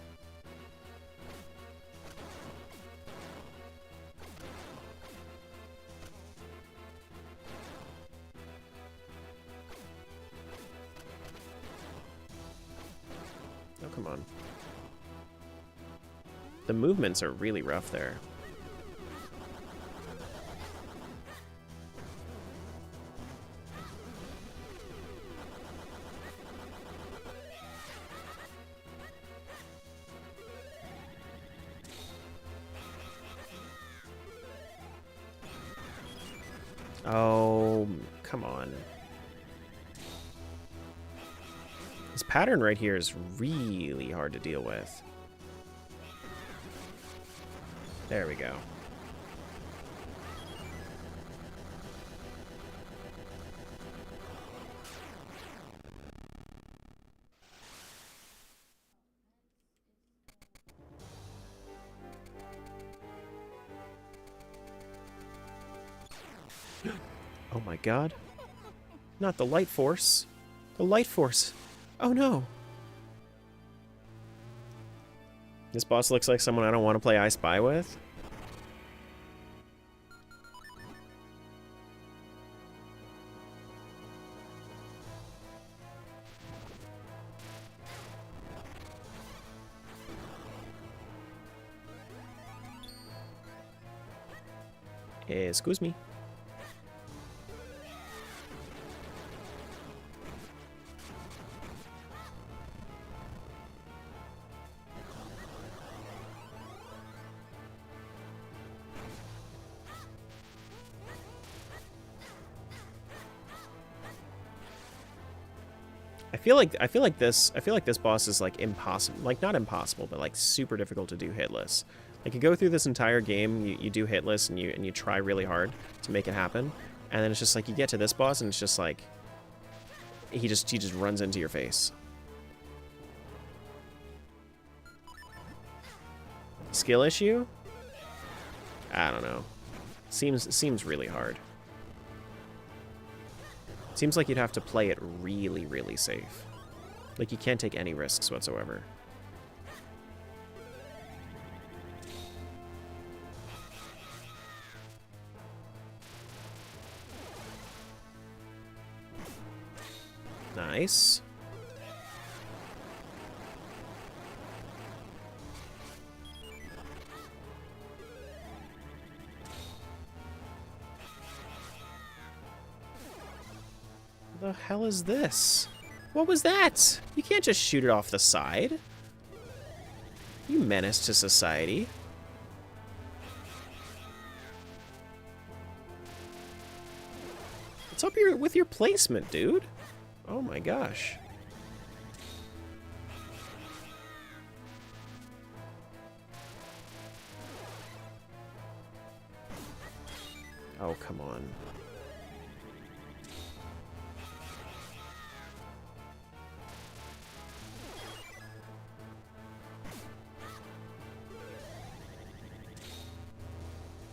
Oh, come on. The movements are really rough there. Oh, come on. This pattern right here is really hard to deal with. There we go. Oh my god. Not the light force. The light force. Oh no. This boss looks like someone I don't want to play I Spy with. Excuse me. I feel like this boss is like impossible, like not impossible, but like super difficult to do hitless. Like you go through this entire game, you do hitless and you try really hard to make it happen, and then it's just like you get to this boss and it's just like he just runs into your face. Skill issue? I don't know. Seems really hard. Seems like you'd have to play it really, really safe. Like you can't take any risks whatsoever. Nice. The hell is this? What was that? You can't just shoot it off the side. You menace to society. What's up with your placement, dude? Oh my gosh. Oh, come on.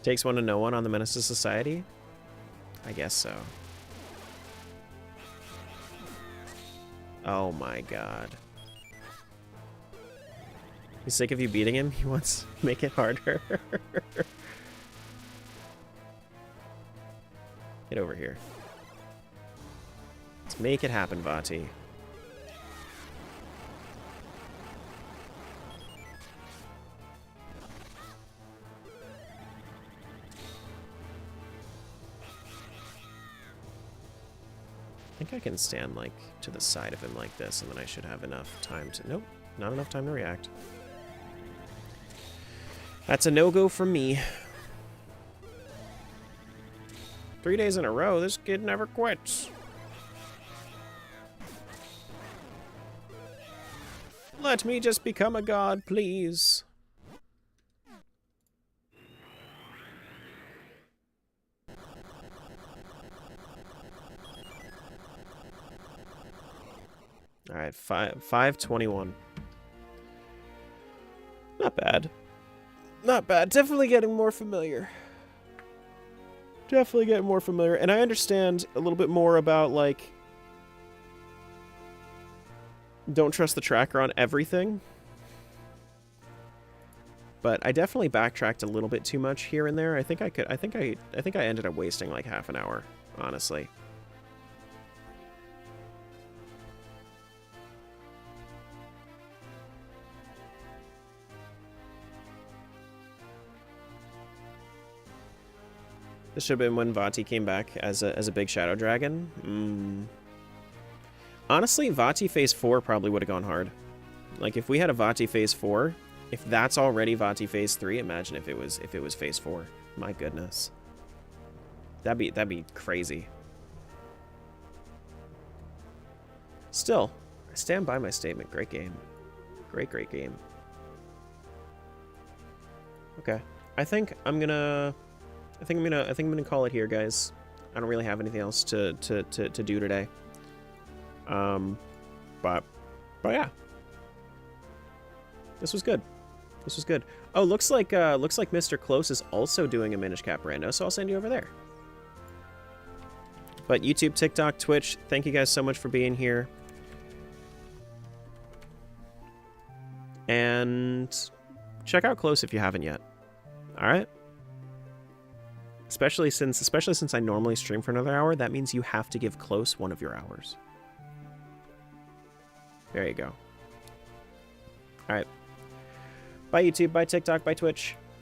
Takes one to know one on the Menace to Society? I guess so. Oh my god. He's sick of you beating him? He wants to make it harder. Get over here. Let's make it happen, Vati. I think I can stand, like, to the side of him like this, and then I should have enough time to... Nope, not enough time to react. That's a no-go from me. 3 days in a row, this kid never quits. Let me just become a god, please. All right, 521. Not bad. Not bad. Definitely getting more familiar. Definitely getting more familiar. And I understand a little bit more about, like, don't trust the tracker on everything. But I definitely backtracked a little bit too much here and there. I think I ended up wasting like half an hour, honestly. This should have been when Vati came back as a big shadow dragon. Honestly, Vati Phase 4 probably would have gone hard. Like, if we had a Vati Phase 4, if that's already Vati Phase 3, imagine if it was Phase 4. My goodness. That'd be crazy. Still, I stand by my statement. Great game. Great game. Okay. I think I'm gonna call it here, guys. I don't really have anything else to do today. But yeah. This was good. This was good. Oh, looks like Mr. Close is also doing a Minish Cap Rando, so I'll send you over there. But YouTube, TikTok, Twitch, thank you guys so much for being here. And check out Close if you haven't yet. All right? Especially since I normally stream for another hour, that means you have to give Close one of your hours. There you go. All right. Bye YouTube, bye TikTok, bye Twitch.